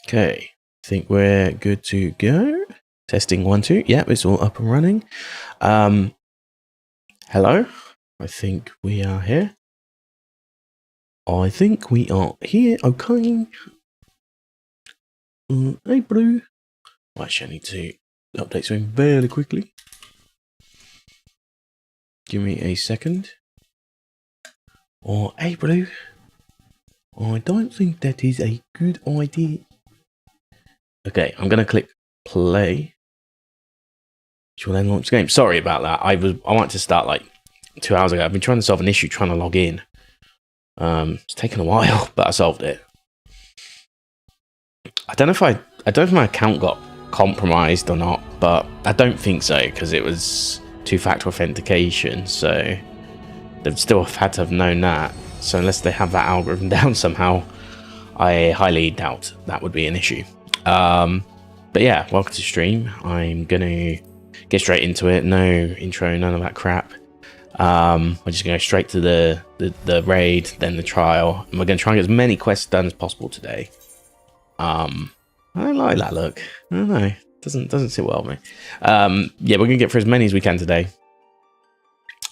Okay, I think we're good to go. Testing 1, 2. Yep, it's all up and running. Hello. I think we are here. Okay. Hey, Blue. Actually, I need to update something very quickly. Give me a second. Hey, Blue. I don't think that is a good idea. Okay, I'm gonna click play. Which will then launch the game. Sorry about that. I wanted to start like 2 hours ago. I've been trying to solve an issue trying to log in. It's taken a while, but I solved it. I don't know if my account got compromised or not, but I don't think so because it was two-factor authentication. So they'd still have had to have known that. So unless they have that algorithm down somehow, I highly doubt that would be an issue. But yeah, welcome to stream. I'm gonna get straight into it. No intro, none of that crap. We're just gonna go straight to the raid, then the trial, and we're gonna try and get as many quests done as possible today. I don't like that look. I don't know. Doesn't sit well with me. Yeah, we're gonna get through as many as we can today.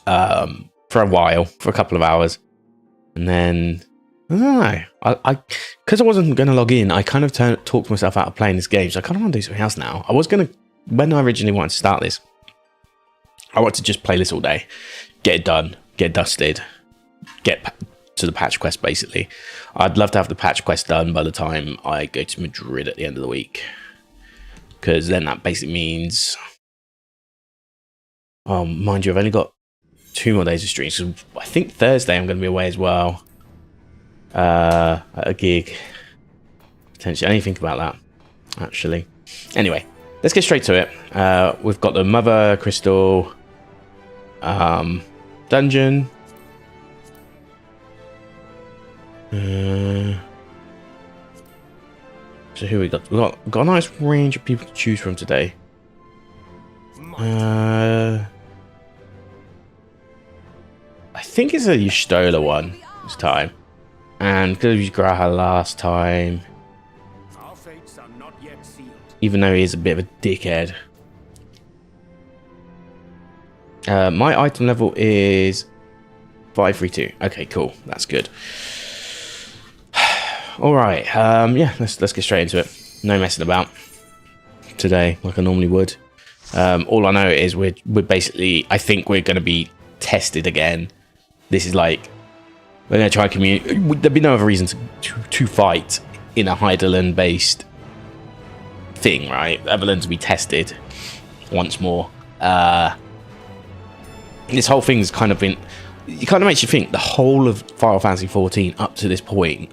For a while, for a couple of hours, and then I don't know. Because I wasn't gonna log in, I kind of talked myself out of playing this game. So I kind of want to do something else now. I was gonna, when I originally wanted to start this, I wanted to just play this all day, get it done, get dusted, get to the patch quest. Basically, I'd love to have the patch quest done by the time I go to Madrid at the end of the week, because then that basically means, mind you, I've only got 2 more days of streams. So I think Thursday I'm going to be away as well, at a gig potentially. I didn't think about that actually. Anyway, let's get straight to it. We've got the Mother Crystal dungeon. So who we got? We've got a nice range of people to choose from today. I think it's a Yustola one this time, and because we used Graha last time, even though he is a bit of a dickhead. My item level is 532. Okay, cool. That's good. All right. Yeah, let's get straight into it. No messing about today, like I normally would. All I know is we're basically, I think we're going to be tested again. This is like, we're going to try and communicate. There'd be no other reason to fight in a Heidelin based thing, right? Other than to be tested once more. This whole thing's kind of been, it kind of makes you think the whole of Final Fantasy XIV up to this point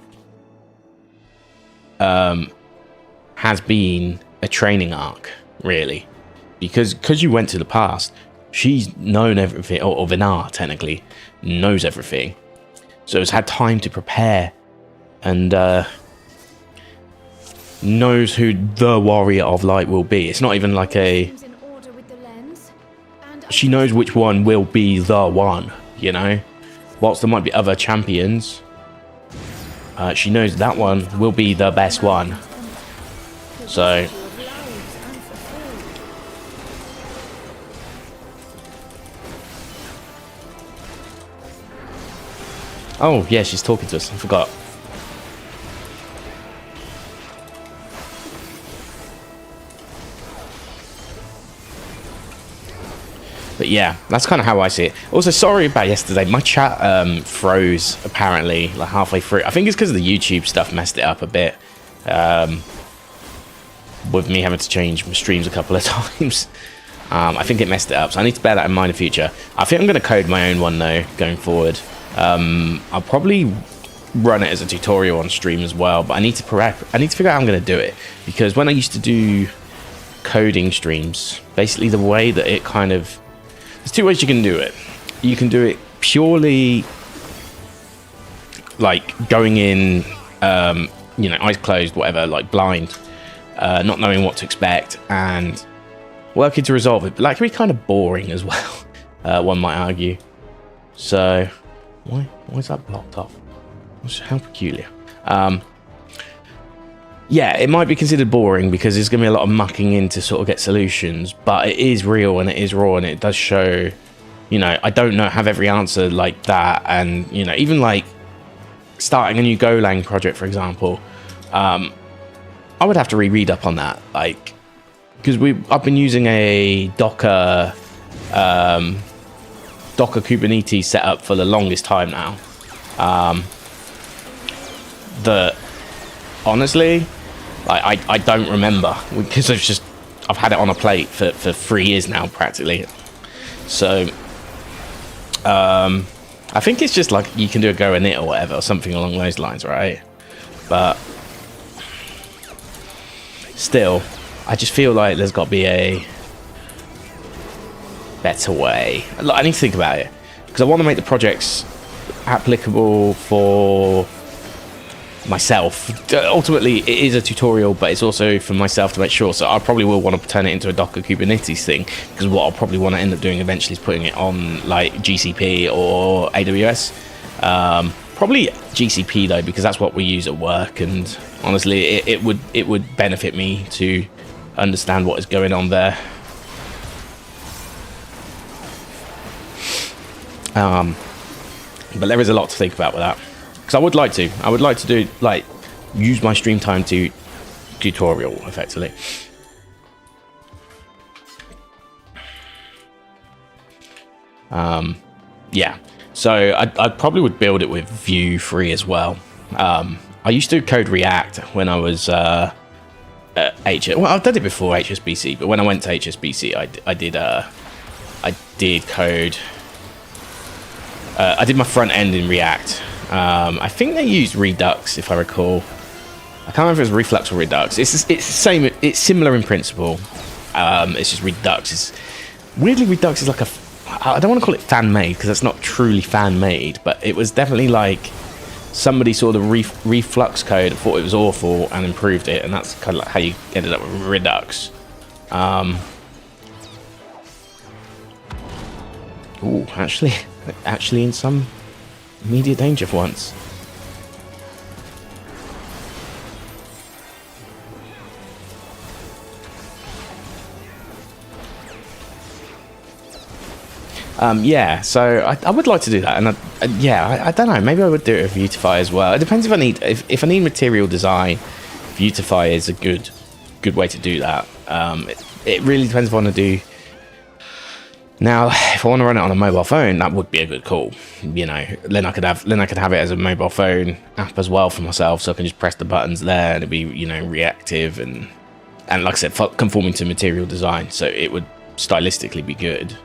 has been a training arc, really, because you went to the past. She's known everything, or Vinar technically knows everything, so it's had time to prepare and knows who the Warrior of Light will be. It's not even like a, she knows which one will be the one, you know. Whilst there might be other champions, she knows that one will be the best one. So oh yeah, she's talking to us. I forgot. But yeah, that's kind of how I see it. Also, sorry about yesterday. My chat froze apparently like halfway through. I think it's because the YouTube stuff messed it up a bit. With me having to change my streams a couple of times. I think it messed it up. So I need to bear that in mind in the future. I think I'm going to code my own one though, going forward. I'll probably run it as a tutorial on stream as well. But I need to figure out how I'm going to do it. Because when I used to do coding streams, basically the way that it kind of, there's 2 ways you can do it. You can do it purely like going in, you know, eyes closed, whatever, like blind, not knowing what to expect and working to resolve it. But that can be kind of boring as well, one might argue. So why is that blocked off? How peculiar. yeah, it might be considered boring because there's going to be a lot of mucking in to sort of get solutions, but it is real and it is raw and it does show, you know, I don't know, have every answer like that. And, you know, even like starting a new Golang project, for example, I would have to reread up on that, like, because I've been using a Docker Kubernetes setup for the longest time now. That honestly, I don't remember because I've had it on a plate for 3 years now practically. So I think it's just like you can do a go in it or whatever, or something along those lines, right? But still, I just feel like there's got to be a better way. I need to think about it because I want to make the projects applicable for myself. Ultimately, it is a tutorial, but it's also for myself to make sure. So I probably will want to turn it into a Docker Kubernetes thing, because what I'll probably want to end up doing eventually is putting it on like GCP or AWS. Probably GCP though, because that's what we use at work, and honestly, it would benefit me to understand what is going on there. But there is a lot to think about with that. Because I would like to do, like, use my stream time to tutorial, effectively. Yeah. So I probably would build it with Vue 3 as well. I used to code React when I was at well, I've done it before HSBC, but when I went to HSBC, I did code. I did my front end in React. I think they used Redux, if I recall. I can't remember if it was Reflux or Redux. It's the same. It's similar in principle. It's just Redux. Weirdly, Redux is like I don't want to call it fan-made because it's not truly fan-made, but it was definitely like somebody saw the Reflux code, thought it was awful, and improved it, and that's kind of like how you ended up with Redux. Ooh, actually in some immediate danger for once. Yeah, so I would like to do that, and I don't know, maybe I would do it with Vuetify as well. It depends if I need material design. Vuetify is a good way to do that. It really depends if I want to do. Now, if I want to run it on a mobile phone, that would be a good call. You know, then I could have it as a mobile phone app as well for myself, so I can just press the buttons there and it'd be, you know, reactive and like I said, conforming to material design, so it would stylistically be good.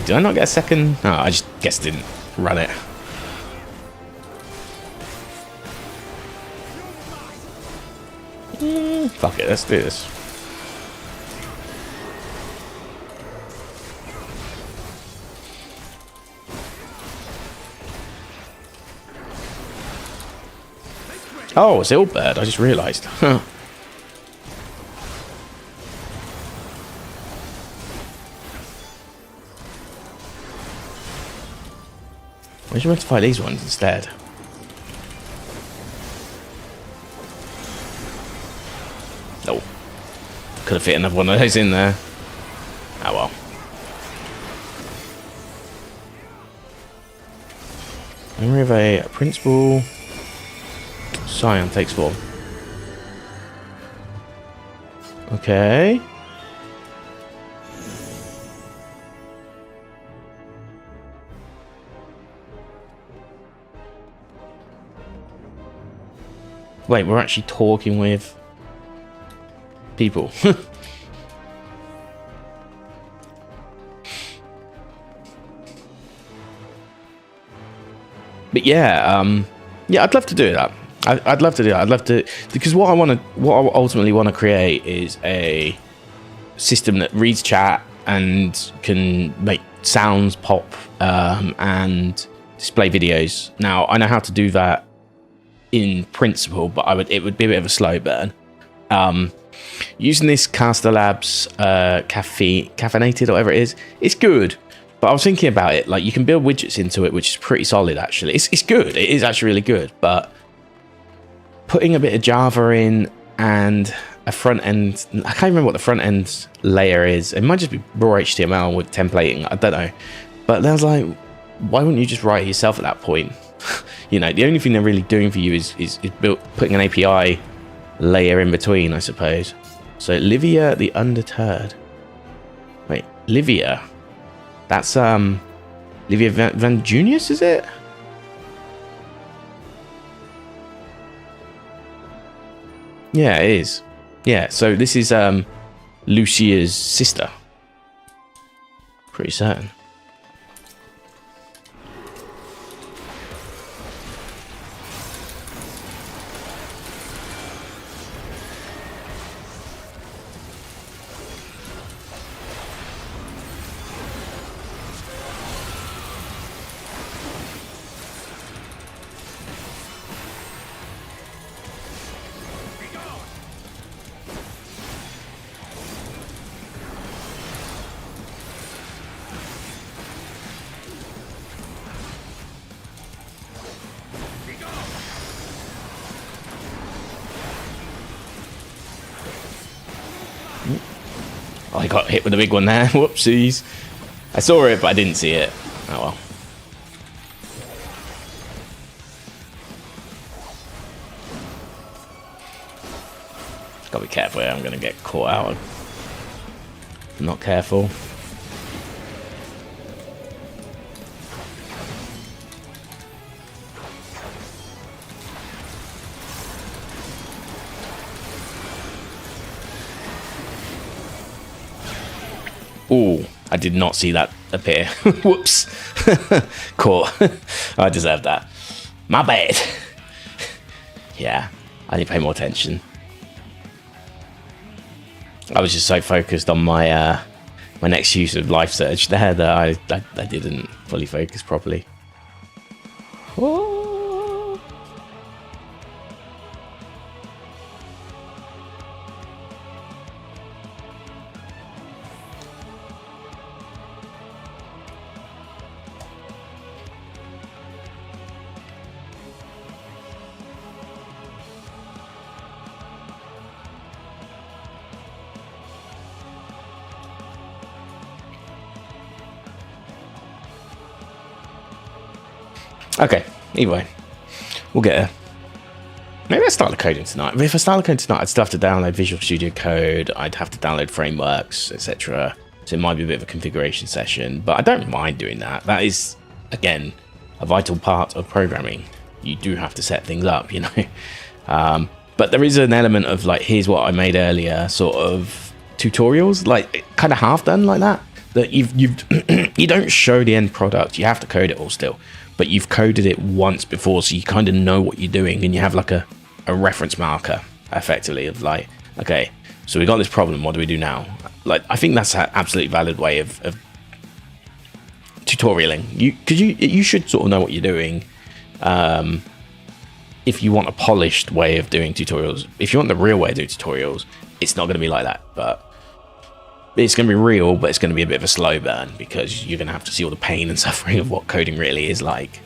Did I not get a second? Oh, I just guess didn't run it. Fuck it, let's do this. Oh, it's Illbird, I just realised. Huh. Why should we rectify these ones instead? No. Could have fit another one of those in there. Oh well. Memory of a principal scion takes form. Okay. Wait, we're actually talking with people. But yeah, yeah, I'd love to do that. I'd love to do that. I'd love to, because what I ultimately want to create is a system that reads chat and can make sounds pop and display videos. Now, I know how to do that in principle, but it would be a bit of a slow burn. Using this Caster Labs caffeinated or whatever it is, it's good, But I was thinking about it, like you can build widgets into it, which is pretty solid actually. It's good. It is actually really good, but putting a bit of Java in and a front end, I can't remember what the front end layer is. It might just be raw HTML with templating. I don't know. But then I was like, why wouldn't you just write it yourself at that point? You know, the only thing they're really doing for you is putting an API layer in between, I suppose. So Livia the Undeterred. Wait, Livia. That's Livia Van Junius, is it? Yeah, it is. Yeah, so this is Lucia's sister. Pretty certain. Oh, I got hit with a big one there. Whoopsies. I saw it, but I didn't see it. Oh well. Gotta be careful here. I'm gonna get caught out. I'm not careful. Oh, I did not see that appear. Whoops. Caught. I deserve that. My bad. Yeah, I need to pay more attention. I was just so focused on my my next use of life surge there that I didn't fully focus properly. Oh. Okay, either way, we'll get there. Maybe I start the coding tonight. But if I start the coding tonight, I'd still have to download Visual Studio Code. I'd have to download frameworks, etc. So it might be a bit of a configuration session, but I don't mind doing that. That is, again, a vital part of programming. You do have to set things up, you know. But there is an element of like, here's what I made earlier, sort of tutorials, like kind of half done like that. That you've you don't show the end product. You have to code it all still. But you've coded it once before, so you kind of know what you're doing, and you have like a reference marker, effectively, of like, okay, so we got this problem, what do we do now? Like, I think that's an absolutely valid way of tutorialing. Because you should sort of know what you're doing. If you want a polished way of doing tutorials, if you want the real way of doing tutorials, it's not going to be like that, but it's going to be real, but it's going to be a bit of a slow burn because you're going to have to see all the pain and suffering of what coding really is like.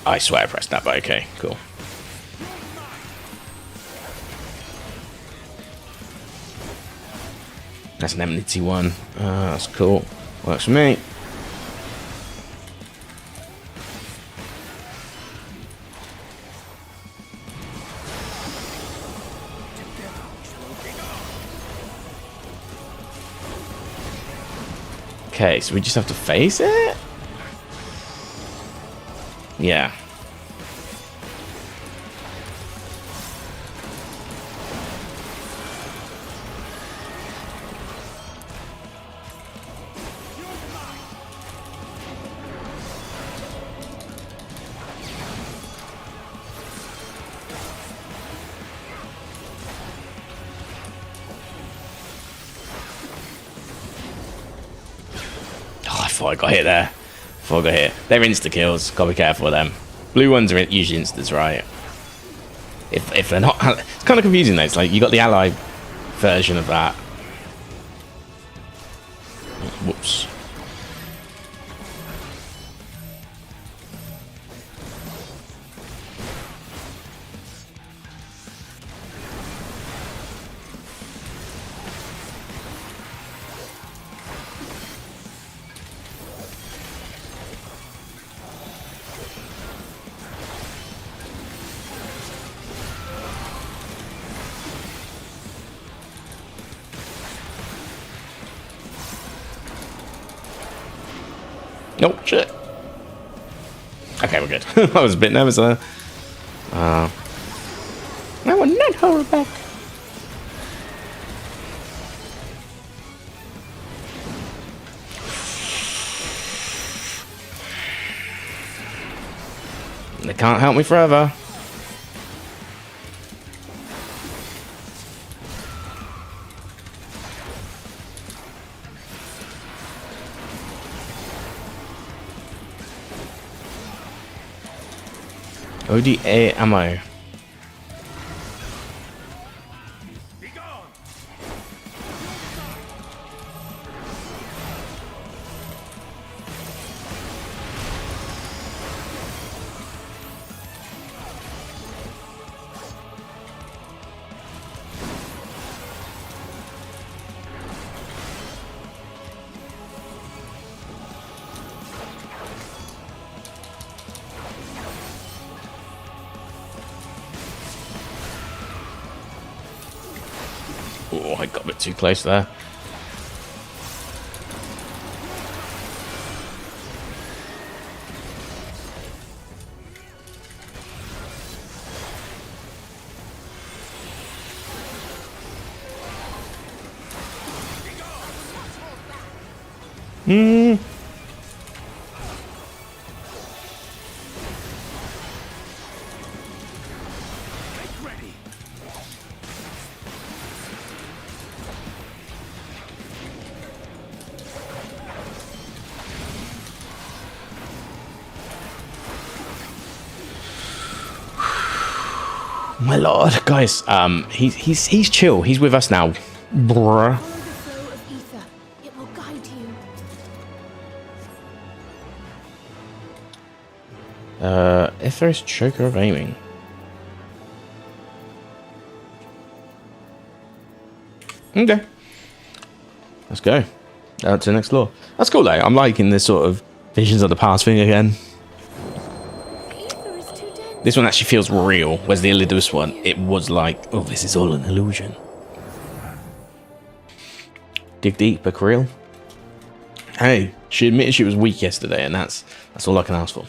I swear I pressed that, but okay, cool. That's an enmity one. That's cool. Works for me. Okay, so we just have to face it? Yeah. thought I got hit there. Before I got hit. They're insta-kills. Gotta be careful with them. Blue ones are usually instas, right? If they're not... It's kind of confusing, though. It's like you got the ally version of that. Whoops. Oh, shit. Okay, we're good. I was a bit nervous there. I will not hold back. They can't help me forever. ODA ammo. Oh, I got a bit too close there. My lord, guys, he's chill. He's with us now. Bruh. If there's choker of aiming. Okay. Let's go. To the next floor. That's cool though. I'm liking this sort of visions of the past thing again. This one actually feels real, whereas the Elidus one, it was like, oh, this is all an illusion. Dig deep, but real. Hey, she admitted she was weak yesterday, and that's all I can ask for.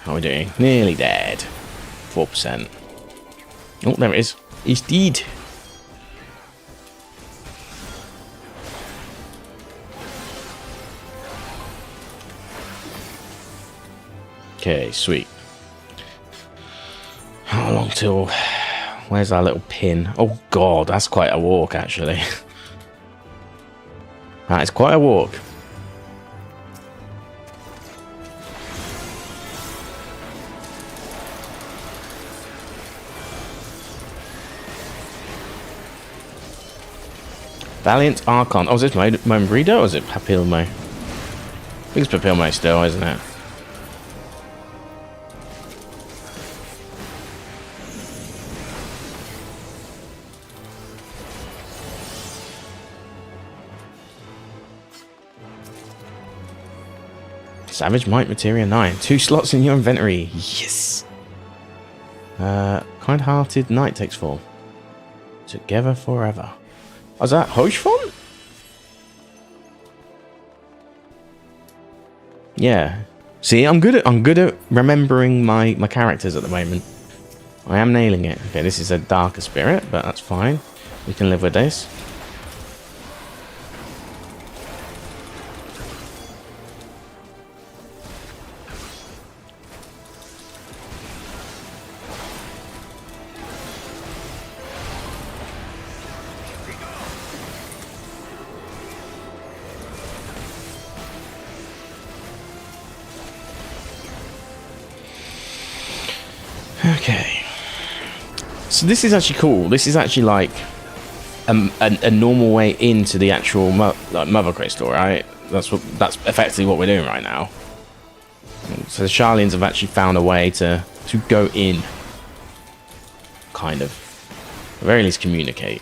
How are we doing? Nearly dead. 4%. Oh, there it is. He's dead. Okay, sweet. How long till... Where's our little pin? Oh god, that's quite a walk actually. That is quite a walk. Valiant Archon. Oh, is this Moment Breeder or is it Papilmo? I think it's Papilmo still, isn't it? Savage Might Materia 9. 2 slots in your inventory. Yes. Kind-hearted Knight takes form. Together forever. Was that Hoshfont? Yeah. See, I'm good at remembering my characters at the moment. I am nailing it. Okay, this is a darker spirit, but that's fine. We can live with this. Okay. So this is actually cool. This is actually like a normal way into the actual Mother Crystal, right? That's effectively what we're doing right now. So the Sharlians have actually found a way to go in, kind of, at the very least communicate.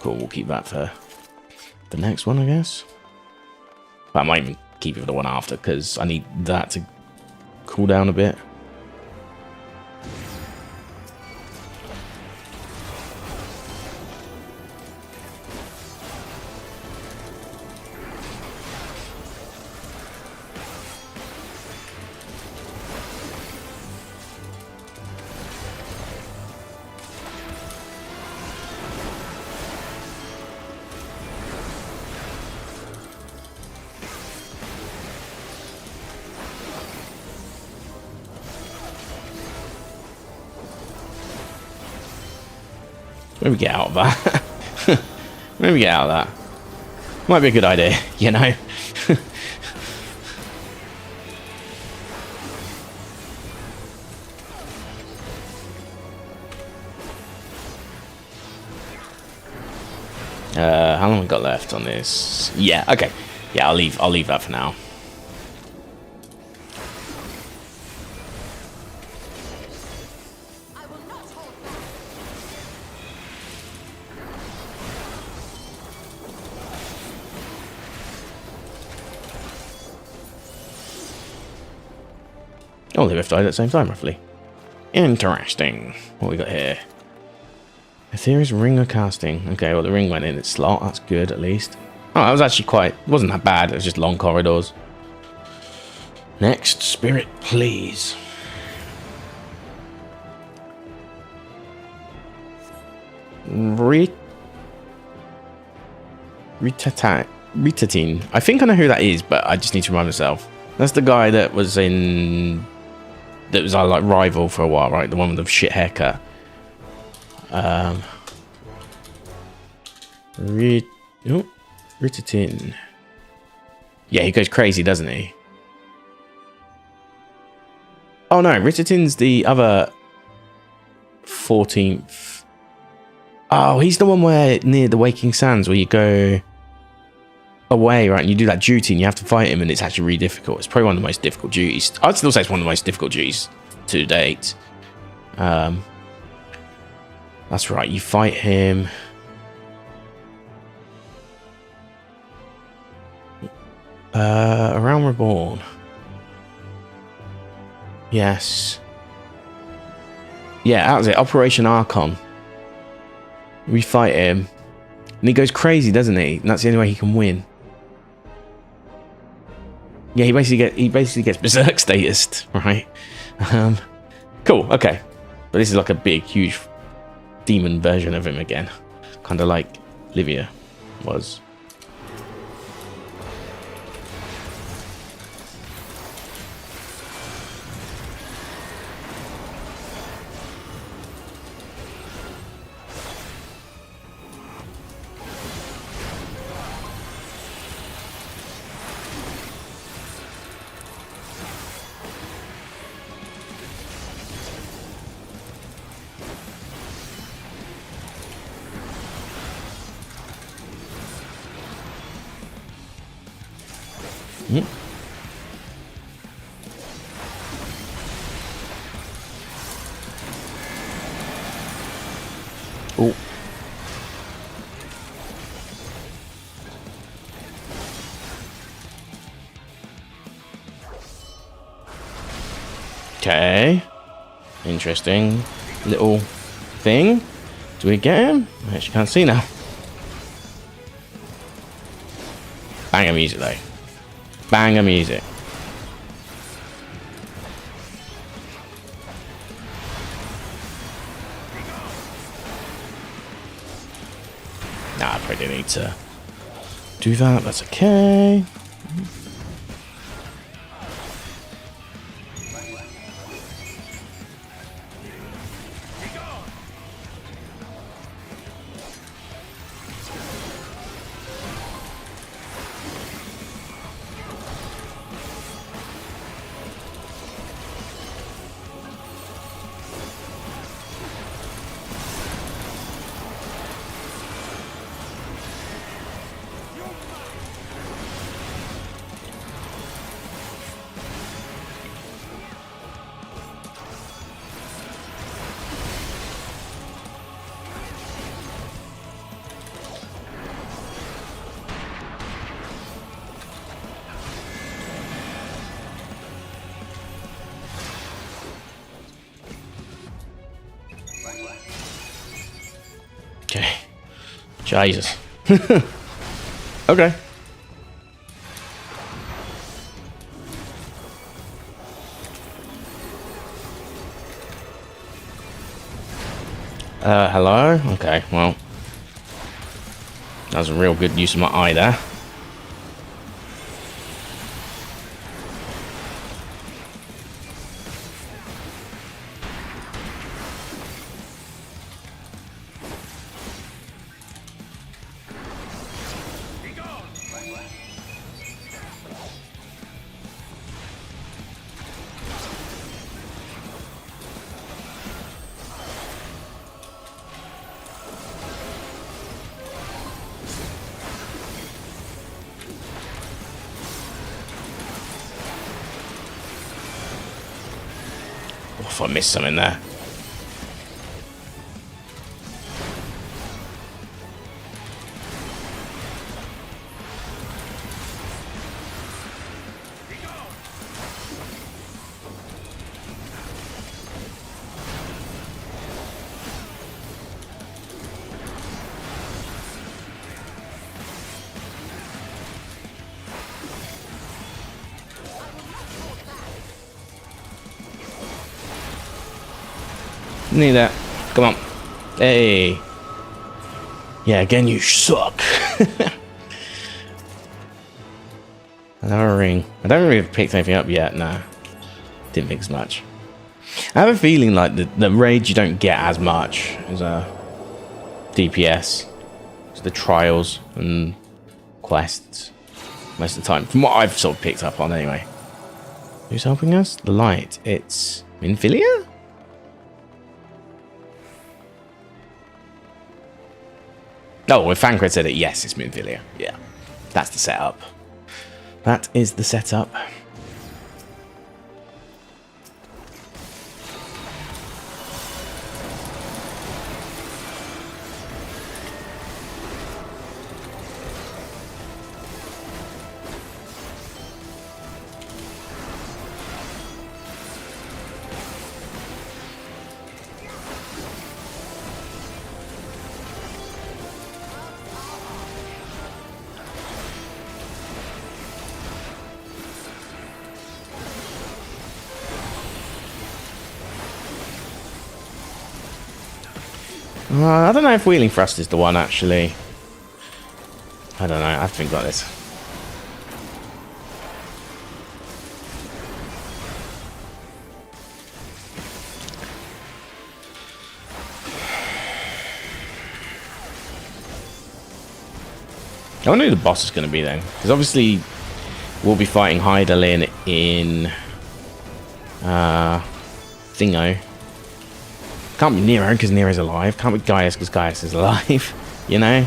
Cool. We'll keep that for the next one, I guess. But I might even keep it for the one after because I need that to cool down a bit. Maybe get out of that. Maybe get out of that. Might be a good idea, you know. How long we got left on this? Yeah, okay. Yeah, I'll leave that for now. Oh, they both died at the same time, roughly. Interesting. What we got here? Ethereal's Ring of Casting. Okay, well, the ring went in its slot. That's good, at least. Oh, that was actually quite... It wasn't that bad. It was just long corridors. Next, Spirit, please. Ritatine. I think I know who that is, but I just need to remind myself. That's the guy that was in... That was our like rival for a while, right? The one with the shit haircut. Ritatine. Yeah, he goes crazy, doesn't he? Oh no, Ritatine's the other 14th. Oh, he's the one where near the Waking Sands where you go away, right? And you do that duty and you have to fight him and it's actually really difficult. It's probably one of the most difficult duties. I'd still say it's one of the most difficult duties to date. That's right, you fight him. Around Reborn. Yes. Yeah, that was it. Operation Archon. We fight him. And he goes crazy, doesn't he? And that's the only way he can win. Yeah, he basically gets berserk status, right? Cool, okay. But this is like a big, huge demon version of him again. Kind of like Livia was. Oh. Okay. Interesting little thing. Do we get him? I actually can't see now. Banger music though. Banger music. Nah, I probably need to do that. That's okay. Okay. Jesus. Okay. Hello? Okay, well. That was a real good use of my eye there. If I missed something there. Need that. Come on. Hey. Yeah, again, you suck. Another ring. I don't really have picked anything up yet. Nah. Didn't think as much. I have a feeling like the raids you don't get as much as DPS. It's the trials and quests most of the time. From what I've sort of picked up on anyway. Who's helping us? The light. It's Minfilia? Oh, well, Fancred said it. Yes, it's Minfilia. Yeah, that's the setup. That is the setup. I don't know if Wheeling Thrust is the one, actually. I don't know. I have to think about this. I wonder who the boss is going to be then. Because obviously we'll be fighting Hydaelyn in Thingo. Can't be Nero because Nero's alive. Can't be Gaius because Gaius is alive. You know?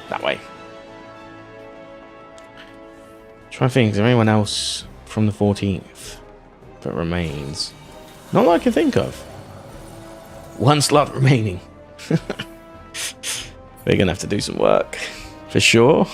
That way. Try to think, is there anyone else from the 14th that remains? Not that I can think of. One slot remaining. We're going to have to do some work. For sure.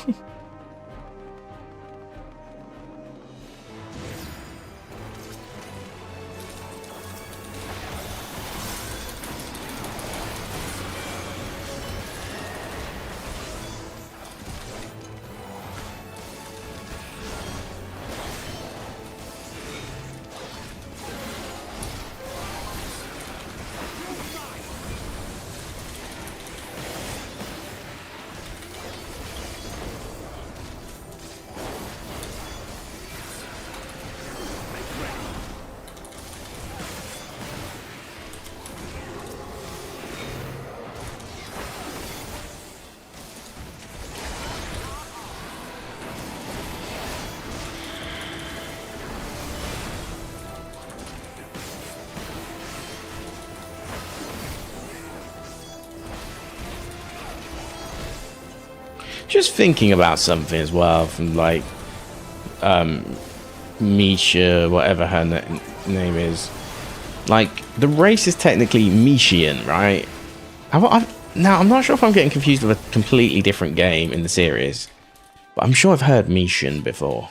just thinking about something as well from like Misha, whatever her name is. Like the race is technically Mishian, right? Now I'm not sure if I'm getting confused with a completely different game in the series, but I'm sure I've heard Mishian before.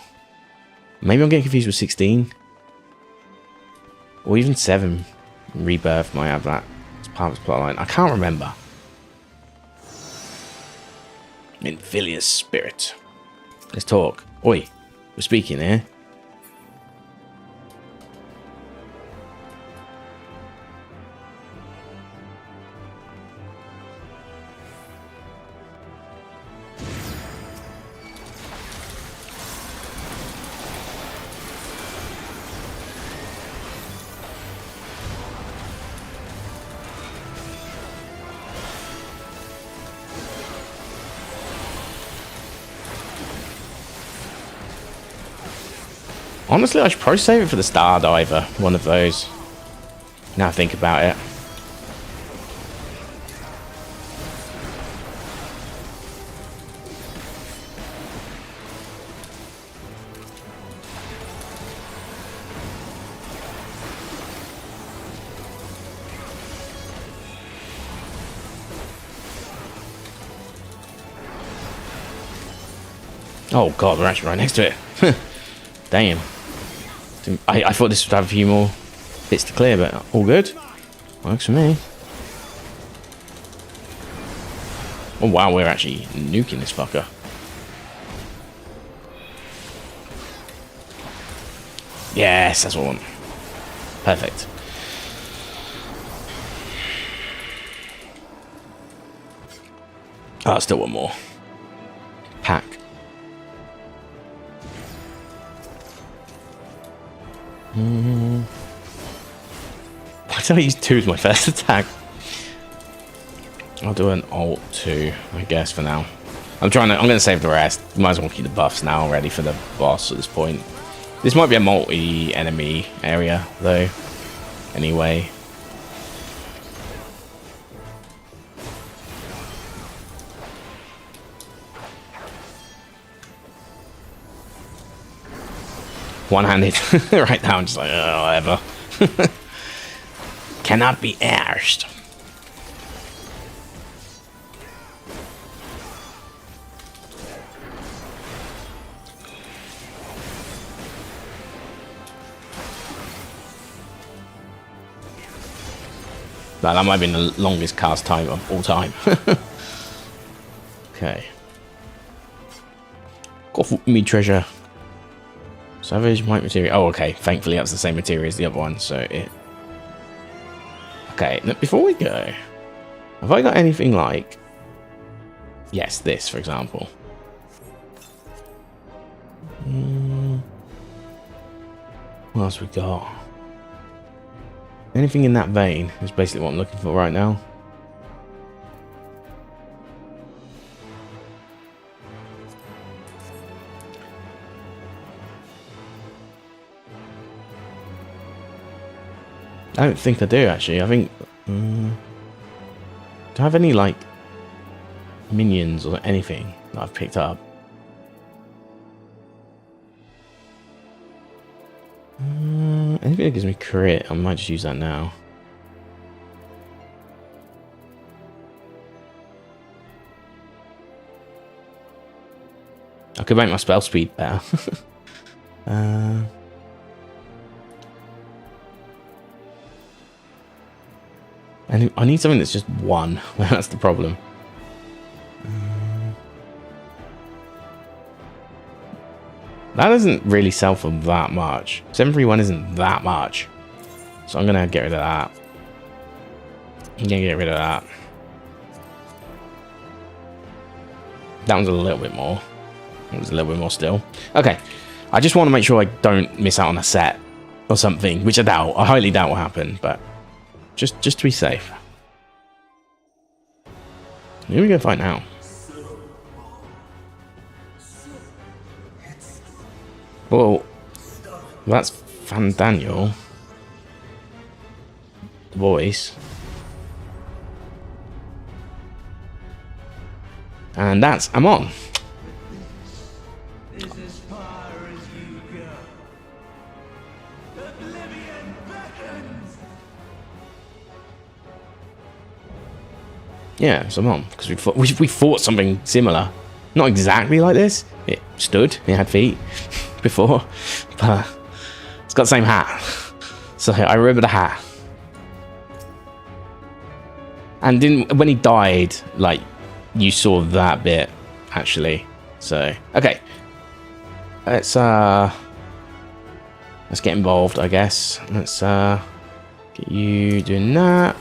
Maybe I'm getting confused with 16, or even 7. Rebirth might have that as part of its plotline. I can't remember. Minfilia's spirit. Let's talk. Oi, we're speaking here. Honestly, I should probably save it for the Star Diver. One of those. Now I think about it. Oh god, we're actually right next to it. Damn. I thought this would have a few more bits to clear, but all good. Works for me. Oh wow, we're actually nuking this fucker. Yes, that's what I want. Perfect. Oh, still one more. Pack. Why did I use 2 as my first attack? I'll do an alt 2, I guess, for now. I'm gonna save the rest. Might as well keep the buffs now, ready for the boss at this point. This might be a multi-enemy area, though. Anyway. One-handed. Right now, I'm just like, oh, whatever. Cannot be arsed. That might have been the longest cast time of all time. Okay. Go for me treasure. Savage white material. Oh, okay. Thankfully, that's the same material as the other one. So it. Okay. Now, before we go, have I got anything like? Yes, this, for example. What else we got? Anything in that vein is basically what I'm looking for right now. I don't think I do, actually. I think... do I have any, like, minions or anything that I've picked up? Anything that gives me crit, I might just use that now. I could make my spell speed better. And I need something that's just 1. That's the problem. That doesn't really sell for that much. 731 isn't that much. So I'm going to get rid of that. I'm going to get rid of that. That one's a little bit more. It was a little bit more still. Okay. I just want to make sure I don't miss out on a set or something, which I doubt. I highly doubt will happen, but just to be safe. Who are we going to fight now? Well, that's Van Daniel. The voice. And that's Amon. Yeah, so I'm on because we fought something similar, not exactly like this. It stood, it had feet before, but it's got the same hat. So I remember the hat. And when he died, like you saw that bit actually. So okay, let's get involved, I guess. Let's get you doing that.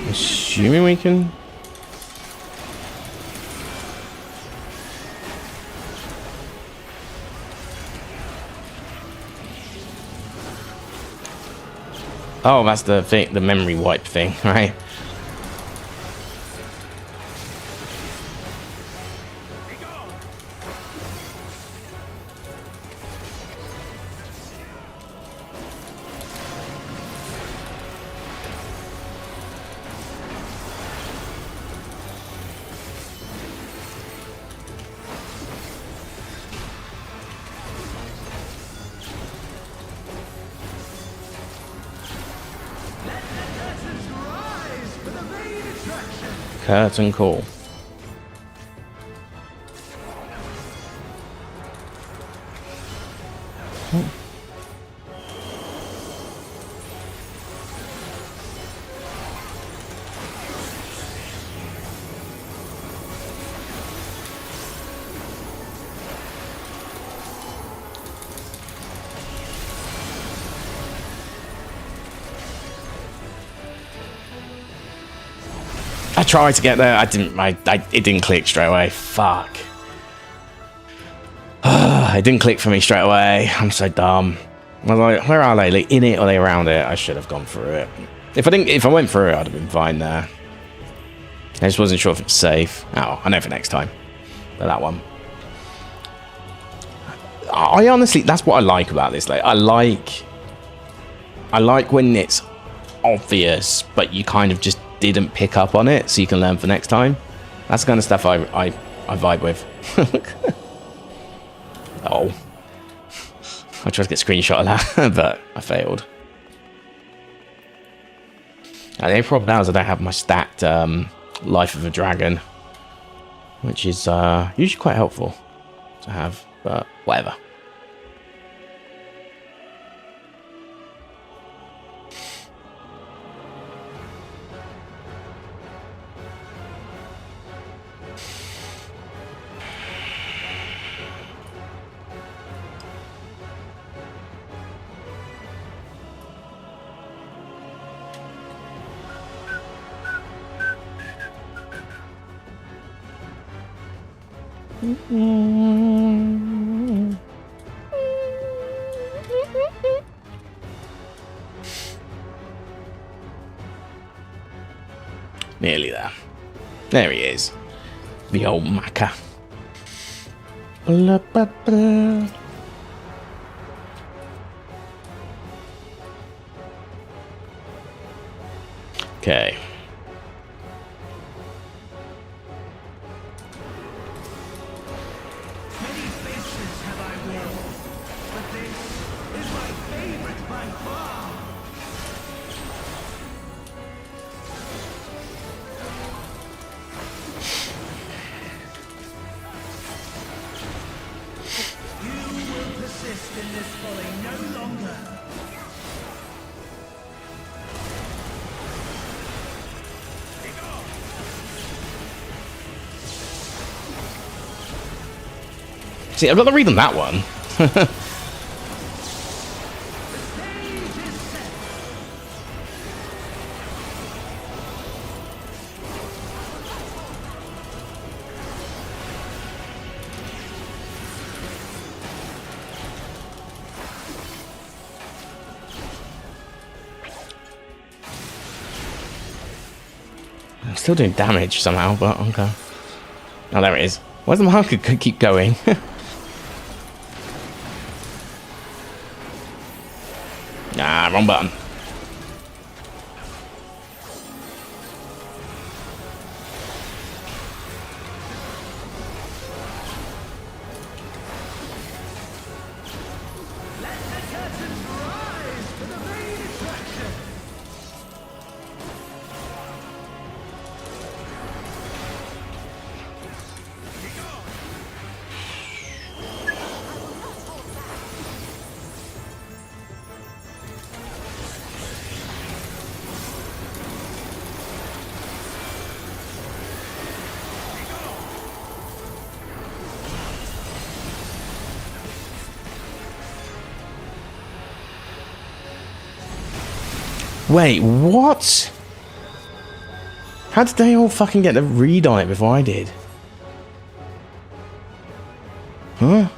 Assuming we can. Oh, that's the thing, the memory wipe thing, right? Curtain call. I tried to get there. I didn't. It didn't click straight away. Fuck. It didn't click for me straight away. I'm so dumb. I was like, where are they? Like in it or are they around it? I should have gone through it. If I went through it, I'd have been fine there. I just wasn't sure if it's safe. Oh, I know for next time. But that one. I honestly, that's what I like about this. Like, I like when it's obvious, but you kind of just didn't pick up on it, so you can learn for next time. That's the kind of stuff I vibe with. Oh, I tried to get a screenshot of that, but I failed. The only problem now is I don't have my stacked Life of a Dragon, which is usually quite helpful to have, but whatever. Nearly there. There he is. The old maca. Blah, blah, blah. Okay. See, I've got to read on that one. I'm still doing damage somehow, but okay. Oh, there it is. Why does the marker keep going? Nah, wrong button. Wait, what? How did they all fucking get the read on it before I did? Huh?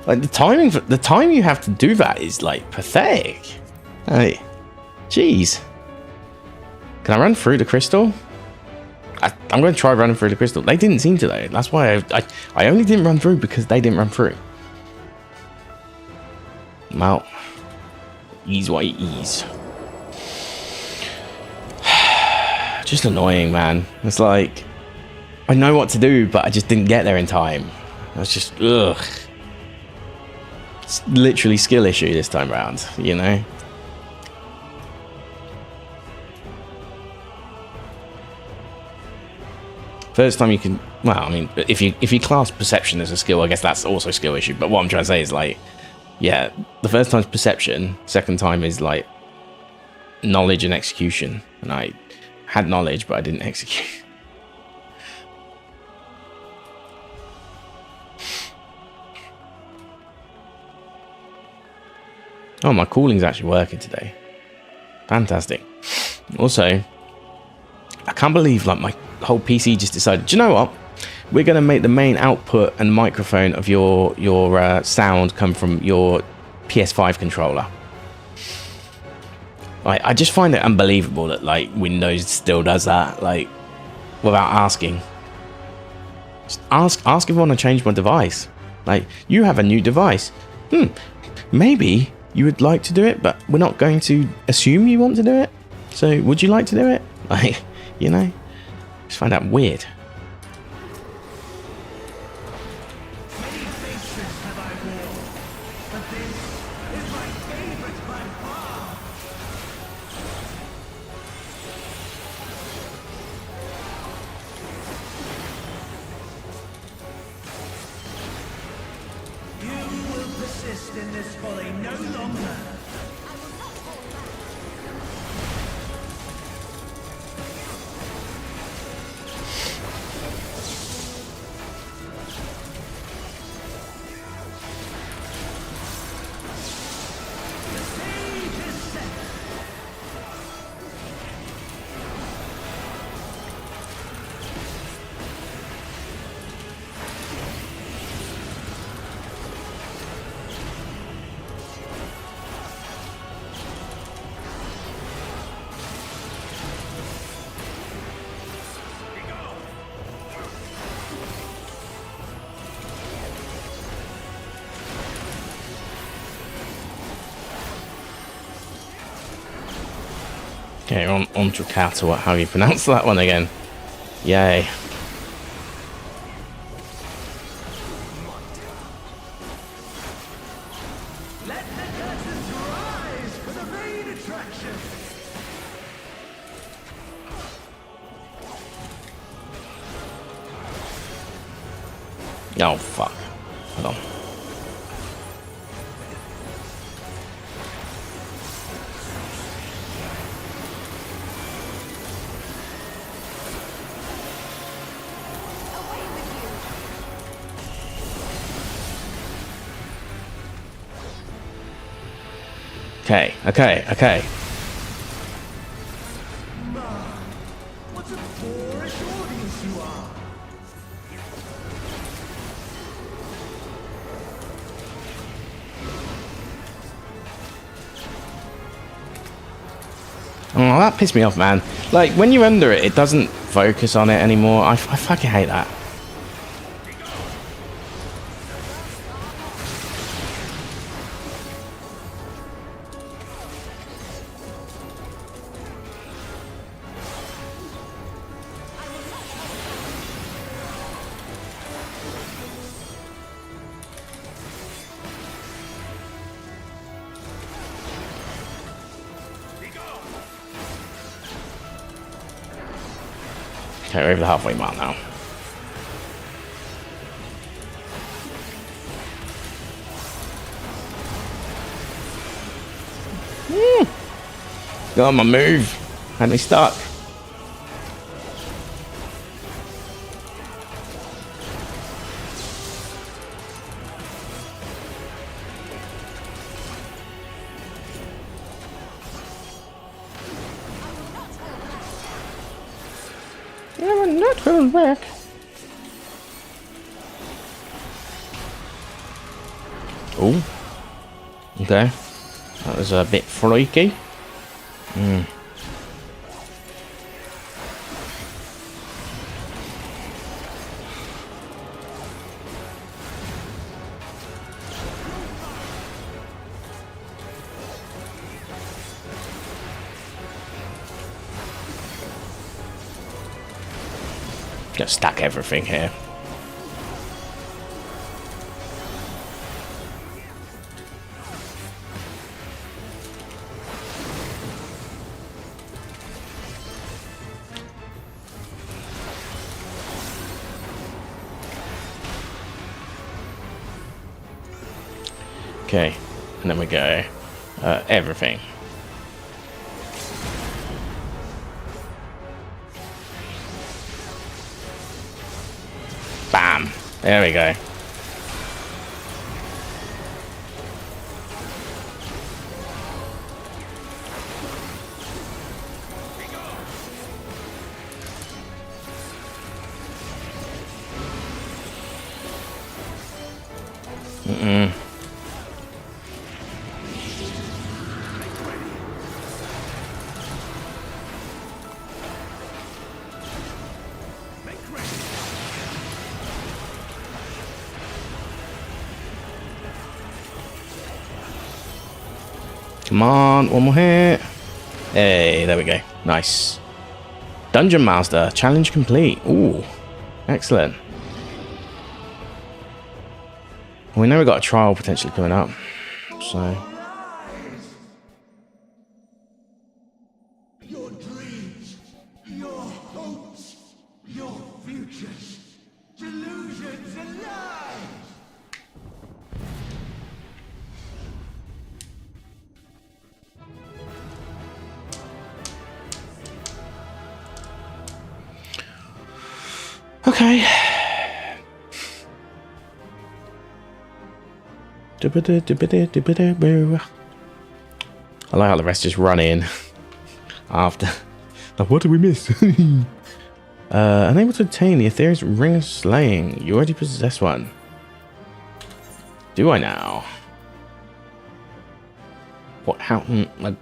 Like the time you have to do that is like pathetic. Hey, jeez. Can I run through the crystal? I'm going to try running through the crystal. They didn't seem to though. That's why I only didn't run through because they didn't run through. Well, ease while you ease. Just annoying, man. It's like I know what to do, but I just didn't get there in time. That's just ugh. It's literally skill issue this time around, you know. First time you can, well, I mean, if you class perception as a skill, I guess that's also a skill issue. But what I'm trying to say is like, yeah, the first time's perception, second time is like knowledge and execution. And I had knowledge, but I didn't execute. Oh, my cooling's actually working today. Fantastic. Also, I can't believe like my whole PC just decided, do you know what? We're going to make the main output and microphone of your sound come from your PS5 controller. Like, I just find it unbelievable that like Windows still does that, like without asking. Just ask if I want to change my device. Like, you have a new device. Maybe you would like to do it, but we're not going to assume you want to do it. So, would you like to do it? Like, you know, just find that weird. Okay, on to cat, or how you pronounce that one again. Yay. Let the curtains rise for the main attraction. Oh, fuck. Hold on. Okay. What a boorish audience you are. Oh, that pissed me off, man. Like, when you're under it, it doesn't focus on it anymore. I fucking hate that. Okay, we're over the halfway mark now. Got on my move. Had me stuck. I'm not going back. Oh. Okay. That was a bit freaky. Gonna stack everything here. Okay, and then we go everything. Bam! There we go. Come on, one more hit. Hey, there we go. Nice. Dungeon Master, challenge complete. Ooh, excellent. We know we've got a trial potentially coming up, so. Your dreams, your hopes, your futures, delusions and lies. Okay. I like how the rest just run in after. Like, what did we miss? Unable to obtain the Aetherius Ring of Slaying. You already possess one. Do I now? What? How? Like,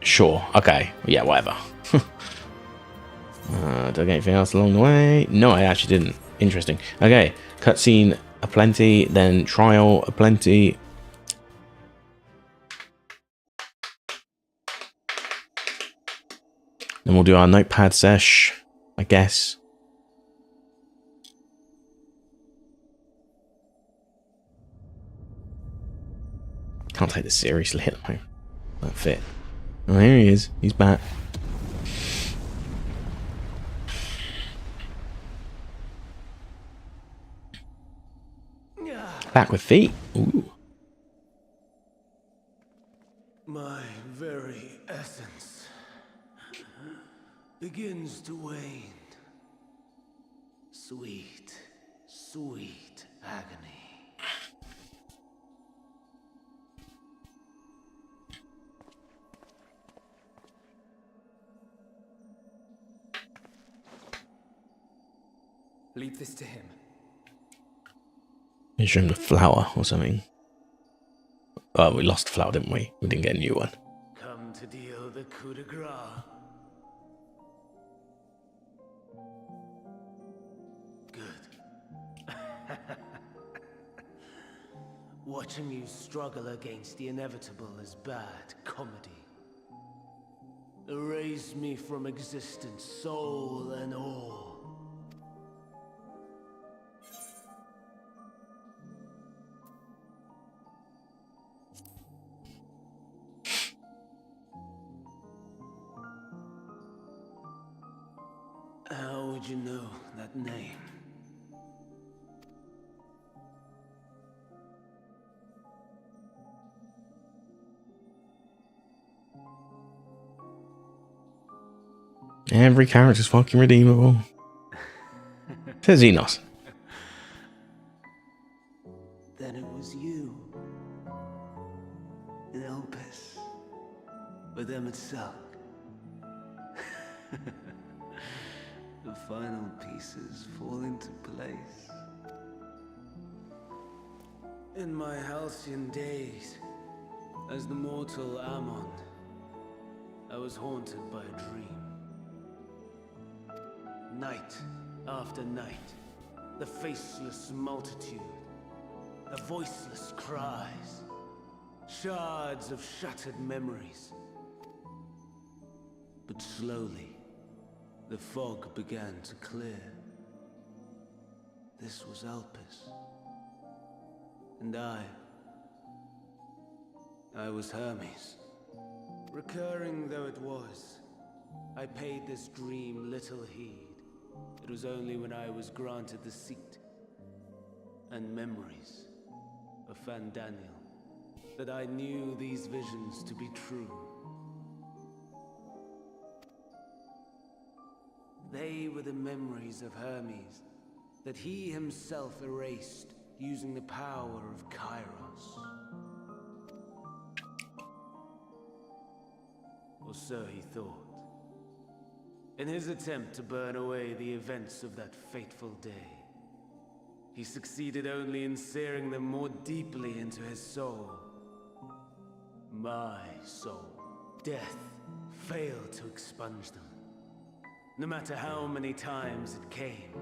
sure. Okay. Yeah, whatever. Did I get anything else along the way? No, I actually didn't. Interesting. Okay. Cutscene aplenty, then trial aplenty. Then we'll do our notepad sesh, I guess. Can't take this seriously at the moment. That fit. Oh, here he is. He's back. Back with feet. Ooh. My very essence begins to wane. Sweet, sweet agony. Leave this to him. You show him the flower or something. Oh, we lost the flower, didn't we? We didn't get a new one. Come to deal the coup de grace. Good. Watching you struggle against the inevitable is bad comedy. Erase me from existence, soul and all. How would you know that name? Every character's fucking redeemable. Says Enos. Then it was you. In Elpis. With them itself. The final pieces fall into place. In my halcyon days, as the mortal Ammon, I was haunted by a dream. Night after night, the faceless multitude, the voiceless cries, shards of shattered memories. But slowly, the fog began to clear. This was Elpis. And I was Hermes. Recurring though it was, I paid this dream little heed. It was only when I was granted the seat and memories of Fandaniel that I knew these visions to be true. They were the memories of Hermes that he himself erased using the power of Kairos. Or so he thought. In his attempt to burn away the events of that fateful day, he succeeded only in searing them more deeply into his soul. My soul. Death failed to expunge them. No matter how many times it came.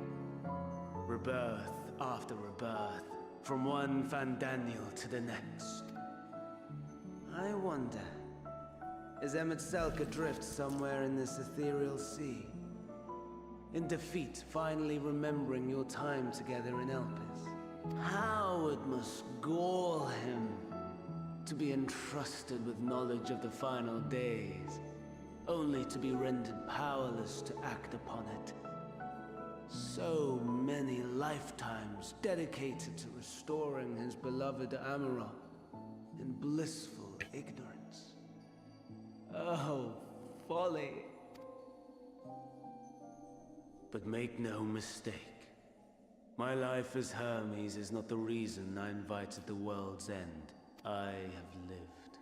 Rebirth after rebirth, from one Fandaniel to the next. I wonder, is Emet-Selch adrift somewhere in this ethereal sea? In defeat, finally remembering your time together in Elpis? How it must gall him to be entrusted with knowledge of the final days, only to be rendered powerless to act upon it. So many lifetimes dedicated to restoring his beloved Amarok in blissful ignorance. Oh, folly. But make no mistake. My life as Hermes is not the reason I invited the world's end. I have lived.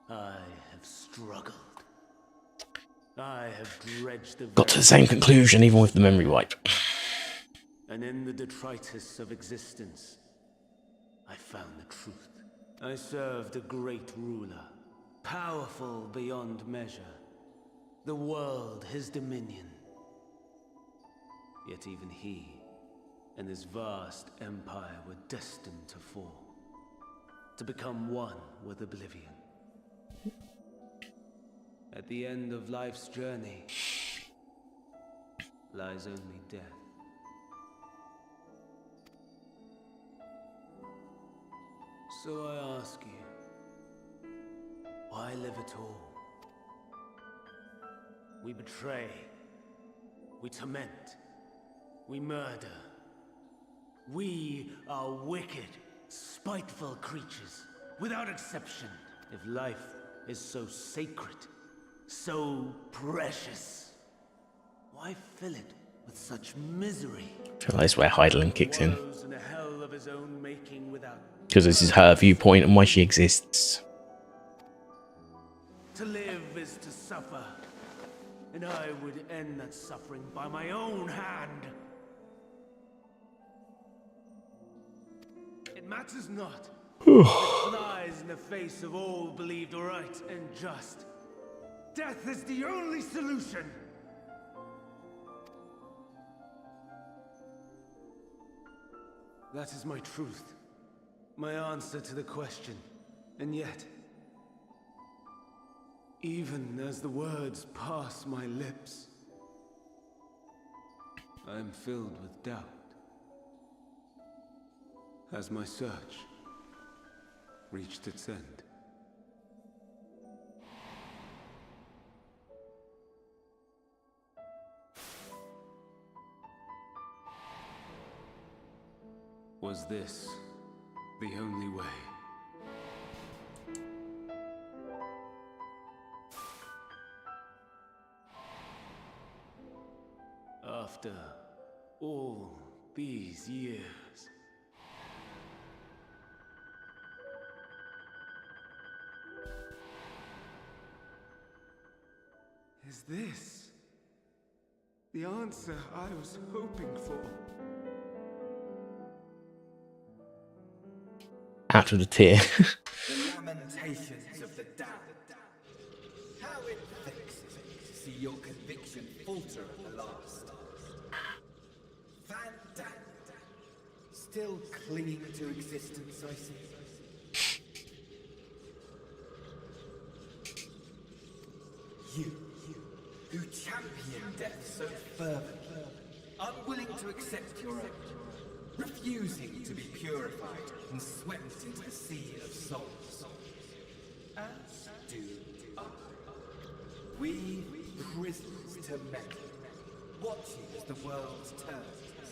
I have struggled. I have dredged the Got to the same conclusion even with the memory wipe. And in the detritus of existence, I found the truth. I served a great ruler, powerful beyond measure. The world his dominion. Yet even he and his vast empire were destined to fall. To become one with oblivion. At the end of life's journey lies only death. So I ask you, why live at all? We betray, we torment, we murder. We are wicked, spiteful creatures, without exception. If life is so sacred, so precious, why fill it with such misery? I realise where Heidelin kicks in. Wallows in a hell of his own making without Because this is her viewpoint and why she exists. to live is to suffer, and I would end that suffering by my own hand. It matters not. It flies in the face of all believed right and just. Death is the only solution. That is my truth. My answer to the question. And yet, even as the words pass my lips, I am filled with doubt. Has my search reached its end? Was this the only way? After all these years, is this the answer I was hoping for? Out of the tear. The lamentations of the damned. How it vexes me to see your conviction falter at the last. Van Damme, still clinging to existence, I see. You, who champion death so fervently, unwilling to accept your own, refusing to be purified and swept into the sea of souls. As do I. We prisoners to metal, watching as the world turns.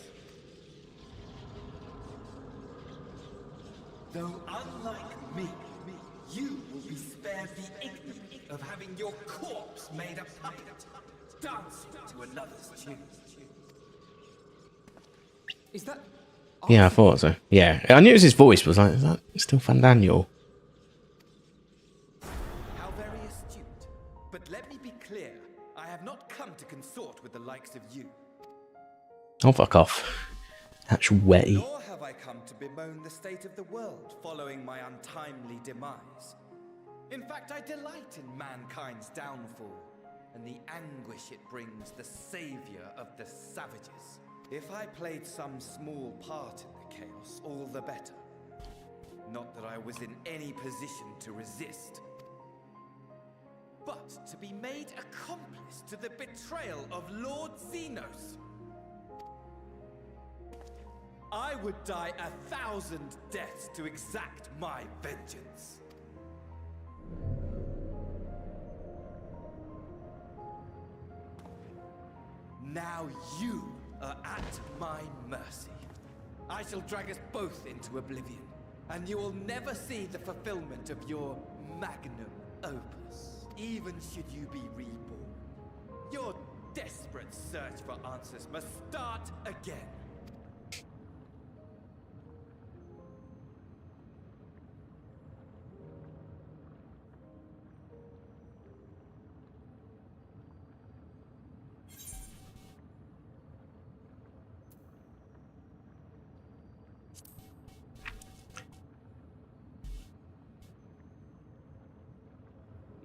Though unlike me, you will be spared the ignominy of having your corpse made a puppet, dancing to another's tune. Is that... Yeah, I thought so. Yeah, I knew it was his voice, but I was like, is that still Van Daniel? How very astute. But let me be clear, I have not come to consort with the likes of you. Oh, fuck off. Actual wetty. Nor have I come to bemoan the state of the world following my untimely demise. In fact, I delight in mankind's downfall and the anguish it brings the savior of the savages. If I played some small part in the chaos, all the better. Not that I was in any position to resist. But to be made accomplice to the betrayal of Lord Xenos. I would die 1,000 deaths to exact my vengeance. Now you are at my mercy. I shall drag us both into oblivion, and you will never see the fulfillment of your magnum opus, even should you be reborn. Your desperate search for answers must start again.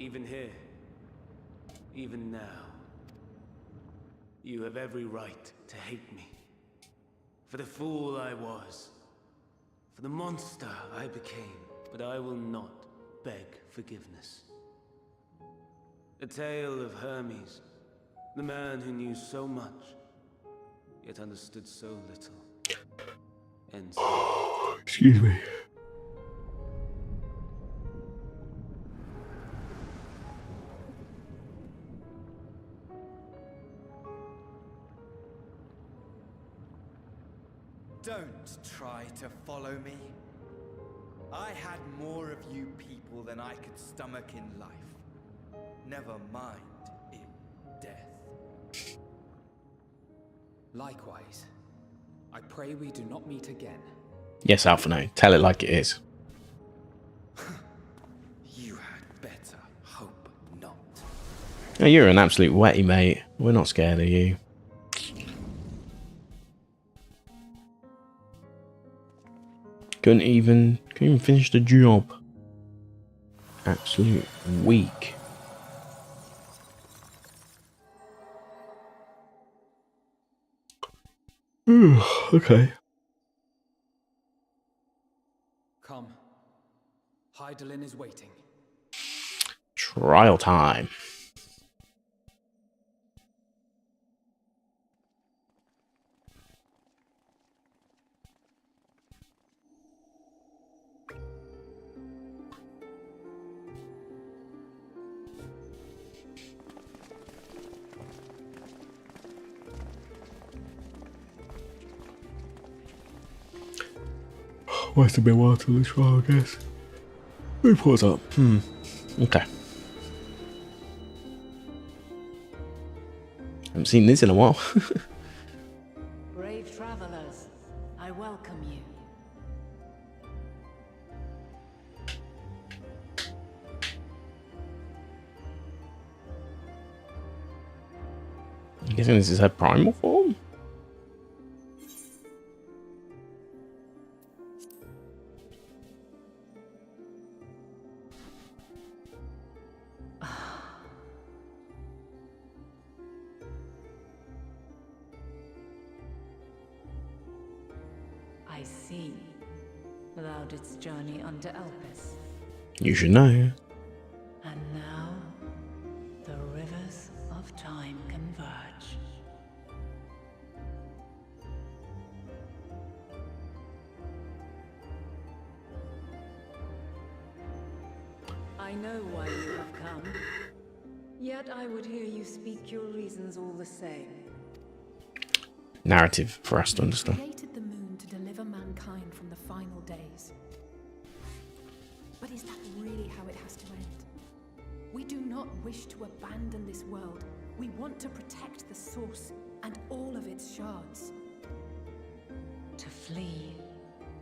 even here, even now, you have every right to hate me. For the fool I was, for the monster I became, but I will not beg forgiveness. A tale of Hermes, the man who knew so much, yet understood so little. Ends. Excuse me. Don't try to follow me. I had more of you people than I could stomach in life. Never mind in death. Likewise, I pray we do not meet again. Yes, Alphino, tell it like it is. You had better hope not. Oh, you're an absolute wetty, mate. We're not scared of you. Couldn't even finish the job. Absolute weak. Okay. Come. Hydaelyn is waiting. Trial time. Must have been a while till the trial, I guess. Who pulls up? Okay. Haven't seen this in a while. Brave travelers, I welcome you. I'm guessing this is her primal form? I see. Thou didst journey unto Elpis. You should know. And now, the rivers of time converge. I know why you have come. Yet I would hear you speak your reasons all the same. Narrative for us to understand. Created the moon to deliver mankind from the final days. But is that really how it has to end? We do not wish to abandon this world. We want to protect the source and all of its shards. To flee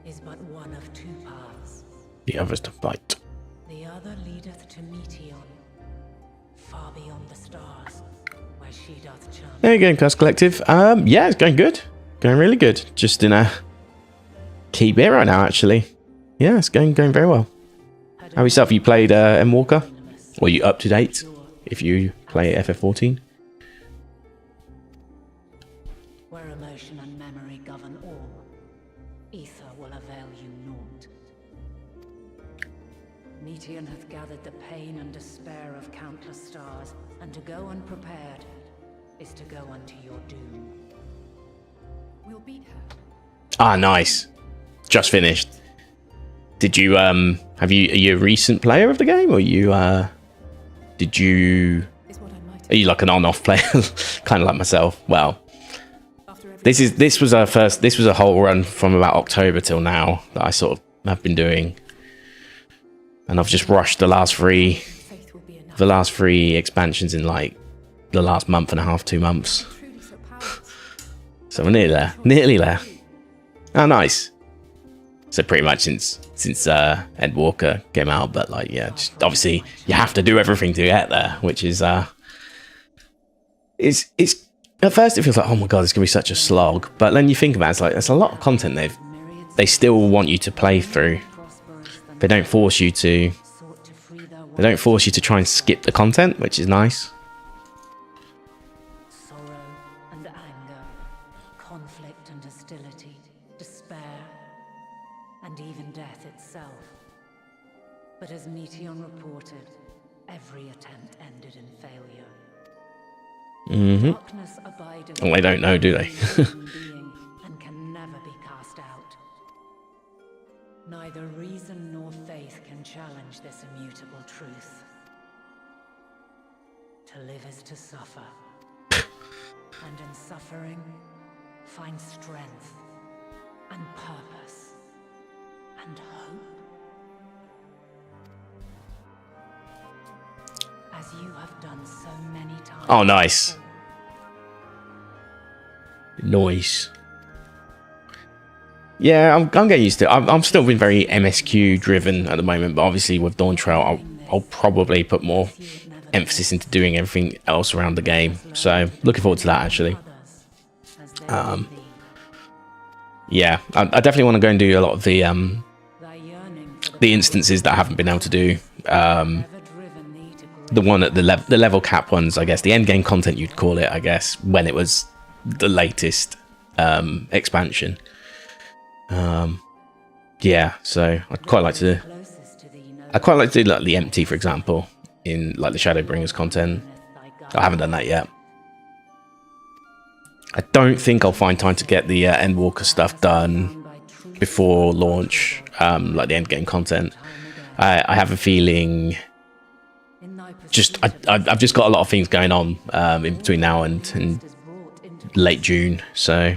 is but one of two paths. The others to fight. The other leadeth to Meteon, far beyond the stars, where she doth charm. There you go, Cuss Collective. Yeah, it's going good. Going really good. Just in a key bit right now, actually. Yeah, it's going very well. How yourself? You played Endwalker? Or are you up to date if you play FF14? Where emotion and memory govern all, ether will avail you naught. Meteon hath gathered the pain and despair of countless stars, and to go unprepared is to go unto your doom. We'll beat her. Ah, nice. Just finished. Did you are you a recent player of the game, or you did you Is what I might are you like an on-off player, kind of like myself? Well, after every this was a whole run from about October till now that I sort of have been doing, and I've just rushed the last three faith will be enough. expansions in like the last month and a half, 2 months. Truly so powerful. So we're nearly there. Oh, nice. So pretty much since Endwalker came out, but like yeah, just obviously you have to do everything to get there, which is it's at first it feels like, oh my god, it's gonna be such a slog, but then you think about it, it's like there's a lot of content they still want you to play through. They don't force you to try and skip the content, which is nice. Sorrow and anger, conflict and hostility, despair, and even death itself. But as Meteon reported, every attempt ended in failure. Darkness abideth. Well, they don't know, do they? in human being and can never be cast out. Neither reason nor faith can challenge this immutable truth. To live is to suffer, and in suffering, find strength and purpose and hope. As you have done so many times. Oh, nice. Noise. Yeah, I'm getting used to it. I'm still been very MSQ driven at the moment, but obviously with Dawn Trail, I'll probably put more emphasis into doing everything else around the game. So looking forward to that, actually. Yeah, I definitely want to go and do a lot of the instances that I haven't been able to do. The one at the level cap ones, I guess, the end game content you'd call it, I guess, when it was the latest expansion. Yeah, so I'd quite like to. I quite like to do like the empty, for example, in like the Shadowbringers content. I haven't done that yet. I don't think I'll find time to get the Endwalker stuff done before launch, like the endgame content. I have a feeling. I've just got a lot of things going on in between now and late June, so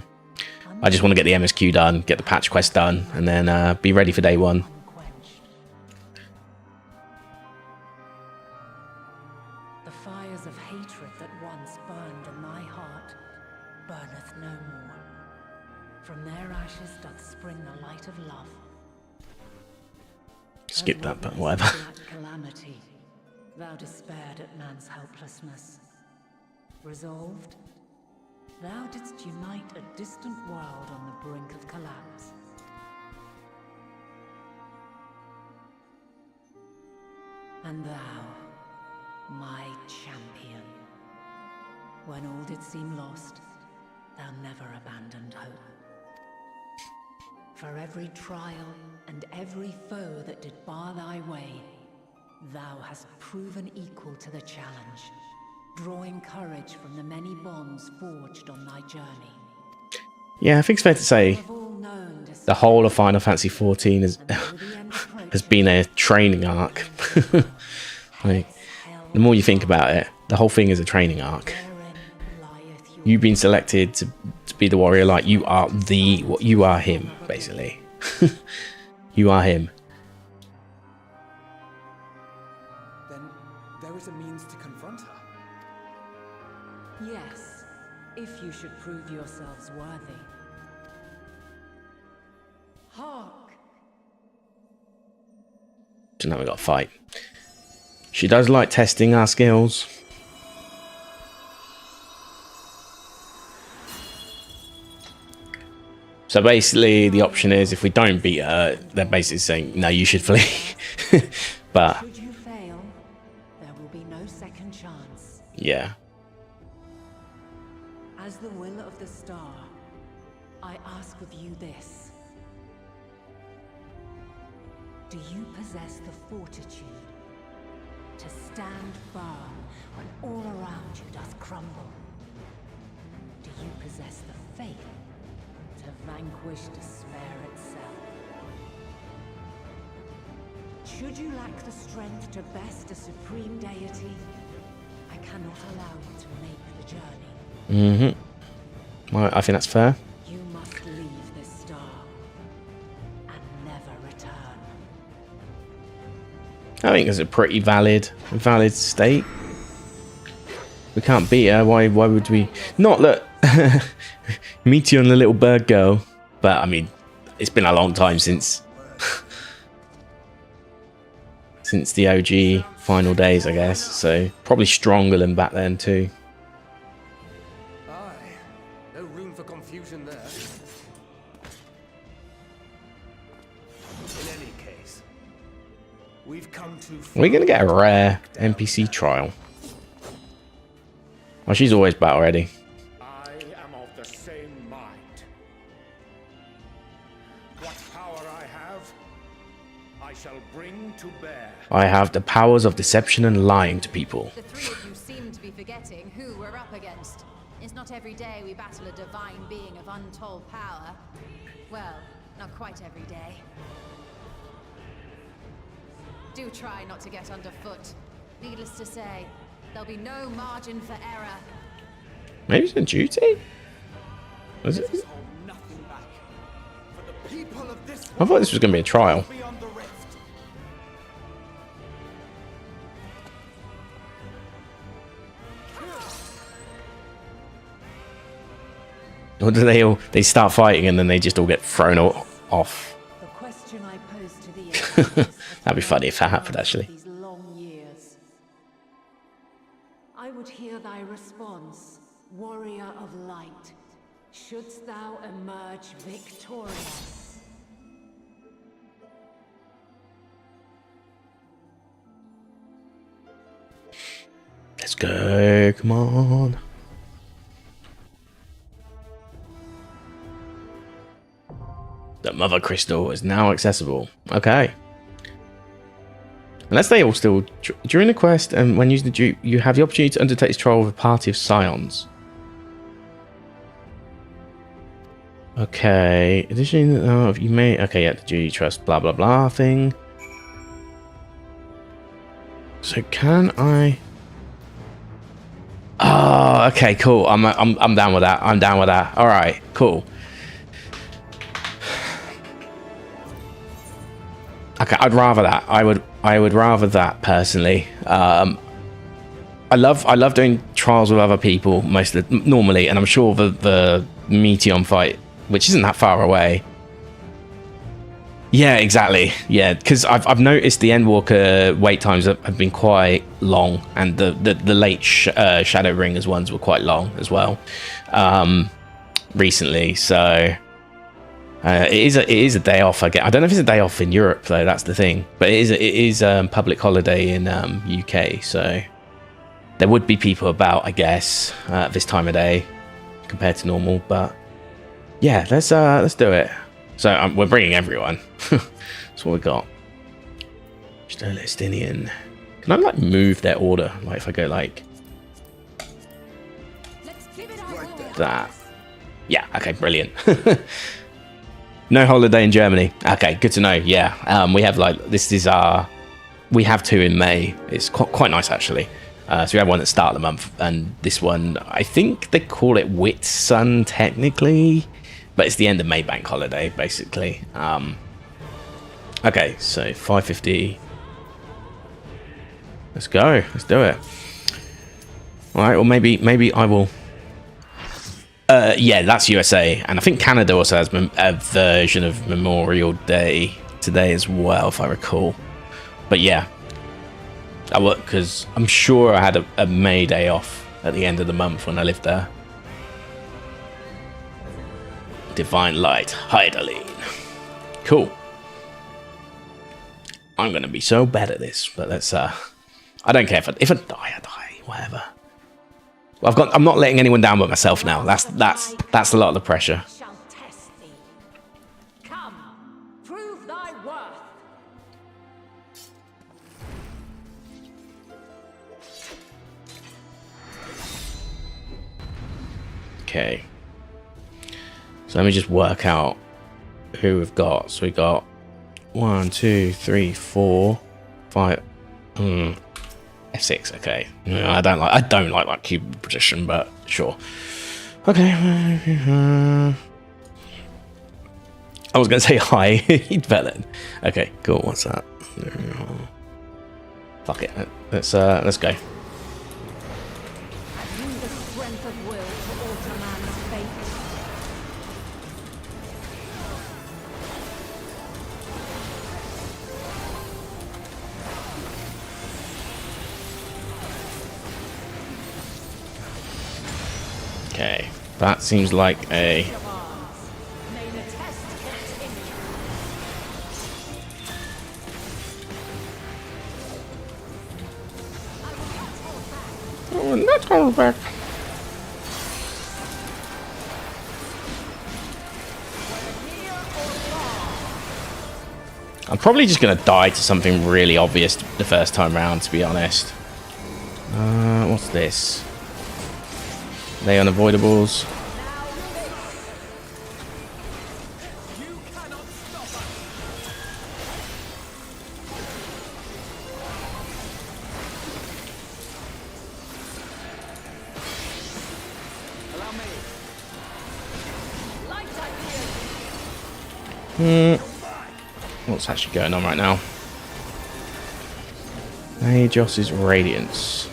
I just want to get the MSQ done, get the patch quest done, and then be ready for day one. The fires of hatred that once burned in my heart burneth no more. From their ashes doth spring the light of love. Skip that, but whatever. Calamity, thou despaired at man's helplessness. Resolved, thou didst unite a distant world on the brink of collapse. And thou, my champion, when all did seem lost, thou never abandoned hope. For every trial and every foe that did bar thy way, thou hast proven equal to the challenge, drawing courage from the many bonds forged on thy journey. Yeah, I think it's fair to say the whole of Final Fantasy XIV has been a training arc. Like, the more you think about it, the whole thing is a training arc. You've been selected to be the warrior. Like, you are him, basically. You are him. Then there is a means to confront her. Yes, if you should prove yourselves worthy. Hark! So now we got to fight. She does like testing our skills. So basically, the option is if we don't beat her, they're basically saying, no, you should flee. But Should you fail, there will be no second chance. yeah. As the will of the star, I ask of you this. Do you possess the fortitude to stand firm when all around you doth crumble? Do you possess the faith to vanquish despair itself? Should you lack the strength to best a supreme deity, I cannot allow you to make the journey. Well, I think that's fair. You must leave this star and never return. I think it's a pretty valid state. We can't beat her. Why would we? Not that Meteor and the little bird girl, but I mean, it's been a long time since the OG final days, I guess. So probably stronger than back then too. Aye, no room for confusion there. In any case, we've come too far. We're gonna get a rare NPC trial. Oh, she's always battle ready. I am of the same mind. What power I have, I shall bring to bear. I have the powers of deception and lying to people. The three of you seem to be forgetting who we're up against. It's not every day we battle a divine being of untold power. Well, not quite every day. Do try not to get underfoot. Needless to say, there'll be no margin for error. Maybe it's a duty? Was it? Hold nothing back. For the people of this I thought this was gonna be a trial. beyond the rift. Or do they start fighting and then they just all get thrown off? The question I pose to thee is That'd be funny if that happened, actually. these long years. I would hear thy response, warrior of light. Shouldst thou emerge victorious? Let's go, come on. Mother Crystal is now accessible. Okay. Unless they all still... During the quest and when using the dupe, you have the opportunity to undertake this trial with a party of scions. Okay. Additionally, you may... Okay, yeah, the duty trust, blah, blah, blah thing. So can I... Oh, okay, cool. I'm down with that. I'm down with that. All right, cool. Okay, I'd rather that. I would rather that personally. I love doing trials with other people normally, and I'm sure the Meteon fight, which isn't that far away. Yeah, exactly. Yeah, because I've noticed the Endwalker wait times have been quite long, and the late Shadow Ringers ones were quite long as well recently. So it is a day off. I don't know if it's a day off in Europe though. That's the thing. But it is a public holiday in UK, so there would be people about, I guess, this time of day compared to normal. But yeah, let's do it. So we're bringing everyone. That's what we got. Stolistinian. Can I like move their order? Like if I go like that. Yeah. Okay. Brilliant. No holiday in Germany. Okay. Good to know. Yeah. We have like we have 2 in May. It's quite nice actually. So we have one at the start of the month, and this one I think they call it Whitsun technically. But it's the end of May bank holiday, basically. Okay, so 550. Let's go. Let's do it. All right. Well, maybe I will. Yeah, that's USA, and I think Canada also has a version of Memorial Day today as well, if I recall. But yeah, I work because I'm sure I had a May day off at the end of the month when I lived there. Divine Light, Hydaline. Cool. I'm gonna be so bad at this, but let's I don't care if I die, I die. Whatever. Well, I'm not letting anyone down but myself now. That's a lot of the pressure. Shall test thee. Come, prove thy worth. Okay. So let me just work out who we've got. So we got 1, 2, 3, 4, 5. F6. Okay. I don't like that cube position, but sure. Okay. I was gonna say hi. He'd Velen. Okay. Cool. What's that? Fuck it. Let's go. Okay, that seems like a... Oh, not hold back. I'm probably just going to die to something really obvious the first time round, to be honest. What's this? They unavoidables. What's actually going on right now? Ajos's Radiance.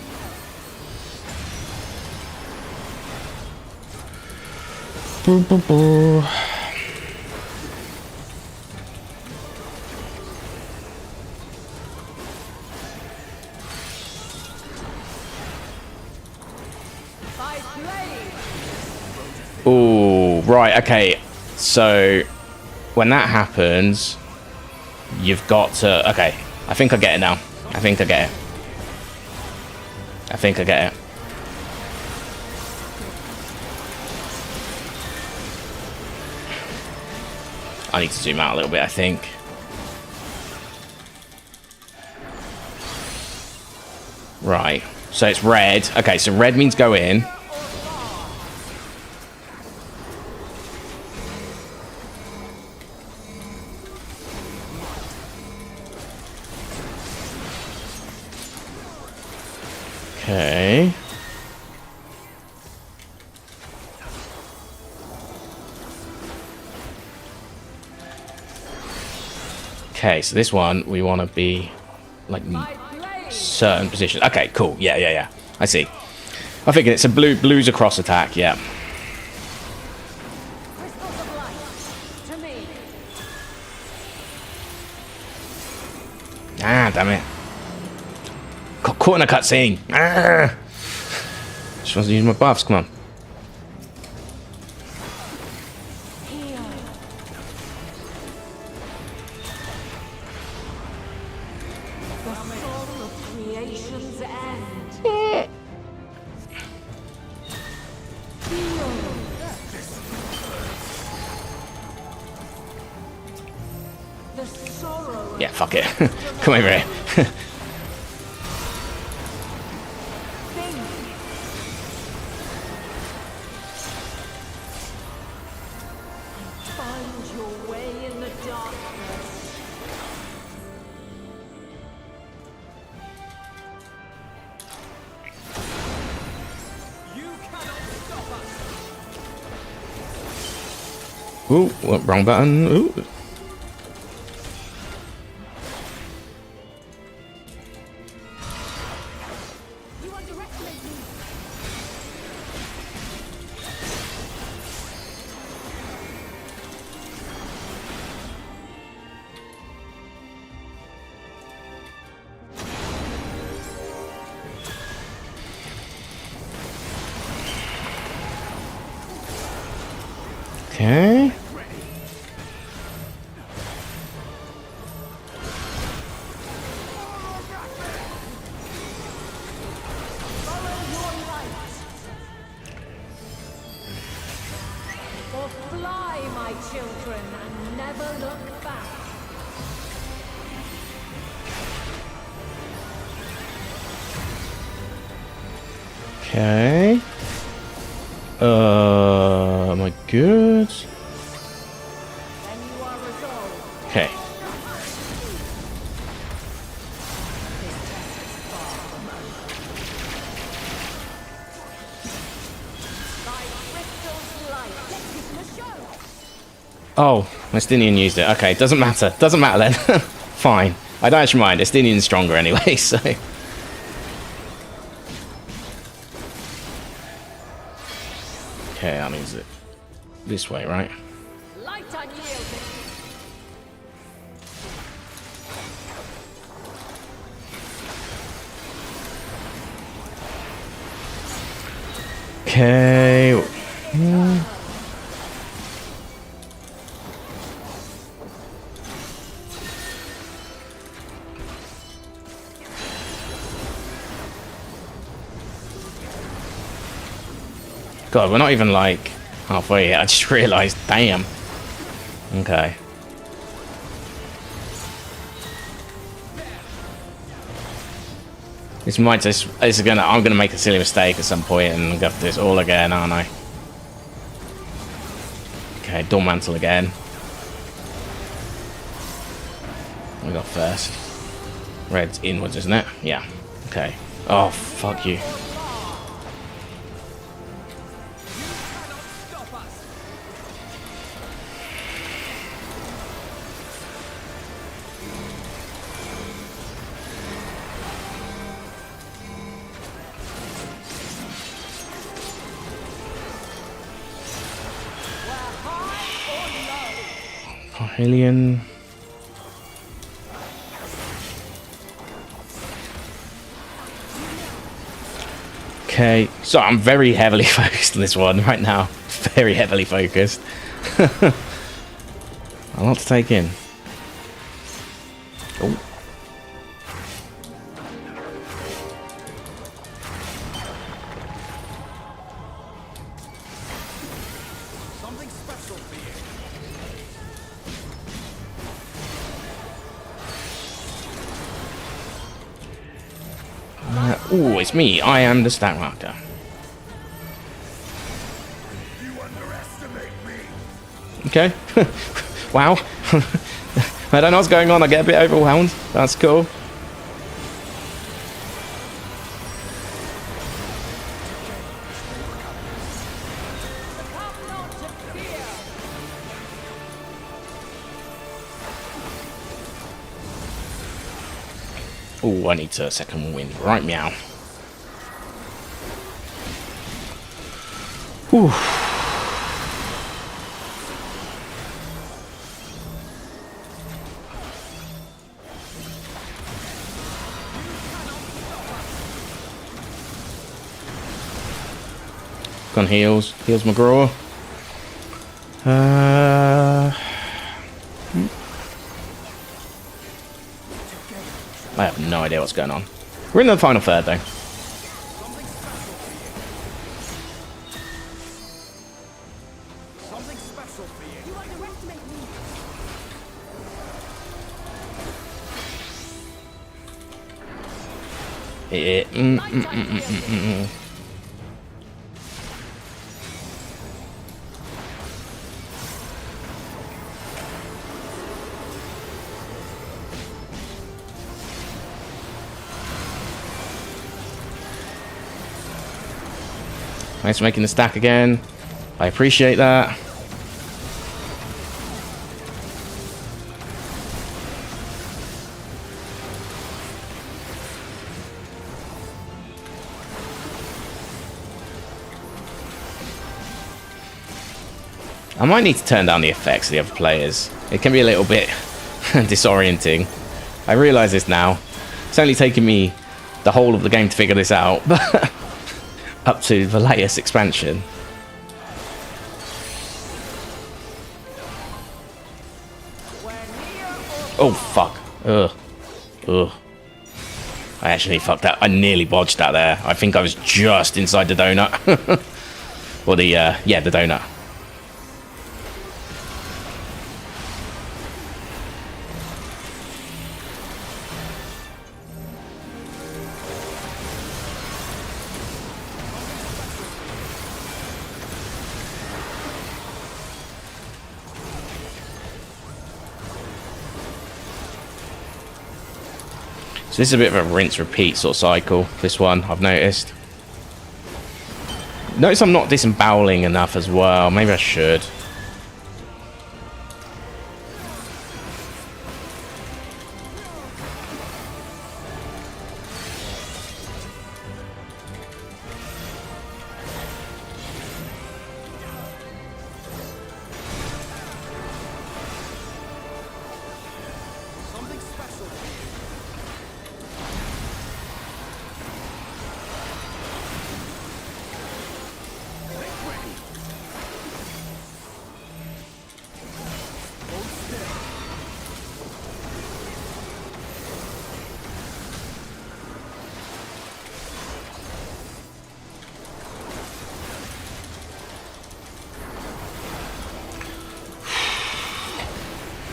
Oh, right, okay. So when that happens, you've got to... Okay, I think I get it now. I think I get it. I need to zoom out a little bit, I think. Right. So it's red. Okay, so red means go in. Okay. Okay, so this one, we want to be, like, certain positions. Okay, cool. Yeah. I see. I figured it's a blues across attack, yeah. Crystals of light, to me. Ah, damn it. Got caught in a cutscene. Ah! Just wants to use my buffs, come on. Yeah, fuck it. Come over here. Find your way in the darkness. You cannot stop us. Ooh, what, wrong button. Ooh. You underestimate me. Okay. Or fly, my children, and never look back. Okay. Am I good? Then you are resolved. Okay. Thy crystal's light. Let's give him a show. Oh, Estinian used it. Okay, doesn't matter. Doesn't matter then. Fine. I don't actually mind. Estinian's stronger anyway, so... Okay, that means it this way, right? Light unyielding. Okay. God, we're not even like halfway yet. I just realized. Damn. Okay. This might just. I'm gonna make a silly mistake at some point and go for this all again, aren't I? Okay, Door Mantle again. We got first. Red's inwards, isn't it? Yeah. Okay. Oh, fuck you. Alien. Okay, so I'm very heavily focused on this one right now. Very heavily focused. A lot to take in. Oh. Something special for you. Ooh, it's me. I am the stat marker. Okay. Wow. I don't know what's going on. I get a bit overwhelmed. That's cool. Oh, I need a second wind. Right, meow. Whew. Gun heals. Heals McGraw. I have no idea what's going on. We're in the final third, though. Something special for you. You underestimate me. Thanks for making the stack again. I appreciate that. I might need to turn down the effects of the other players. It can be a little bit disorienting. I realise this now. It's only taken me the whole of the game to figure this out, but up to the latest expansion. Oh fuck. Ugh. Ugh. I actually fucked that. I nearly bodged that there. I think I was just inside the donut. Or the, yeah, the donut. So this is a bit of a rinse-repeat sort of cycle, this one, I've noticed. Notice I'm not disemboweling enough as well. Maybe I should.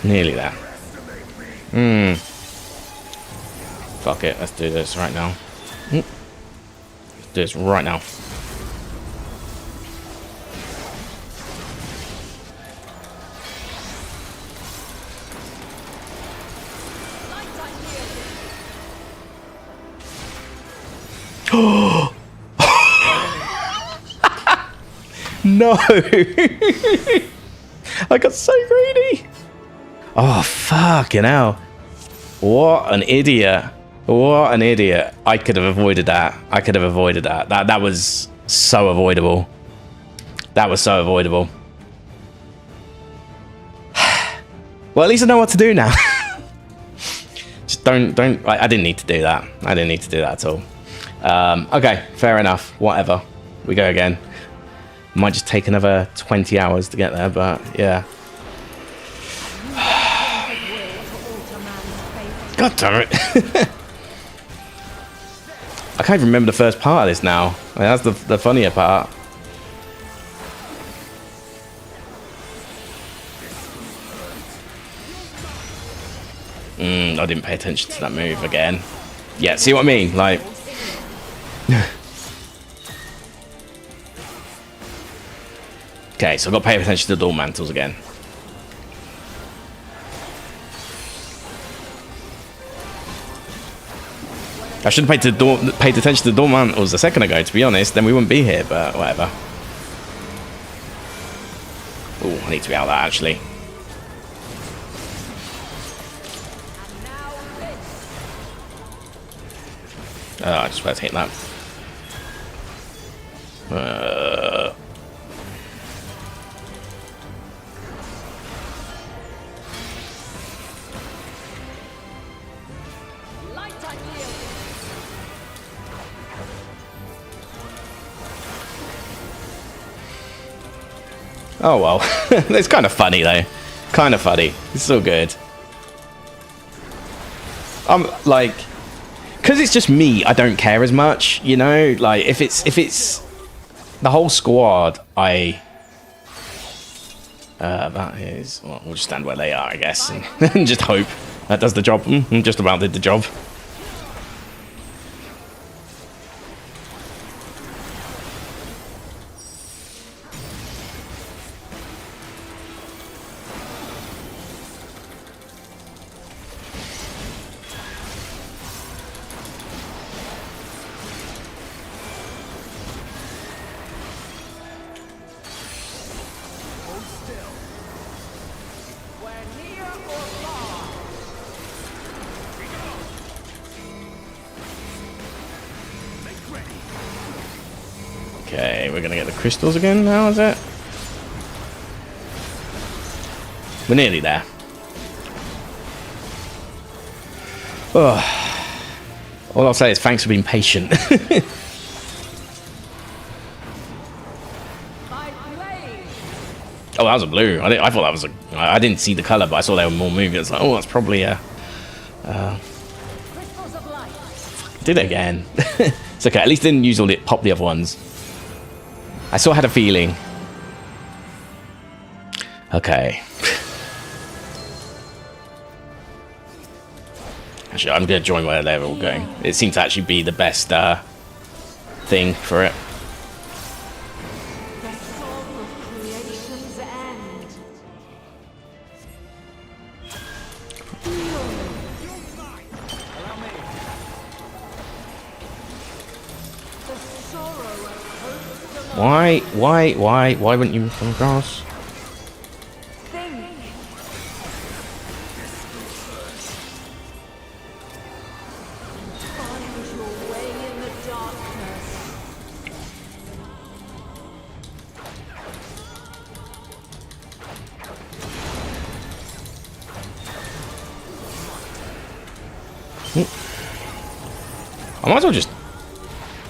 Nearly there. Fuck it, let's do this right now. Let's do this right now. No! I got so greedy! Oh, fucking hell. What an idiot. What an idiot. I could have avoided that. I could have avoided that. That was so avoidable. That was so avoidable. Well, at least I know what to do now. Just don't... I didn't need to do that. I didn't need to do that at all. Okay, fair enough. Whatever. We go again. Might just take another 20 hours to get there, but yeah. God damn it. I can't even remember the first part of this now. I mean, that's the funnier part. I didn't pay attention to that move again. Yeah, see what I mean? Like, Okay, so I've got to pay attention to the door mantles again. I should have paid attention to the door mantles a second ago, to be honest. Then we wouldn't be here, but whatever. Oh, I need to be out of that, actually. Oh, I just about to hit that. Oh well. It's kind of funny though. Kind of funny. It's so good. Like, because it's just me, I don't care as much, you know. Like if it's the whole squad, that is, well, we'll just stand where they are, I guess, and just hope that does the job. Just about did the job. Okay, we're gonna get the crystals again now, is it? We're nearly there. Oh. All I'll say is thanks for being patient. Oh, that was a blue. I thought that was a... I didn't see the colour, but I saw they were more moving. It's like, oh, that's probably a... Did it again. It's okay, at least didn't use all it, pop the other ones. I sort of had a feeling. Okay. Actually, I'm going to join where they're all going. It seems to actually be the best thing for it. Why wouldn't you come across? I might as well just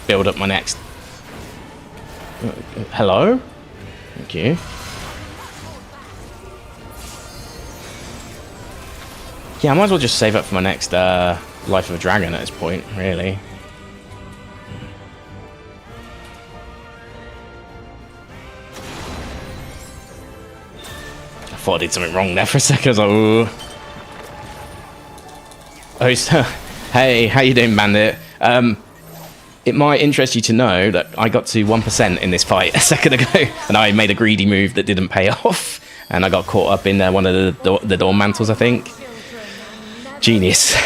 build up my next. Hello? Thank you. Yeah, I might as well just save up for my next Life of a Dragon at this point, really. I thought I did something wrong there for a second. I was like, ooh. Oh, so, hey, how you doing, Bandit? It might interest you to know that I got to 1% in this fight a second ago, and I made a greedy move that didn't pay off, and I got caught up in one of the door mantles, I think. Genius.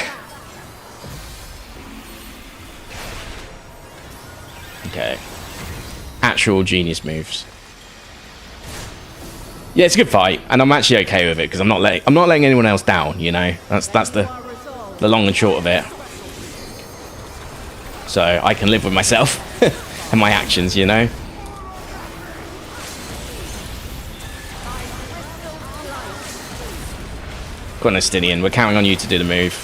Okay. Actual genius moves. Yeah, it's a good fight, and I'm actually okay with it because I'm not letting anyone else down. You know, that's the long and short of it. So I can live with myself and my actions, you know. Go on, Estinian. We're counting on you to do the move.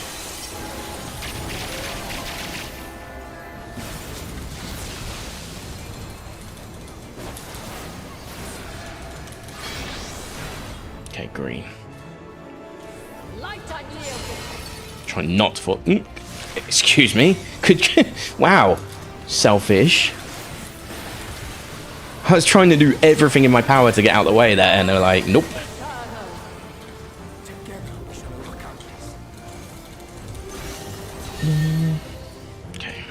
Okay, green. Try not to fall. Excuse me. Wow. Selfish. I was trying to do everything in my power to get out of the way there, and they're like, nope. Okay.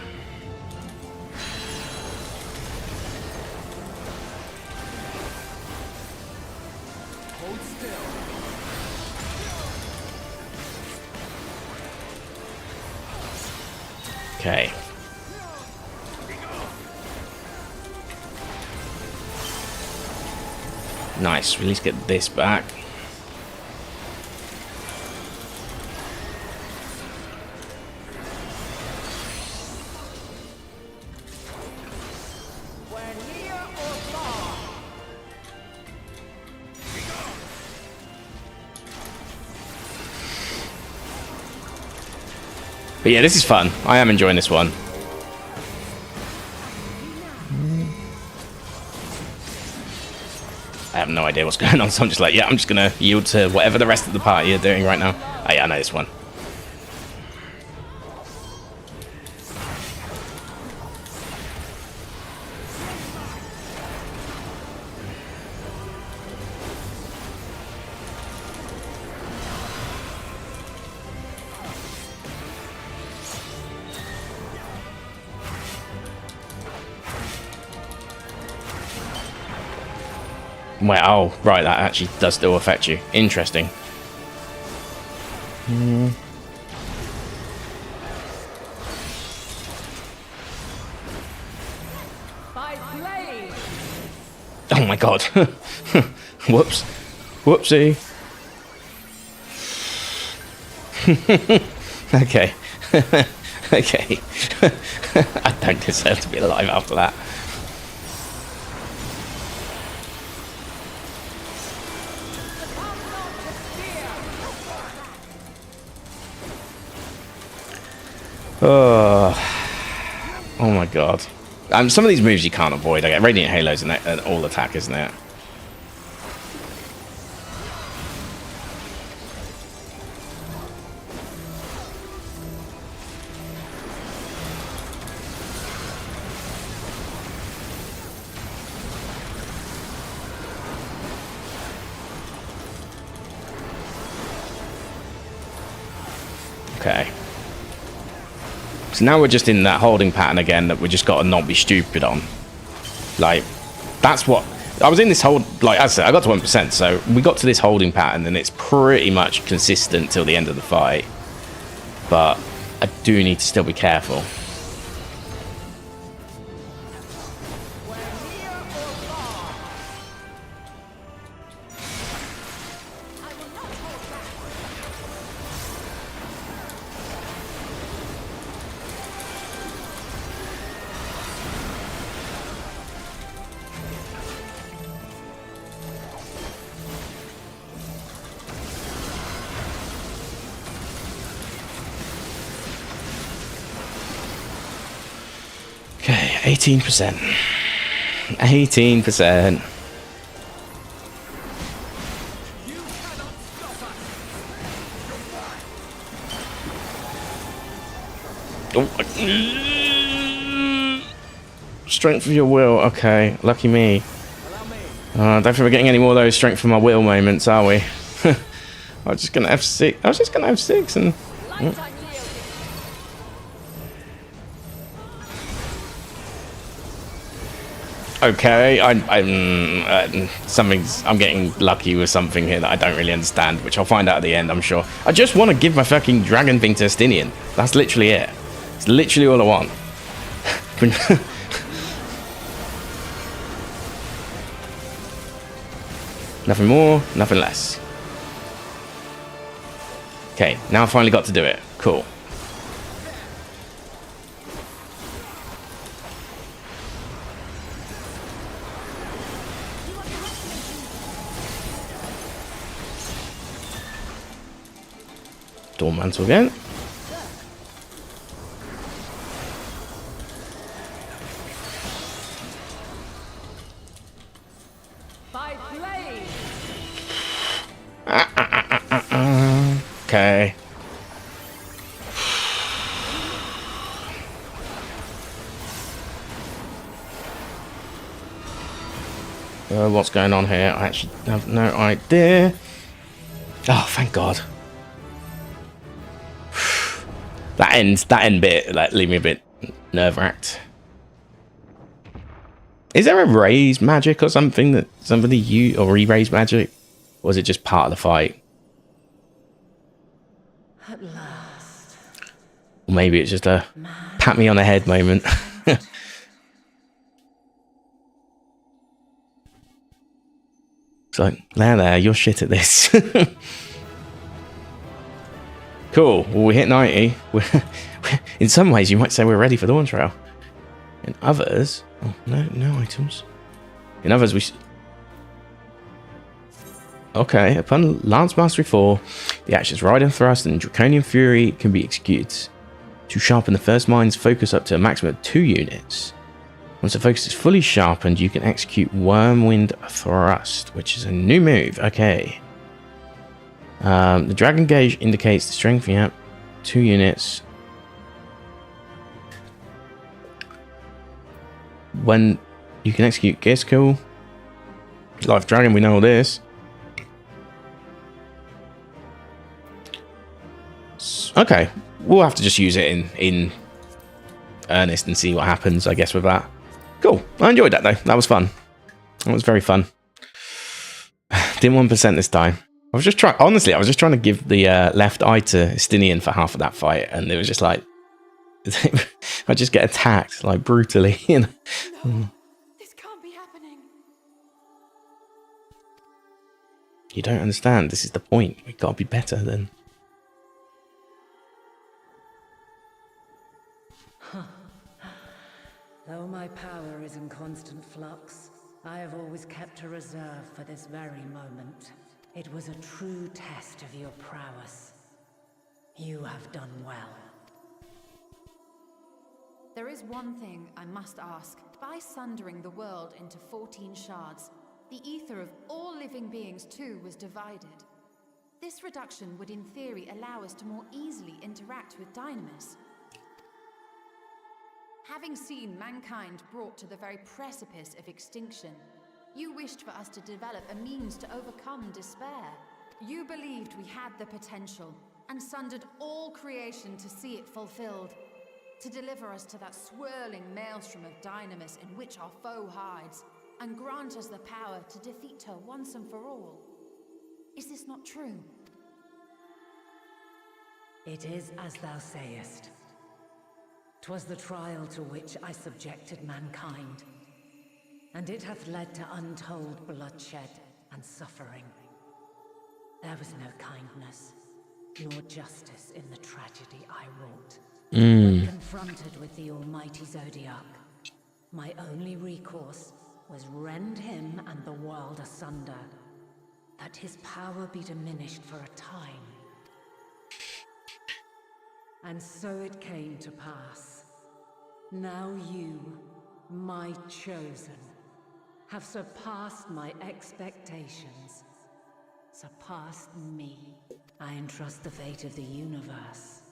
Okay. Nice. We at least get this back. But yeah, this is fun. I am enjoying this one. I have no idea what's going on, so I'm just like, yeah, I'm just going to yield to whatever the rest of the party are doing right now. Oh yeah, I know this one. Wait, oh, right, that actually does still affect you. Interesting. Oh my god. Whoops. Whoopsie. Okay. Okay. I don't deserve to be alive after that. Oh my god. Some of these moves you can't avoid. Like Radiant Halo's an all attack, isn't it? Okay. So now we're just in that holding pattern again that we just got to not be stupid on. Like, that's what... I was in this hold... Like I said, I got to 1%, so we got to this holding pattern and it's pretty much consistent till the end of the fight. But I do need to still be careful. Okay, 18%. 18%. Oh. Strength of your will. Okay, lucky me. Don't think we're getting any more of those strength of my will moments, are we? I was just gonna F6. I was just gonna F6 and. Okay, I'm getting lucky with something here that I don't really understand, which I'll find out at the end, I'm sure. I just want to give my fucking dragon thing to Estinian. That's literally it. It's literally all I want. Nothing more, nothing less. Okay, now I finally got to do it. Cool. Dawn Mantle again. Okay. What's going on here? I actually have no idea. Oh, thank God. That end bit, like, leave me a bit nerve-wracked. Is there a raise magic or something that somebody used, or re-raise magic? Or is it just part of the fight? At last. Or maybe it's just a pat me on the head moment. It's like, there, you're shit at this. Cool. Well, we hit 90. In some ways, you might say we're ready for Dawn Trail. In others, oh, no items. In others, okay, upon Lance Mastery 4, the actions Riding Thrust and Draconian Fury can be executed to sharpen the first mind's focus up to a maximum of 2 units. Once the focus is fully sharpened, you can execute Wormwind Thrust, which is a new move. Okay. The Dragon Gauge indicates the strength, yeah, 2 units. When you can execute Gear Skill, Life Dragon, we know all this. Okay, we'll have to just use it in earnest and see what happens, I guess, with that. Cool. I enjoyed that, though. That was fun. That was very fun. Didn't 1% this time. I was just trying, honestly, I was just trying to give the left eye to Estinian for half of that fight, and it was just like, I just get attacked, like, brutally. You know? No, this can't be happening. You don't understand. This is the point. We've got to be better than... Though my power is in constant flux, I have always kept a reserve for this very moment. It was a true test of your prowess. You have done well. There is one thing I must ask. By sundering the world into 14 shards, the ether of all living beings too was divided. This reduction would in theory allow us to more easily interact with Dynamis. Having seen mankind brought to the very precipice of extinction, you wished for us to develop a means to overcome despair. You believed we had the potential, and sundered all creation to see it fulfilled, to deliver us to that swirling maelstrom of Dynamis in which our foe hides, and grant us the power to defeat her once and for all. Is this not true? It is as thou sayest. 'Twas the trial to which I subjected mankind, and it hath led to untold bloodshed and suffering. There was no kindness, nor justice in the tragedy I wrought. When confronted with the almighty Zodiac, my only recourse was rend him and the world asunder, that his power be diminished for a time. And so it came to pass. Now you, my chosen, have surpassed my expectations, surpassed me. I entrust the fate of the universe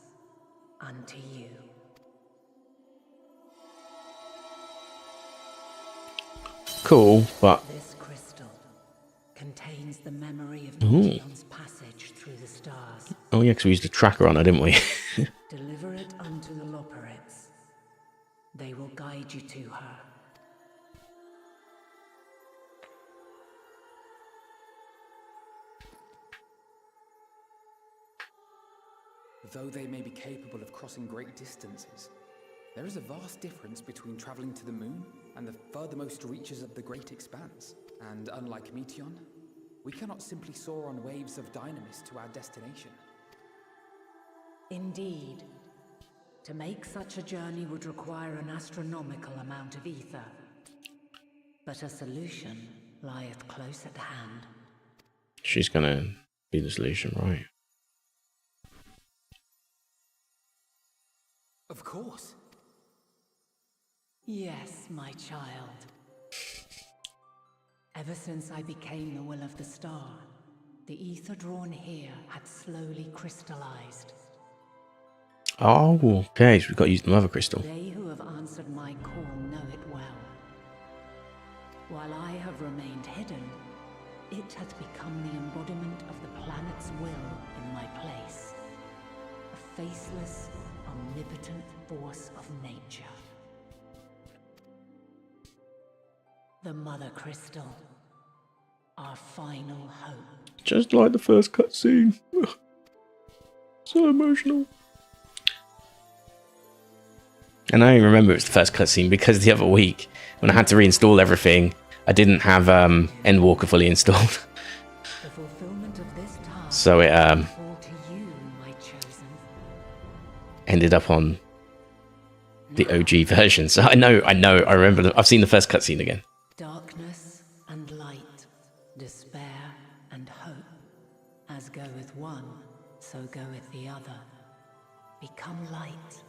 unto you. Cool, but... This crystal contains the memory of Meteon's passage through the stars. Oh yeah, because we used a tracker on her, didn't we? Deliver it unto the Loporrits. They will guide you to her. Though they may be capable of crossing great distances, there is a vast difference between traveling to the moon and the furthermost reaches of the great expanse. And unlike Meteon, we cannot simply soar on waves of Dynamis to our destination. Indeed. To make such a journey would require an astronomical amount of ether. But a solution lieth close at hand. She's gonna be the solution, right? Of course. Yes, my child. Ever since I became the will of the star, the ether drawn here had slowly crystallized. Oh, okay, so we've got to use the mother crystal. They who have answered my call know it well. While I have remained hidden, it has become the embodiment of the planet's will in my place. A faceless, omnipotent force of nature. The Mother Crystal. Our final hope. Just like the first cutscene. So emotional. And I only remember it was the first cutscene because the other week, when I had to reinstall everything, I didn't have Endwalker fully installed. The fulfillment of this task So it fall to you, my chosen. ended up on the OG version. So I know, I remember, I've seen the first cutscene again. Darkness and light, despair and hope. As goeth one, so goeth the other. Become light,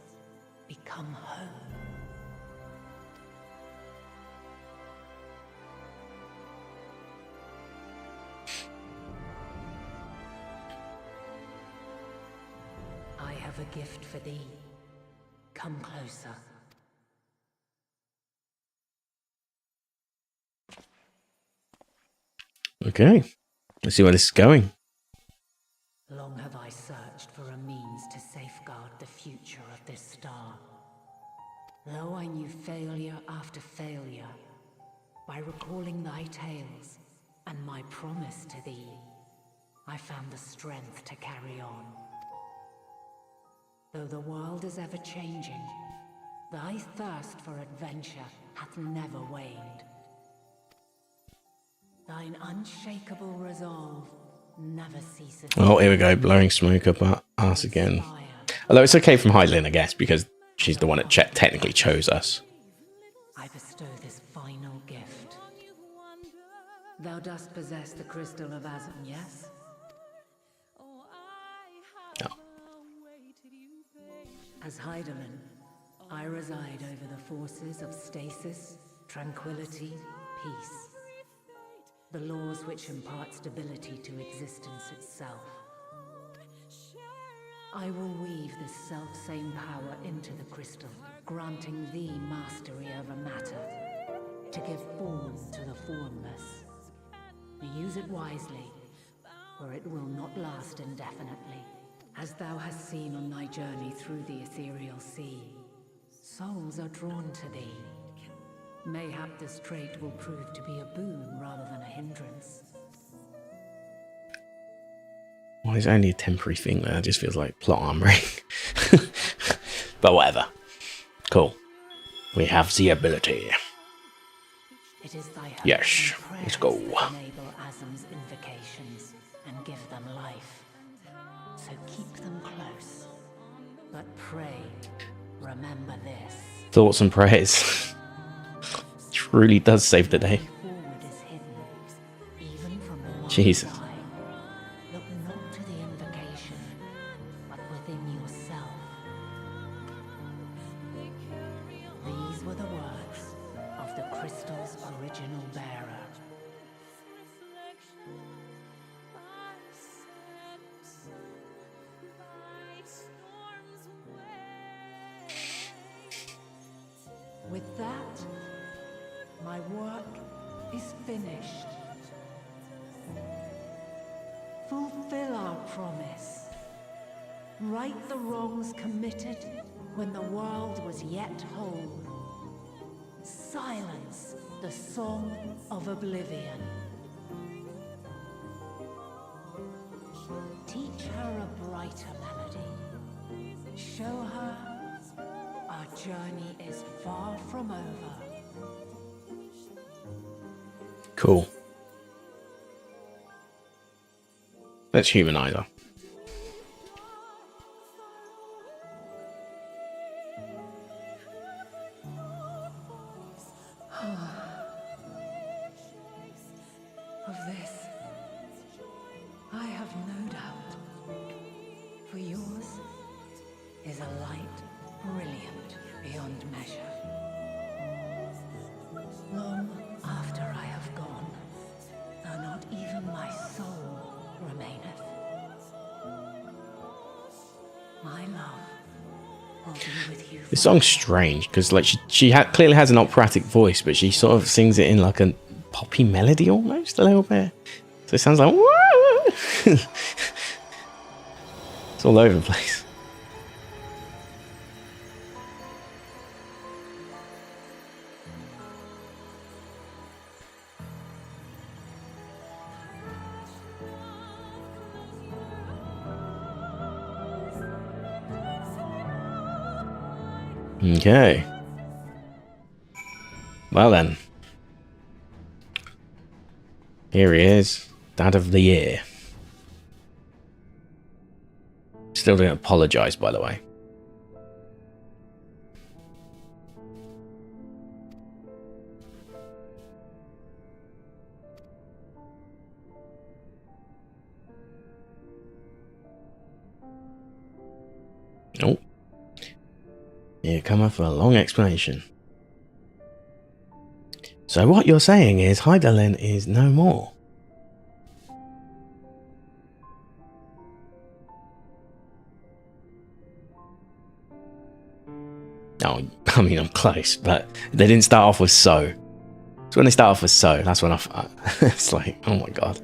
become hope. I have a gift for thee. Come closer. Okay, let's see where this is going. Long have I searched for a means to safeguard the future of this star. Though I knew failure after failure, by recalling thy tales and my promise to thee, I found the strength to carry on. Though the world is ever changing, thy thirst for adventure hath never waned. Thine unshakable resolve never ceases. Oh, here we go, blowing smoke up our ass again. Although it's okay from Heidelin, I guess, because she's the one that technically chose us. I bestow this final gift. Thou dost possess the crystal of Azum, yes? No. As Heidelin, I reside over the forces of stasis, tranquility, peace. The laws which impart stability to existence itself. I will weave this self-same power into the crystal, granting thee mastery over matter, to give form to the formless. Use it wisely, or it will not last indefinitely. As thou hast seen on thy journey through the ethereal sea, souls are drawn to thee. Mayhap this trait will prove to be a boon rather than a hindrance. Well, it's only a temporary thing there. It just feels like plot armoring. But whatever. Cool. We have the ability. It is thy hope Yes, and prayers let's go. that enable Azum's invocations and give them life. So keep them close. But pray, remember this. Thoughts and prayers. Truly does save the day. Forward is hidden, even from the mind's Jesus. eye. Look not to the invocation, but within yourself. These were the words of the crystal's original bearer. With that, my work is finished. Fulfill our promise. Right the wrongs committed when the world was yet whole. Silence the song of oblivion. Teach her a brighter melody. Show her our journey is far from over. Cool. Let's humanize her. Of this, I have no doubt. For yours is a light brilliant beyond measure. Long after I have gone, though not even my soul remaineth, my love will be with you. This song's strange because, like, she clearly has an operatic voice, but she sort of sings it in like a poppy melody almost a little bit. So it sounds like it's all over the place. Okay. Well then. Here he is. Dad of the Year. Still don't apologise, by the way. Oh. Here come up for a long explanation. So what you're saying is Hydaelyn is no more. Oh, I mean, I'm close, but they didn't start off with so. So when they start off with so, that's when it's like, oh my god.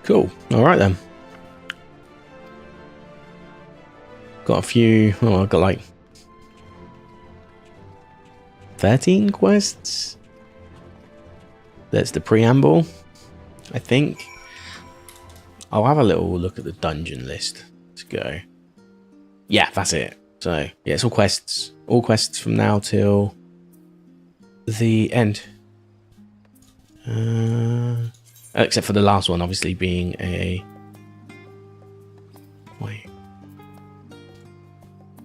Cool. Alright then. Got a few... Oh, I've got like 13 quests. That's the preamble, I think. I'll have a little look at the dungeon list. Let's go. Yeah, that's it. So, yeah, it's all quests. All quests from now till the end. Except for the last one, obviously, being a... Wait.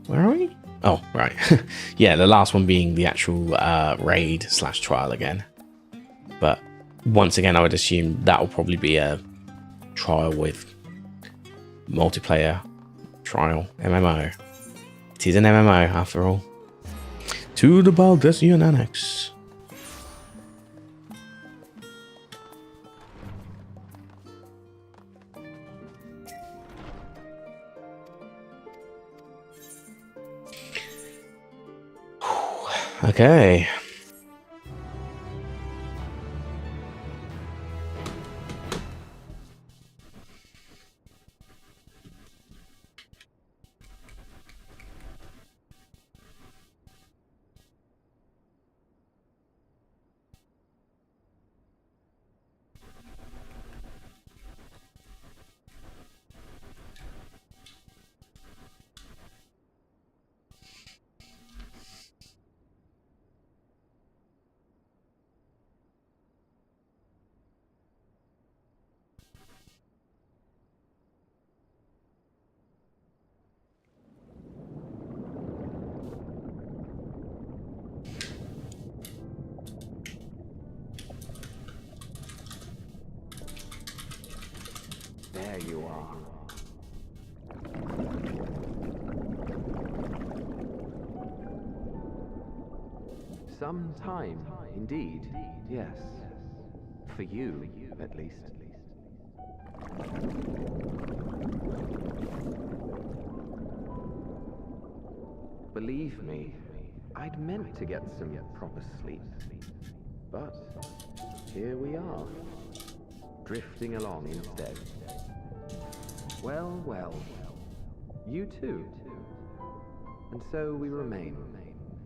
Where are we? Oh, right. Yeah, the last one being the actual raid / trial again. But once again, I would assume that will probably be a trial with multiplayer trial MMO. It is an MMO, after all. To the Baldessian Annex. Okay. There you are. Some time, indeed, yes. For you, at least. Believe me, I'd meant to get some proper sleep. But here we are, drifting along instead. Well, well, you too. And so we remain,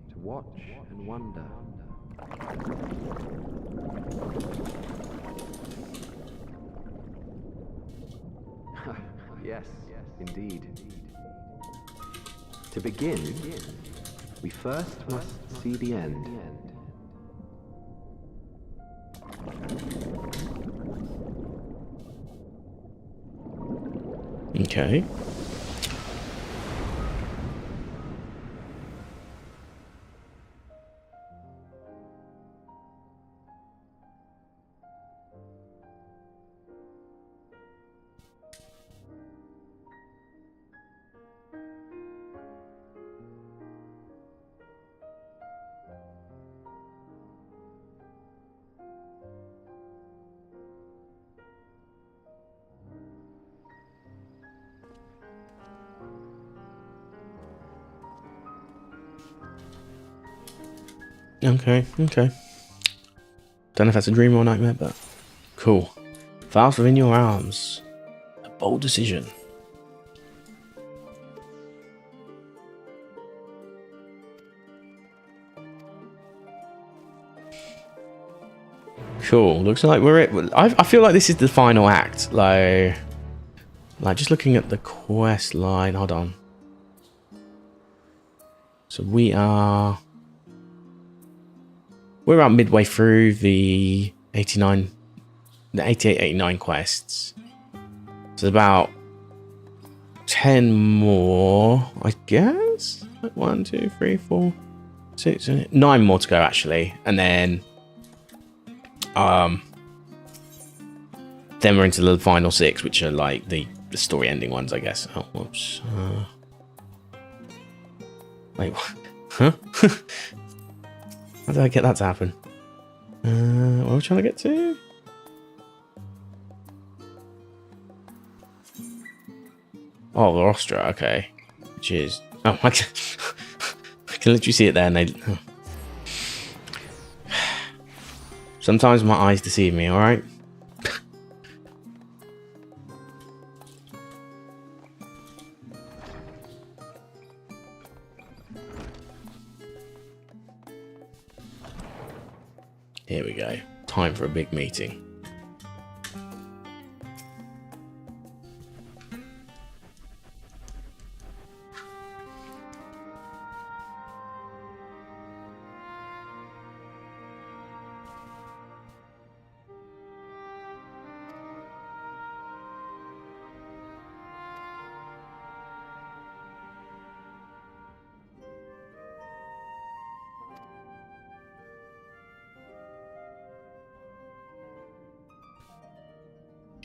to watch and wonder. Yes, indeed. To begin, we first must see the end. Okay. Okay, okay. Don't know if that's a dream or a nightmare, but cool. Fast within your arms. A bold decision. Cool. Looks like we're at. I feel like this is the final act. Like just looking at the quest line. Hold on. So we're about midway through the 88, 89 quests. So about 10 more, I guess. 1, 2, 3, 4, 6, 9 more to go actually, and then we're into the final 6, which are like the story ending ones, I guess. Oh, whoops. Wait, what? Huh? How did I get that to happen? What are we trying to get to? Oh, the Rostra, okay. Which is... Oh, I can literally see it there and they... Oh. Sometimes my eyes deceive me, alright? Here we go. Time for a big meeting.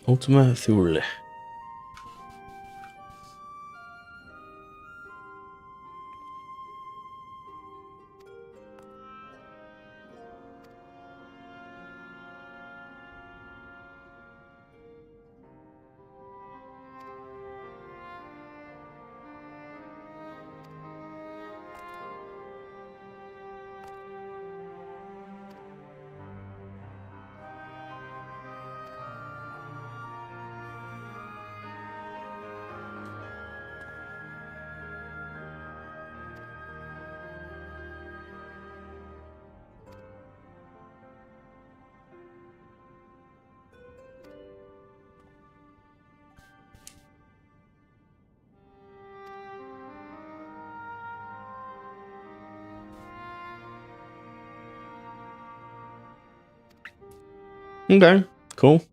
Ultima Thule. Okay, cool.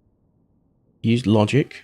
Used logic.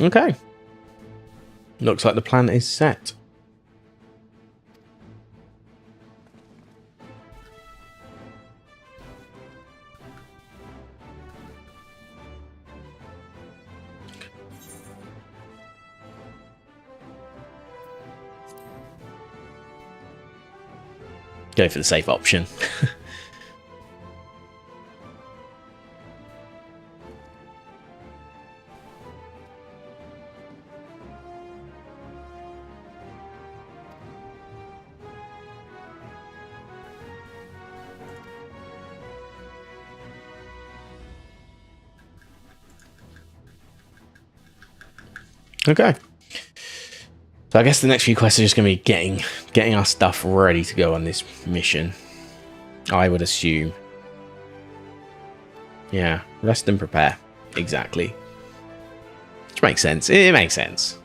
Okay. Looks like the plan is set. Go for the safe option. Okay. So I guess the next few quests are just going to be getting our stuff ready to go on this mission. I would assume. Yeah, rest and prepare. Exactly. Which makes sense. It makes sense.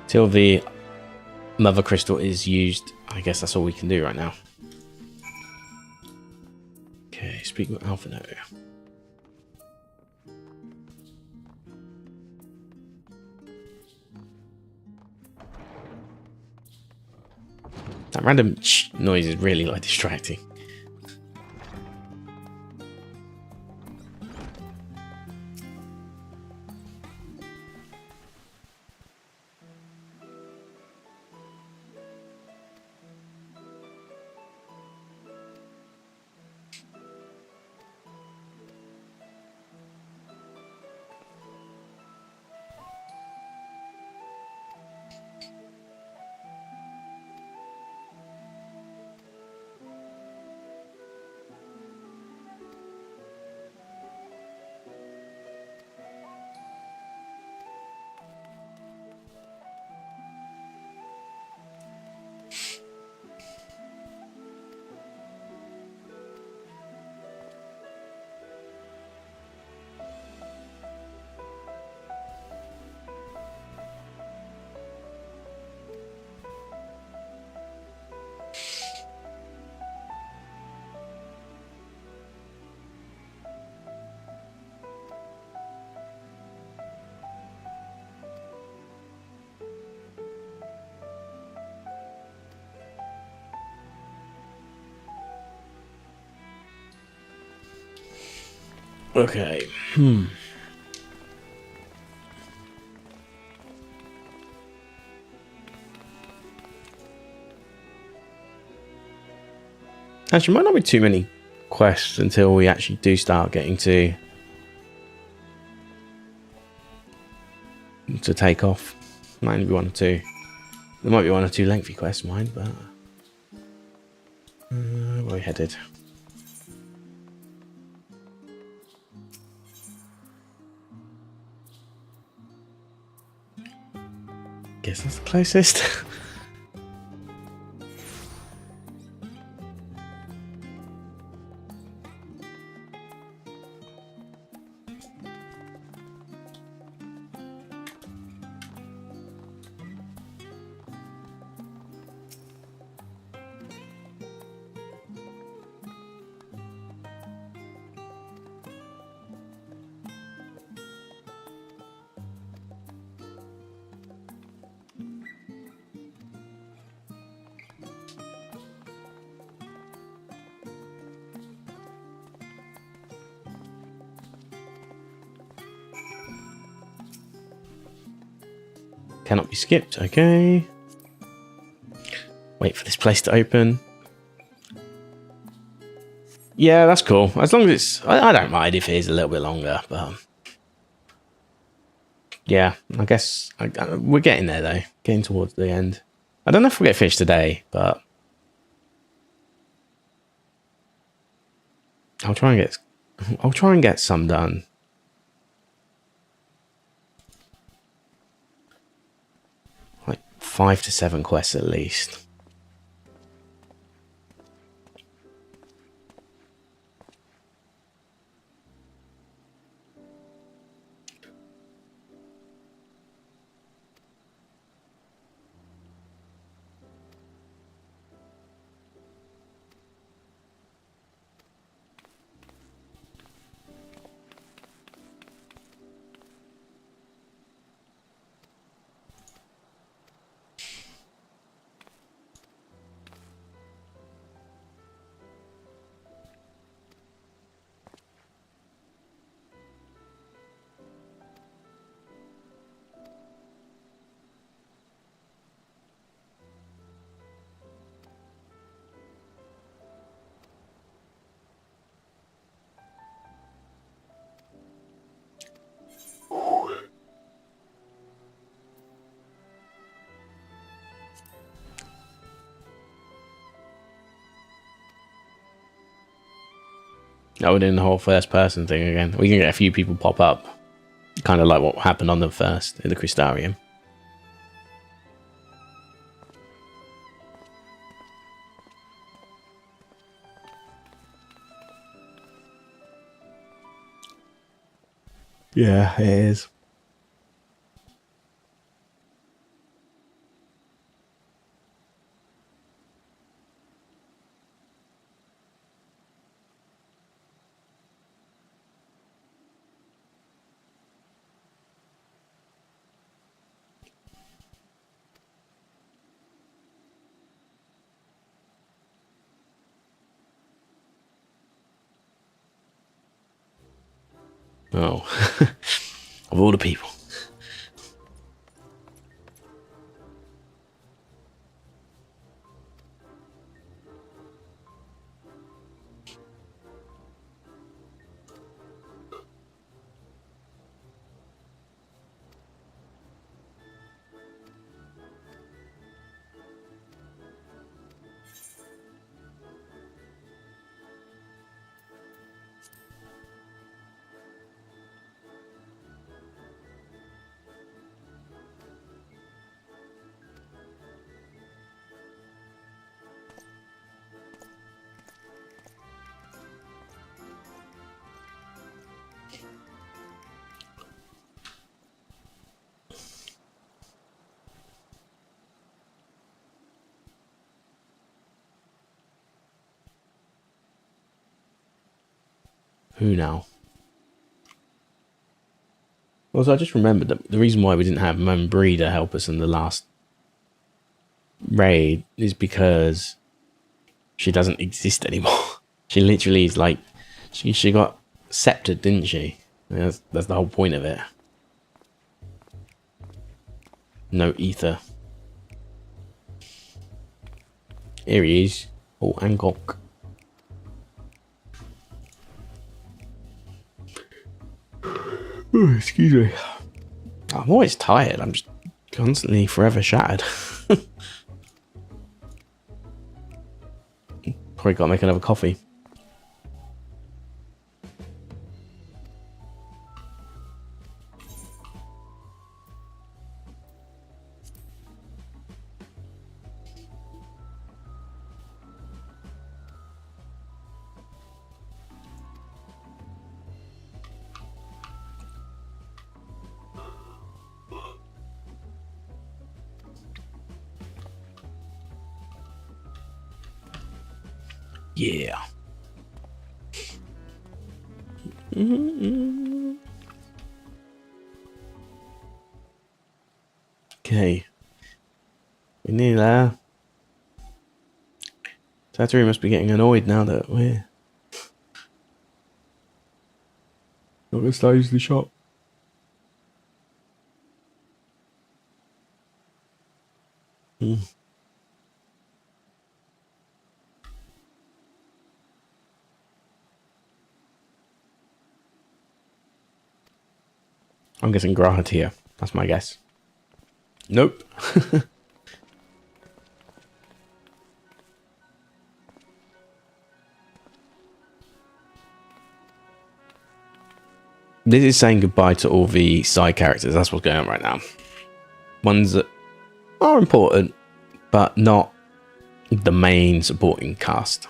Till the Mother Crystal is used, I guess that's all we can do right now. Okay, speak with Alphino. That random noise is really like distracting. Okay. Actually, might not be too many quests until we actually do start getting to take off. Might only be one or two. There might be one or two lengthy quests, mind, but where are we headed? Guess that's the closest. Cannot be skipped. Okay. Wait for this place to open. Yeah, that's cool. As long as it's... I don't mind if it is a little bit longer, but... yeah, I guess... we're getting there, though. Getting towards the end. I don't know if we'll get finished today, but... I'll try and get some done. Like 5 to 7 quests at least. Oh, we're doing the whole first person thing again. We can get a few people pop up. Kind of like what happened on the first in the Crystarium. Yeah, it is. Oh, of all the people. Who now? Also, I just remembered that the reason why we didn't have Mum Breeder help us in the last raid is because she doesn't exist anymore. She literally is like, she got sceptered, didn't she? That's the whole point of it. No ether. Here he is. Oh, Angok. Oh, excuse me. I'm always tired. I'm just constantly forever shattered. Probably gotta make another coffee. Yeah. Okay. We're nearly there. Tattery must be getting annoyed now that we're not going to start using the shop. I'm guessing Grahat here. That's my guess. Nope. This is saying goodbye to all the side characters. That's what's going on right now. Ones that are important, but not the main supporting cast.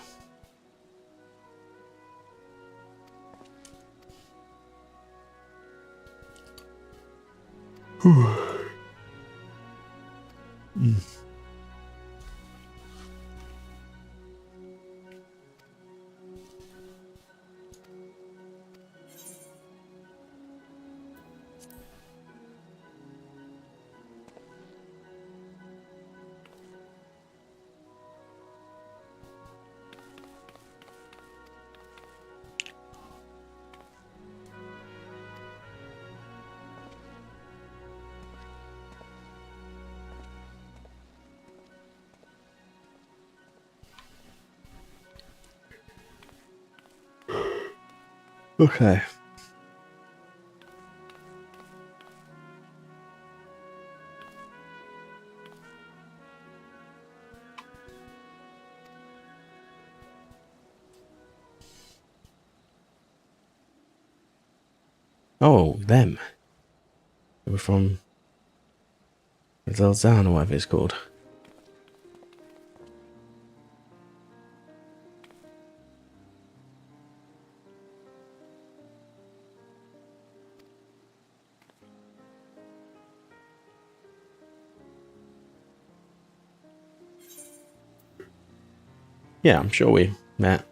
Okay. Oh, them. We're from Zelzan or whatever it's called. Yeah, I'm sure we met.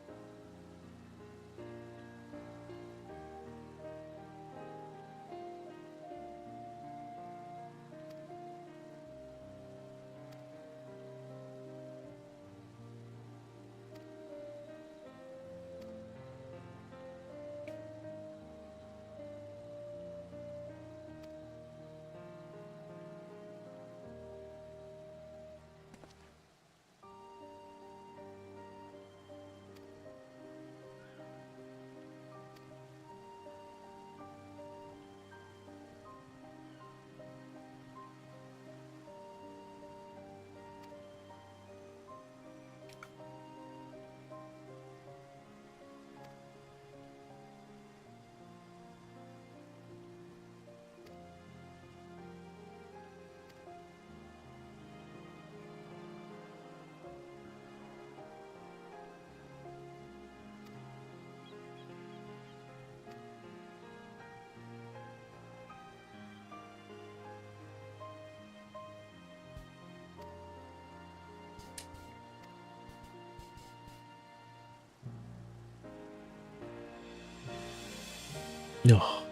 Oh.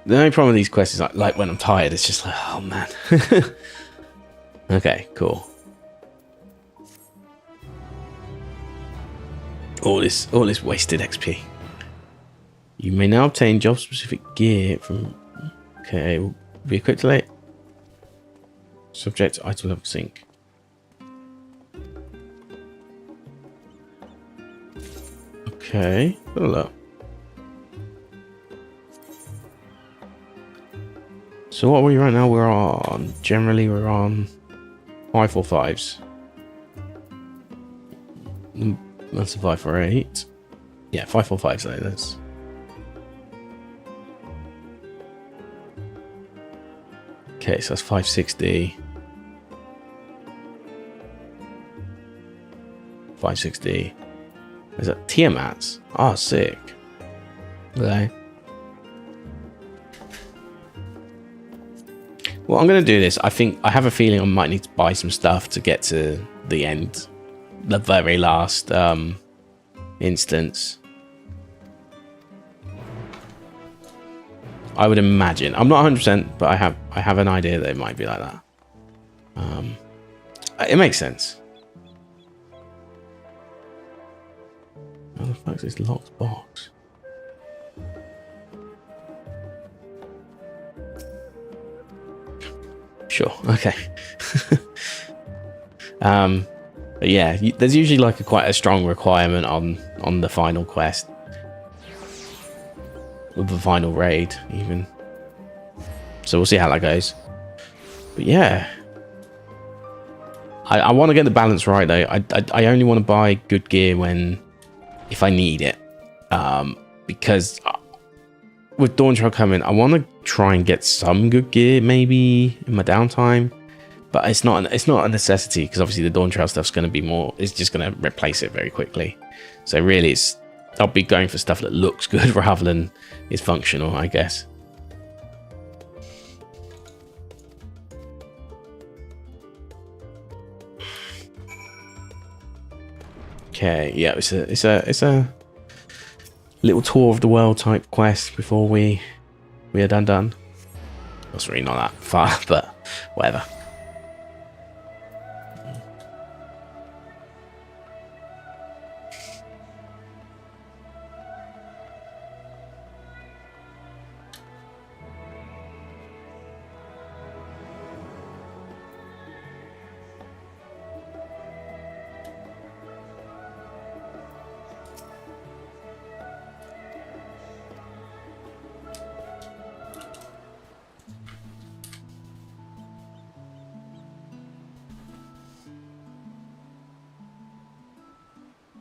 The only problem with these quests is like when I'm tired, it's just like, oh man. Okay, cool. All this wasted XP. You may now obtain job-specific gear from. Okay, will be equipped late. Subject item level sync. Okay, got a lot. So what are we right now? We're on. Generally, we're on 545s. That's a 548. Yeah, 545s though. That's. Okay, so that's 560. 560. Is that Tiamat's? Oh, sick. Okay. Well, I'm going to do this. I have a feeling I might need to buy some stuff to get to the end. The very last instance. I would imagine. I'm not 100%, but I have an idea that it might be like that. It makes sense. What the fuck is this locked box? Sure. Okay. But yeah, there's usually like quite a strong requirement on the final quest, with the final raid even. So we'll see how that goes. But yeah, I want to get the balance right though. I only want to buy good gear if I need it, because with Dawn Trail coming, I want to try and get some good gear maybe in my downtime, but it's not a necessity, because obviously the Dawn Trail stuff's going to be more. It's just going to replace it very quickly. So really, I'll be going for stuff that looks good rather than is functional, I guess. Okay, yeah, it's a little tour of the world type quest before we are done. That's really not that far, but whatever.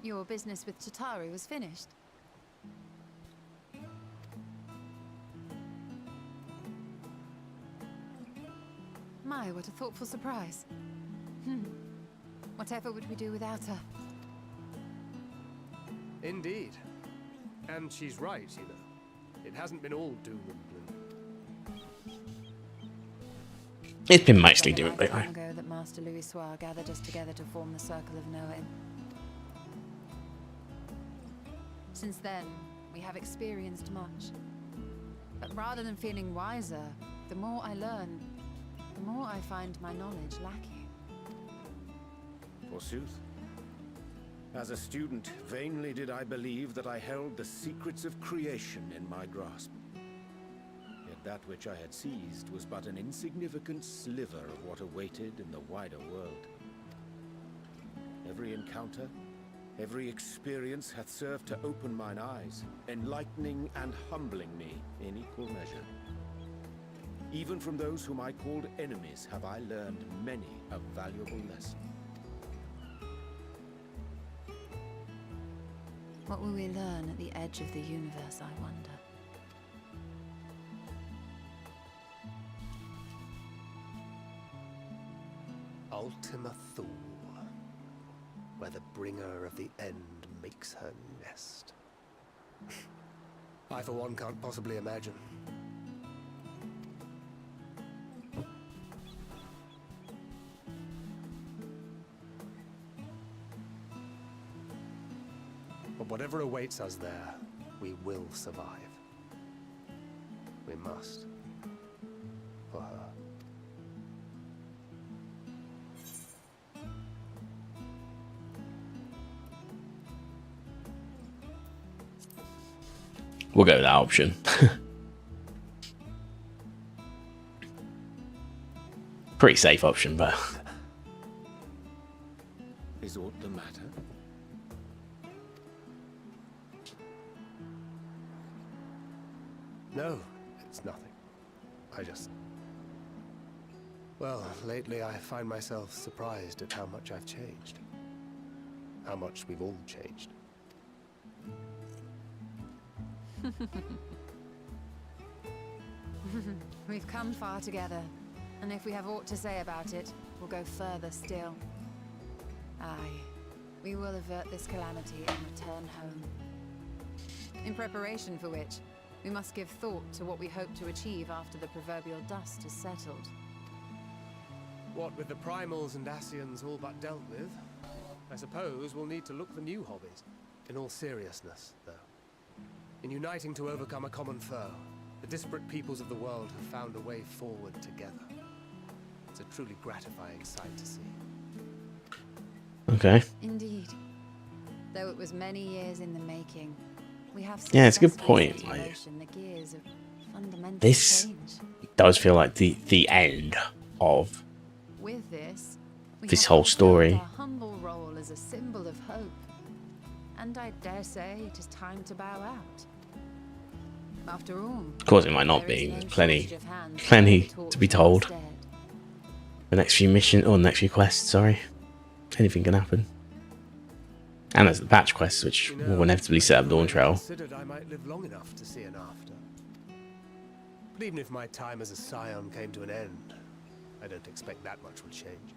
Your business with Chitauri was finished. My, what a thoughtful surprise. Whatever would we do without her? Indeed. And she's right, you know. It hasn't been all doom and gloom. It's been mostly doing it. Long ago that Master Louis Soir gathered us together to form the Circle of Knowing. Since then, we have experienced much. But rather than feeling wiser, the more I learn, the more I find my knowledge lacking. Forsooth. As a student, vainly did I believe that I held the secrets of creation in my grasp. Yet that which I had seized was but an insignificant sliver of what awaited in the wider world. Every encounter, every experience hath served to open mine eyes, enlightening and humbling me in equal measure. Even from those whom I called enemies have I learned many a valuable lesson. What will we learn at the edge of the universe, I wonder? Ultima Thule, where the bringer of the end makes her nest. I, for one, can't possibly imagine. But whatever awaits us there, we will survive. We must. For her. We'll go with that option. Pretty safe option, but... Is aught the matter? No, it's nothing. I just... Well, lately I find myself surprised at how much I've changed. How much we've all changed. We've come far together, and if we have aught to say about it, we'll go further still. Aye, we will avert this calamity and return home. In preparation for which, we must give thought to what we hope to achieve after the proverbial dust has settled. What with the primals and Ascians all but dealt with, I suppose we'll need to look for new hobbies. In all seriousness, though. In uniting to overcome a common foe, the disparate peoples of the world have found a way forward together. It's a truly gratifying sight to see. Okay. Indeed. Though it was many years in the making, we have Yeah, it's a good successfully point. set in Like, motion the gears of fundamental this change. does feel like the end of With this, we this have whole fulfilled story. our humble role as a symbol of hope. And I dare say it is time to bow out. After all, Of course, it might not there is be. no There's plenty shortage of hands plenty to hold to be the told. torch instead. The next few missions, or the next few quests, sorry. Anything can happen. And there's the patch quests, which You know, will inevitably set up Dawn I Trail. considered I might live long enough to see an after. But even if my time as a scion came to an end, I don't expect that much will change.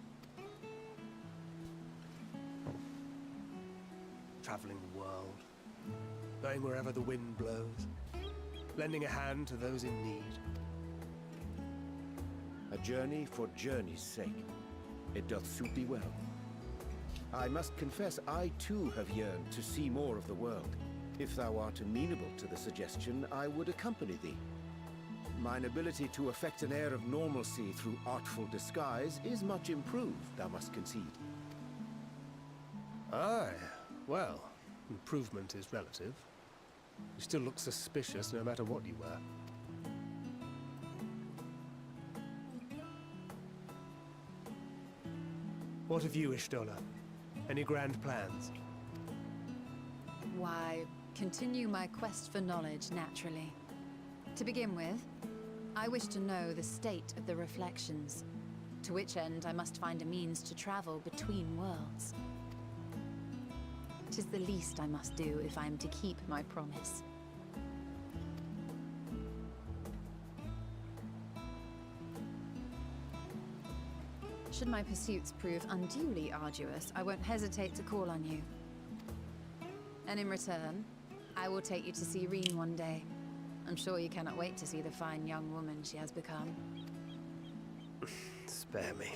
Traveling the world, going wherever the wind blows, lending a hand to those in need. A journey for journey's sake. It doth suit thee well. I must confess I too have yearned to see more of the world. If thou art amenable to the suggestion, I would accompany thee. Mine ability to effect an air of normalcy through artful disguise is much improved, thou must concede. Aye, well, improvement is relative. You still look suspicious no matter what you wear. What of you, Ishtola? Any grand plans? Why, continue my quest for knowledge, naturally. To begin with, I wish to know the state of the reflections, to which end I must find a means to travel between worlds. 'Tis the least I must do if I am to keep my promise. Should my pursuits prove unduly arduous, I won't hesitate to call on you. And in return, I will take you to see Reen one day. I'm sure you cannot wait to see the fine young woman she has become. Spare me.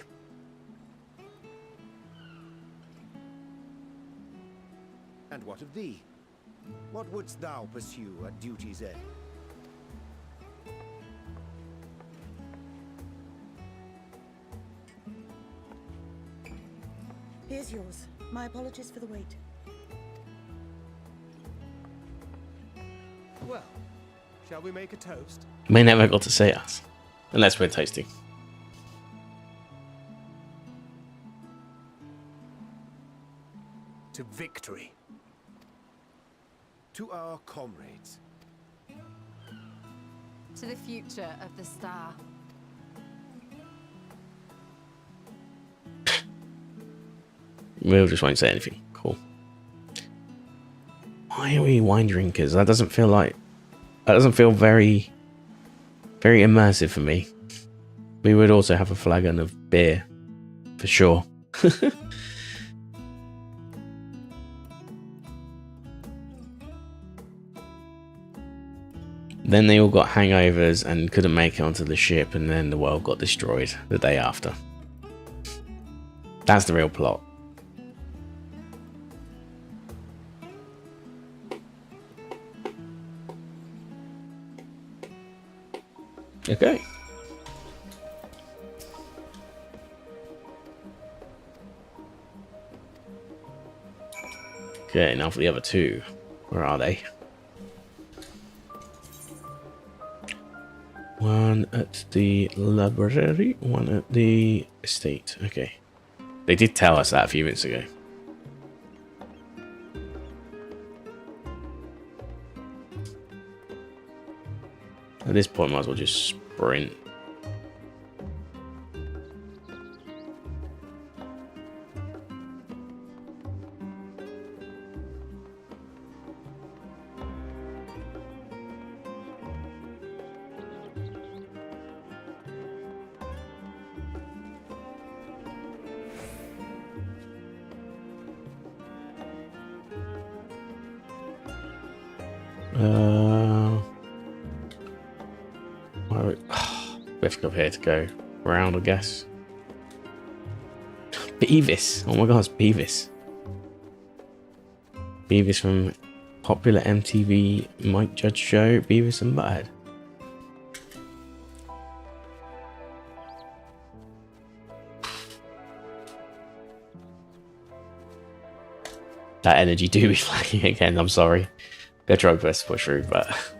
And what of thee? What wouldst thou pursue at duty's end? Here's yours. My apologies for the wait. Well, shall we make a toast? We never got to say us. Unless we're tasting. To victory. To our comrades. To the future of the star. We'll just won't say anything. Cool. Why are we wine drinkers? That doesn't feel like... That doesn't feel very... very immersive for me. We would also have a flagon of beer. For sure. Then they all got hangovers and couldn't make it onto the ship, and then the world got destroyed the day after. That's the real plot. Okay. Okay, now for the other two. Where are they? One at the library, one at the estate. Okay. They did tell us that a few minutes ago. At this point, might as well just sprint. We have to go here to go round, I guess. Beavis! Oh my god, it's Beavis. Beavis from popular MTV Mike Judge show, Beavis and Butthead. That energy do be flagging again, I'm sorry. Gonna try best to push through, but...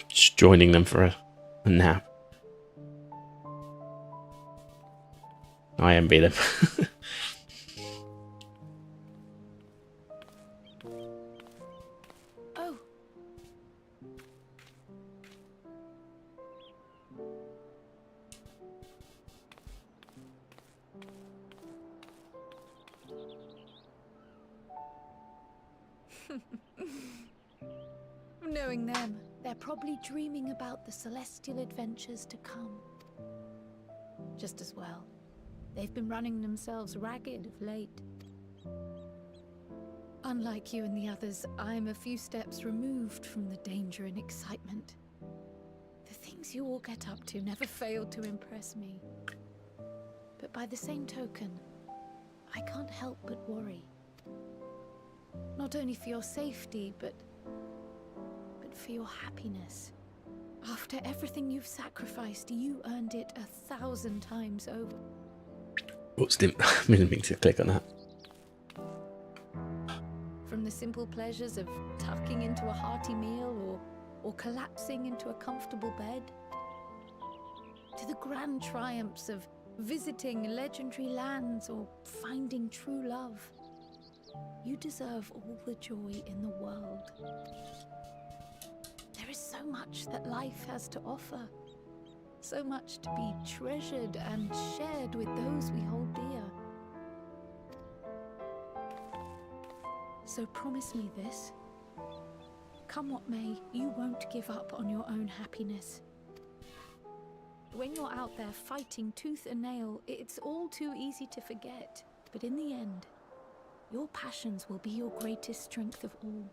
just joining them for a nap. I envy them. Oh. Knowing them, they're probably dreaming about the celestial adventures to come. Just as well. They've been running themselves ragged of late. Unlike you and the others, I'm a few steps removed from the danger and excitement. The things you all get up to never fail to impress me. But by the same token, I can't help but worry. Not only for your safety, but for your happiness. After everything you've sacrificed, you earned it 1,000 times over. What's the meaning to click on that? From the simple pleasures of tucking into a hearty meal or collapsing into a comfortable bed, to the grand triumphs of visiting legendary lands or finding true love. You deserve all the joy in the world. There is so much that life has to offer. So much to be treasured and shared with those we hold dear. So promise me this. Come what may, you won't give up on your own happiness. When you're out there fighting tooth and nail, it's all too easy to forget. But in the end, your passions will be your greatest strength of all.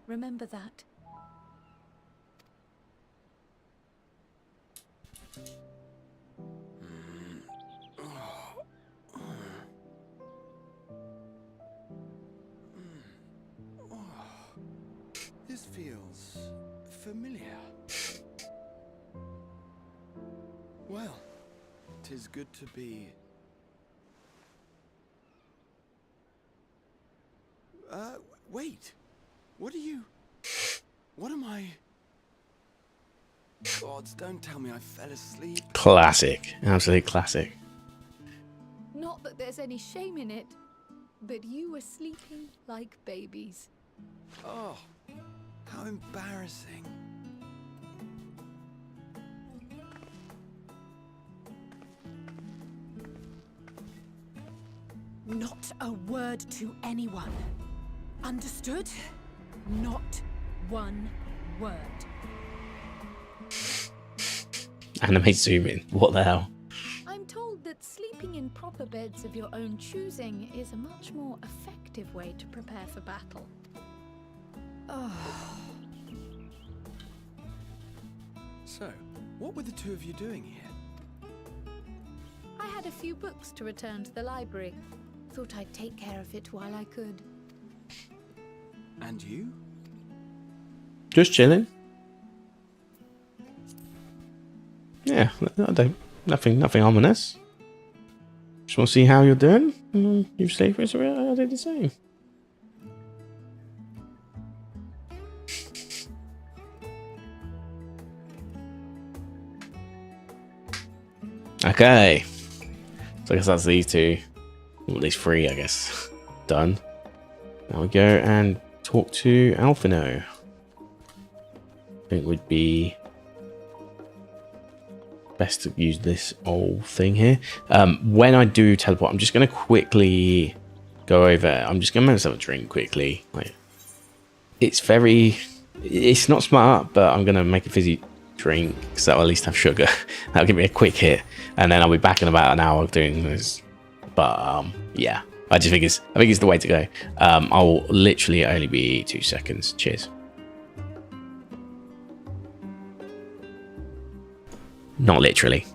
Remember that. This feels familiar. Well, 'tis good to be... wait. What are you... What am I... Gods, don't tell me I fell asleep. Classic. Absolute classic. Not that there's any shame in it, but you were sleeping like babies. Oh, how embarrassing. Not a word to anyone. Understood? Not one word. Anime zoom in. What the hell? I'm told that sleeping in proper beds of your own choosing is a much more effective way to prepare for battle. So, what were the two of you doing here? I had a few books to return to the library. Thought I'd take care of it while I could. And you? Just chilling. Yeah, I don't. Nothing ominous. Just want to see how you're doing. You stay for us. I did the same. Okay. So I guess that's these two. Well, these three, I guess. Done. Now we go and talk to Alphino. I think would be best to use this old thing here. When I do teleport, I'm just going to quickly go over. I'm just going to have a drink quickly. Like, it's not smart, but I'm going to make a fizzy drink because that'll at least have sugar. That'll give me a quick hit, and then I'll be back in about an hour doing this. But yeah, I think it's the way to go. I'll literally only be 2 seconds. Cheers. Not literally.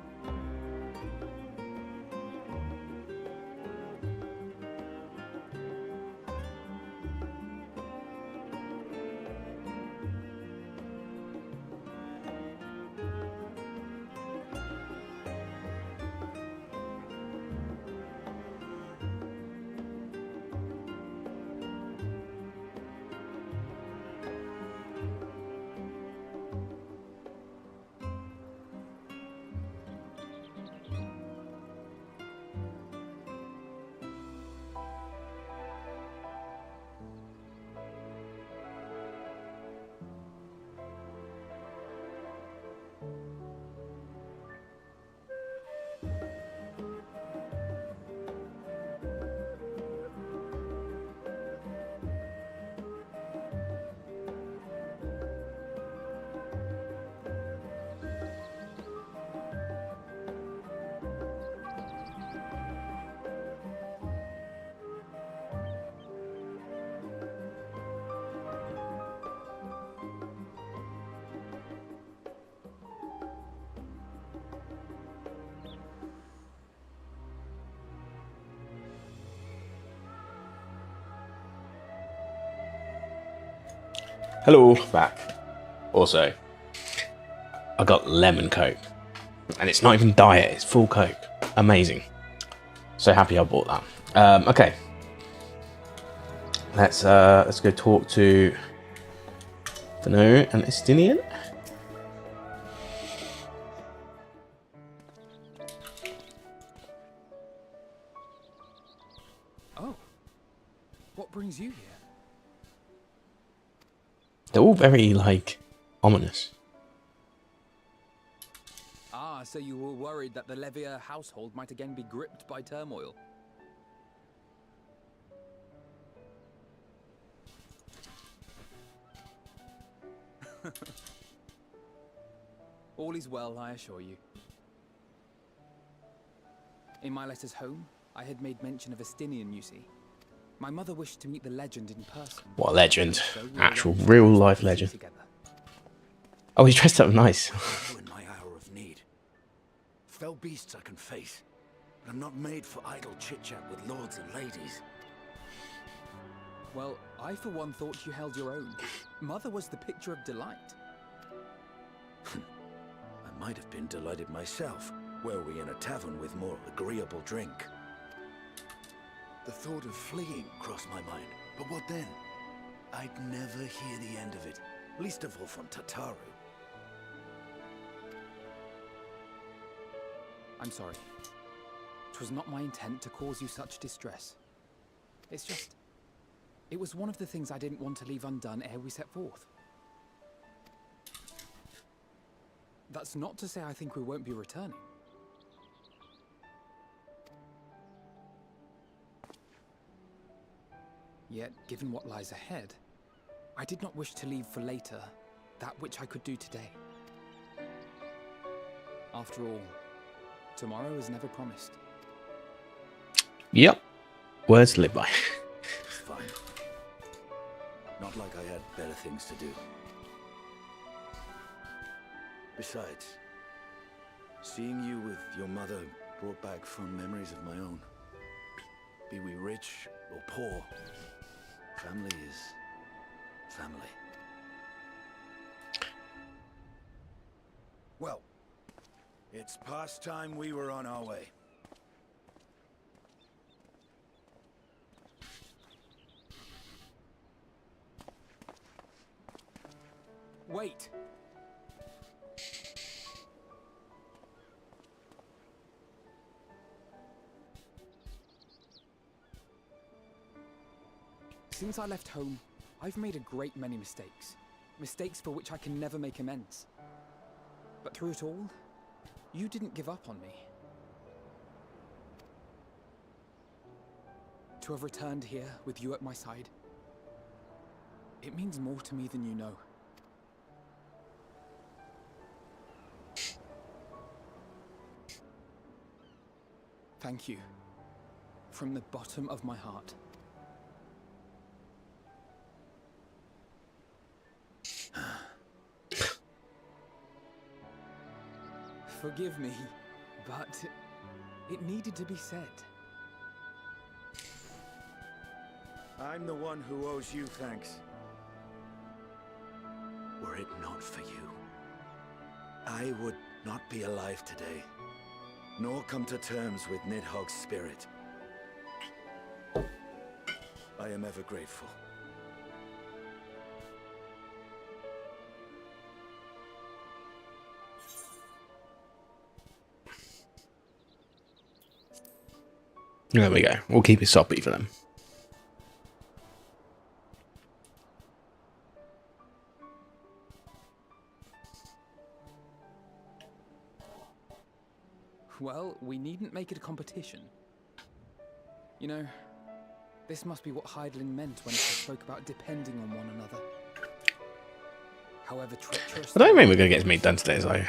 Hello, back. Also, I got lemon Coke, and it's not even diet; it's full Coke. Amazing. So happy I bought that. Okay, let's go talk to Fano and Estinian. brings you here? They're all very, like, ominous. Ah, so you were worried that the Levier household might again be gripped by turmoil. All is well, I assure you. In my letters home, I had made mention of Estinian, you see. My mother wished to meet the legend in person. What legend? Actual, real-life legend. Oh, he's dressed up nice. In my hour of need. Fell beasts I can face, but I'm not made for idle chit-chat with lords and ladies. Well, I for one thought you held your own. Mother was the picture of delight. I might have been delighted myself, were we in a tavern with more agreeable drink. The thought of fleeing crossed my mind, but what then? I'd never hear the end of it, least of all from Tataru. I'm sorry. 'Twas not my intent to cause you such distress. It's just... it was one of the things I didn't want to leave undone ere we set forth. That's not to say I think we won't be returning. Yet, given what lies ahead, I did not wish to leave for later that which I could do today. After all, tomorrow is never promised. Yep. Words to live by. It's fine. Not like I had better things to do. Besides, seeing you with your mother brought back fond memories of my own. Be we rich or poor, family is family. Well, it's past time we were on our way. Wait! Since I left home, I've made a great many mistakes. Mistakes for which I can never make amends. But through it all, you didn't give up on me. To have returned here with you at my side, it means more to me than you know. Thank you, from the bottom of my heart. Forgive me, but it needed to be said. I'm the one who owes you thanks. Were it not for you, I would not be alive today, nor come to terms with Nidhogg's spirit. I am ever grateful. There we go. We'll keep it soppy for them. Well, we needn't make it a competition. You know, this must be what Hydaelyn meant when he spoke about depending on one another. However treacherous... I don't think we're going to get this meet done today, so...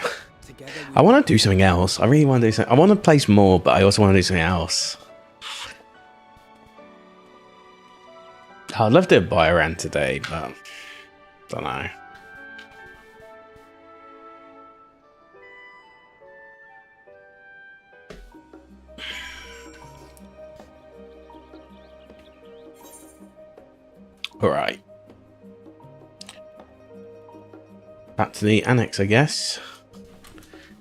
I want to do something else. I really want to do something. I want to place more, but I also want to do something else. I'd love to do a buy around today, but... don't know. Alright. Back to the annex, I guess.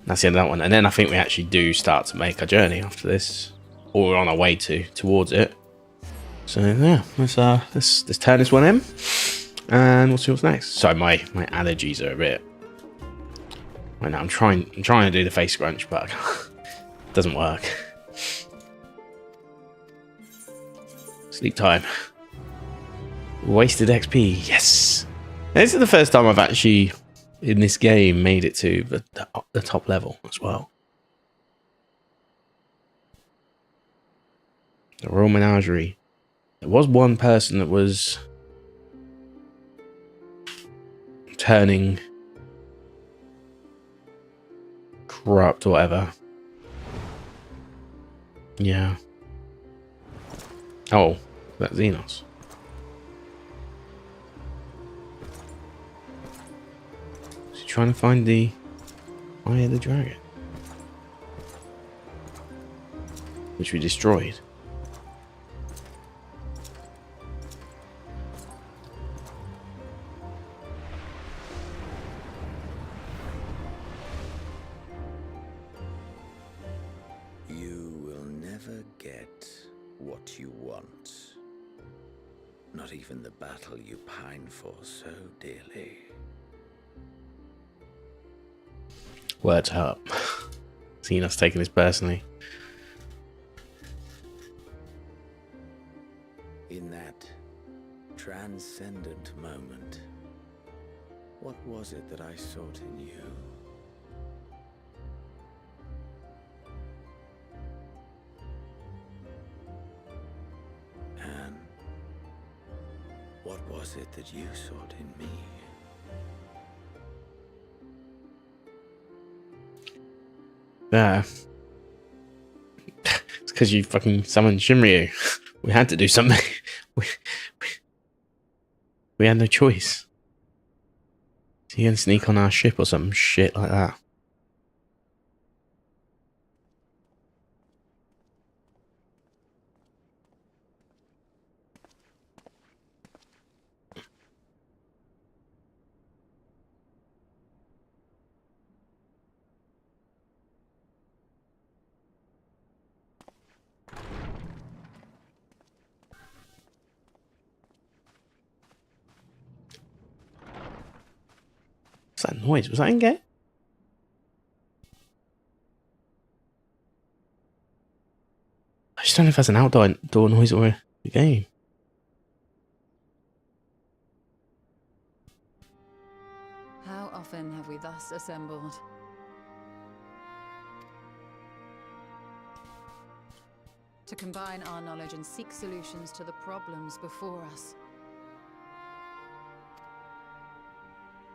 That's the end of that one. And then I think we actually do start to make our journey after this. Or we're on our way towards it. So yeah, let's turn this one in. And we'll see what's next. So my allergies are a bit... I know, I'm trying to do the face scrunch, but it doesn't work. Sleep time. Wasted XP. Yes. This is the first time I've actually, in this game, made it to the top level as well. The Royal Menagerie. There was one person that was turning corrupt or whatever. Yeah. Oh, that's Xenos. Is he trying to find the Eye of the Dragon? Which we destroyed. You will never get what you want. Not even the battle you pine for so dearly. Words hurt. Xenos taking this personally. In that transcendent moment, what was it that I sought in you? And what was it that you sought in me? Yeah. It's because you fucking summoned Shinryu. We had to do something. We had no choice. So you can sneak on our ship or some shit like that. What's that noise? Was that in game? I just don't know if that's an outdoor noise or a game. How often have we thus assembled? To combine our knowledge and seek solutions to the problems before us.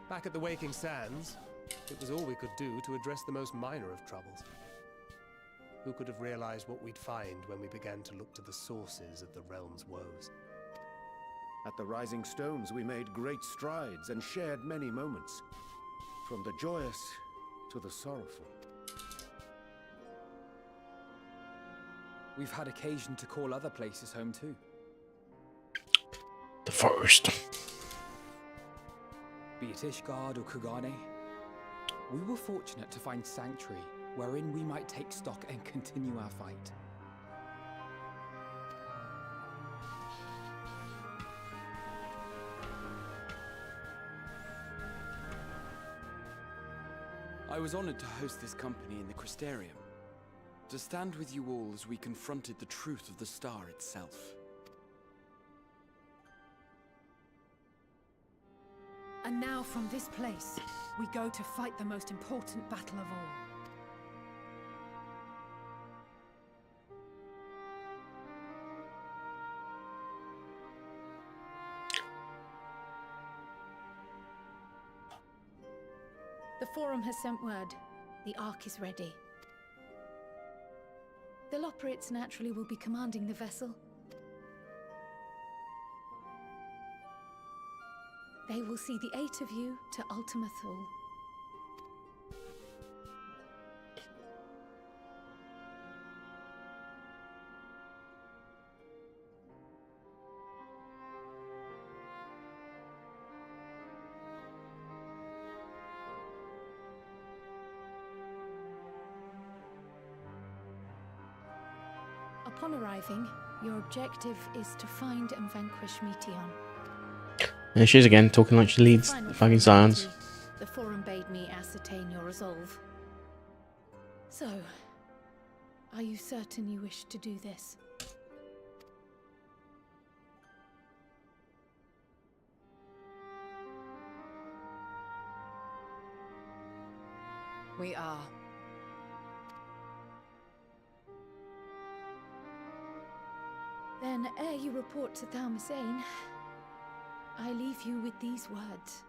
Back at the Waking Sands, it was all we could do to address the most minor of troubles. Who could have realized what we'd find when we began to look to the sources of the realm's woes? At the Rising Stones, we made great strides and shared many moments, from the joyous to the sorrowful. We've had occasion to call other places home too. The forest. Be it Ishgard or Kugane, we were fortunate to find sanctuary wherein we might take stock and continue our fight. I was honored to host this company in the Crystarium, to stand with you all as we confronted the truth of the star itself. And now from this place, we go to fight the most important battle of all. The Forum has sent word. The Ark is ready. The Loporrits naturally will be commanding the vessel. They will see the 8 of you to Ultima Thule. Upon arriving, your objective is to find and vanquish Meteon. There she is again, talking like she leads the fucking science. The Forum bade me ascertain your resolve. So, are you certain you wish to do this? We are. Then, ere you report to Thalmasane, I leave you with these words.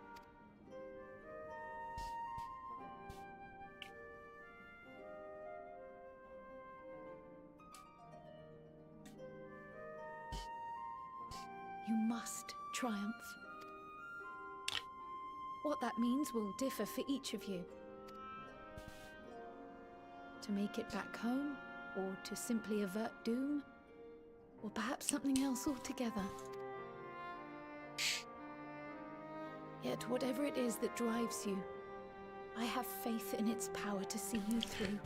You must triumph. What that means will differ for each of you. To make it back home, or to simply avert doom, or perhaps something else altogether. Yet whatever it is that drives you, I have faith in its power to see you through.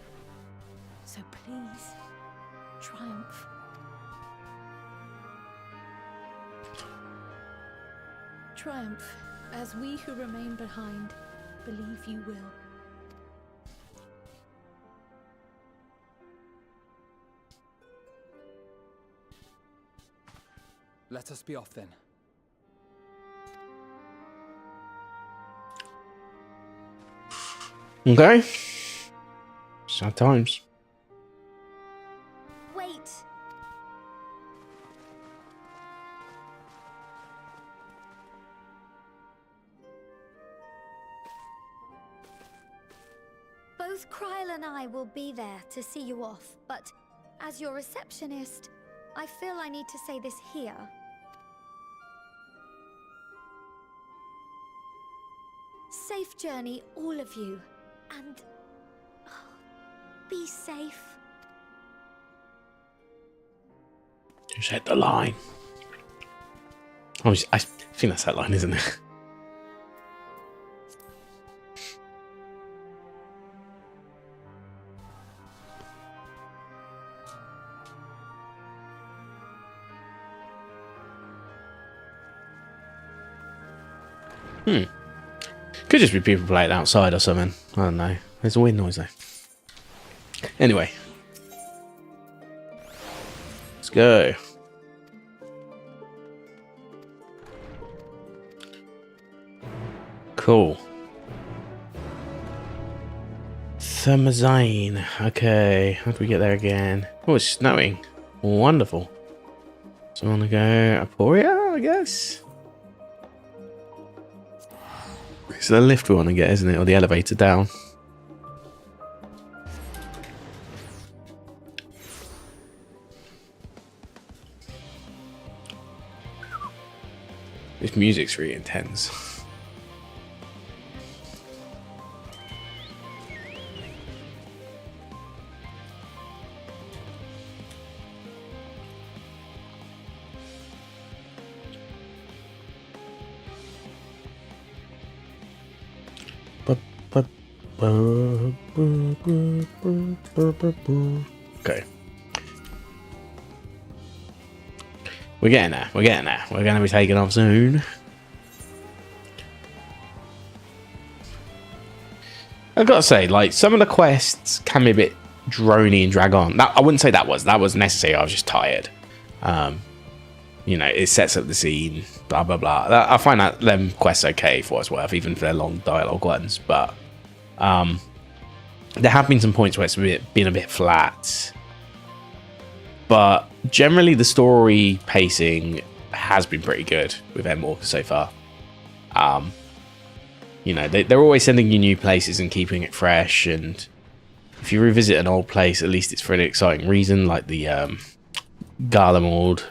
So please, triumph. Triumph, as we who remain behind believe you will. Let us be off then. Okay. Sad times. Wait. Both Kryl and I will be there to see you off, but as your receptionist, I feel I need to say this here. Safe journey, all of you, and be safe. Who said the line? I think that's that line, isn't it? Could just be people playing outside or something. I don't know. There's a weird noise though. Anyway. Let's go. Cool. Thermazine. Okay. How do we get there again? Oh, it's snowing. Wonderful. So I want to go Aporia, I guess. It's the lift we want to get, isn't it? Or the elevator down. This music's really intense. Okay. We're getting there. We're getting there. We're going to be taking off soon. I've got to say, like, some of the quests can be a bit drony and drag on. That, I wouldn't say that was necessary. I was just tired. You know, it sets up the scene, blah, blah, blah. I find that them quests okay for what it's worth, even if they're long dialogue ones. But there have been some points where it's been a bit flat. But generally, the story pacing has been pretty good with Endwalker so far. You know, they're always sending you new places and keeping it fresh. And if you revisit an old place, at least it's for an exciting reason, like the Garlemald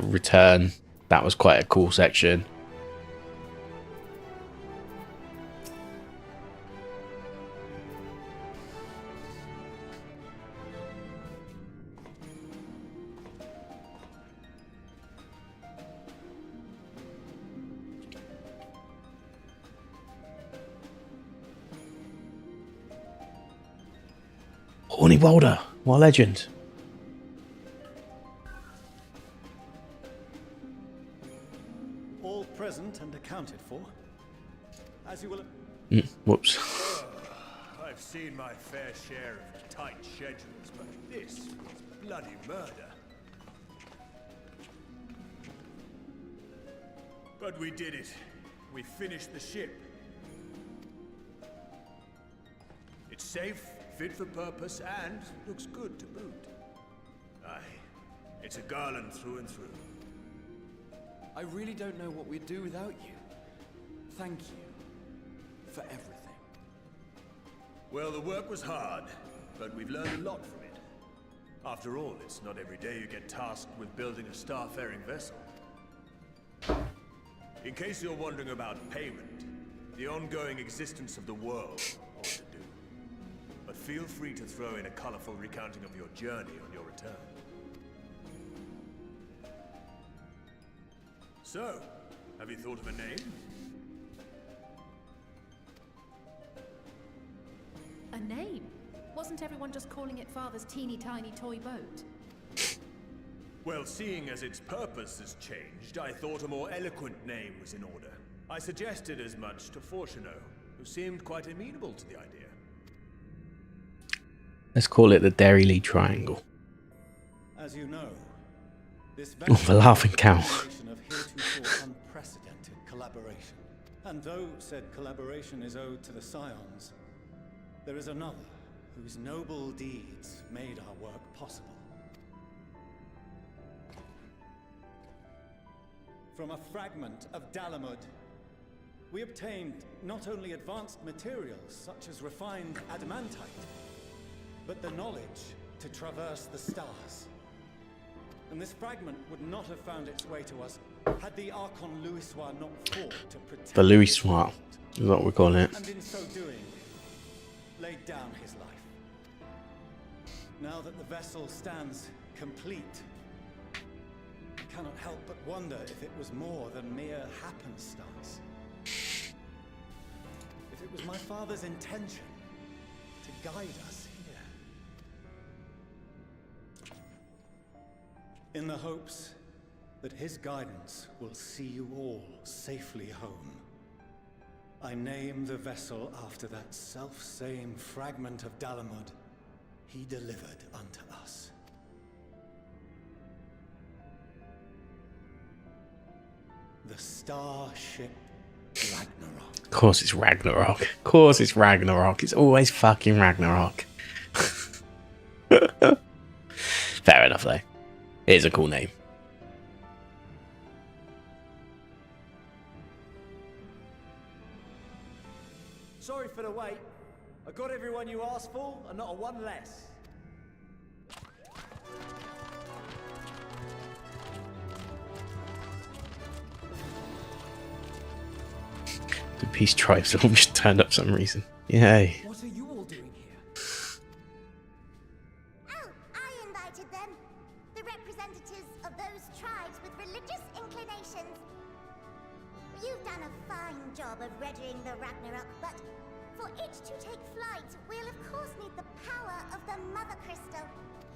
return. That was quite a cool section. Horny Boulder, what a legend. All present and accounted for. As you will... Whoops. I've seen my fair share of tight schedules, but this was bloody murder. But we did it. We finished the ship. It Safe, fit for purpose, and looks good to boot. Aye, it's a garland through and through. I really don't know what we'd do without you. Thank you for everything. Well, the work was hard, but we've learned a lot from it. After all, it's not every day you get tasked with building a star-faring vessel. In case you're wondering about payment, the ongoing existence of the world ought to do. But feel free to throw in a colorful recounting of your journey on your return. So, have you thought of a name? A name? Wasn't everyone just calling it Father's teeny tiny toy boat? Well, seeing as its purpose has changed, I thought a more eloquent name was in order. I suggested as much to Fortuno, who seemed quite amenable to the idea. Let's call it the Dairy Lee Triangle. As you know, this Oh, the laughing cow. of heretofore unprecedented collaboration. And though said collaboration is owed to the Scions, there is another whose noble deeds made our work possible. From a fragment of Dalamud, we obtained not only advanced materials such as refined adamantite, but the knowledge to traverse the stars. And this fragment would not have found its way to us had the Archon Louisois not fought to protect The Louisois is what we're calling it. and in so doing, laid down his life. Now that the vessel stands complete, I cannot help but wonder if it was more than mere happenstance. If it was my father's intention to guide us here. In the hopes that his guidance will see you all safely home, I name the vessel after that self-same fragment of Dalamud he delivered unto us. The starship Ragnarok. Of course it's Ragnarok. Of course it's Ragnarok. It's always fucking Ragnarok. Fair enough though. It is a cool name. Sorry for the wait. I got everyone you asked for, and not a one less. The peace tribes have all just turned up for some reason. Yay. What are you all doing here? Oh, I invited them. The representatives of those tribes with religious inclinations. You've done a fine job of readying the Ragnarok, but for it to take flight, we'll of course need the power of the Mother Crystal.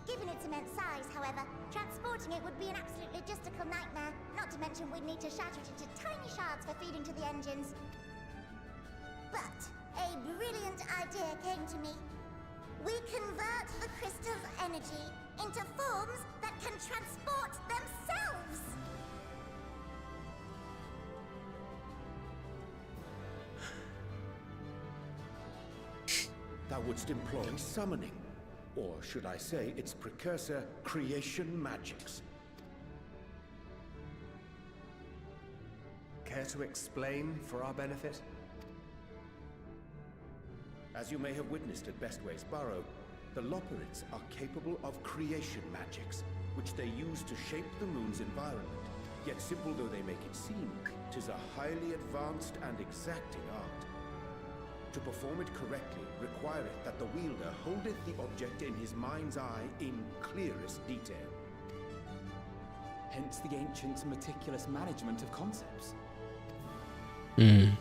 Given its immense size, however, transporting it would be an absolute logistical nightmare. Not to mention we'd need to shatter it into tiny shards for feeding to the engines. But a brilliant idea came to me. We convert the crystal's energy into forms that can transport themselves! Thou wouldst employ summoning, or should I say its precursor, creation magics. Care to explain for our benefit? As you may have witnessed at Bestway's Burrow, the Loperids are capable of creation magics, which they use to shape the moon's environment. Yet simple though they make it seem, 'tis a highly advanced and exacting art. To perform it correctly requireth that the wielder holdeth the object in his mind's eye in clearest detail. Hence the ancients' meticulous management of concepts. Drawing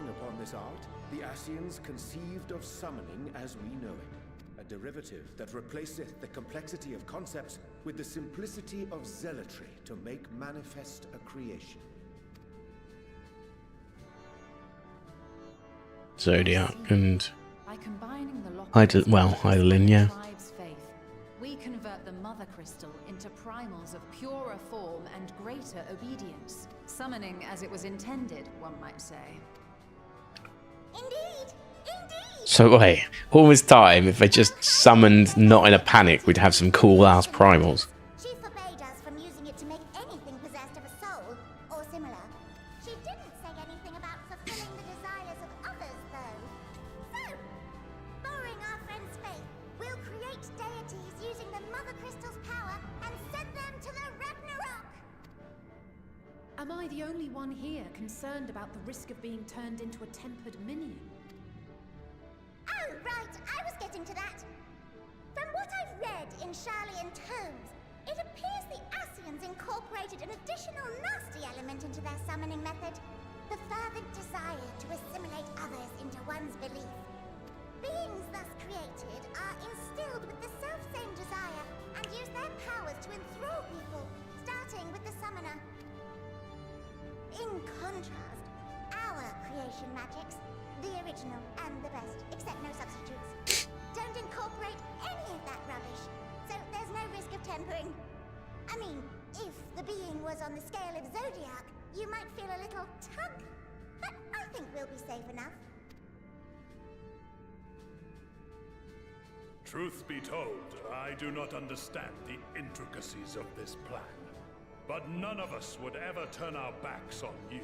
upon this art, the Ascians conceived of summoning as we know it, a derivative that replaceth the complexity of concepts with the simplicity of zealotry to make manifest a creation. Zodiac and By combining the Hydaelyn, yeah. tribe's faith, we convert the Mother Crystal into primals of purer form and greater obedience. Summoning as it was intended, one might say. Indeed! So wait, all this time, if they just summoned not in a panic, we'd have some cool ass primals. She forbade us from using it to make anything possessed of a soul, or similar. She didn't say anything about fulfilling the desires of others, though. So, borrowing our friend's faith, we'll create deities using the Mother Crystal's power and send them to the Ragnarok! Am I the only one here concerned about the risk of being turned into a tempered minion? Oh, right, I was getting to that. From what I've read in Sharlayan tomes, it appears the Ascians incorporated an additional nasty element into their summoning method. The fervent desire to assimilate others into one's belief. Beings thus created are instilled with the self-same desire and use their powers to enthrall people, starting with the summoner. In contrast, our creation magics, the original and the best, except no substitutes, don't incorporate any of that rubbish, so there's no risk of tempering. I mean, if the being was on the scale of Zodiac, you might feel a little tug, but I think we'll be safe enough. Truth be told, I do not understand the intricacies of this plan. But none of us would ever turn our backs on you.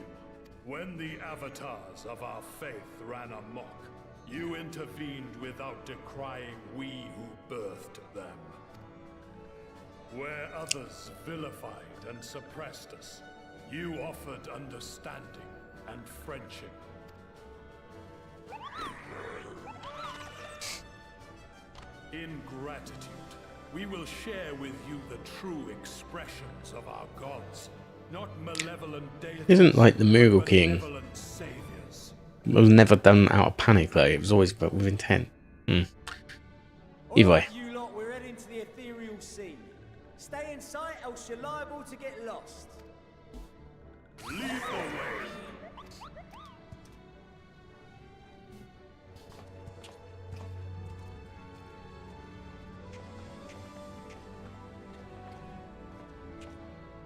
When the avatars of our faith ran amok, you intervened without decrying we who birthed them. Where others vilified and suppressed us, you offered understanding and friendship. In gratitude, we will share with you the true expressions of our gods, not malevolent deities. Isn't like the Moogle King. It was never done out of panic though. It was always but with intent. Either way. You lot, we're heading to the ethereal sea. Stay in sight, else you're liable to get lost. Lead the way.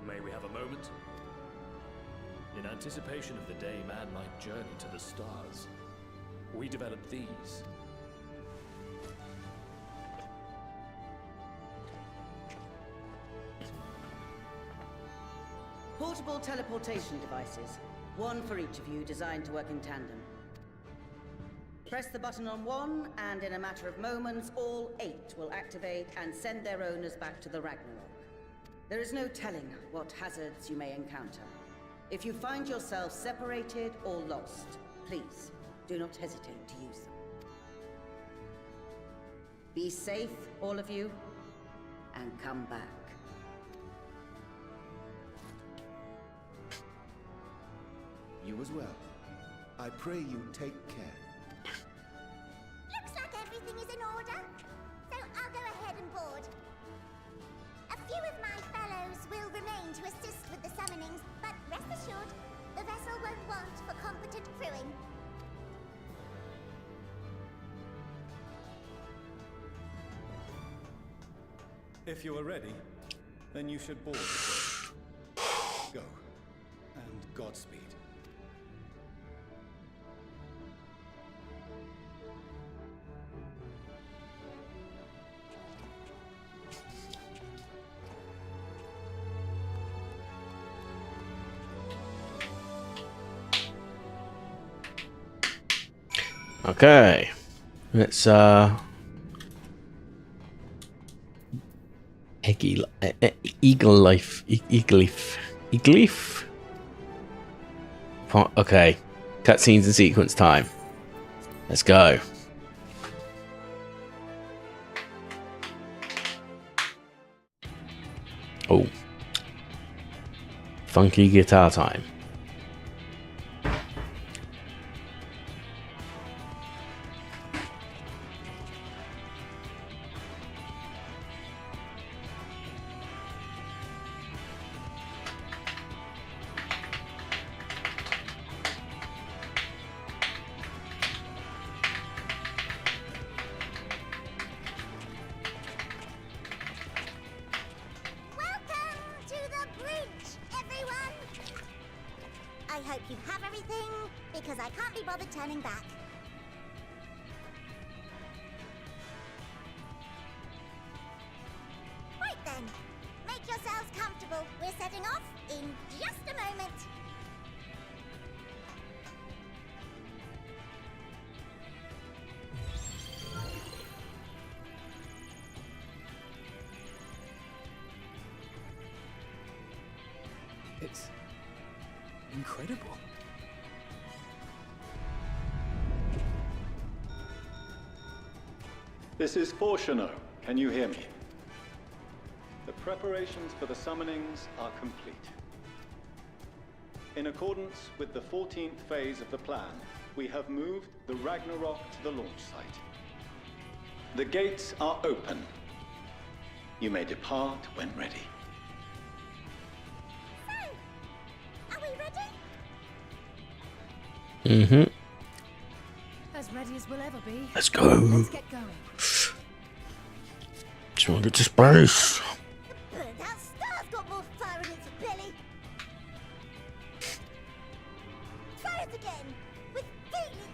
May we have a moment? In anticipation of the day man might journey to the stars, we developed these. Portable teleportation devices. One for each of you, designed to work in tandem. Press the button on one, and in a matter of moments, all 8 will activate and send their owners back to the Ragnarok. There is no telling what hazards you may encounter. If you find yourself separated or lost, please do not hesitate to use them. Be safe, all of you, and come back. You as well. I pray you take care. Looks like everything is in order, so I'll go ahead and board. A few of my fellows will remain to assist with the summonings, but rest assured, the vessel won't want for competent crewing. If you are ready, then you should board. Go. And Godspeed. Okay, let's Eagle Leaf. Okay, cutscenes and sequence time. Let's go. Oh, funky guitar time. I hope you have everything, because I can't be bothered turning back. incredible. This is Fortuno. Can you hear me? The preparations for the summonings are complete. In accordance with the 14th phase of the plan, we have moved the Ragnarok to the launch site. The gates are open. You may depart when ready. Are we ready? Mm-hmm. As ready as we'll ever be. Let's go. Let's get going. Just want to get to space. That star's got more fire in its belly. Try it again, with feeling.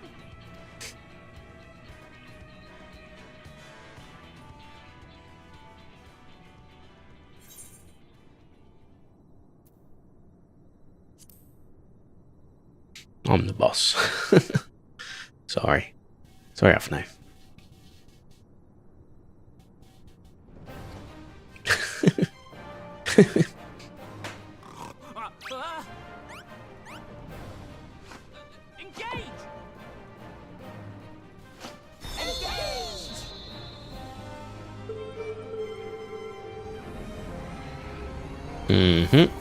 I'm the boss. Sorry, Afno. Engage! Mm-hmm.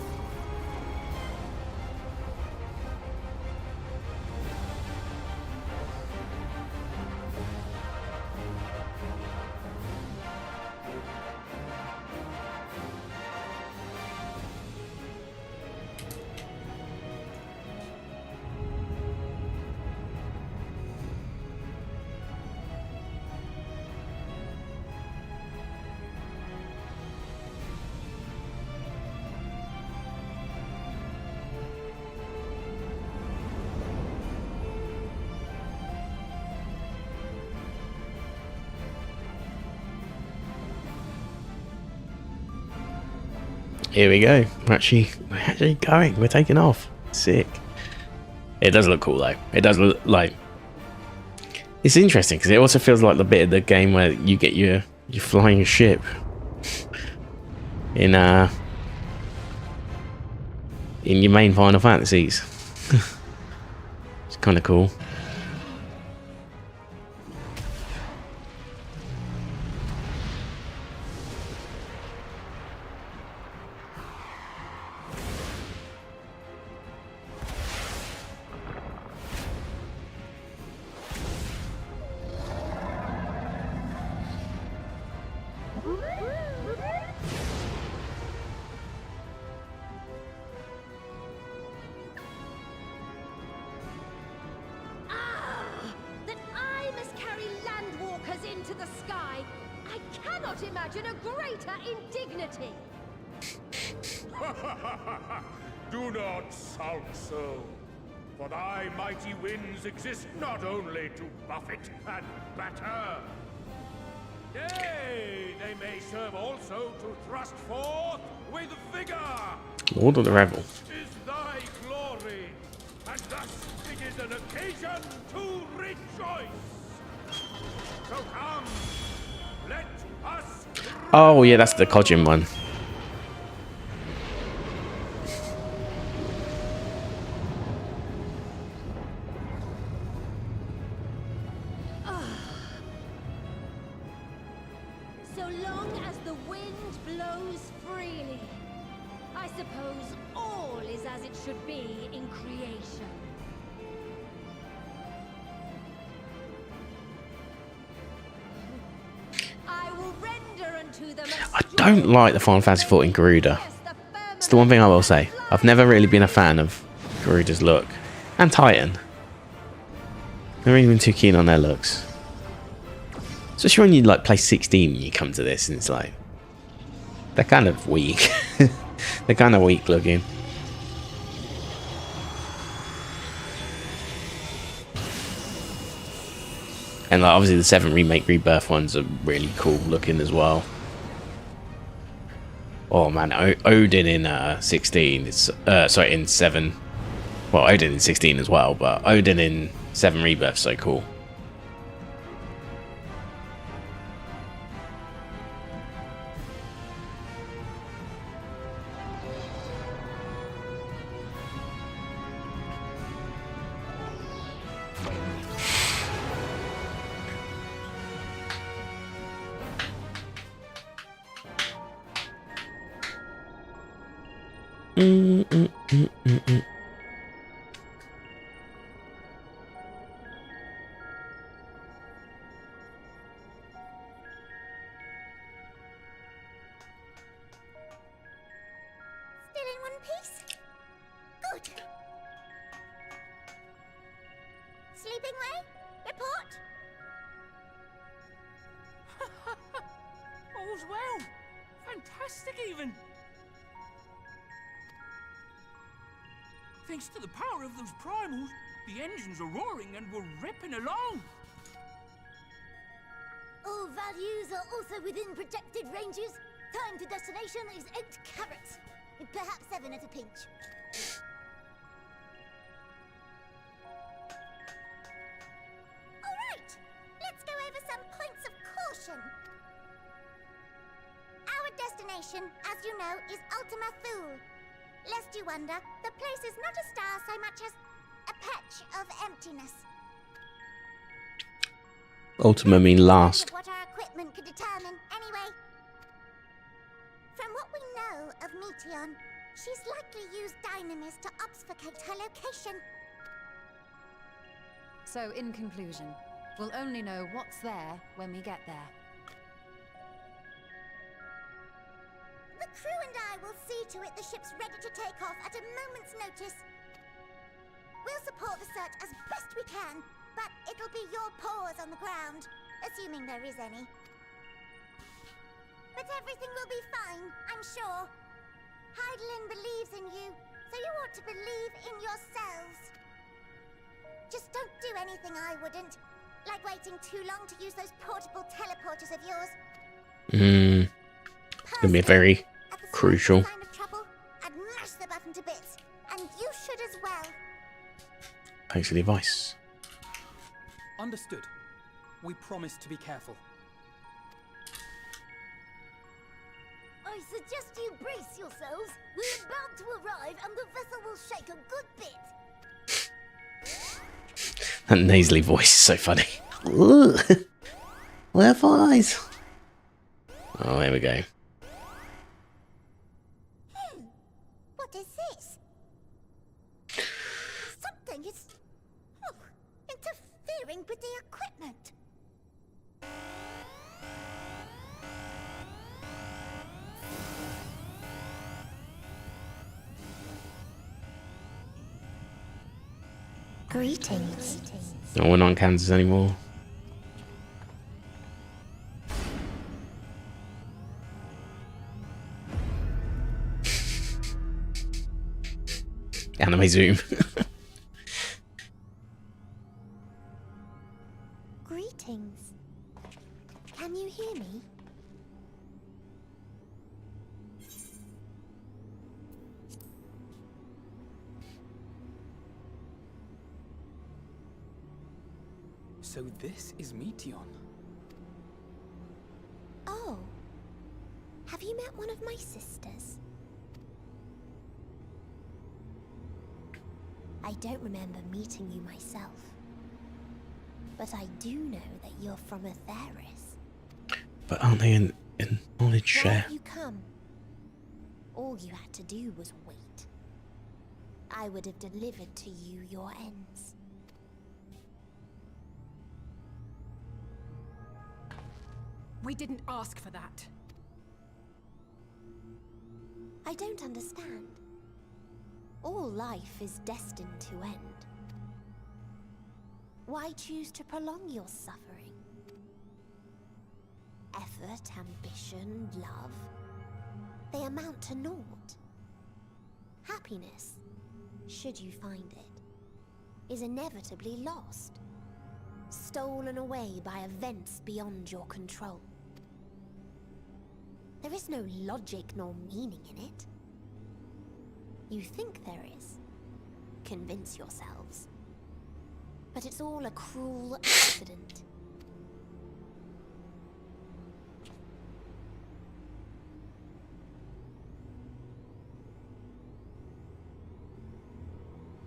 Here we go. We're actually going. We're taking off. Sick. It does look cool though. It does look like it's interesting because it also feels like the bit of the game where you get your flying ship in your main Final Fantasies. It's kind of cool. That I must carry landwalkers into the sky. I cannot imagine a greater indignity. Do not sulk so, for thy mighty winds exist not only to buffet and batter. Yea, they may serve also to thrust forth with vigor. Lord of the Revel. Is thy glory, and thus it is an occasion to rejoice. So come, let us. Oh yeah, that's the Kojin one. So long as the wind blows freely, I suppose all is as it should be in creation. I will render unto them. I don't like the Final Fantasy XIV Garuda. It's the one thing I will say. I've never really been a fan of Garuda's look. And Titan. I've never really been too keen on their looks. Especially when you like play 16 and you come to this and it's like they're kind of weak. They're kind of weak looking. And like obviously the 7 Remake Rebirth ones are really cool looking as well. Oh man, Odin in 16 is sorry, in 7. Well, Odin in 16 as well, but Odin in 7 Rebirth is so cool. Still in one piece? Good. Sleeping way? Report? All's well. Fantastic, even. Thanks to the power of those primals, the engines are roaring and we're ripping along. All values are also within projected ranges. Time to destination is 8 carats. Perhaps 7 at a pinch. Alright, let's go over some points of caution. Our destination, as you know, is Ultima Thule. Lest you wonder, the place is not a star so much as a patch of emptiness. Ultima mean last. What our equipment could determine, anyway. From what we know of Meteon, she's likely used dynamis to obfuscate her location. So, in conclusion, we'll only know what's there when we get there. The crew and I will see to it the ship's ready to take off at a moment's notice. We'll support the search as best we can, but it'll be your paws on the ground, assuming there is any. But everything will be fine, I'm sure. Heidelin believes in you, so you ought to believe in yourselves. Just don't do anything I wouldn't, like waiting too long to use those portable teleporters of yours. Gonna be very crucial. Sign of trouble, I'd mash the button to bits, and you should as well. Thanks for the advice. Understood. We promise to be careful. I suggest you brace yourselves. We're about to arrive and the vessel will shake a good bit. That nasally voice is so funny. Where eyes? Oh, here we go. What is this? Something is interfering with the equipment. Greetings. No, we're not in Kansas anymore. Anime zoom. Greetings. Can you hear me? So this is Meteon. Oh. Have you met one of my sisters? I don't remember meeting you myself. But I do know that you're from Atheris. But aren't they in knowledge share? Why you come? All you had to do was wait. I would have delivered to you your ends. We didn't ask for that. I don't understand. All life is destined to end. Why choose to prolong your suffering? Effort, ambition, love, they amount to naught. Happiness, should you find it, is inevitably lost. Stolen away by events beyond your control. There is no logic nor meaning in it. You think there is. Convince yourselves. But it's all a cruel accident.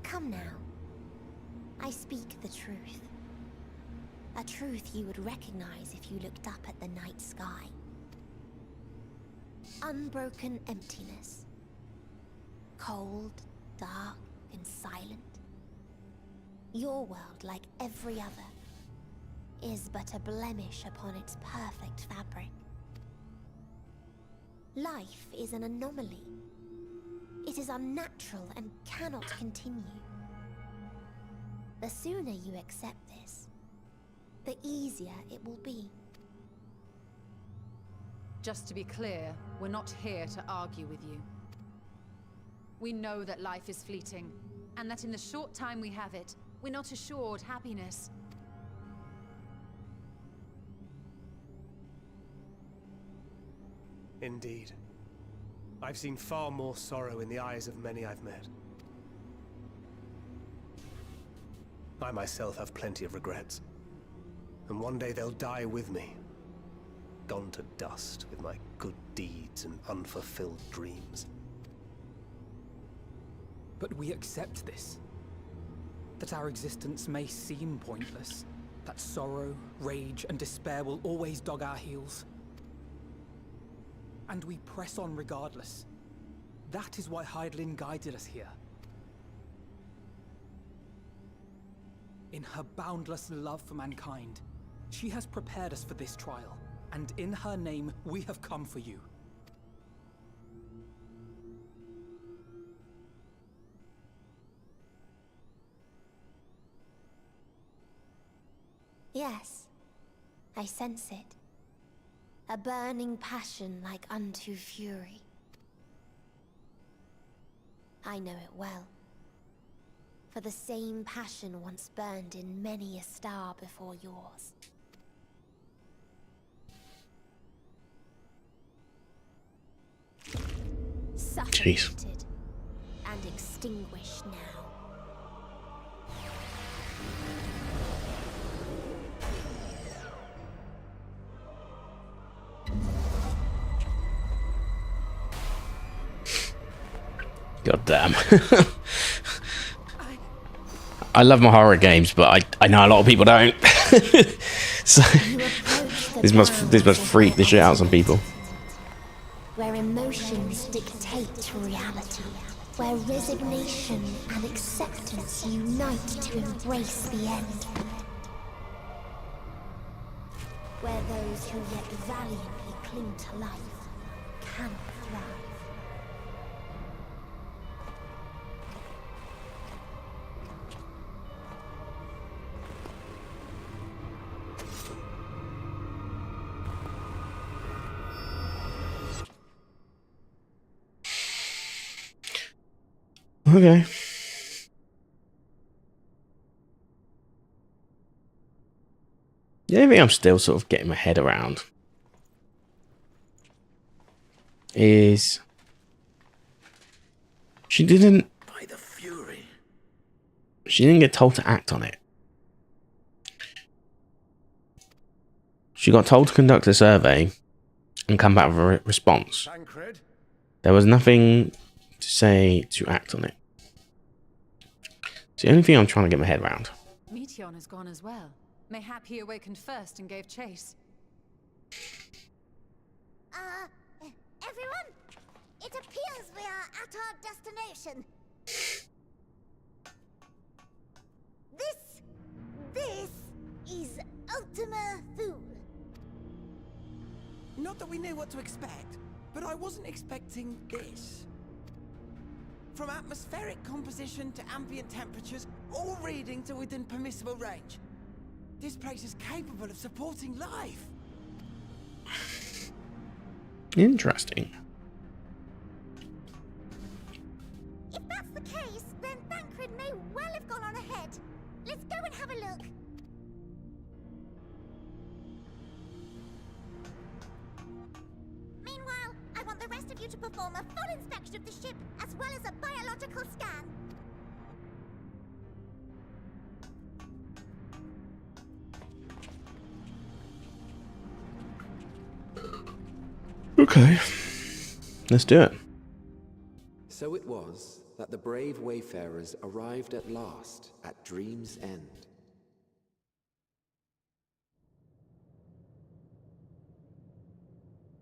Come now. I speak the truth. A truth you would recognize if you looked up at the night sky. Unbroken emptiness. Cold, dark, and silent. Your world, like every other, is but a blemish upon its perfect fabric. Life is an anomaly. It is unnatural and cannot continue. The sooner you accept this, the easier it will be. Just to be clear, we're not here to argue with you. We know that life is fleeting, and that in the short time we have it, we're not assured happiness. Indeed. I've seen far more sorrow in the eyes of many I've met. I myself have plenty of regrets. And one day they'll die with me. Gone to dust with my good deeds and unfulfilled dreams. But we accept this. That our existence may seem pointless. That sorrow, rage, and despair will always dog our heels. And we press on regardless. That is why Hydaelyn guided us here. In her boundless love for mankind, she has prepared us for this trial, and in her name, we have come for you. Yes, I sense it. A burning passion like unto fury. I know it well. For the same passion once burned in many a star before yours. Suffocated and extinguished now. God damn. I love my horror games, but I know a lot of people don't. So this must freak the shit out of some people. Where emotions dictate reality. Where resignation and acceptance unite to embrace the end. Where those who yet valiantly cling to life cannot thrive. Okay. The only thing I'm still sort of getting my head around is she didn't get told to act on it. She got told to conduct a survey and come back with a response. There was nothing to say to act on it. It's the only thing I'm trying to get my head around. Meteon has gone as well. Mayhap he awakened first and gave chase. Everyone? It appears we are at our destination. This is Ultima Thule. Not that we knew what to expect, but I wasn't expecting this. From atmospheric composition to ambient temperatures, all reading to within permissible range. This place is capable of supporting life. Interesting. If that's the case, then Thancred may well have gone on ahead. Let's go and have a look. Meanwhile, I want the rest of you to perform a full inspection of the ship, as well as a biological scan. Okay. Let's do it. So it was that the brave wayfarers arrived at last at Dream's End.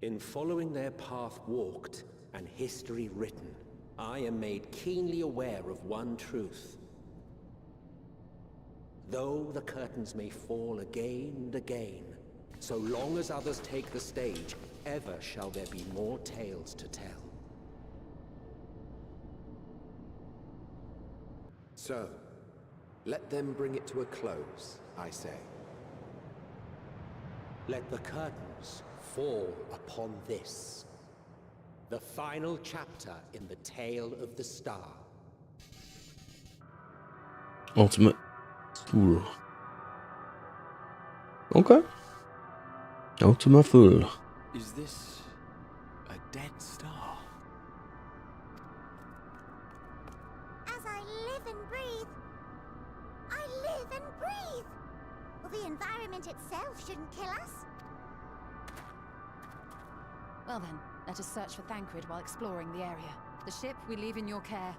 In following their path walked and history written, I am made keenly aware of one truth. Though the curtains may fall again and again, so long as others take the stage, ever shall there be more tales to tell. So, let them bring it to a close, I say. Let the curtains fall upon this, the final chapter in the tale of the star. Ultimate Fool. Okay. Ultima Fool. Is this a dead star? As I live and breathe, I live and breathe. Well, the environment itself shouldn't kill us. Well then, let us search for Thancred while exploring the area. The ship we leave in your care.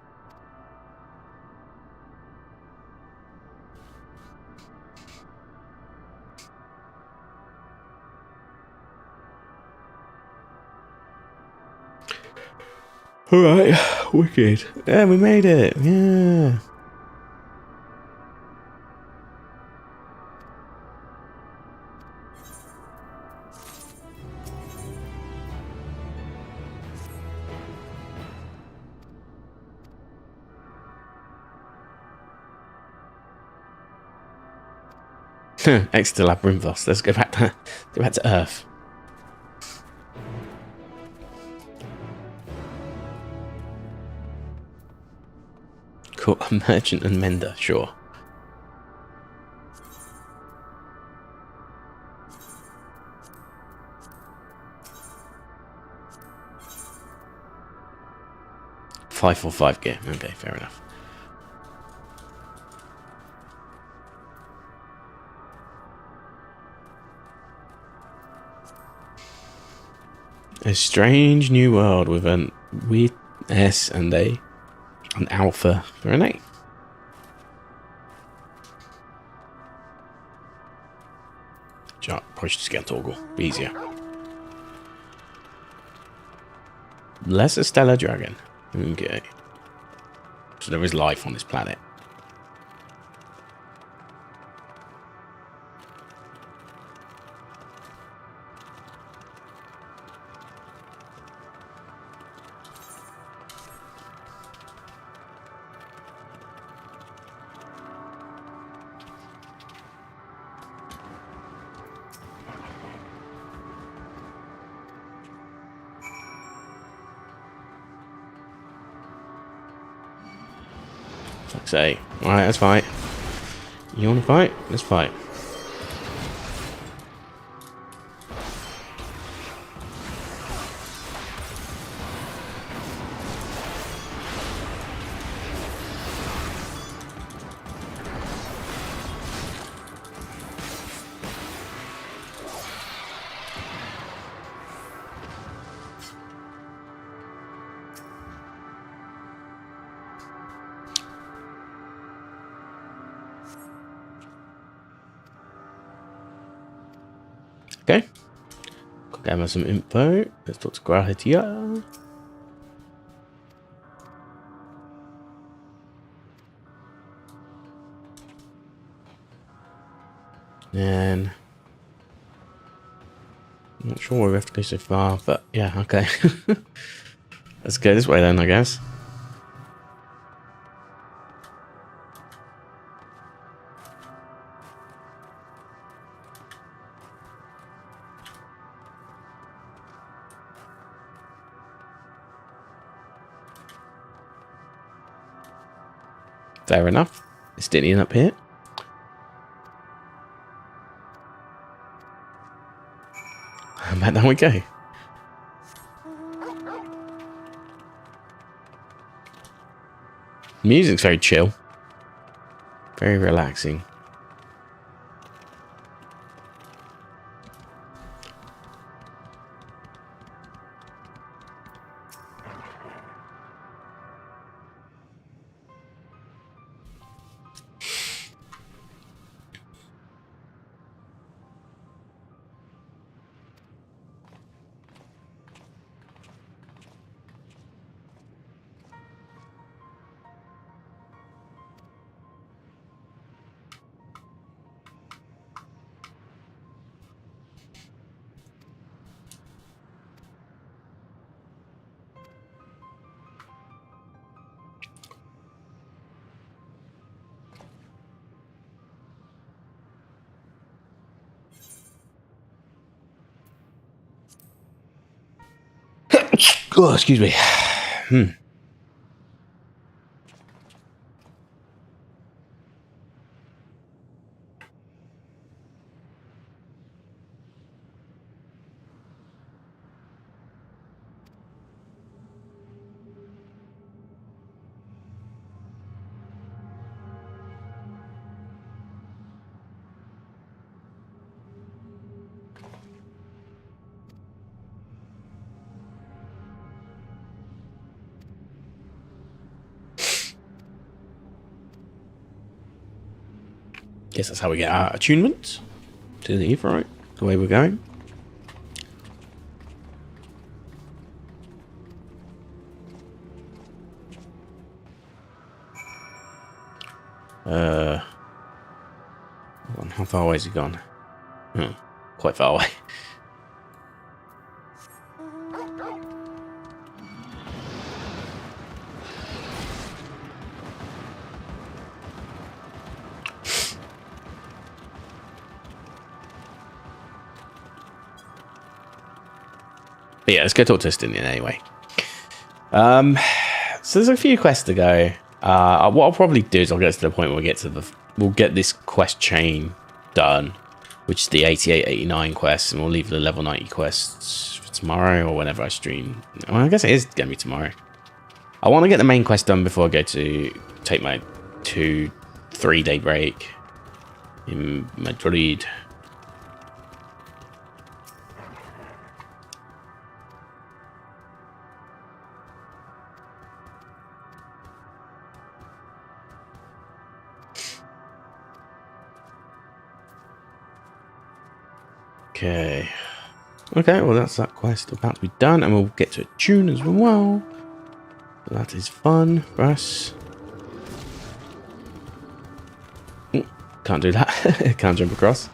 Alright, wicked. Yeah, we made it. Yeah. Extra Labyrinthos. Let's go back to Earth. Cool. A merchant and mender, sure. Five for 5 gear. Okay, fair enough. A strange new world with an weird S and an alpha for an A. Probably should just get a toggle. Be easier. Lesser Stellar Dragon. Okay. So there is life on this planet. Fuck's sake. Alright, let's fight. You wanna fight? Let's fight. Okay. Gather some info. Let's talk to Grahitia. And I'm not sure where we have to go so far, but yeah, okay. Let's go this way then, I guess. Fair enough. It's Dinian up here. And back down we go. Music's very chill. Very relaxing. Oh, excuse me. Guess that's how we get our attunement to the Eve, right? The way we're going. Hold on, how far away has he gone? Oh, quite far away. But yeah, let's go talk to Estinian anyway. So there's a few quests to go. What I'll probably do is I'll get to the point where we get to we'll get this quest chain done, which is the 88, 89 quests, and we'll leave the level 90 quests for tomorrow or whenever I stream. Well, I guess it is gonna be tomorrow. I want to get the main quest done before I go to take my 2-3 day break in Madrid. Okay. Okay, well that's that quest about to be done, and we'll get to a tune as well. So that is fun for us. Ooh, can't do that. Can't jump across.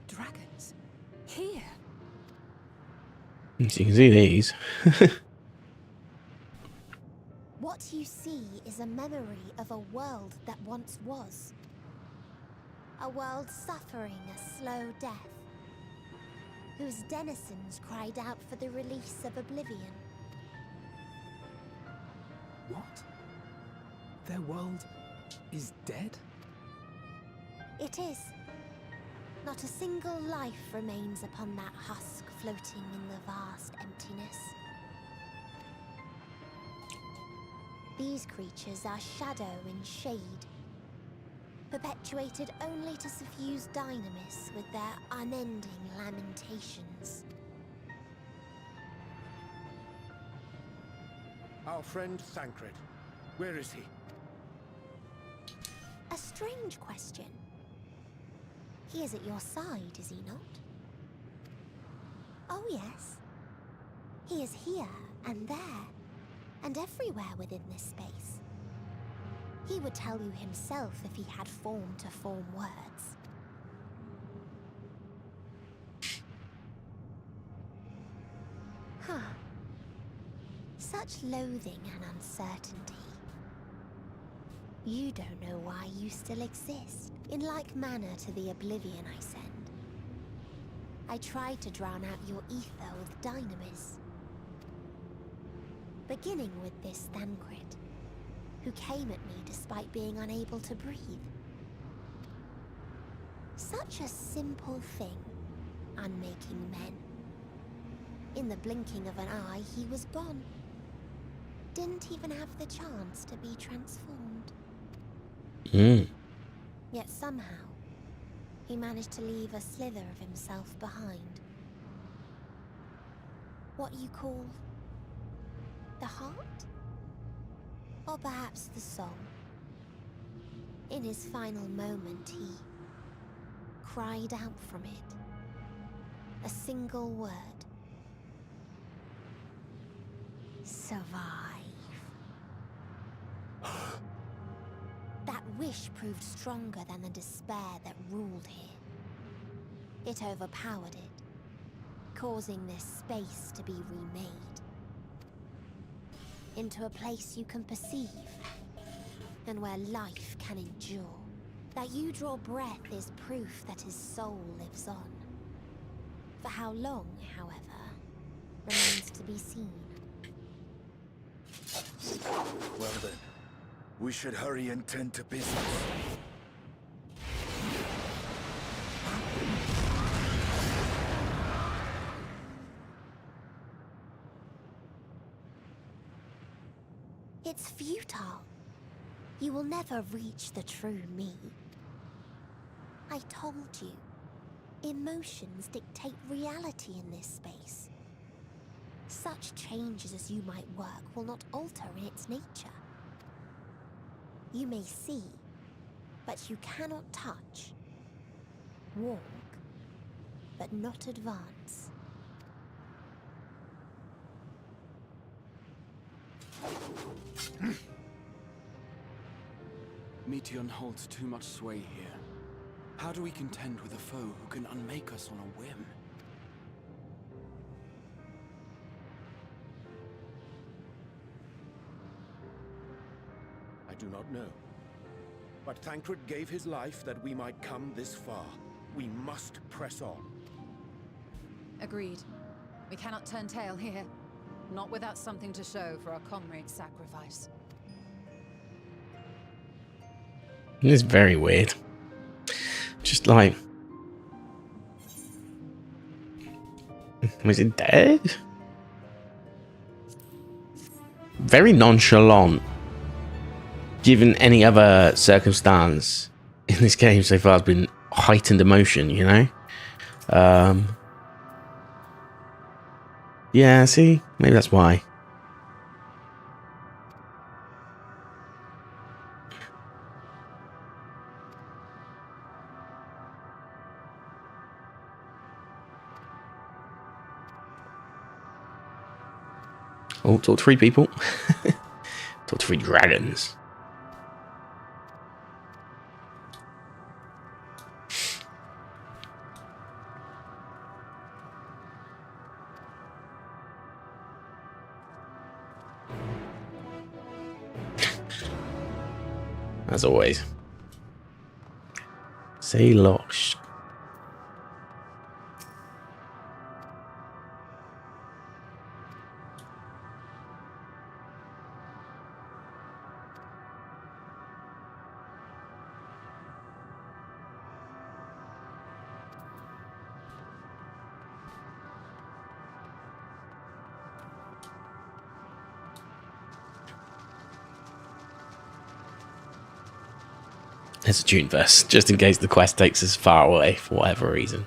Dragons? Here? So you can see these. What you see is a memory of a world that once was. A world suffering a slow death, whose denizens cried out for the release of oblivion. What? Their world is dead? It is. Not a single life remains upon that husk floating in the vast emptiness. These creatures are shadow and shade, perpetuated only to suffuse dynamis with their unending lamentations. Our friend Thancred. Where is he? A strange question. He is at your side, is he not? Oh yes. He is here and there, and everywhere within this space. He would tell you himself if he had form to form words. Huh. Such loathing and uncertainty. You don't know why you still exist, in like manner to the oblivion I send. I tried to drown out your ether with dynamis. Beginning with this Thancred, who came at me despite being unable to breathe. Such a simple thing, unmaking men. In the blinking of an eye, he was gone. Didn't even have the chance to be transformed. Yet somehow, he managed to leave a slither of himself behind. What you call the heart? Or perhaps the soul. In his final moment, he cried out from it. A single word. Survive. That wish proved stronger than the despair that ruled here. It overpowered it, causing this space to be remade into a place you can perceive, and where life can endure. That you draw breath is proof that his soul lives on. For how long, however, remains to be seen. Well then, we should hurry and tend to business. It's futile. You will never reach the true me. I told you, emotions dictate reality in this space. Such changes as you might work will not alter in its nature. You may see, but you cannot touch. Walk, but not advance. Meteon holds too much sway here. How do we contend with a foe who can unmake us on a whim? I do not know. But Thancred gave his life that we might come this far. We must press on. Agreed. We cannot turn tail here. Not without something to show for our comrade's sacrifice. It's very weird. Just like... Was it dead? Very nonchalant. Given any other circumstance in this game so far has been heightened emotion, you know? Yeah, see? Maybe that's why. Oh, talk to 3 people. Talk to 3 dragons. As always. Say lost. There's a tune verse, just in case the quest takes us far away for whatever reason.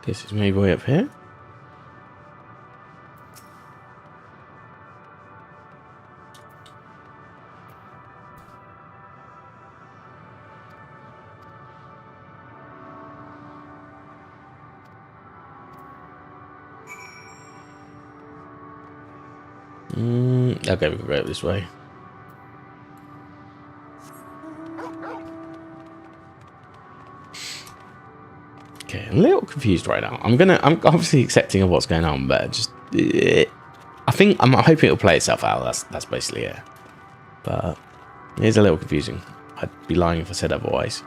This is maybe way up here. Okay, we can go this way. Okay, I'm a little confused right now. I'm obviously accepting of what's going on, but just I'm hoping it'll play itself out. That's basically it. But it is a little confusing. I'd be lying if I said otherwise.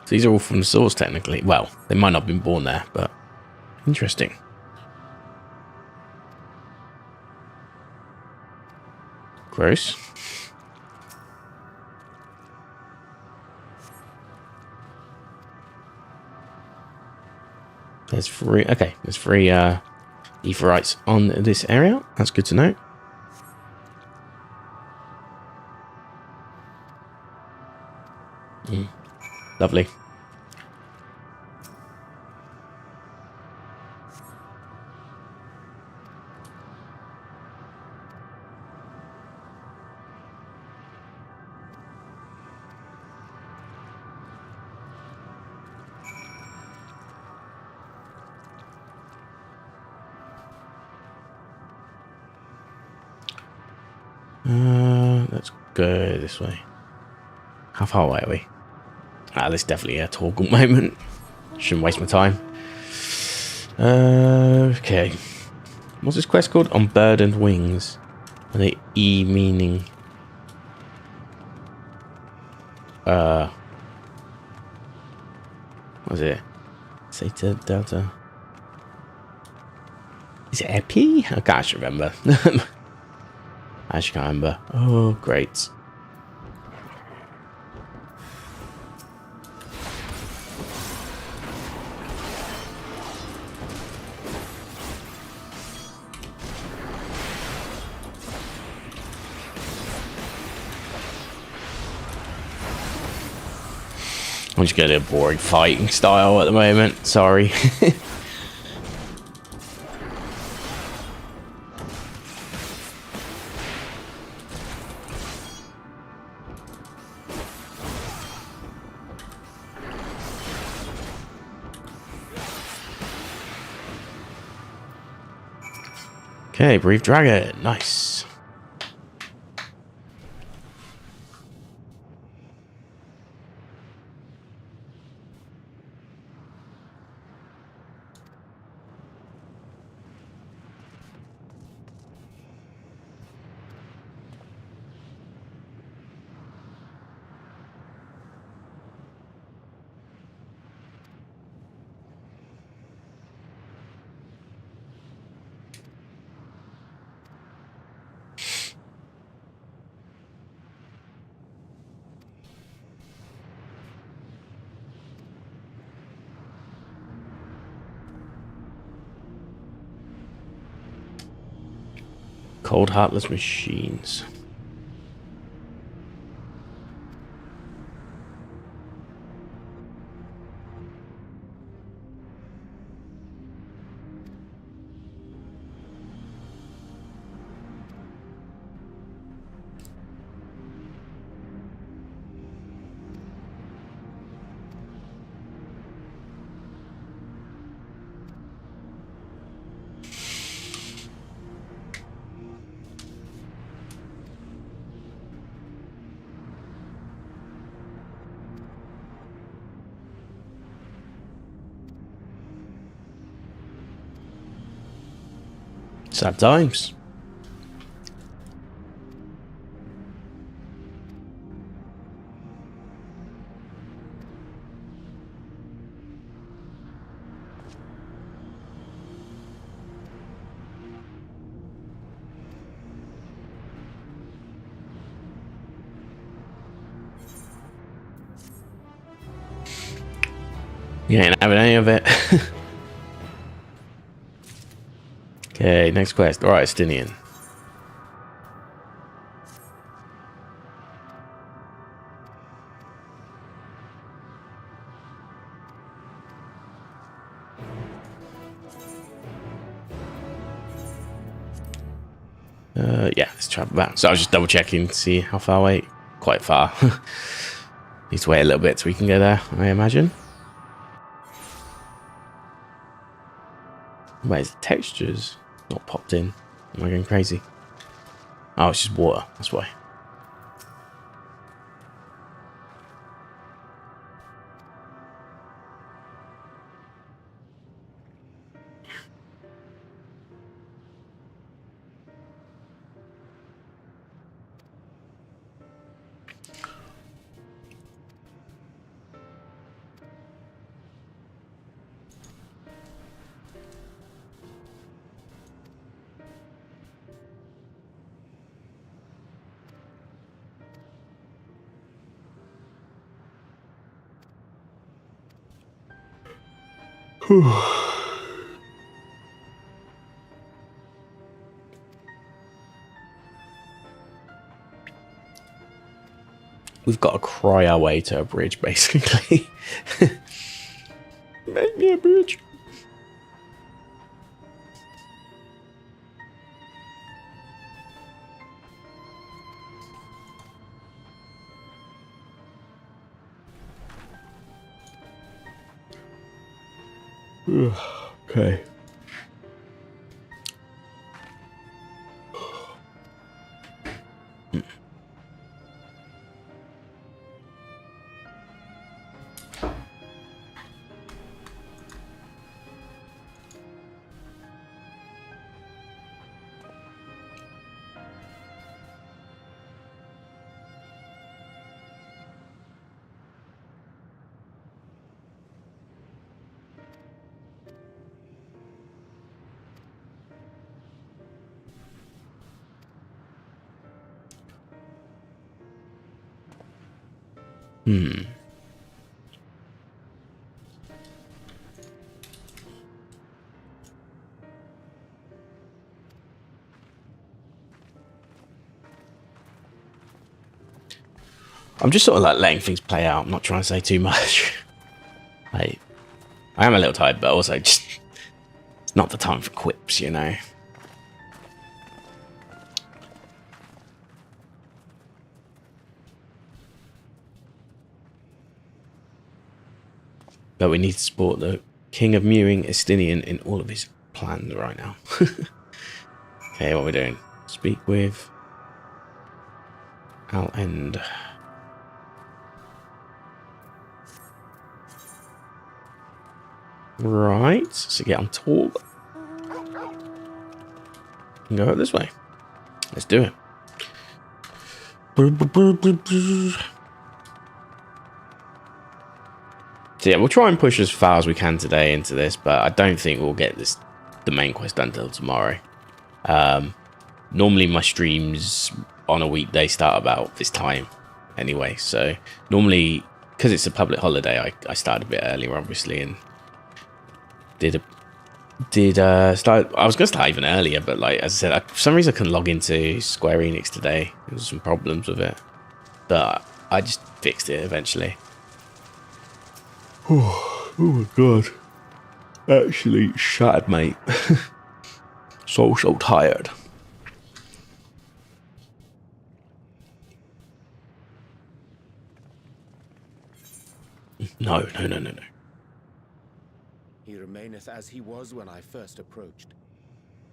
So these are all from the source, technically. Well, they might not have been born there, but interesting. Gross. There's free. Okay, there's free etherites on this area. That's good to know. Lovely. Let's go this way. How far away are we? Ah, this is definitely a Torgal moment. Shouldn't waste my time. Okay. What's this quest called? Unburdened Wings. And the E meaning... What was it? Theta Delta. Is it Epi? I can't remember. I actually can't remember. Oh, great. I'm just getting a boring fighting style at the moment. Sorry. Okay, Breathe Dragon. Nice. Cold Heartless Machines. Sad times. You ain't having any of it. Okay, next quest. Alright, Stinian. Yeah, let's travel back. So I was just double checking to see how far away. Quite far. Need to wait a little bit so we can go there, I imagine. Wait, is the textures not popped in? Am I going crazy? Oh, it's just water. That's why. We've got to cry our way to a bridge, basically. Make me a bridge. Okay. I'm just sort of like letting things play out. I'm not trying to say too much. I am a little tired, but also just it's not the time for quips, you know. But we need to support the King of Mewing Estinian in all of his plans right now. Okay, what are we doing? Speak with I'll end. Right, so get on talk. And go out this way. Let's do it. So yeah, we'll try and push as far as we can today into this, but I don't think we'll get the main quest done until tomorrow. Normally my streams on a weekday start about this time anyway, so normally because it's a public holiday I started a bit earlier obviously and start. I was gonna start even earlier, but like as I said, for some reason I couldn't log into Square Enix today. There was some problems with it, but I just fixed it eventually. Oh my god, actually shattered, mate. so tired. No. He remaineth as he was when I first approached,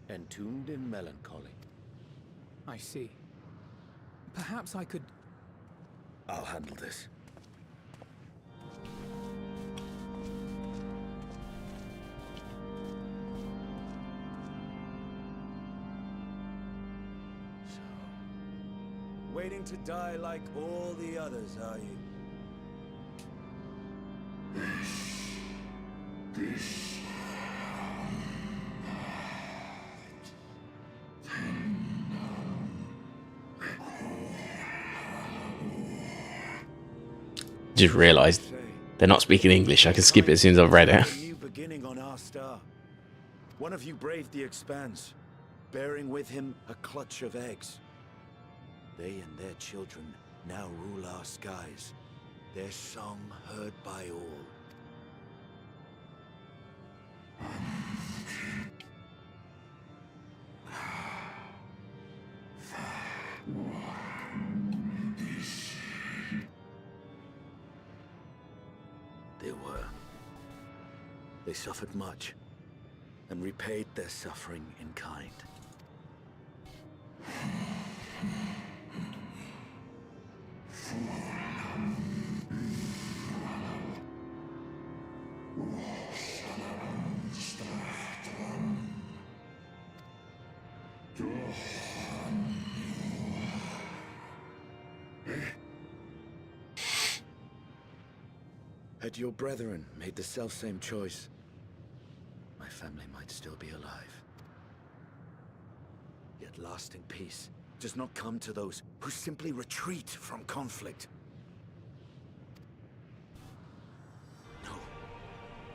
entombed in melancholy. I see. Perhaps I could... I'll handle this. So, waiting to die like all the others, are you? Just realised they're not speaking English. I can skip it as soon as I've read it. A new beginning on our star. One of you braved the expanse, bearing with him a clutch of eggs. They and their children now rule our skies, their song heard by all. They suffered much, and repaid their suffering in kind. Had your brethren made the selfsame choice, my family might still be alive. Yet lasting peace does not come to those who simply retreat from conflict. No.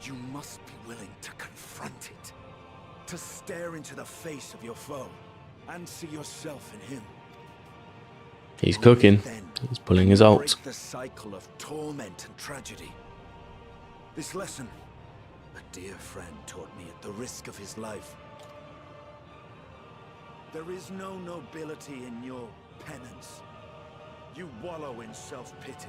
You must be willing to confront it. To stare into the face of your foe and see yourself in him. He's cooking. He's pulling his ult. Break the cycle of torment and tragedy. This lesson, a dear friend taught me at the risk of his life. There is no nobility in your penance. You wallow in self-pity.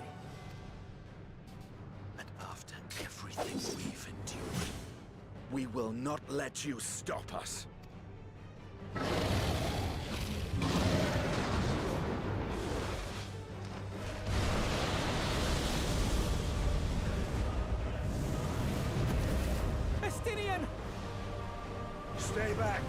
And after everything we've endured, we will not let you stop us. Estinian! Stay back.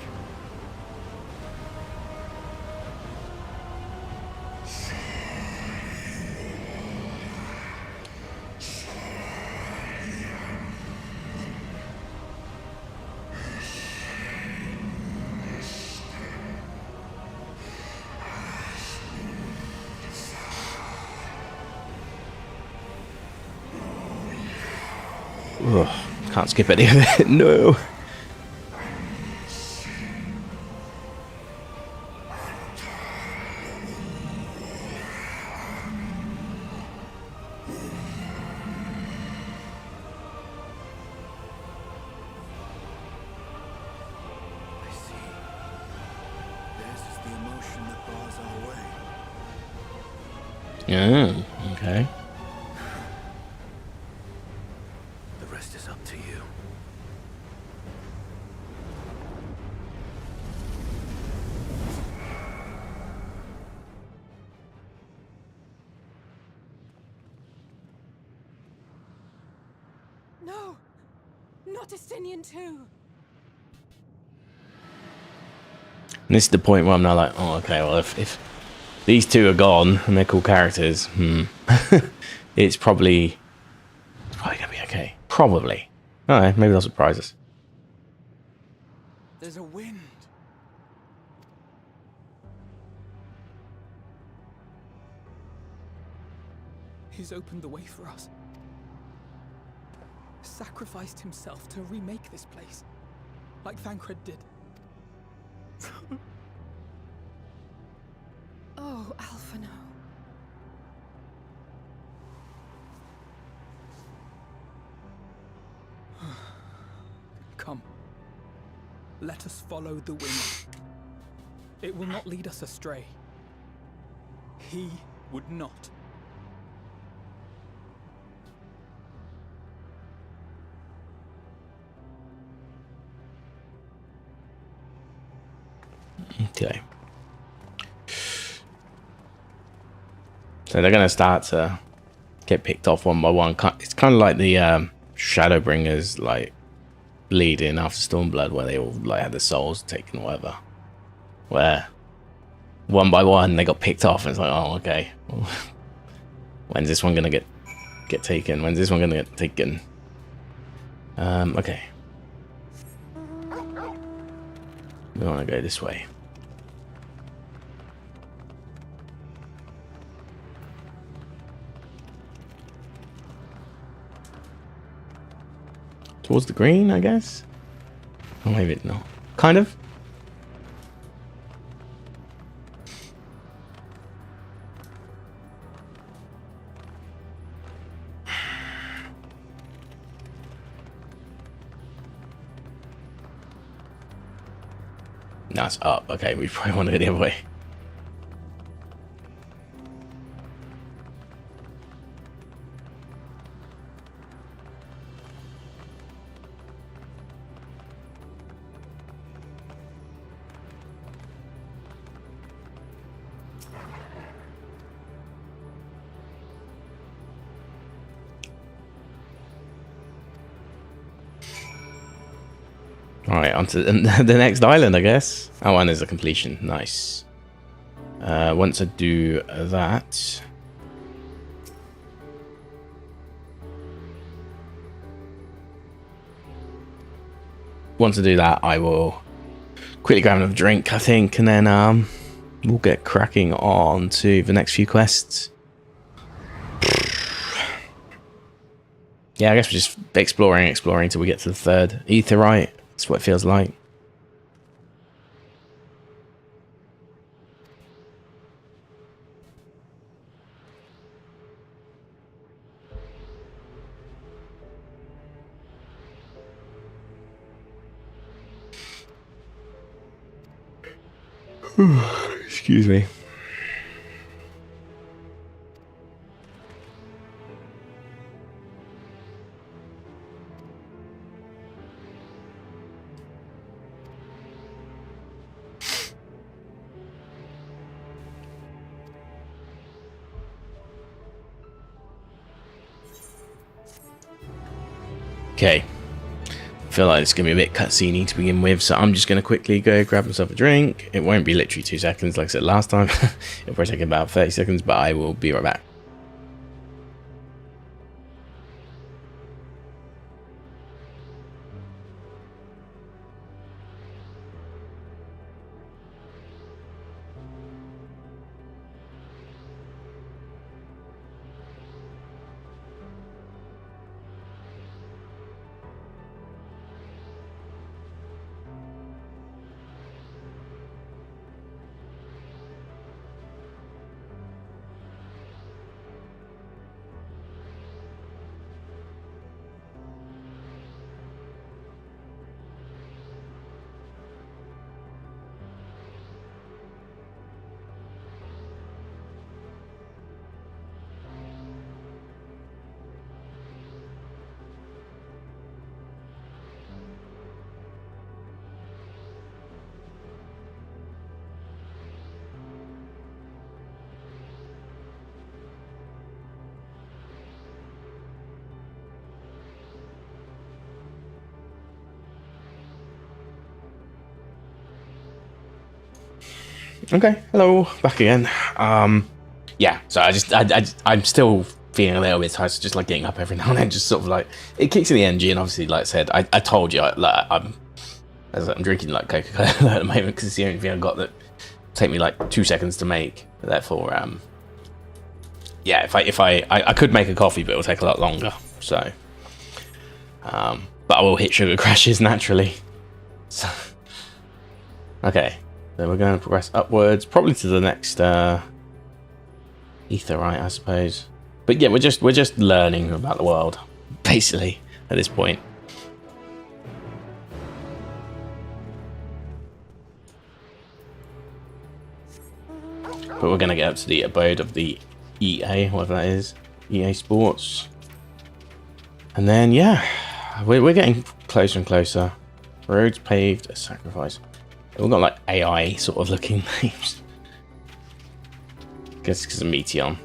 Ugh, can't skip any of it. No. Yeah, okay. The rest is up to you. No! Not Estinian too! And this is the point where I'm now like, oh, okay, well, if these two are gone and they're cool characters, it's probably gonna be okay. Probably. Alright, maybe they'll surprise us. There's a wind. He's opened the way for us. Sacrificed himself to remake this place, like Thancred did. Oh, Alphino. Come. Let us follow the wind. It will not lead us astray. He would not. Okay. So they're going to start to get picked off one by one. It's kind of like the Shadowbringers, like, leading after Stormblood, where they all like had the souls taken or whatever. Where one by one they got picked off and it's like, oh, okay. When's this one going to get taken? When's this one going to get taken? Okay. We want to go this way. Towards the green, I guess? Or maybe not. Kind of? No, it's up. Okay, we probably want to go the other way. Alright, on to the next island, I guess. Oh, and there's a completion. Nice. Once I do that... Once I do that, I will quickly grab another drink, I think, and then we'll get cracking on to the next few quests. yeah, I guess we're just exploring till we get to the third Aetheryte. That's what it feels like. Excuse me. Okay. I feel like it's going to be a bit cutscene to begin with, so I'm just going to quickly go grab myself a drink. It won't be literally 2 seconds like I said last time. It'll probably take about 30 seconds, but I will be right back. Okay, hello, back again. Yeah, so I'm still feeling a little bit tired, so just like getting up every now and then, just sort of like, it kicks in the energy, and obviously, like I said, I told you, like, I'm drinking like Coca-Cola at the moment, because it's the only thing I got that take me like 2 seconds to make, therefore, yeah, if I could make a coffee, but it'll take a lot longer, so, but I will hit sugar crashes naturally, so, okay. So we're going to progress upwards, probably to the next Aetheryte, I suppose. But yeah, we're just learning about the world, basically, at this point. But we're going to get up to the abode of the EA, whatever that is, EA Sports. And then, yeah, we're getting closer and closer. Roads paved, a sacrifice. We've got like AI sort of looking names. Guess because of Meteon.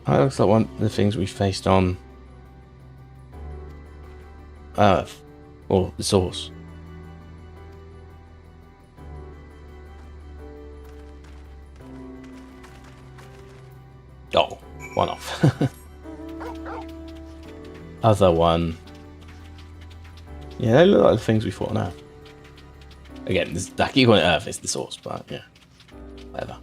That looks like one of the things we faced on Earth, or the Source. Oh, one off. Other one. Yeah, they look like the things we fought on Earth. Again, this, I keep calling it Earth, it's the Source, but yeah, whatever.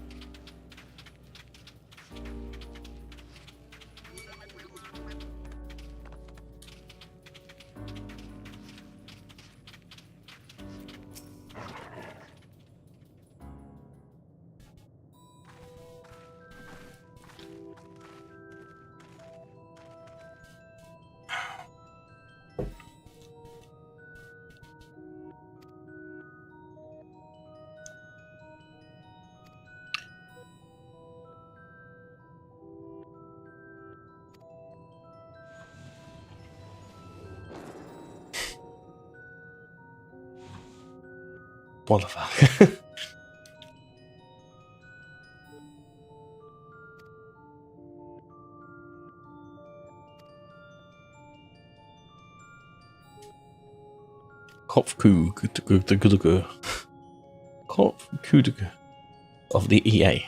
What the fuck? Kopfkuh of the EA.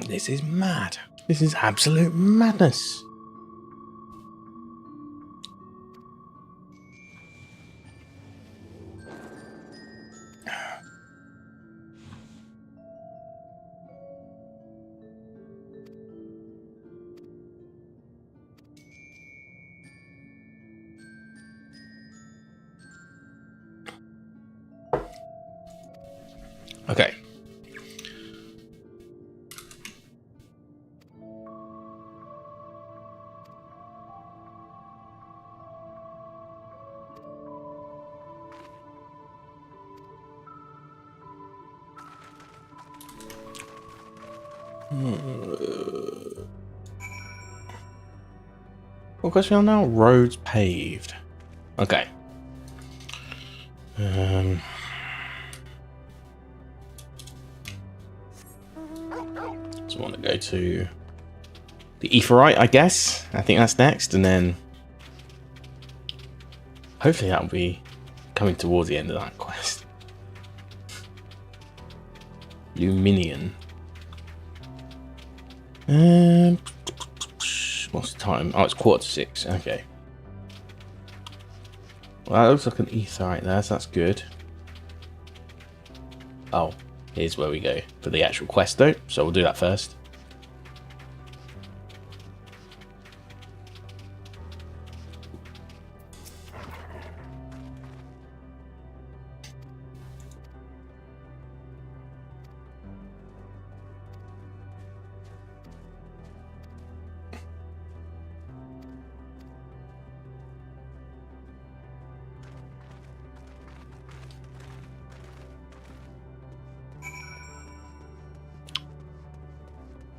This is mad. This is absolute madness. Okay. What question now? Roads paved. Okay. So I want to go to the Aetheryte, I guess. I think that's next, and then hopefully that'll be coming towards the end of that quest. Luminion. What's the time? Oh, it's 5:45. Okay. Well, that looks like an Aetheryte there, so that's good. Oh, here's where we go for the actual quest though, so we'll do that first.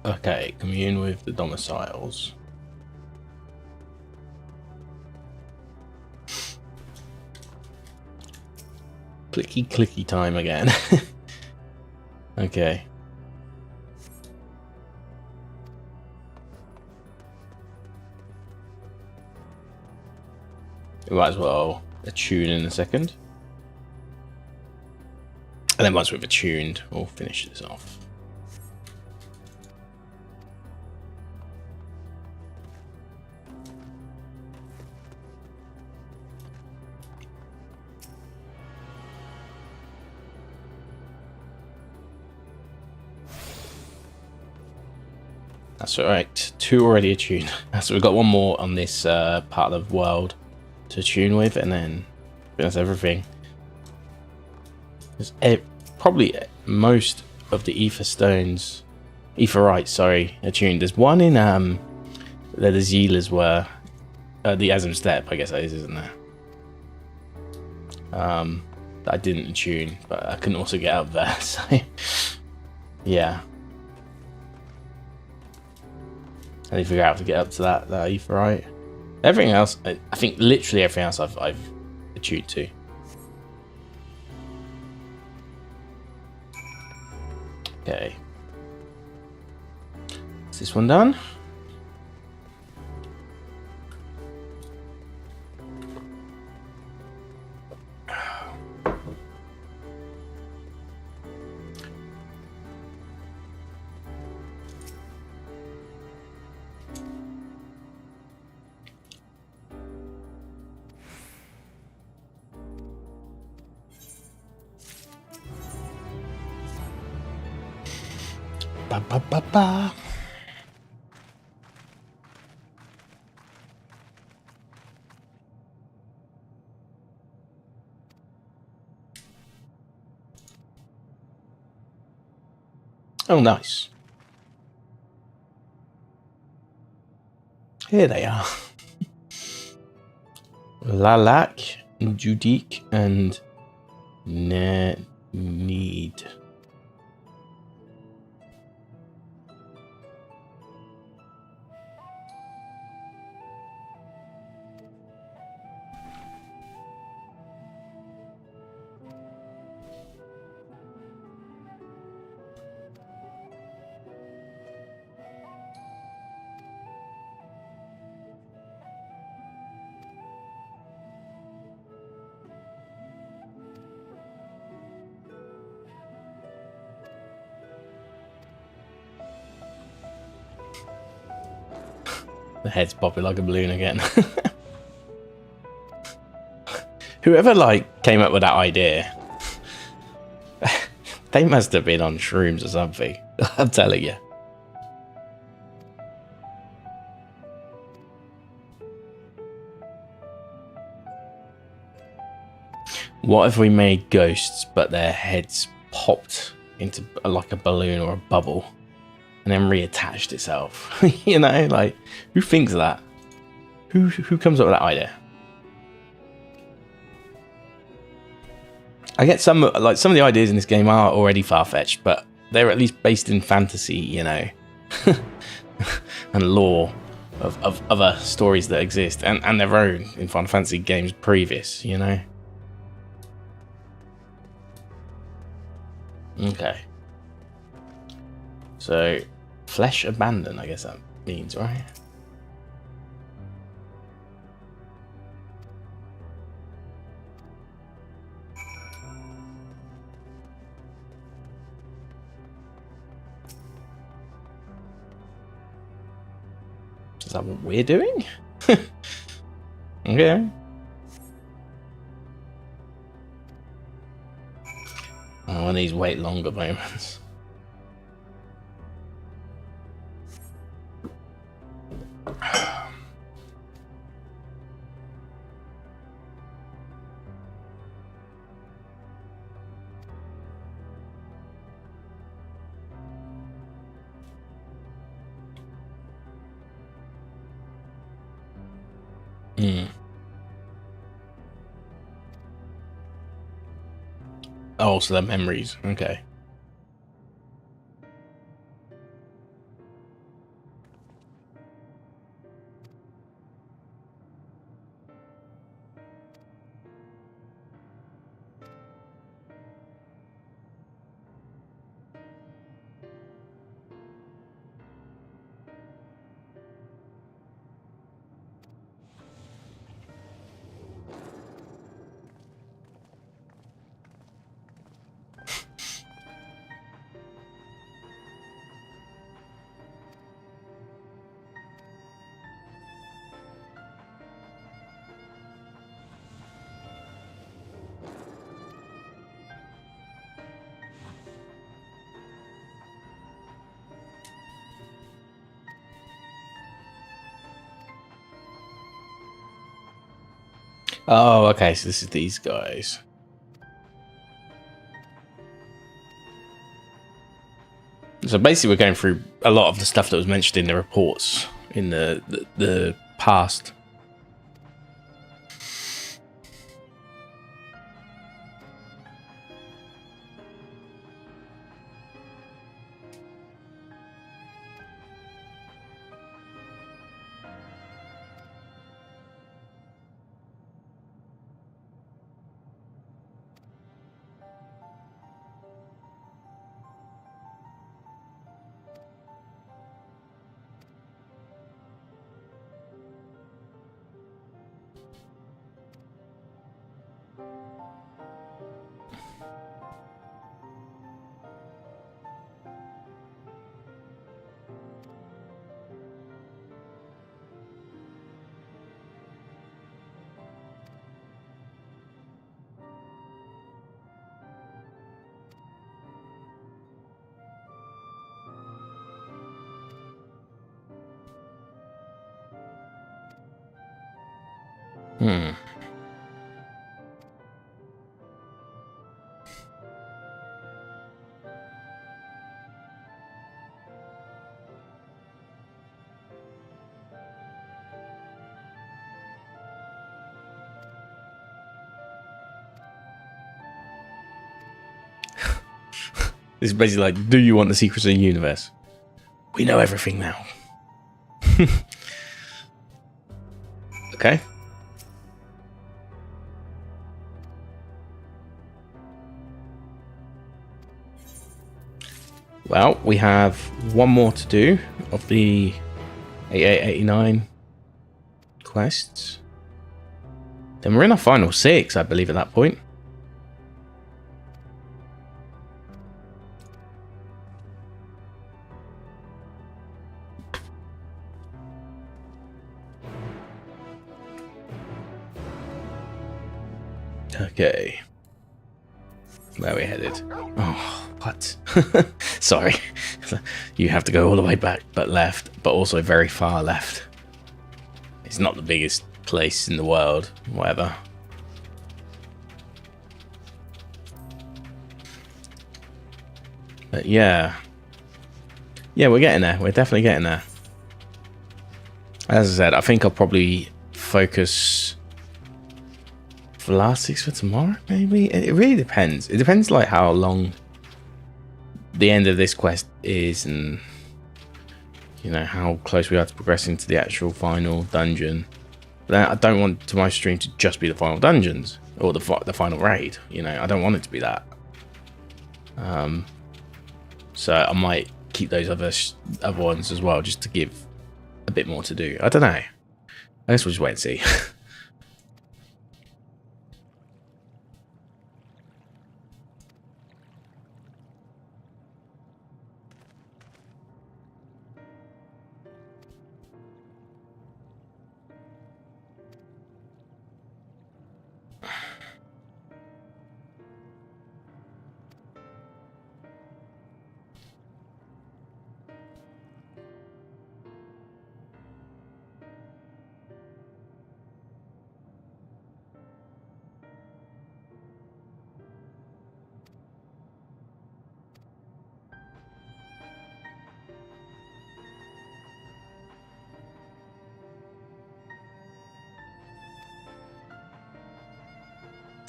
Okay, commune with the domiciles. Clicky time again. Okay. We might as well attune in a second. And then once we've attuned, we'll finish this off. That's alright, 2 already attuned. So we've got 1 more on this part of the world to attune with, and then that's everything. There's probably most of the Aetherytes, sorry, attuned. There's one in the Zealers were, the Asm Steppe, I guess that is, isn't there? That I didn't attune, but I couldn't also get up there, so yeah. I need to figure out how to get up to that Aetheryte. Everything else, I think literally everything else I've attuned to. Okay. Is this one done? Ba ba ba ba. Oh, nice. Here they are. Lalak, Judik, and Need. The head's popping like a balloon again. Whoever like came up with that idea, they must have been on shrooms or something. I'm telling you. What if we made ghosts, but their heads popped into like a balloon or a bubble, and then reattached itself? You know, like, who thinks of that? Who comes up with that idea? I get some of the ideas in this game are already far-fetched, but they're at least based in fantasy, you know, and lore of other stories that exist, and their own in Final Fantasy games previous, you know. Okay. So, flesh abandoned, I guess that means, right? Is that what we're doing? Okay. Oh, one of these wait longer moments. Oh, so they're memories. Okay. Oh, okay, so this is these guys. So basically we're going through a lot of the stuff that was mentioned in the reports in the past. This is basically like, do you want the secrets of the universe? We know everything now. Okay. Well, we have one more to do of the 8889 quests. Then we're in our final 6, I believe, at that point. Okay. Where are we headed? Oh, what? Sorry. You have to go all the way back, but left, but also very far left. It's not the biggest place in the world, whatever. But yeah. Yeah, we're getting there. We're definitely getting there. As I said, I think I'll probably focus for last 6 for tomorrow, maybe? It really depends. It depends like how long the end of this quest is and you know how close we are to progressing to the actual final dungeon. But I don't want my stream to just be the final dungeons or the final raid. You know, I don't want it to be that. So I might keep those other ones as well, just to give a bit more to do. I don't know. I guess we'll just wait and see.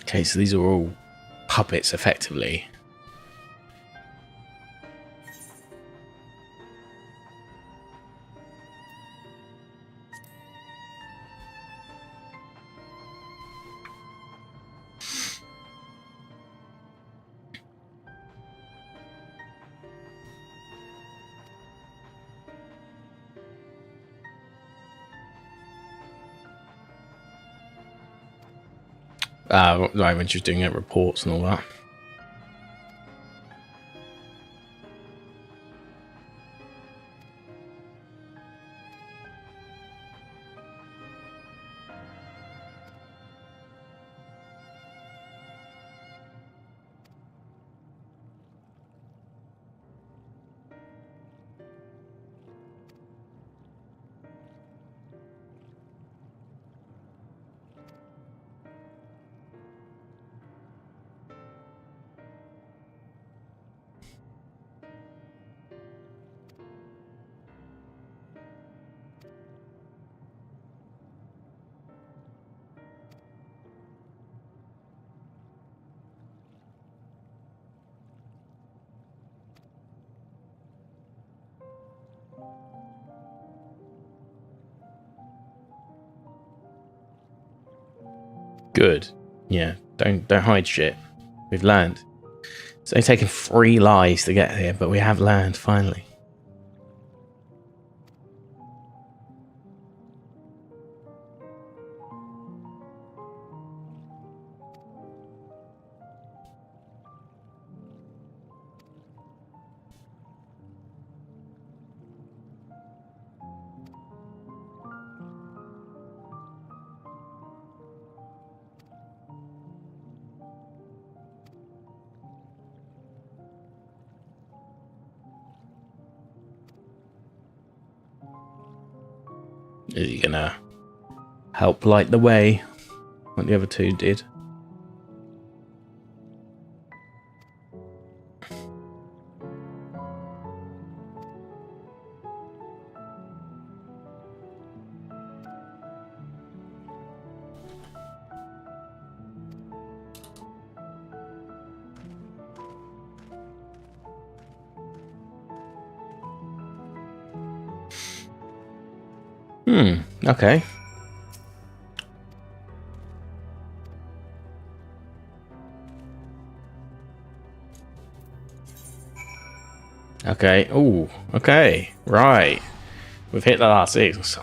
Okay, so these are all puppets, effectively. Right, when she's doing reports and all that. Good. Yeah, don't hide shit. We've learned. It's only taken 3 lies to get here, but we have learned finally. Is he gonna help light the way like the other 2 did? Okay. Okay. Ooh. Okay. Right. We've hit the last 6.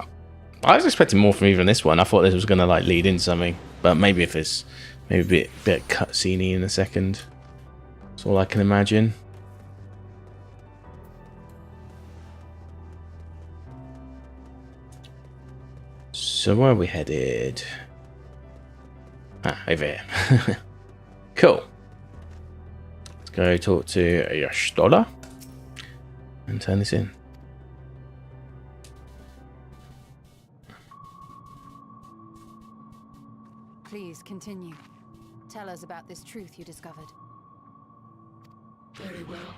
I was expecting more from even this one. I thought this was gonna like lead in something, but maybe if it's maybe a bit cutscene-y in a second. That's all I can imagine. So where are we headed? Ah, over here. Cool. Let's go talk to Yastola and turn this in. Please continue. Tell us about this truth you discovered. Very well.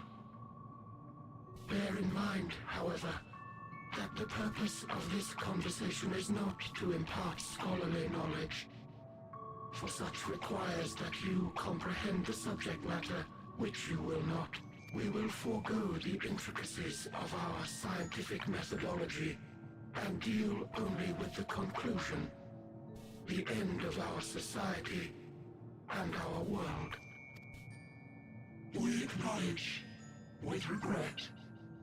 Bear in mind, however, that the purpose of this conversation is not to impart scholarly knowledge, for such requires that you comprehend the subject matter, which you will not. We will forego the intricacies of our scientific methodology and deal only with the conclusion, the end of our society and our world. We acknowledge, with regret,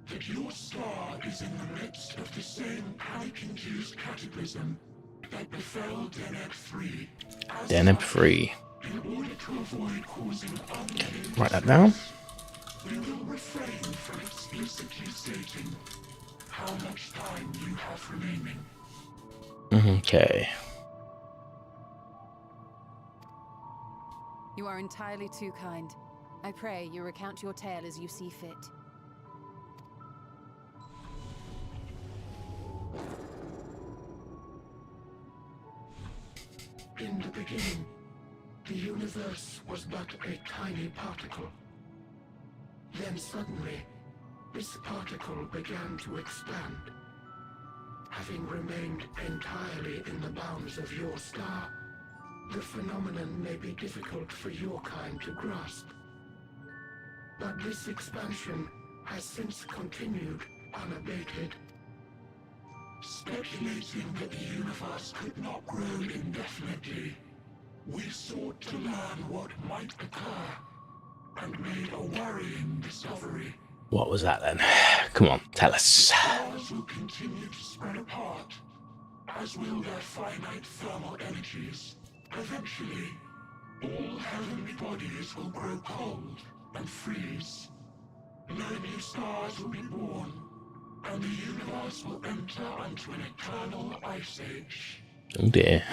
that your star is in the midst of the same panic-induced cataclysm that befell Deneb 3. Deneb 3. In order to avoid causing Write that down. we will refrain from explicitly stating how much time you have remaining. Okay. You are entirely too kind. I pray you recount your tale as you see fit. In the beginning, the universe was but a tiny particle. Then suddenly, this particle began to expand. Having remained entirely in the bounds of your star, the phenomenon may be difficult for your kind to grasp. But this expansion has since continued unabated. Speculating that the universe could not grow indefinitely, we sought to learn what might occur, and made a worrying discovery. What was that then? Come on, tell us. Stars will continue to spread apart, as will their finite thermal energies. Eventually, all heavenly bodies will grow cold and freeze. No new stars will be born, and the universe will enter onto an eternal ice age. Oh dear.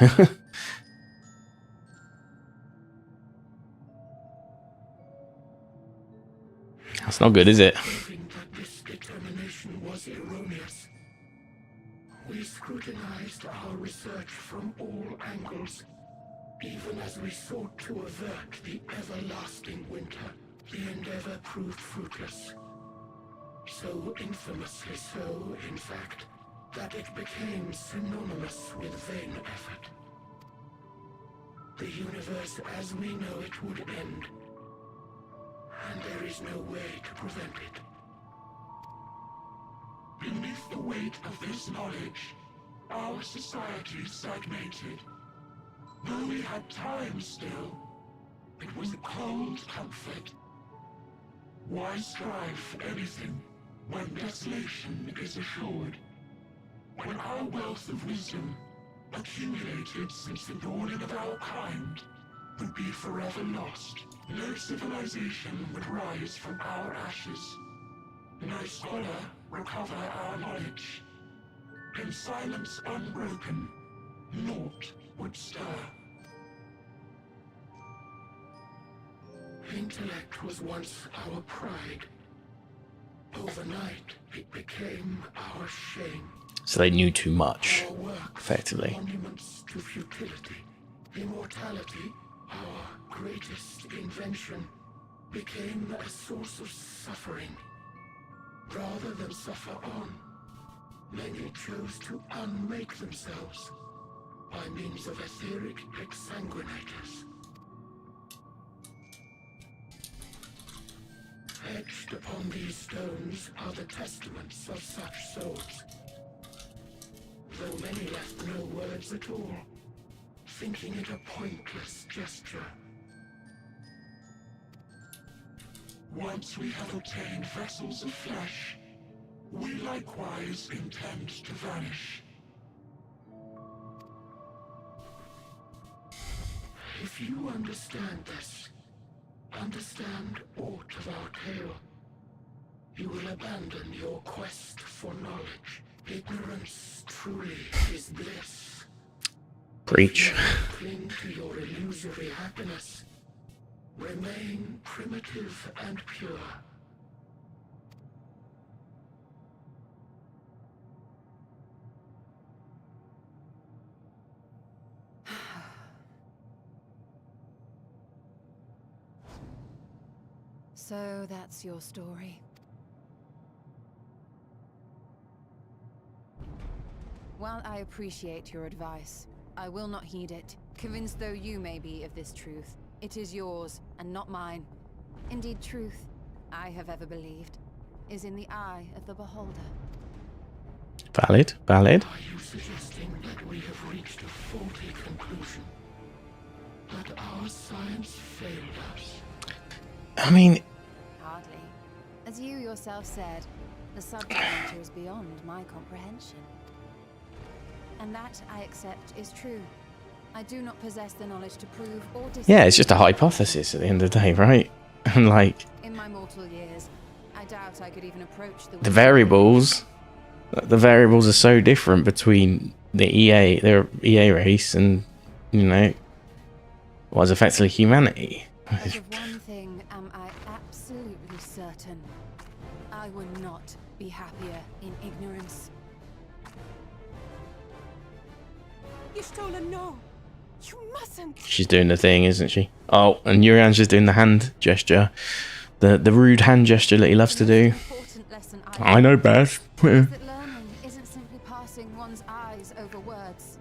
That's not good, is it? Proving that this determination was erroneous, we scrutinized our research from all angles, even as we sought to avert the everlasting winter. The endeavor proved fruitless. So infamously so, in fact, that it became synonymous with vain effort. The universe as we know it would end, and there is no way to prevent it. Beneath the weight of this knowledge, our society stagnated. Though we had time still, it was a cold comfort. Why strive for anything when desolation is assured? When our wealth of wisdom, accumulated since the dawning of our kind, would be forever lost. No civilization would rise from our ashes. No scholar recover our knowledge. In silence unbroken, naught would stir. Intellect was once our pride. Overnight, it became our shame. So they knew too much, Our works, effectively. monuments to futility. Immortality, our greatest invention, became a source of suffering. Rather than suffer on, many chose to unmake themselves by means of etheric exsanguinators. Etched upon these stones are the testaments of such souls. Though many left no words at all, thinking it a pointless gesture. Once we have obtained vessels of flesh, we likewise intend to vanish. If you understand this, understand aught of our tale, you will abandon your quest for knowledge. Ignorance truly is bliss. Preach. Cling to your illusory happiness. Remain primitive and pure. So that's your story. While I appreciate your advice, I will not heed it. Convinced though you may be of this truth, it is yours and not mine. Indeed, truth, I have ever believed, is in the eye of the beholder. Valid, valid. Are you suggesting that we have reached a faulty conclusion? That our science failed us? I mean... Hardly. As you yourself said, the subject matter is beyond my comprehension. And that, I accept, is true. I do not possess the knowledge to prove or disprove. Yeah, it's just a hypothesis at the end of the day, right? And like... In my mortal years, I doubt I could even approach the variables... The variables are so different between the EA race and, you know, what is effectively humanity. But of one thing am I absolutely certain. I would not be happier in ignorance. You stole a no. You mustn't. She's doing the thing, isn't she? Oh, and Yurian's just doing the hand gesture. The rude hand gesture that he loves to do. I know best. That learning isn't simply passing one's eyes over words.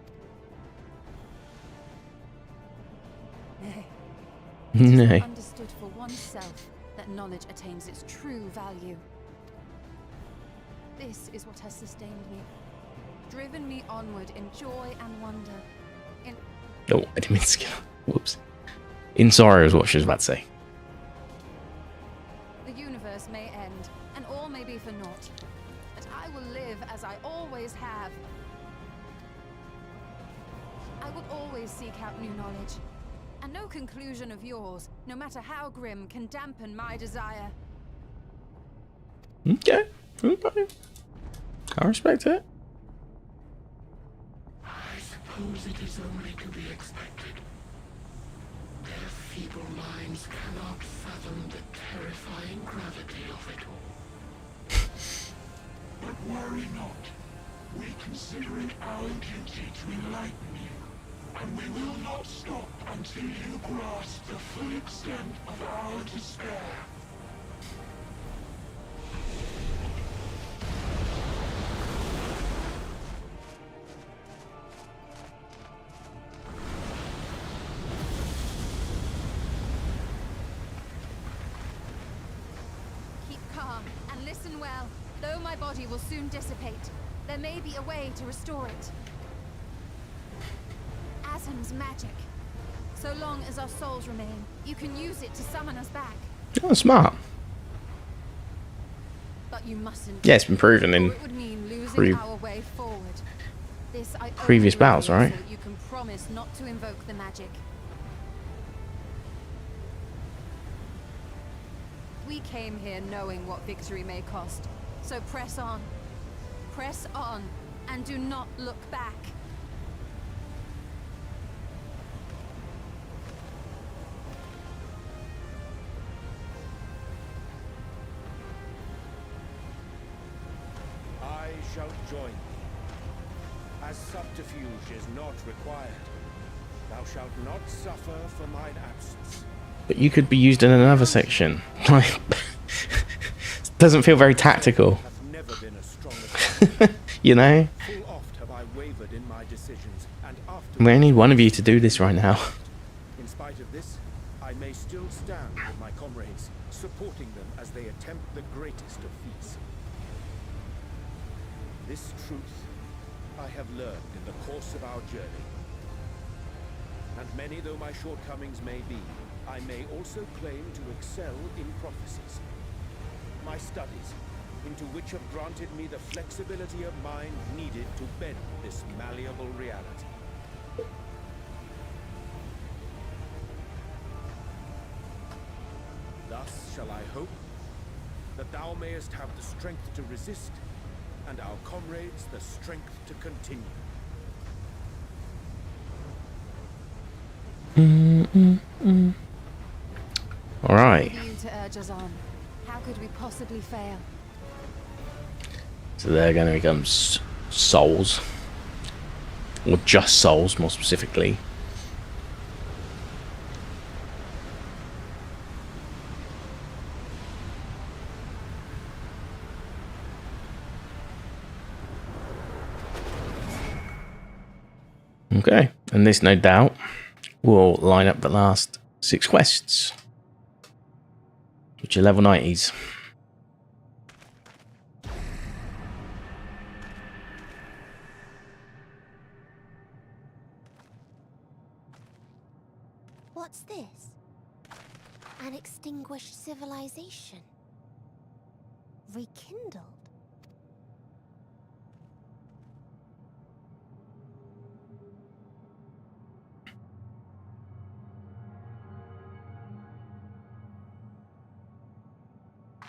Nay. Nay. Understood for oneself that knowledge attains its true value. This is what has sustained me, driven me onward in joy and wonder. Oh, I didn't mean to whoops. In sorrow is what she was about to say. The universe may end, and all may be for naught. But I will live as I always have. I will always seek out new knowledge. And no conclusion of yours, no matter how grim, can dampen my desire. Okay. Okay. I respect it. I suppose it is only to be expected. Their feeble minds cannot fathom the terrifying gravity of it all. But worry not. We consider it our duty to enlighten you, and we will not stop until you grasp the full extent of our despair. Though my body will soon dissipate, there may be a way to restore it. Asim's magic. So long as our souls remain, you can use it to summon us back. Oh, smart. But you mustn't. Yeah, it's been proven in it would mean losing our way forward. This I previous battles, right? So that you can promise not to invoke the magic. We came here knowing what victory may cost. So press on, and do not look back. I shall join thee. As subterfuge is not required, thou shalt not suffer for mine absence. But you could be used in another section. Doesn't feel very tactical. You know? Full oft have I wavered in my decisions, and We only need one of you to do this right now. In spite of this, I may still stand with my comrades, supporting them as they attempt the greatest of feats. This truth I have learned in the course of our journey. And many though my shortcomings may be, I may also claim to excel in prophecies. My studies, into which have granted me the flexibility of mind needed to bend this malleable reality. Thus shall I hope that thou mayest have the strength to resist, and our comrades the strength to continue. All right. You to urge us on. How could we possibly fail? So they're going to become souls, or just souls, more specifically. Okay, and this, no doubt, will line up the last 6 quests, which are level 90s. What's this? An extinguished civilization. Rekindled.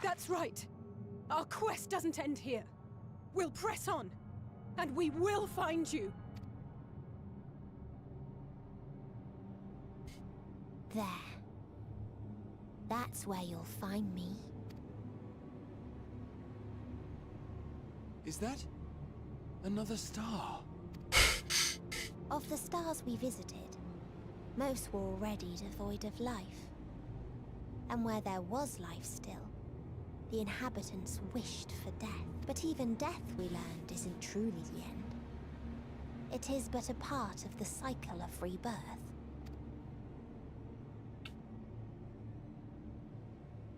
That's right. Our quest doesn't end here. We'll press on, and we will find you. There. That's where you'll find me. Is that another star? Of the stars we visited, most were already devoid of life. And where there was life still, the inhabitants wished for death. But even death, we learned, isn't truly the end. It is but a part of the cycle of rebirth.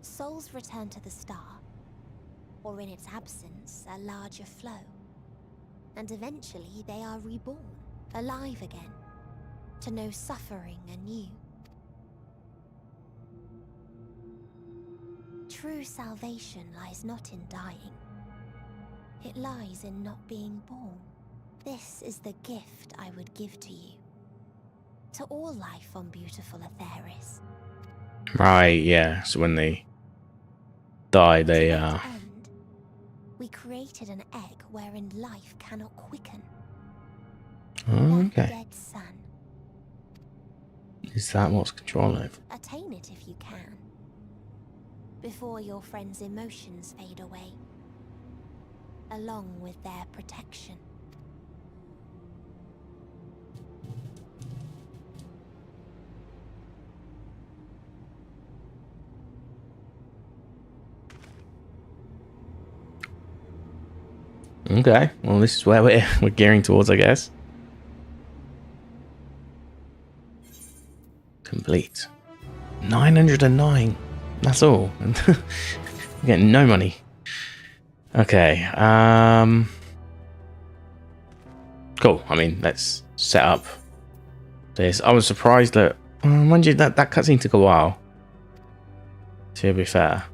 Souls return to the star, or in its absence, a larger flow. And eventually they are reborn, alive again, to know suffering anew. True salvation lies not in dying. It lies in not being born. This is the gift I would give to you. To all life on beautiful Atheris. Right, yeah. So when they die, they We created an egg wherein life cannot quicken. Oh, That okay. dead sun. Is that what's controlling it? Attain it if you can. Before your friends' emotions fade away. Along with their protection. Okay, well, this is where we're gearing towards, I guess. Complete. 909. That's all. We're getting no money. Okay. Cool. I mean, let's set up this. I was surprised that, mind you, that cutscene took a while. To be fair.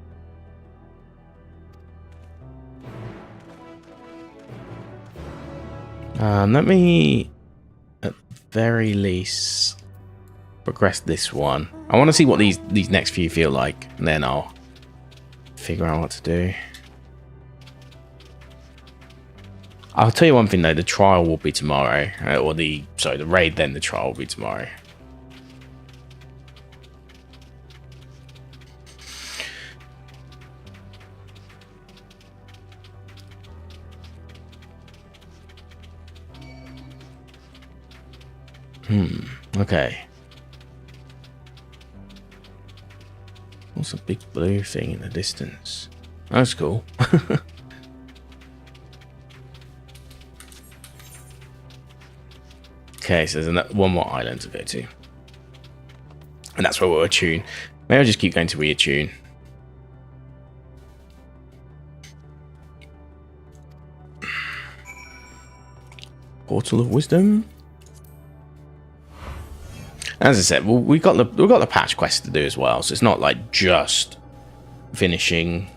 Let me, at the very least, progress this one. I want to see what these next few feel like, and then I'll figure out what to do. I'll tell you one thing though: the trial will be tomorrow, or the raid. Then the trial will be tomorrow. Okay. What's a big blue thing in the distance? That's cool. Okay, so there's one more island to go to. And that's where we'll attune. Maybe I'll just keep going to reattune. Portal of Wisdom. As I said, we've got the patch quest to do as well, so it's not like just finishing.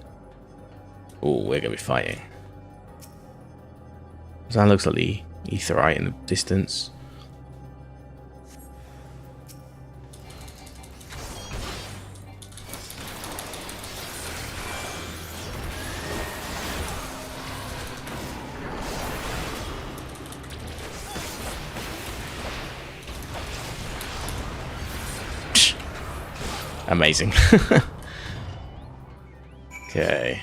Oh, we're gonna be fighting. So that looks like the Aetheryte in the distance. Amazing. Okay.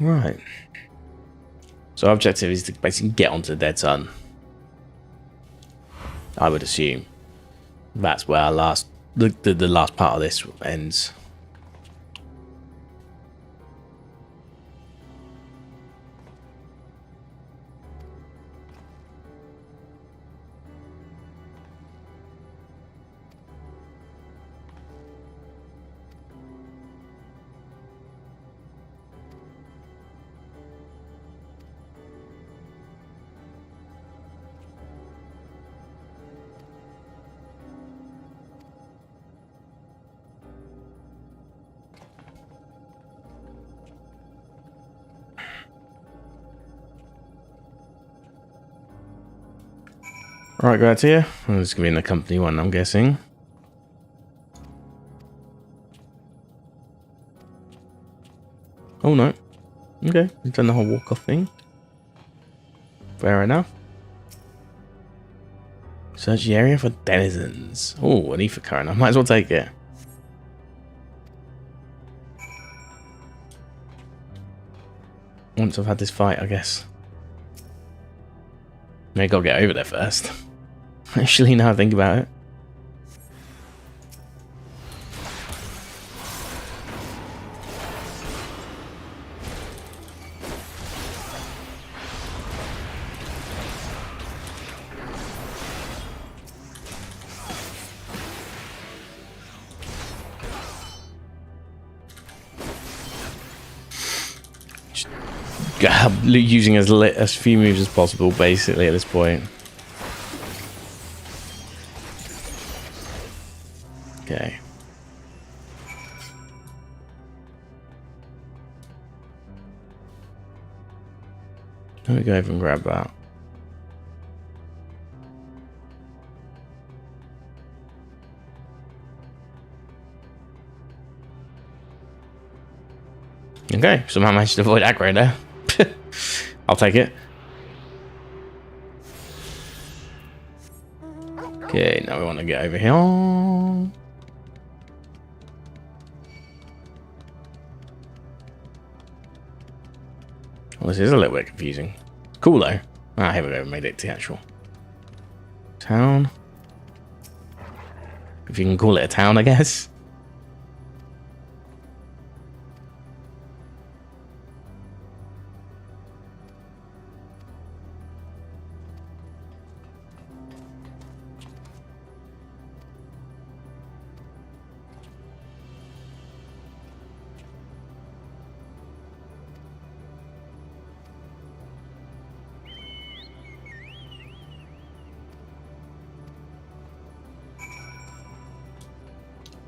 Right. So our objective is to basically get onto the Dead Sun. I would assume that's where our last the last part of this ends. Right, go out here. Well, this is going to be in the company one, I'm guessing. Oh no. Okay, we've done the whole walk-off thing. Fair enough. Search the area for denizens. Oh, an ether current. I might as well take it. Once I've had this fight, I guess. Maybe I gotta get over there first. Actually, now I think about it. Using as few moves as possible, basically, at this point. Okay. Let me go over and grab that. Okay, somehow managed to avoid aggro there. I'll take it. Okay, now we want to get over here. Well, this is a little bit confusing. Cool though. Ah, here we go. Made it to the actual town. If you can call it a town, I guess.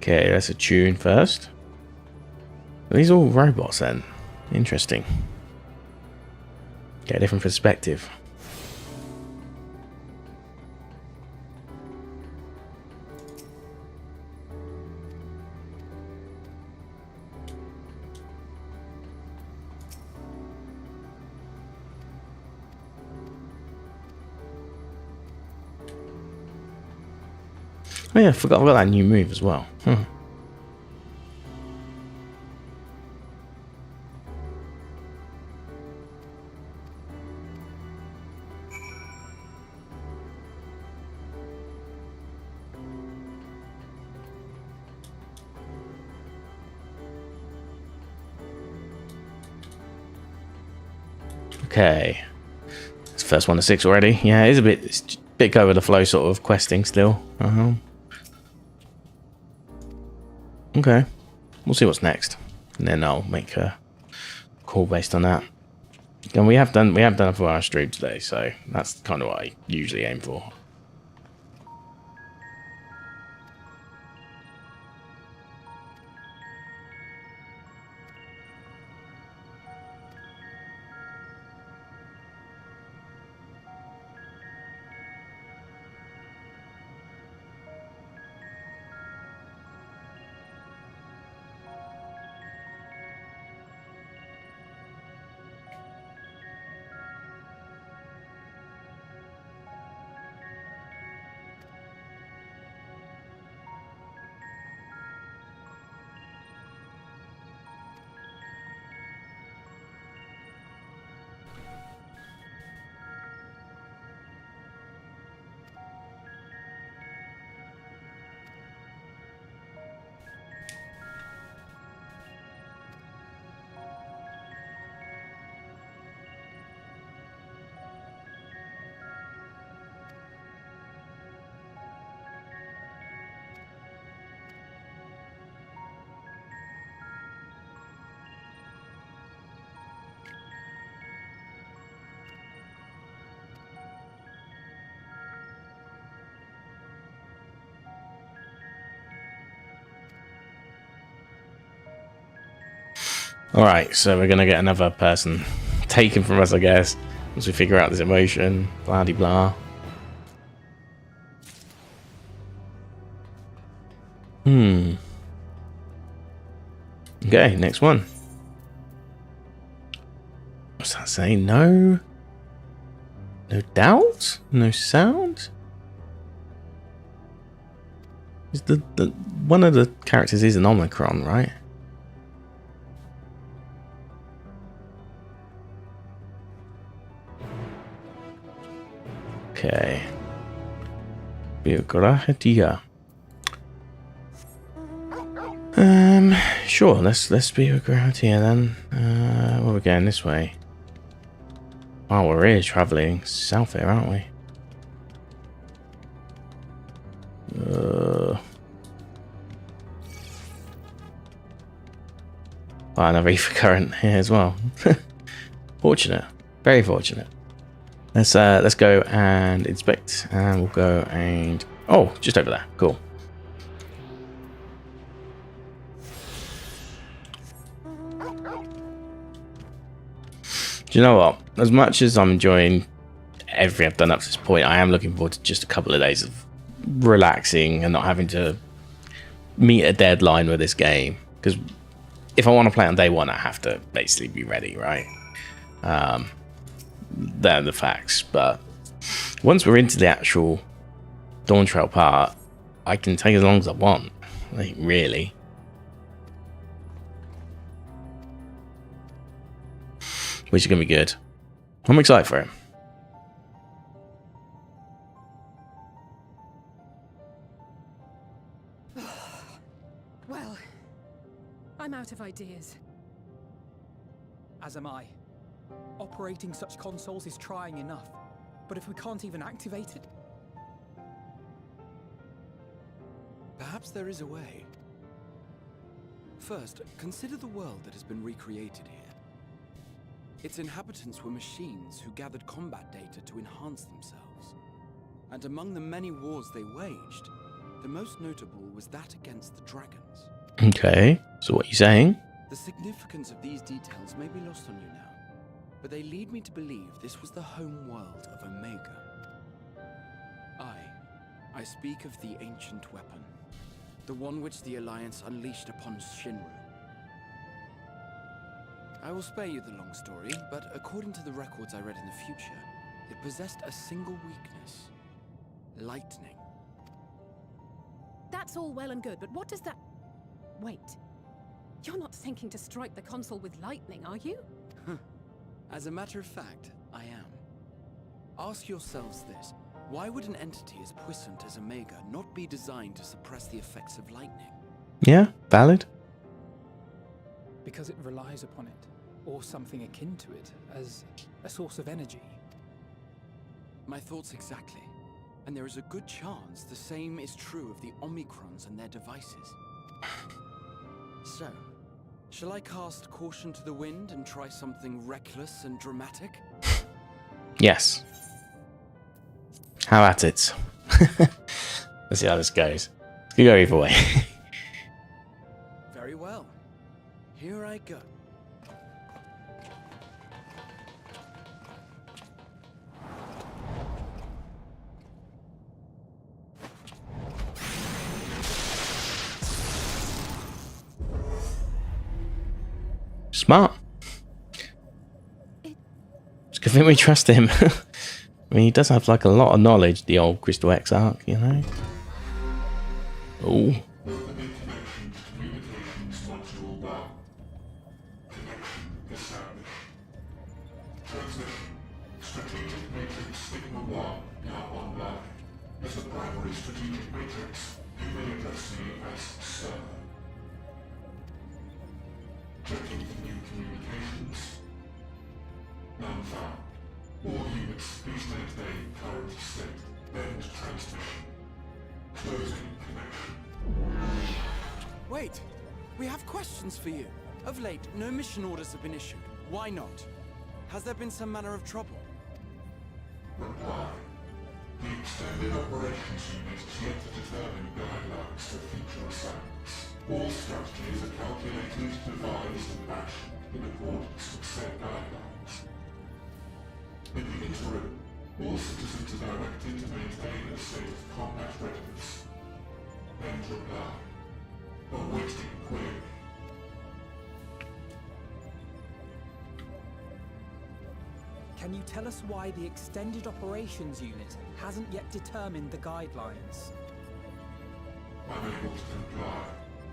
Okay, let's attune first. Are these all robots then? Interesting. Get a different perspective. Oh yeah, I forgot about that new move as well. Okay. It's first one to 6 already. Yeah, it's a bit go with the flow sort of questing still. Okay. We'll see what's next. And then I'll make a call based on that. And we have done a 4-hour stream today, so that's kind of what I usually aim for. Alright, so we're gonna get another person taken from us, I guess, once we figure out this emotion. Blah de blah. Okay, next one. What's that saying? No doubt? No sound? Is the one of the characters is an Omicron, right? Okay. Biografia. Sure, let's be a ground here then. Well, we're going this way. Oh, we're here traveling south here, aren't we? Another ether current here as well. Fortunate, very fortunate. Let's go and inspect, and we'll go and just over there. Cool. Do you know what? As much as I'm enjoying everything I've done up to this point, I am looking forward to just a couple of days of relaxing and not having to meet a deadline with this game. Because if I want to play on day one, I have to basically be ready, right? They're the facts. But once we're into the actual Dawn Trail part, I can take as long as I want. Like, really. Which is going to be good. I'm excited for it. Well, I'm out of ideas. As am I. Operating such consoles is trying enough. But if we can't even activate it... Perhaps there is a way. First, consider the world that has been recreated here. Its inhabitants were machines who gathered combat data to enhance themselves. And among the many wars they waged, the most notable was that against the dragons. Okay, so what are you saying? The significance of these details may be lost on you now, but they lead me to believe this was the home world of Omega. I speak of the ancient weapon, the one which the Alliance unleashed upon Shinru. I will spare you the long story, but according to the records I read in the future, it possessed a single weakness: lightning. That's all well and good, but what does that... Wait. You're not thinking to strike the console with lightning, are you? As a matter of fact, I am. Ask yourselves this. Why would an entity as puissant as Omega not be designed to suppress the effects of lightning? Yeah, valid. Because it relies upon it, or something akin to it, as a source of energy. My thoughts exactly. And there is a good chance the same is true of the Omicrons and their devices. So, shall I cast caution to the wind and try something reckless and dramatic? Yes. How at it. Let's see how this goes. It could go either way. Very well. Here I go. Smart. It's a good thing we trust him. I mean, he does have like a lot of knowledge, the old Crystal Exarch, you know? Oh. Wait! We have questions for you. Of late, no mission orders have been issued. Why not? Has there been some manner of trouble? Reply. The Extended Operations Unit has yet to determine guidelines for future assignments. All strategies are calculated, devised, and actioned in accordance with set guidelines. In the interim, all citizens are directed to maintain a state of combat readiness. End reply. Awaiting query. Can you tell us why the Extended Operations Unit hasn't yet determined the guidelines? Unable to comply.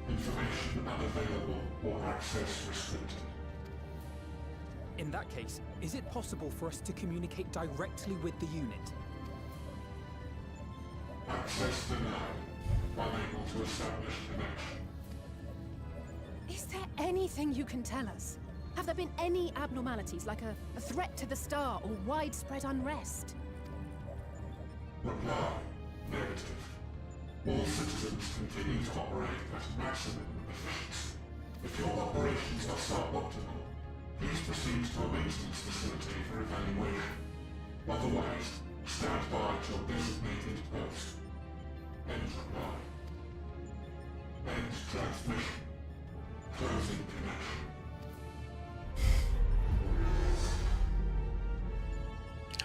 Information unavailable or access restricted. In that case, is it possible for us to communicate directly with the unit? Access denied. Unable to establish connection. Is there anything you can tell us? Have there been any abnormalities, like a threat to the star or widespread unrest? Reply. Negative. All citizens continue to operate at maximum efficiency. If your operations are suboptimal, please proceed to a maintenance facility for evaluation. Otherwise, stand by at your designated post. End reply. End transmission. Closing connection.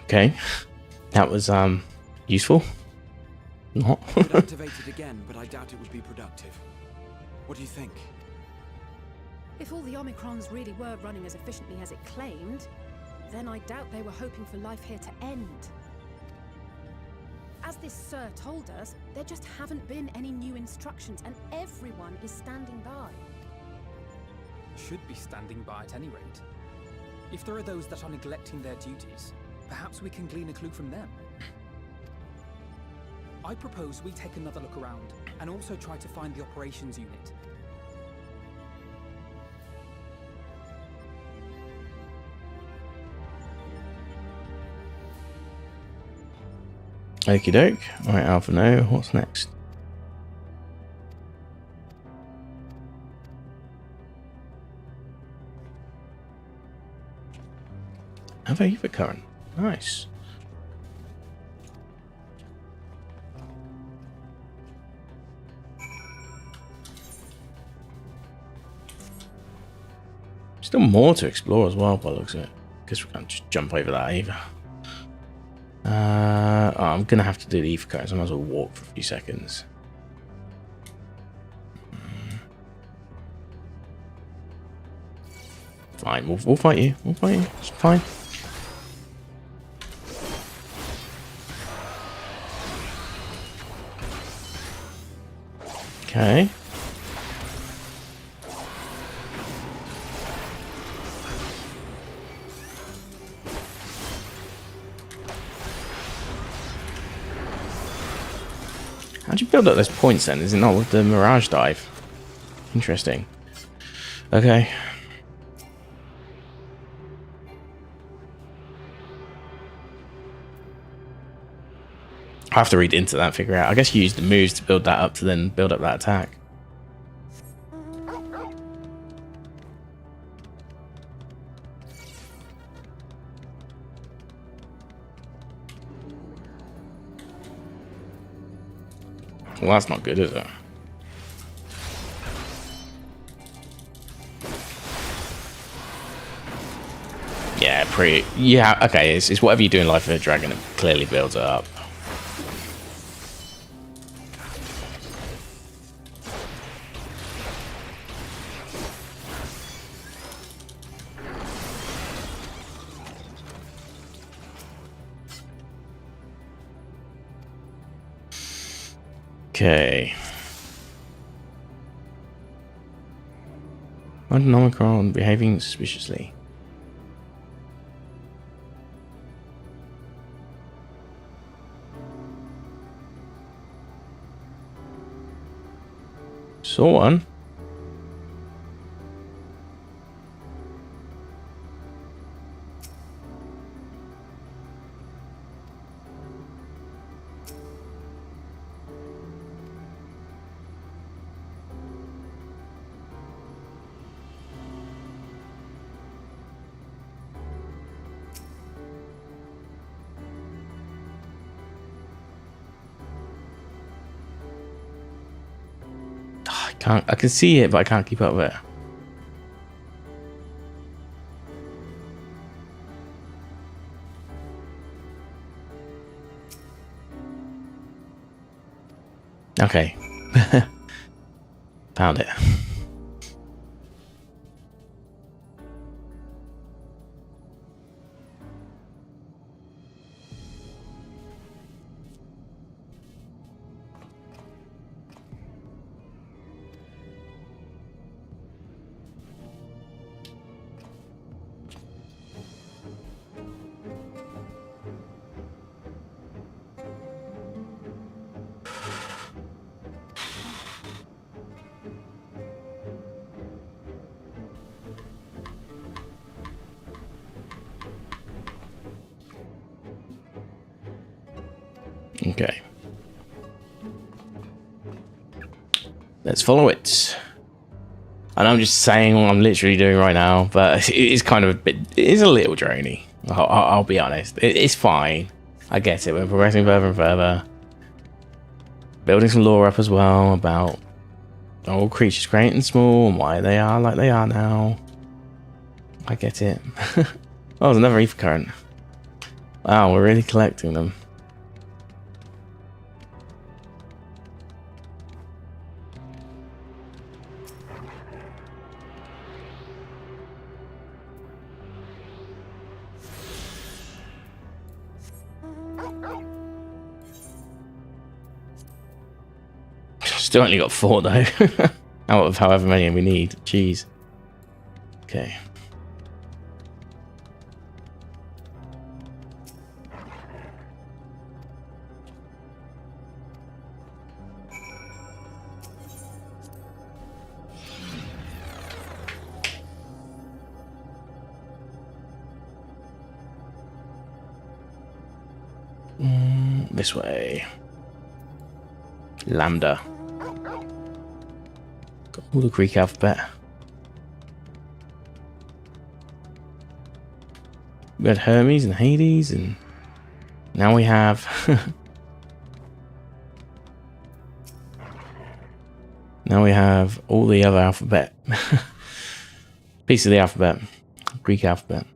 Okay, that was useful. Not. Could activate it again, but I doubt it would be productive. What do you think? If all the Omicrons really were running as efficiently as it claimed, then I doubt they were hoping for life here to end. As this Sir told us, there just haven't been any new instructions, and everyone is standing by. Should be standing by at any rate. If there are those that are neglecting their duties, perhaps we can glean a clue from them. I propose we take another look around, and also try to find the operations unit. Okie doke. Alright, Alpha no. What's next? Alpha current. Nice. Still more to explore as well by the looks of it. Guess we can't just jump over that either. Oh, I'm gonna have to do the ether code, so I might as well walk for a few seconds. Fine, we'll fight you. We'll fight you. It's fine. Okay. How'd you build up those points then? Is it not with the Mirage Dive? Interesting. Okay. I have to read into that and figure out. I guess you use the moves to build that up to then build up that attack. Well, that's not good, is it? Yeah, pretty. Yeah, okay. It's whatever you do in Life of a Dragon, it clearly builds it up. Okay. One Omicron behaving suspiciously. Saw one. I can see it, but I can't keep up with it. Okay. Found it. Okay. Let's follow it. And I'm just saying what I'm literally doing right now, but it is kind of a bit, it is a little drony. I'll be honest. It's fine. I get it. We're progressing further and further. Building some lore up as well about all creatures great and small and why they are like they are now. I get it. Oh, there's another ether current. Wow, we're really collecting them. Still only got 4 though, out of however many we need. Jeez. Okay. This way. Lambda. Got all the Greek alphabet. We had Hermes and Hades, and now we have now we have all the other alphabet. Piece of the alphabet. Greek alphabet.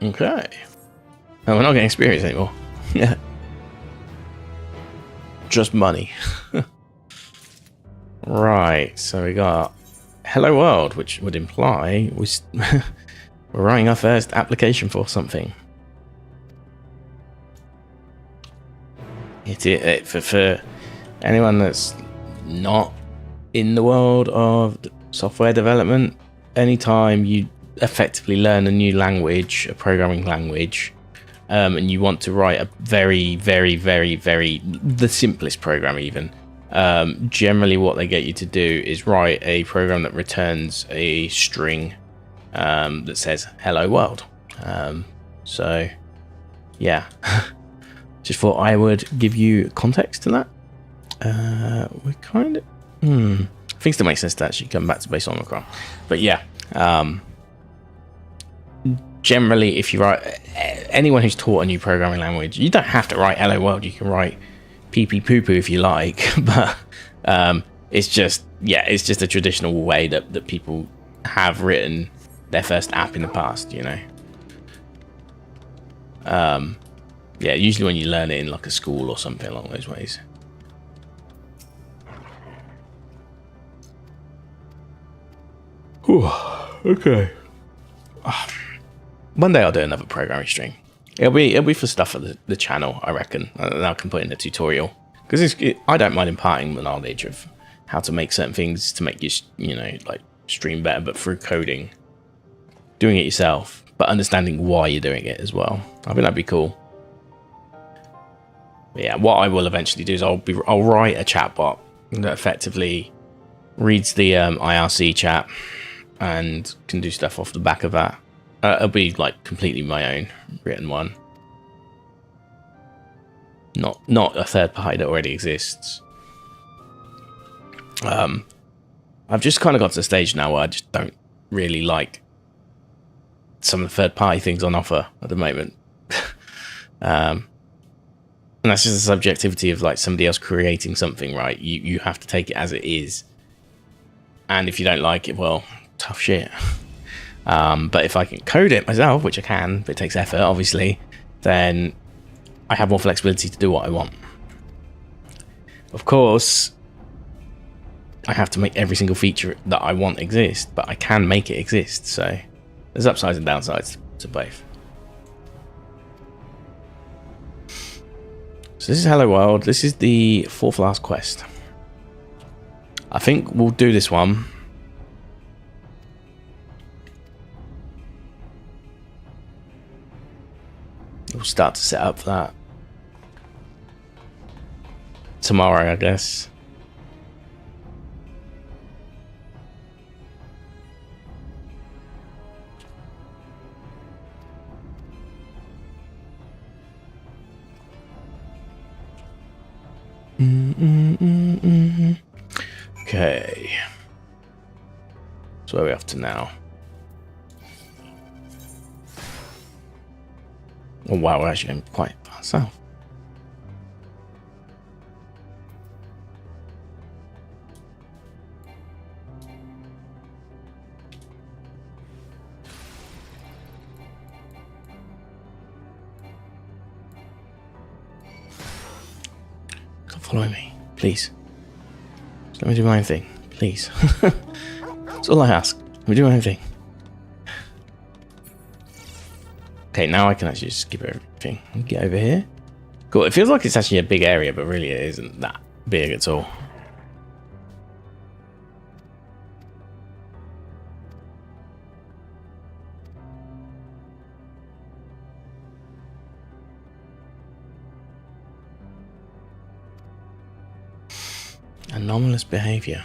Okay. Oh, we're not getting experience anymore. Yeah. Just money. Right, so we got Hello World, which would imply we're writing our first application for something. For anyone that's not in the world of software development, anytime you effectively learn a new language, a programming language, and you want to write a very, very, very, very, the simplest program even, generally what they get you to do is write a program that returns a string that says hello world. So yeah, just thought I would give you context to that. We're kind of I think still makes sense to actually come back to base Omicron, but yeah, generally if you write, anyone who's taught a new programming language, you don't have to write hello world, you can write pee pee poo poo if you like, but it's just a traditional way that people have written their first app in the past, you know. Yeah, usually when you learn it in like a school or something along those ways. Whew, okay. One day I'll do another programming stream. It'll be for stuff for the channel, I reckon, and I can put in a tutorial, because I don't mind imparting the knowledge of how to make certain things to make you know, like stream better, but through coding, doing it yourself, but understanding why you're doing it as well. I think that'd be cool. But yeah, what I will eventually do is I'll write a chatbot that effectively reads the IRC chat and can do stuff off the back of that. It'll be like completely my own written one, not a third party that already exists. I've just kind of got to the stage now where I just don't really like some of the third party things on offer at the moment. And that's just the subjectivity of like somebody else creating something, right? You have to take it as it is, and if you don't like it, well, tough shit. But if I can code it myself, which I can, but it takes effort, obviously, then I have more flexibility to do what I want. Of course, I have to make every single feature that I want exist, but I can make it exist, so there's upsides and downsides to both. So this is Hello World. This is the 4th last quest. I think we'll do this one. We'll start to set up for that tomorrow, I guess. Okay. So where are we up to now? Oh wow, we're actually going quite far south. Stop following me, please. Just let me do my own thing, please. That's all I ask. Let me do my own thing. Okay, now I can actually just skip everything and get over here. Cool. It feels like it's actually a big area, but really it isn't that big at all. Anomalous behavior.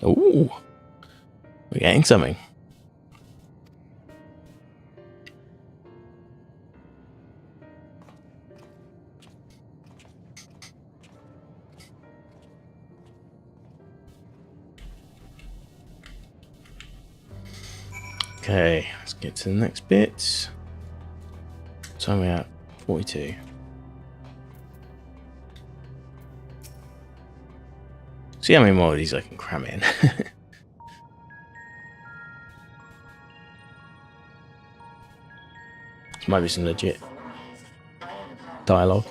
Ooh, we're getting something. Okay, let's get to the next bit. So we're at 42. See how many more of these I can cram in. This might be some legit dialogue.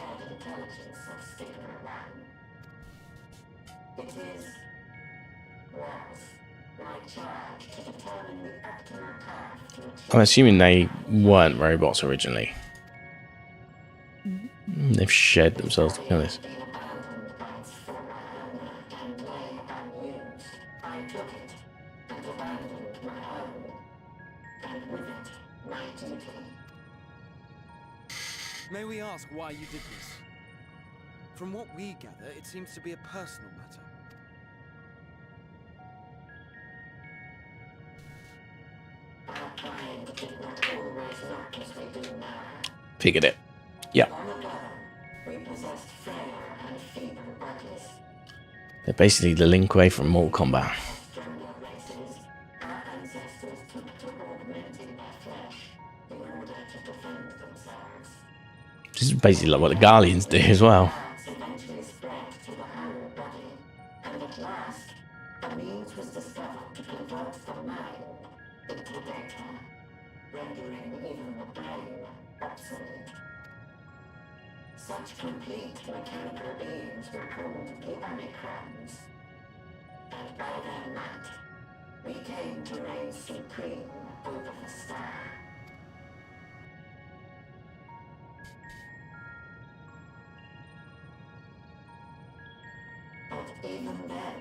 I'm assuming they weren't robots originally. They've shed themselves, to be honest. May we ask why you did this? From what we gather, it seems to be a personal matter. Figured it. Yeah. They're basically the link away from Mortal Kombat. This is basically like what the Guardians do as well. Such complete mechanical beings were called the Omicrons. And by their might, we came to reign supreme over the star. But even then,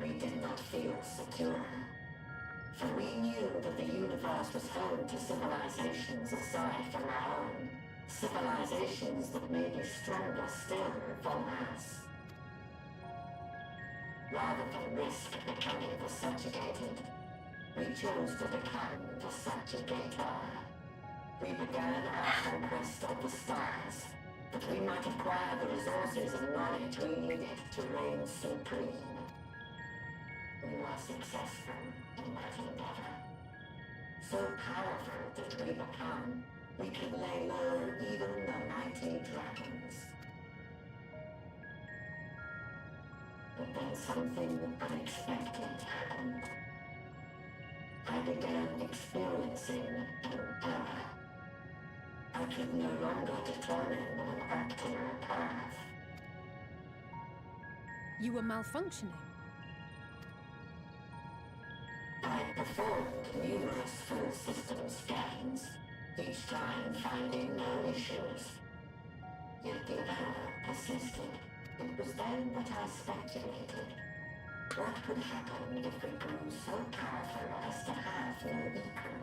we did not feel secure. For we knew that the universe was home to civilizations aside from our own. Civilizations that may be stronger still than us. Rather than risk becoming the subjugated, we chose to become the subjugator. We began our conquest of the stars, that we might acquire the resources and knowledge we needed to reign supreme. We were successful in that endeavor. So powerful did we become, we could lay low even the mighty dragons. But then something unexpected happened. I began experiencing an error. I could no longer determine an optimal path. You were malfunctioning. I performed numerous full system scans, each time finding no issues. Yet the error persisted. It was then that I speculated. What could happen if we grew so powerful as to have no equal?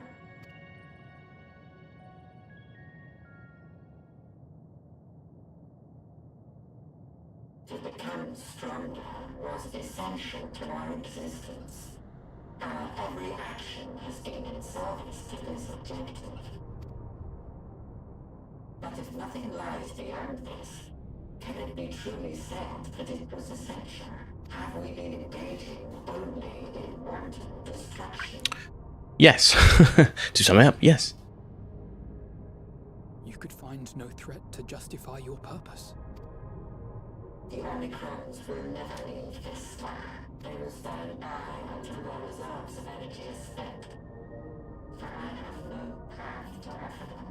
To become stronger was essential to our existence. Our every action has been in service to this objective. But if nothing lies beyond this, can it be truly said that it was essential? Have we been engaging only in wanton destruction? Yes. To sum it up, yes. You could find no threat to justify your purpose. The Omicrons will never leave this star. They will stand by until their reserves of energy are spent. For I have no path to offer them.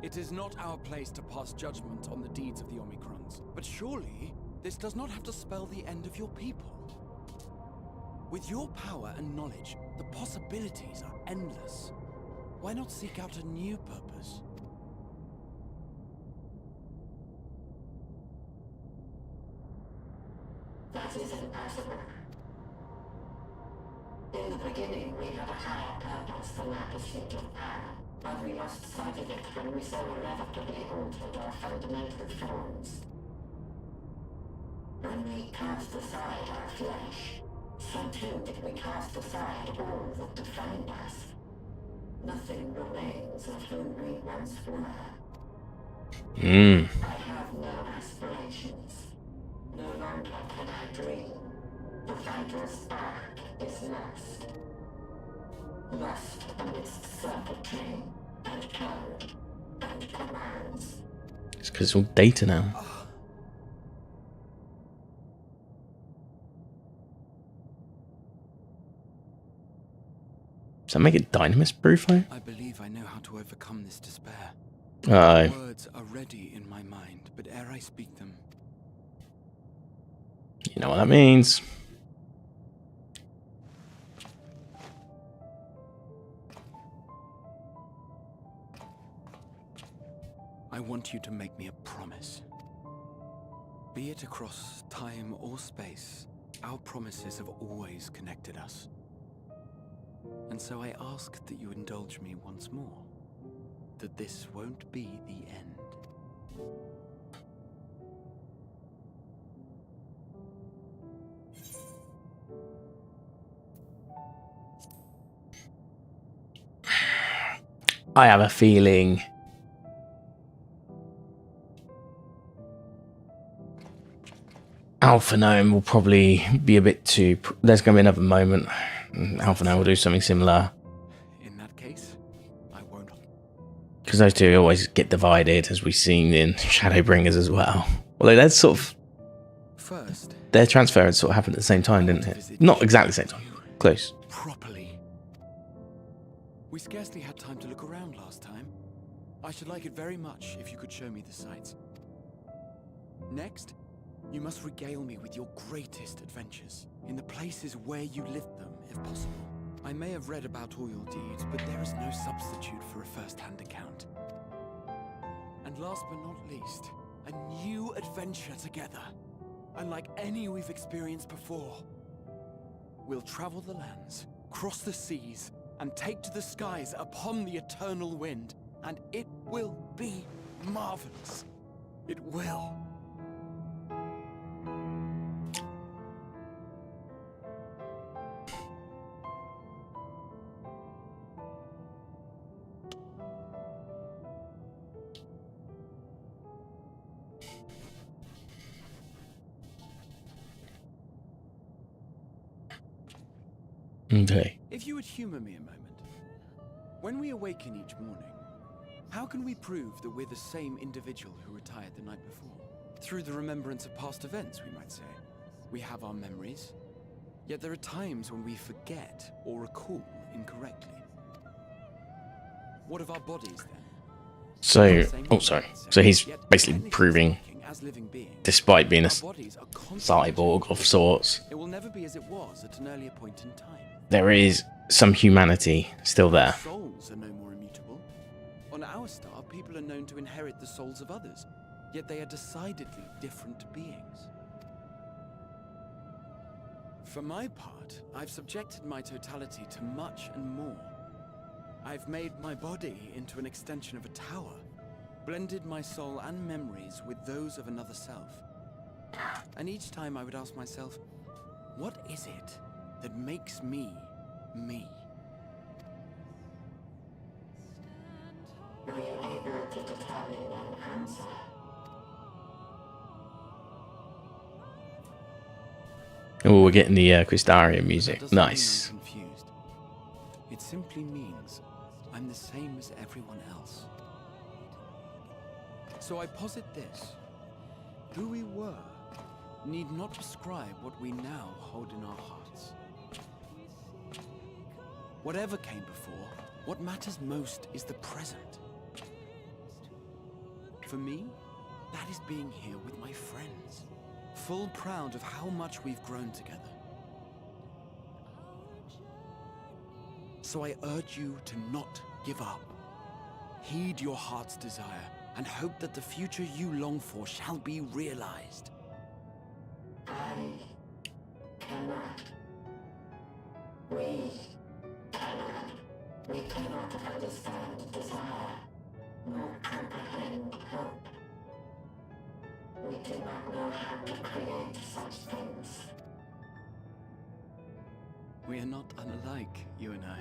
It is not our place to pass judgment on the deeds of the Omicrons, but surely this does not have to spell the end of your people. With your power and knowledge, the possibilities are endless. Why not seek out a new purpose? That is impossible. In the beginning, we had a higher purpose than our pursuit of power. But we lost sight of it when we so irrevocably altered our fundamental forms. When we cast aside our flesh, so too did we cast aside all that defined us. Nothing remains of who we once were. I have no aspirations. No longer can I dream. The fighter's spark is lost. Lost amidst circuitry and code and commands. It's because it's all data now. Does that make it dynamis proof? I believe I know how to overcome this despair. Aye. Words are ready in my mind, but ere I speak them, You know what that means. I want you to make me a promise. Be it across time or space, our promises have always connected us. And so I ask that you indulge me once more, that this won't be the end. I have a feeling Alpha Gnome will probably be a bit too... There's going to be another moment. Alpha Gnome will do something similar. In that case, I won't. Because those two always get divided, as we've seen in Shadowbringers as well. Although that's sort of... First, their transference sort of happened at the same time, didn't it? Not exactly the same time. Close. Properly. We scarcely had time to look around last time. I should like it very much if you could show me the sights. Next, you must regale me with your greatest adventures, in the places where you lived them, if possible. I may have read about all your deeds, but there is no substitute for a first-hand account. And last but not least, a new adventure together, unlike any we've experienced before. We'll travel the lands, cross the seas, and take to the skies upon the eternal wind, and it will be marvelous. It will. Okay. If you would humor me a moment. When we awaken each morning, how can we prove that we're the same individual who retired the night before? Through the remembrance of past events, we might say. We have our memories, yet there are times when we forget or recall incorrectly. What of our bodies then? So, oh sorry. So he's basically proving, despite being a cyborg of sorts, it will never be as it was at an earlier point in time. there is some humanity still there. Souls are no more immutable. On our star, people are known to inherit the souls of others, yet they are decidedly different beings. For my part, I've subjected my totality to much and more. I've made my body into an extension of a tower, blended my soul and memories with those of another self. And each time I would ask myself, what is it that makes me, me? Were you able to determine an answer? Oh, we're getting the Cristaria music. Nice. I'm confused. It simply means I'm the same as everyone else. So I posit this. Who we were need not describe what we now hold in our hearts. Whatever came before, what matters most is the present. For me, that is being here with my friends, full proud of how much we've grown together. So I urge you to not give up. Heed your heart's desire and hope that the future you long for shall be realized. I cannot. We cannot. We cannot understand desire, nor comprehend hope. We we do not know how to create such things. We are not unlike, you and I.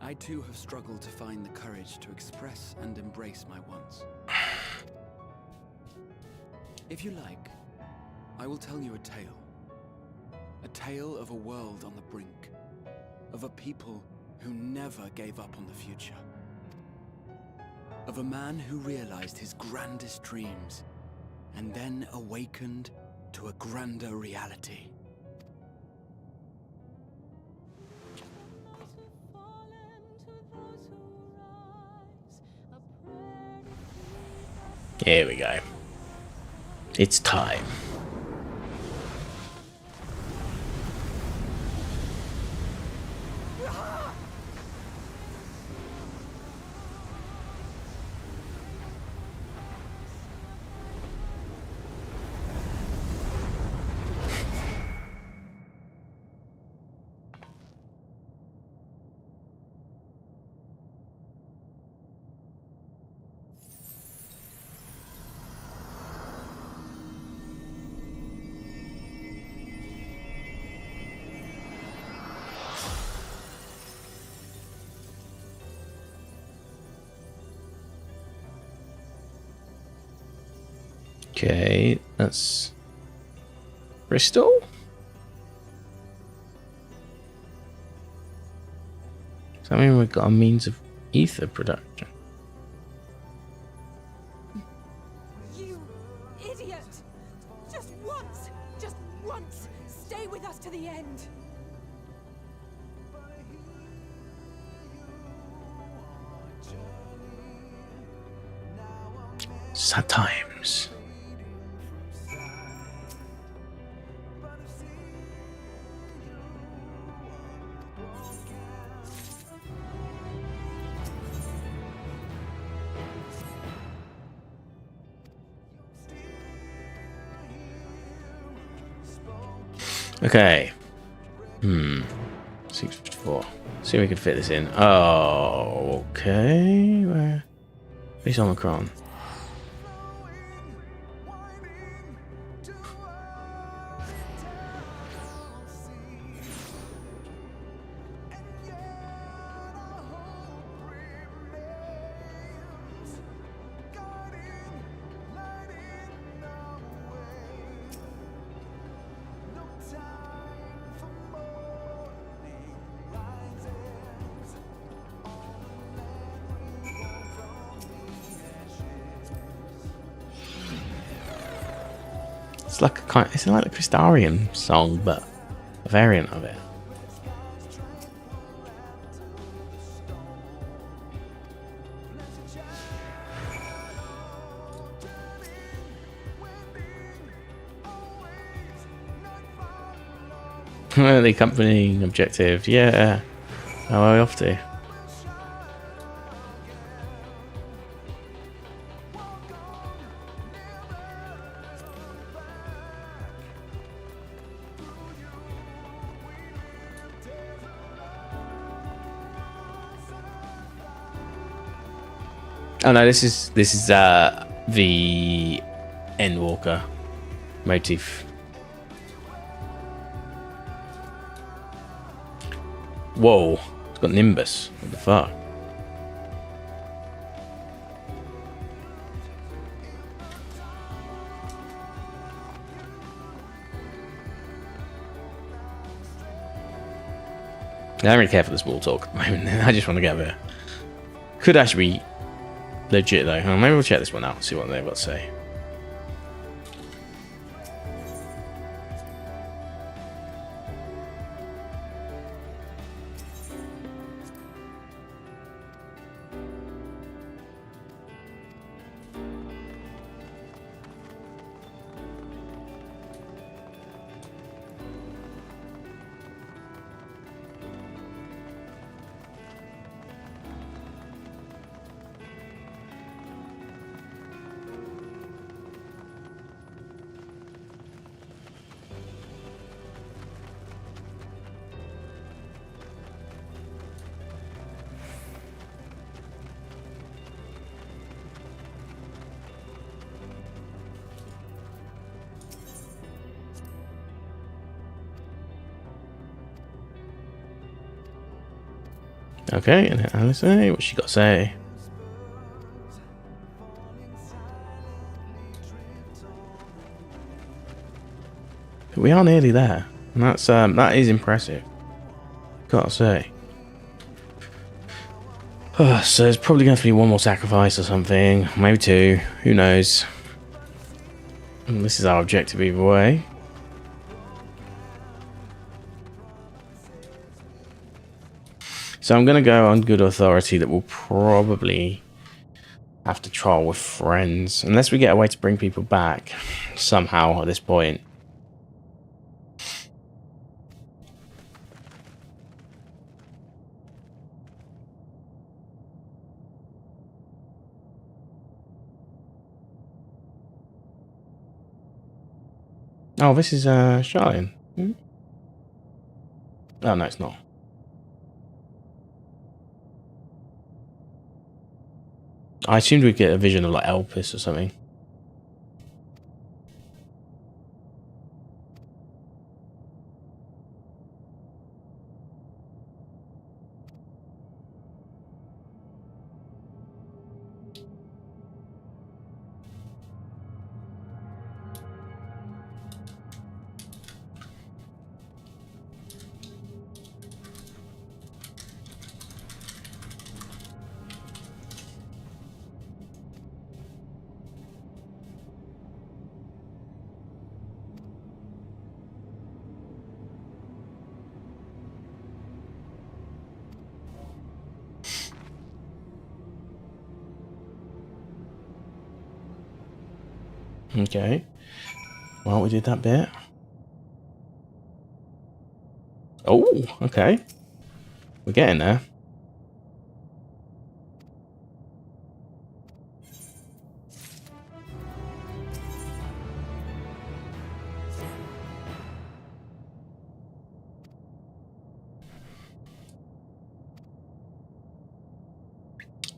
I too have struggled to find the courage to express and embrace my wants. If you like, I will tell you a tale. A tale of a world on the brink. Of a people who never gave up on the future. Of a man who realized his grandest dreams and then awakened to a grander reality. Here we go. It's time. Okay, that's Bristol. Does that mean we've got a means of ether production? You idiot! Just once, stay with us to the end. Sad times. Okay. 6-4. See if we can fit this in. Oh, okay. Where's Omicron? It's like it's like the Crystarium song, but a variant of it. The accompanying objective, yeah. How are we off to? Oh no, this is the Endwalker motif. Whoa, it's got Nimbus. What the fuck? I don't really care for the small talk at the moment. I just want to get there. Could actually be legit though. Maybe we'll check this one out, see what they've got to say. Okay, and Alice, what's she got to say? We are nearly there, and that is impressive. Gotta say. So there's probably going to be one more sacrifice or something, maybe two. Who knows? And this is our objective either way. So I'm going to go on good authority that we'll probably have to trial with friends, unless we get a way to bring people back somehow at this point. Oh, this is Charlene. Hmm? Oh, no, it's not. I assumed we'd get a vision of like Elpis or something. Okay. Well, we did that bit. Oh, okay. We're getting there.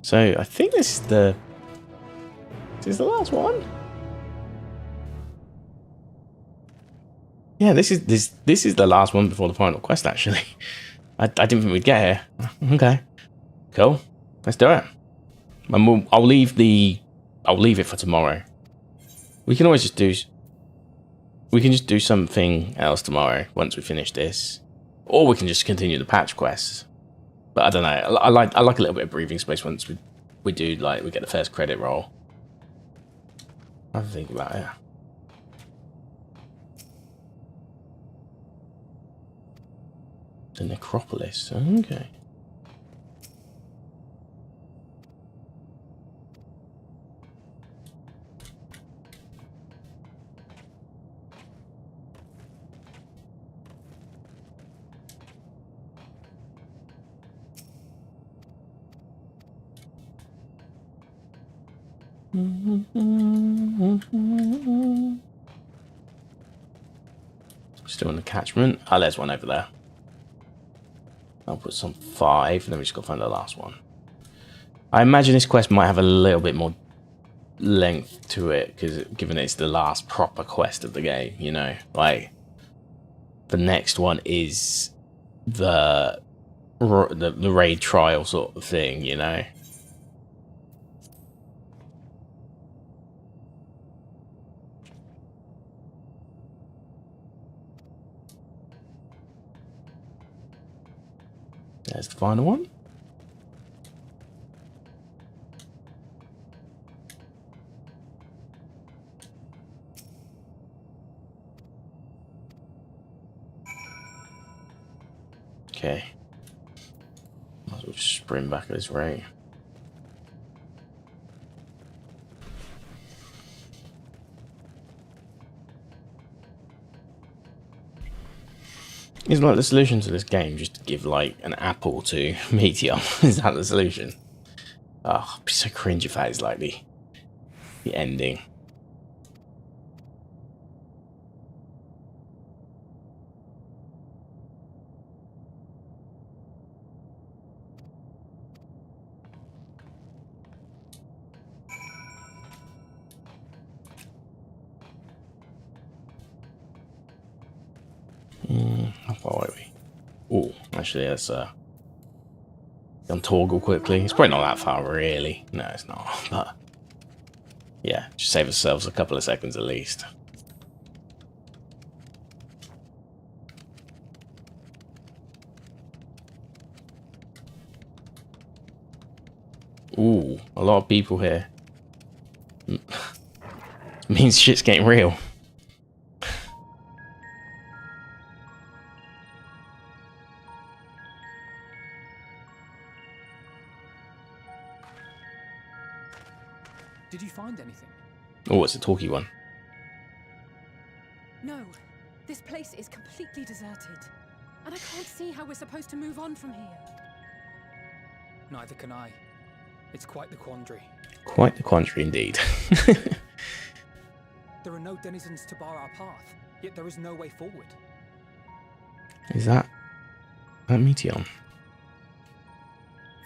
So I think this is the last one. Yeah, this is the last one before the final quest. Actually, I didn't think we'd get here. Okay, cool. Let's do it. And I'll leave it for tomorrow. We can always just do. We can just do something else tomorrow once we finish this, or we can just continue the patch quests. But I don't know. I like a little bit of breathing space once we do we get the first credit roll. I have to think about it. The necropolis. Okay. Still in the catchment. Oh, there's one over there. I'll put some 5, and then we just got to find the last one. I imagine this quest might have a little bit more length to it, because given it's the last proper quest of the game, you know, like the next one is the raid trial sort of thing, you know. There's the final one. Okay. Might as well just sprint back at this rate. Is like the solution to this game just to give like an apple to Meteor? Is that the solution? Oh, it'd be so cringe if that is like the ending. How far away are we? Oh, actually, that's on Torgal quickly. It's probably not that far, really. No, it's not. But yeah, just save ourselves a couple of seconds at least. Ooh, a lot of people here. Means shit's getting real. Did you find anything? Oh, it's a talky one. No, this place is completely deserted. And I can't see how we're supposed to move on from here. Neither can I. It's quite the quandary. Quite the quandary indeed. There are no denizens to bar our path, yet there is no way forward. Is that Meteon?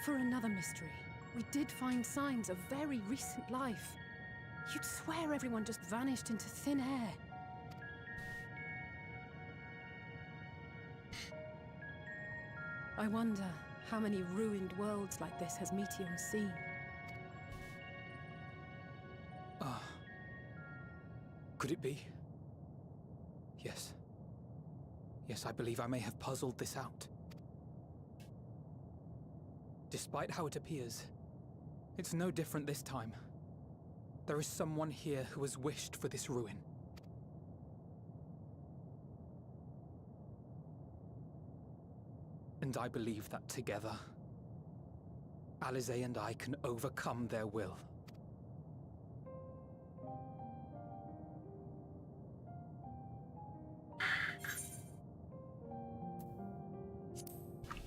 For another mystery, we did find signs of very recent life. You'd swear everyone just vanished into thin air. I wonder how many ruined worlds like this has Meteon seen. Could it be? Yes. Yes, I believe I may have puzzled this out. Despite how it appears, it's no different this time. There is someone here who has wished for this ruin. And I believe that together, Alize and I can overcome their will.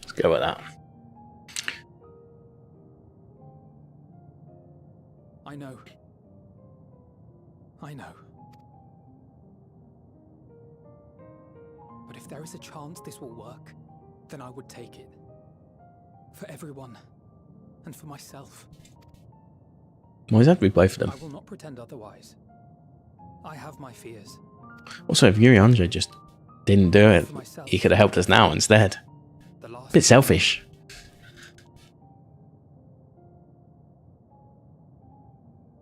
Let's go with that. I know. I know. But if there is a chance this will work, then I would take it. For everyone. And for myself. Why does that have to be both of them? I will not pretend otherwise. I have my fears. Also, if Yuri Andre just didn't do it, he could have helped us now instead. A bit selfish.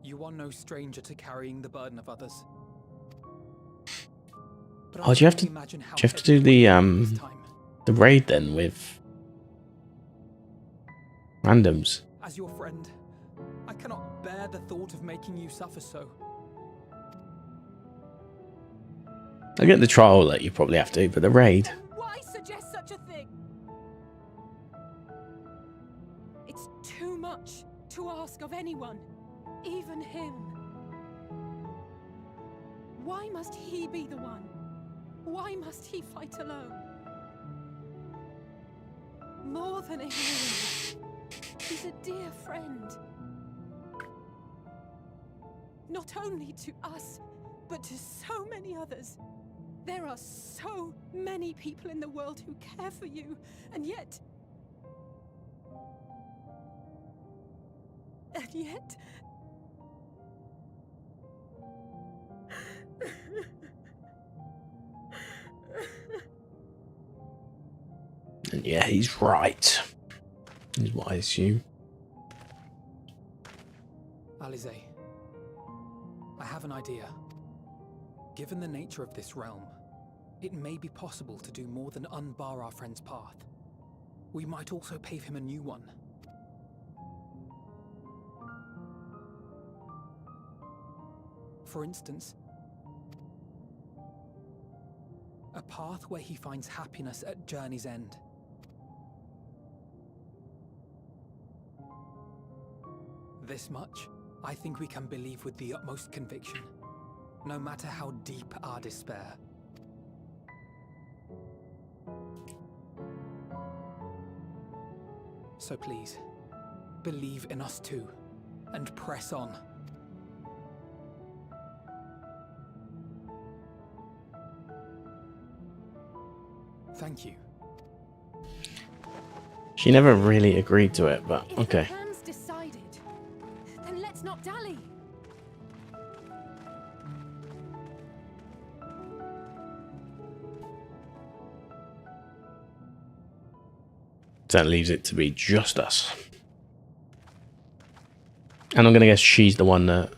You are no stranger to carrying the burden of others. Oh, do you have to do the raid then with randoms? As your friend, I cannot bear the thought of making you suffer so. I get the trial that you probably have to, but the raid. Why suggest such a thing? It's too much to ask of anyone, even him. Why must he be the one? Why must he fight alone? More than a hero, he's a dear friend. Not only to us, but to so many others. There are so many people in the world who care for you, and yet... And yeah, he's right. Is what I assume. Alize, I have an idea. Given the nature of this realm, it may be possible to do more than unbar our friend's path. We might also pave him a new one. For instance, a path where he finds happiness at journey's end. This much, I think we can believe with the utmost conviction, no matter how deep our despair. So please, believe in us too, and press on. Thank you. She never really agreed to it, but okay. If the plan's decided, then let's not dally. That leaves it to be just us. And I'm going to guess she's the one that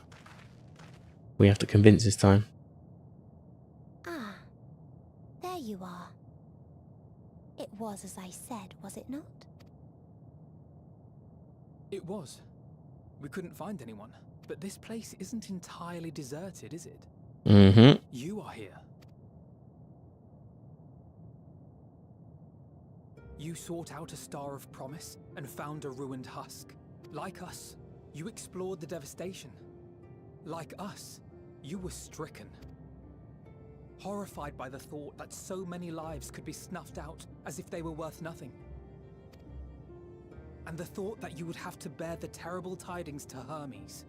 we have to convince this time. Ah, there you are. It was as I said, was it not? It was. We couldn't find anyone, but this place isn't entirely deserted, is it? Mm-hmm. You are here. You sought out a star of promise and found a ruined husk. Like us, you explored the devastation. Like us, you were stricken. Horrified by the thought that so many lives could be snuffed out as if they were worth nothing. And the thought that you would have to bear the terrible tidings to Hermes.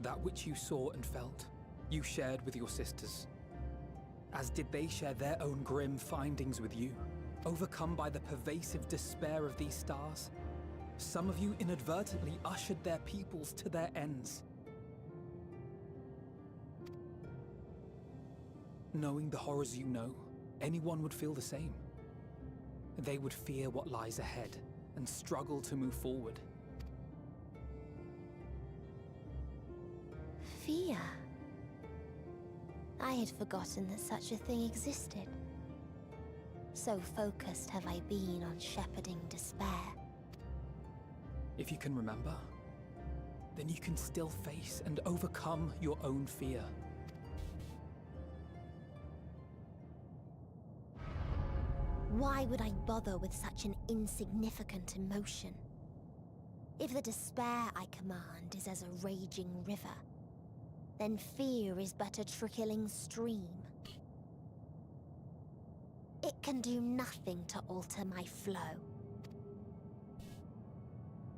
That which you saw and felt, you shared with your sisters. As did they share their own grim findings with you, overcome by the pervasive despair of these stars. Some of you inadvertently ushered their peoples to their ends. Knowing the horrors you know, anyone would feel the same. They would fear what lies ahead and struggle to move forward. Fear. I had forgotten that such a thing existed. So focused have I been on shepherding despair. If you can remember, then you can still face and overcome your own fear. Why would I bother with such an insignificant emotion? If the despair I command is as a raging river, then fear is but a trickling stream. It can do nothing to alter my flow.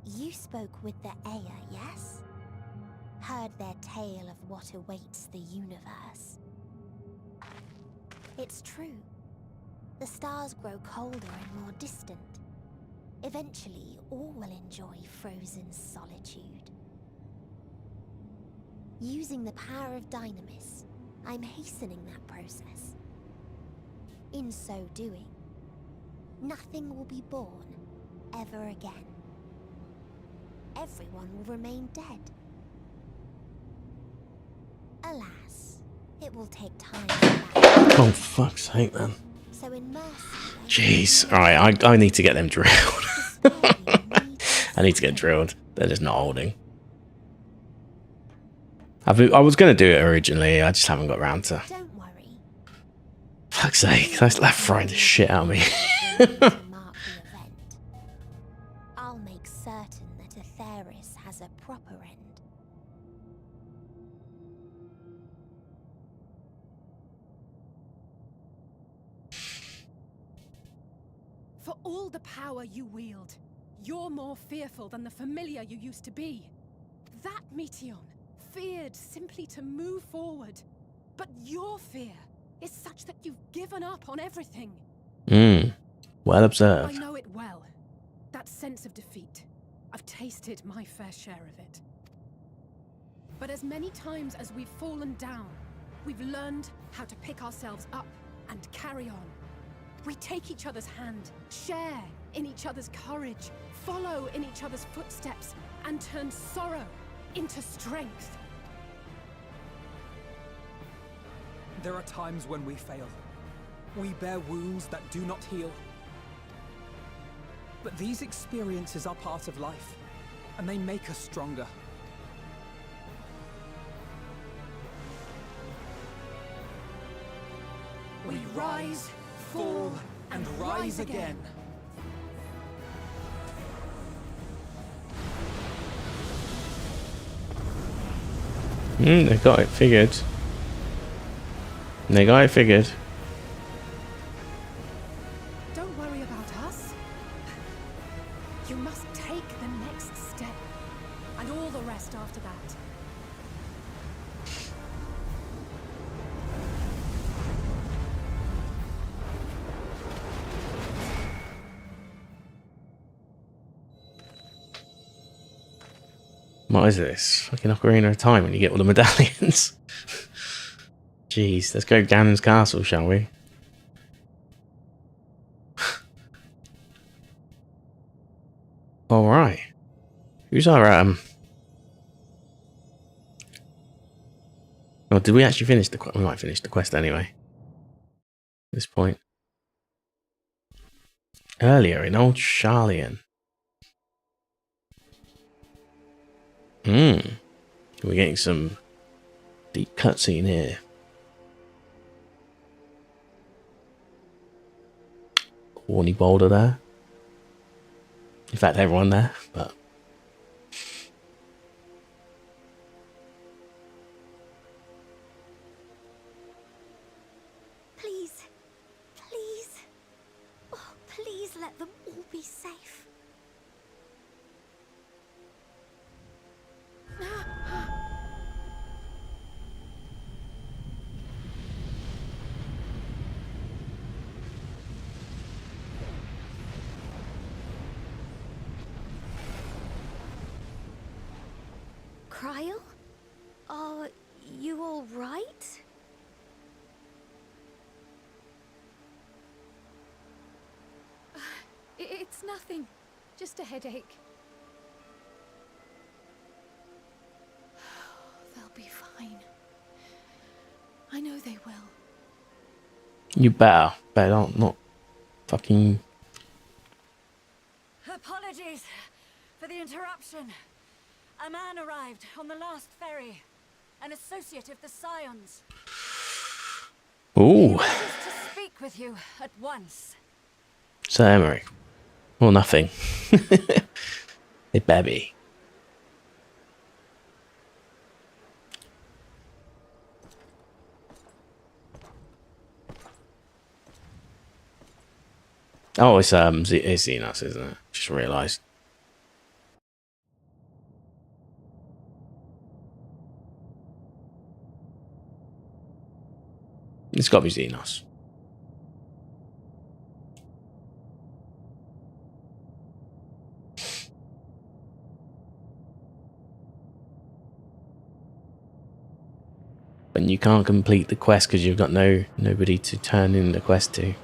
You spoke with the Aya, yes? Heard their tale of what awaits the universe. It's true. The stars grow colder and more distant. Eventually, all will enjoy frozen solitude. Using the power of Dynamis, I'm hastening that process. In so doing, nothing will be born ever again. Everyone will remain dead. Alas, it will take time. Oh, fuck's sake, man. So in mercy, Jeez. Alright, I need to get them drilled. I need to get drilled. They're just not holding. I was going to do it originally, I just haven't got around to. Don't worry. Fuck's sake, that's left frying the shit out of me. I'll make certain that Atheris has a proper end. For all the power you wield, you're more fearful than the familiar you used to be. That Meteion feared simply to move forward. But your fear is such that you've given up on everything. Well observed. I know it well. That sense of defeat. I've tasted my fair share of it. But as many times as we've fallen down, we've learned how to pick ourselves up and carry on. We take each other's hand, share in each other's courage, follow in each other's footsteps, and turn sorrow into strength. There are times when we fail. We bear wounds that do not heal. But these experiences are part of life, and they make us stronger. We rise, fall, and rise again. They got it figured. They got it figured. Don't worry about us. You must take the next step, and all the rest after that. What is this? Fucking Ocarina of Time when you get all the medallions. Jeez, let's go Ganon's castle, shall we? All right. Who's our Oh, did we actually finish the quest? We might finish the quest anyway. At this point. Earlier in Old Charlian. We're getting some deep cutscene here. Horny boulder there. In fact, everyone there, but Please, please, oh, please let them all be safe. Cryle? Are you all right? It's nothing. Just a headache. They'll be fine. I know they will. you better not fucking. Apologies for the interruption. A man arrived on the last ferry. An associate of the Scions. Ooh. He wishes to speak with you at once. Sir Emmerich. Or nothing. It better be. Oh, it's Xenos, isn't it? Just realised. It's got to be Xenos. But you can't complete the quest because you've got nobody to turn in the quest to.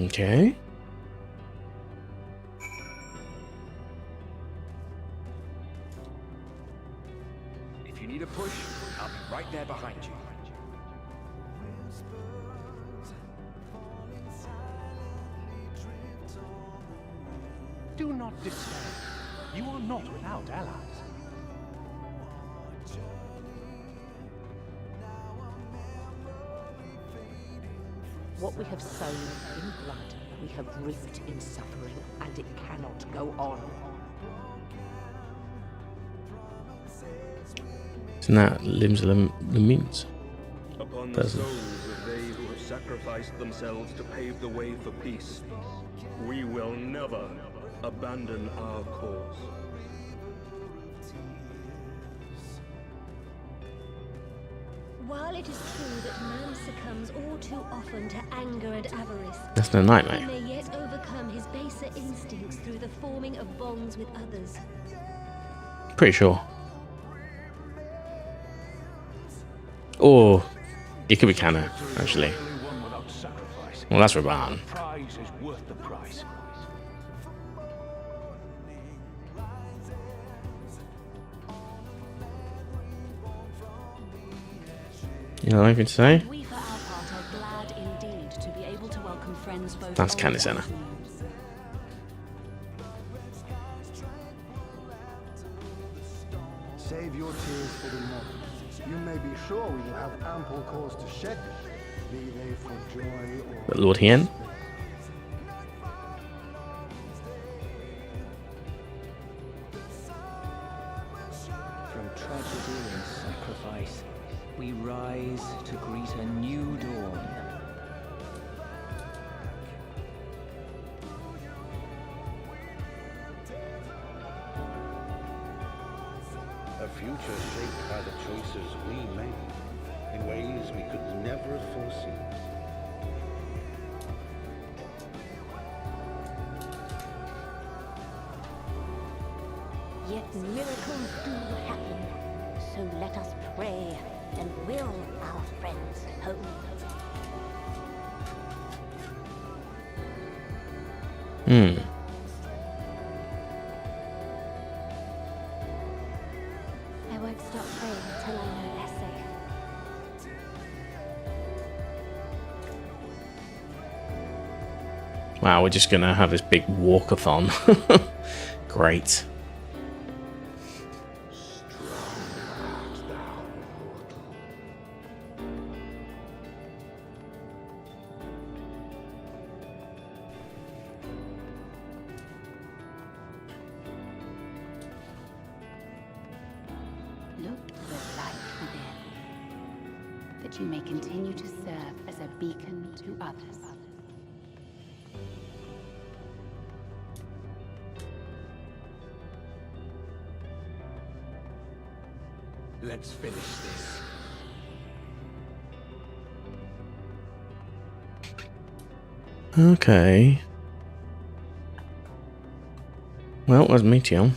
Okay. If you need a push, I'll be right there behind you. Do not despair. You are not without allies. What we have sown in blood, we have reaped in suffering, and it cannot go on. Isn't that limbs laments? Upon the souls of they who have sacrificed themselves to pave the way for peace, we will never abandon our cause. While it is true that man succumbs all too often to anger and avarice, That's no nightmare. he may yet overcome his baser instincts through the forming of bonds with others. Pretty sure. Or it could be Kano, actually. Well, that's Raban. Prize is worth the price. You know anything to say? We for our part are glad indeed to be able to welcome friends both That's old Canisena. and new. Save your tears for the moment. You may be sure we will have ample cause to shed them, be they for joy or... But Lord Hien? From tragedy and sacrifice, we rise to greet a new dawn. future shaped by the choices we made in ways we could never have foreseen. Yet miracles do happen, so let us pray and will our friends home. I won't stop praying until I know they're safe. Wow, we're just gonna have this big walkathon. Great. Look to the light within, that you may continue to serve as a beacon to others. Let's finish this. Okay. Well, there's Meteor.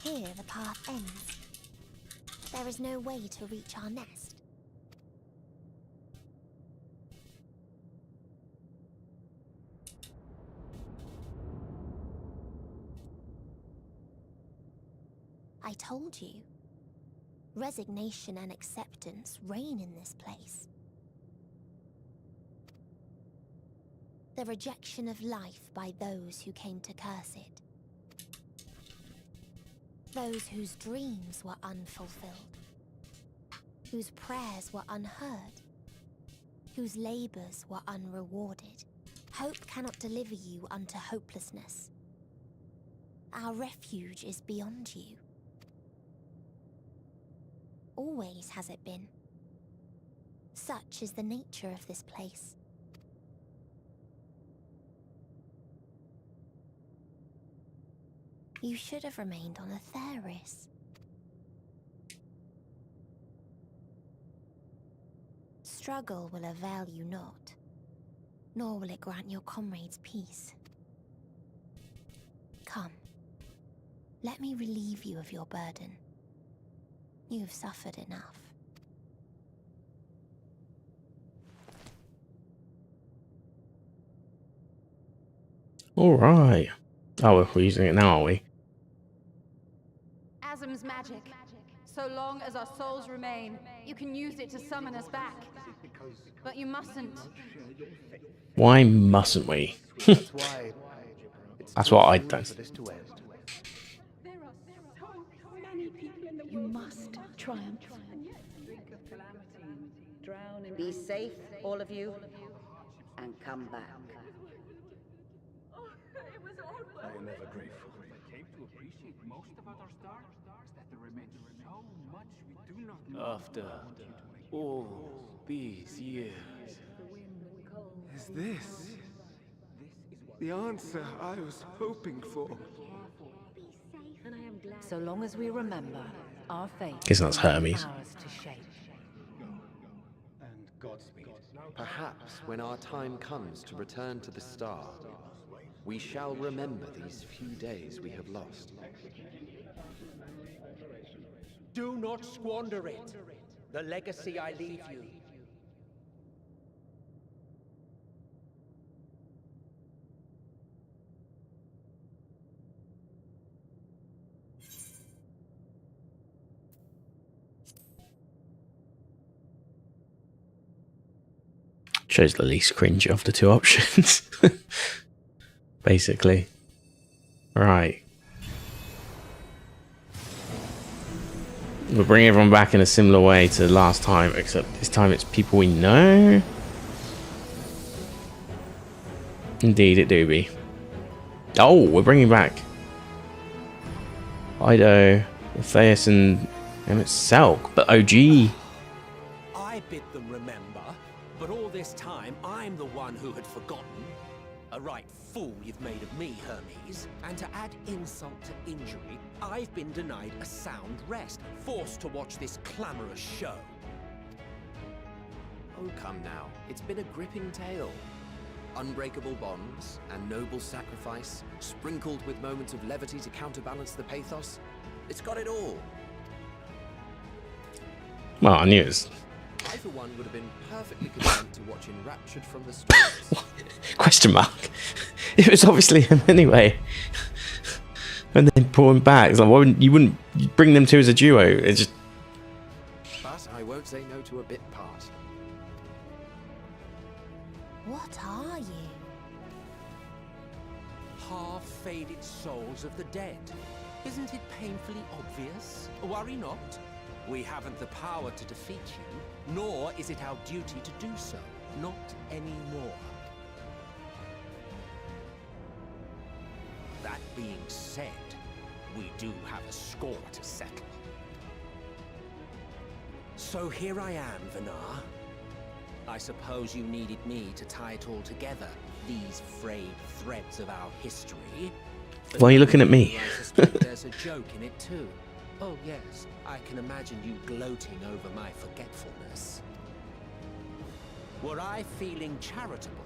Here the path ends. There is no way to reach our nest. I told you. Resignation and acceptance reign in this place. The rejection of life by those who came to curse it. Those whose dreams were unfulfilled. Whose prayers were unheard. Whose labors were unrewarded. Hope cannot deliver you unto hopelessness. Our refuge is beyond you. Always has it been. Such is the nature of this place. You should have remained on Atheris. Struggle will avail you not, nor will it grant your comrades peace. Come, let me relieve you of your burden. You've suffered enough. Alright. Oh, we're using it now, are we? Asm's magic. So long as our souls remain, you can use it to summon us back. But you mustn't. Why mustn't we? That's what I'd done. You must triumph. Be safe, all of you, and come back. I am ever grateful. I came to appreciate most about our stars, that there remains so much we do not know. After all these years, Is this the answer I was hoping for? So long as we remember, our fate Guess that's Hermes. ours to shape. And Godspeed. Perhaps when our time comes to return to the star, we shall remember these few days we have lost. Do not squander it. The legacy I leave you. Shows the least cringe of the two options. Basically. Right. We'll bring everyone back in a similar way to last time, except this time it's people we know. Indeed, it do be. Oh, we're bringing back Ido, Theus, and Emmett Selk, but OG. I this time, I'm the one who had forgotten. A right fool you've made of me, Hermes. And to add insult to injury, I've been denied a sound rest, forced to watch this clamorous show. Oh, come now. It's been a gripping tale. Unbreakable bonds and noble sacrifice, sprinkled with moments of levity to counterbalance the pathos. It's got it all. Well, I knew it was... I, for one, would have been perfectly content to watch Enraptured from the streets. Question mark. It was obviously him anyway. And then pull him back. It's like, why wouldn't you bring them two as a duo? It just... But I won't say no to a bit part. What are you? Half-faded souls of the dead. Isn't it painfully obvious? Worry not. We haven't the power to defeat you, nor is it our duty to do so. Not anymore. That being said, we do have a score to settle. So here I am, Vinar. I suppose you needed me to tie it all together, these frayed threads of our history. Why are you looking at me? I suspect there's a joke in it too. Oh yes, I can imagine you gloating over my forgetfulness. Were I feeling charitable,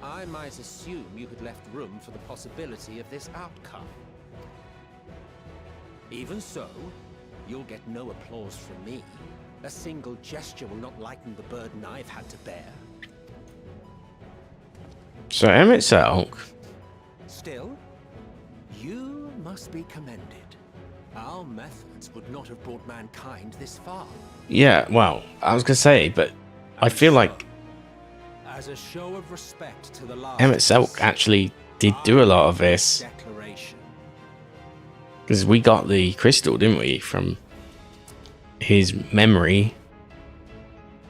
I might assume you had left room for the possibility of this outcome. Even so, you'll get no applause from me. A single gesture will not lighten the burden I've had to bear. So Emmett Selk. Still, you must be commended. Our methods would not have brought mankind this far. Yeah, well, I was gonna say, but I feel like As a show of respect to the last Emmett Selk actually did do a lot of this. Because we got the crystal, didn't we, from his memory,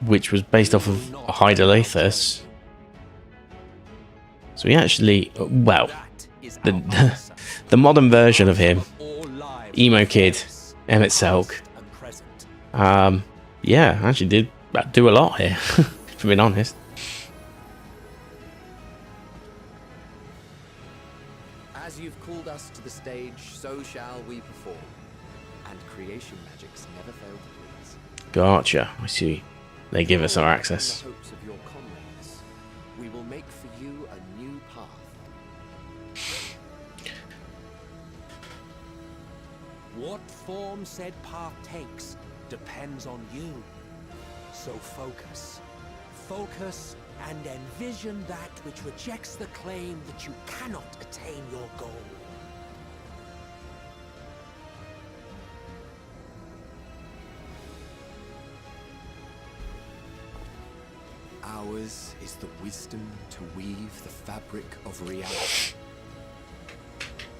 which was based off of Hydralathus. So he actually, well, the modern version of him, emo kid, Emmett Selk, yeah, actually did do a lot here, if I'm being honest. As you've called us to the stage, so shall we perform. And creation magics never fail to please. Gotcha, I see. They give us our access. In the hopes of your comrades, we will make for you a new path. What form said path takes depends on you. So focus. Focus and envision that which rejects the claim that you cannot attain your goal. Ours is the wisdom to weave the fabric of reality.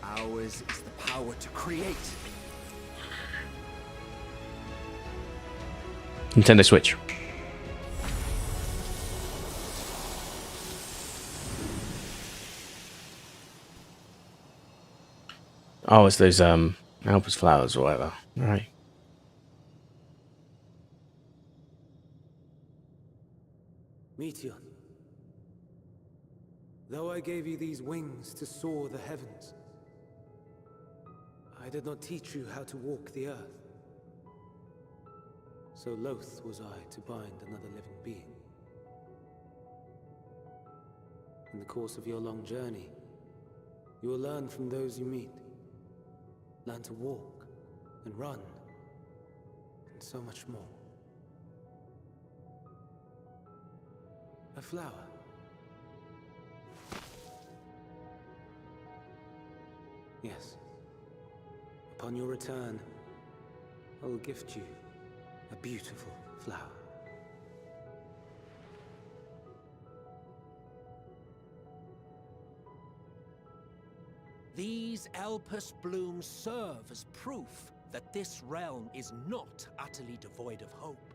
Ours is the power to create. Nintendo Switch. Oh, it's those Albus flowers or whatever. Right. Meteor, though I gave you these wings to soar the heavens, I did not teach you how to walk the earth. So loath was I to bind another living being. In the course of your long journey, you will learn from those you meet. Learn to walk and run, and so much more. A flower. Yes. Upon your return, I will gift you a beautiful flower. These Elpis blooms serve as proof that this realm is not utterly devoid of hope.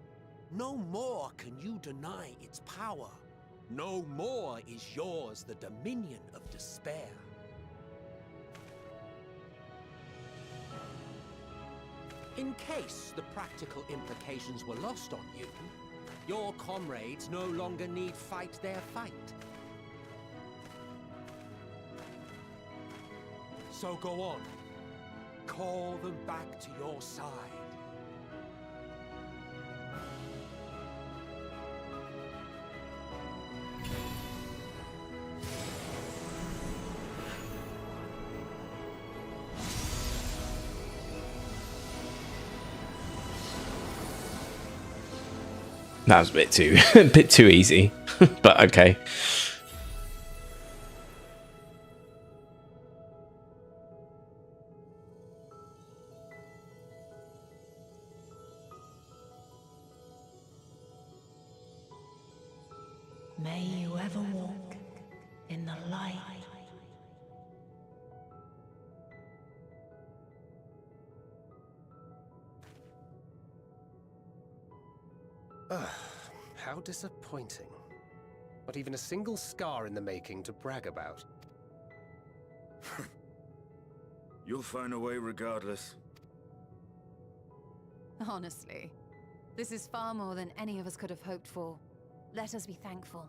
No more can you deny its power. No more is yours the dominion of despair. In case the practical implications were lost on you, Your comrades no longer need fight their fight. So go on. Call them back to your side. That was a bit too easy, but okay. May you ever walk in the light. How disappointing. Not even a single scar in the making to brag about. You'll find a way regardless. Honestly, this is far more than any of us could have hoped for. Let us be thankful.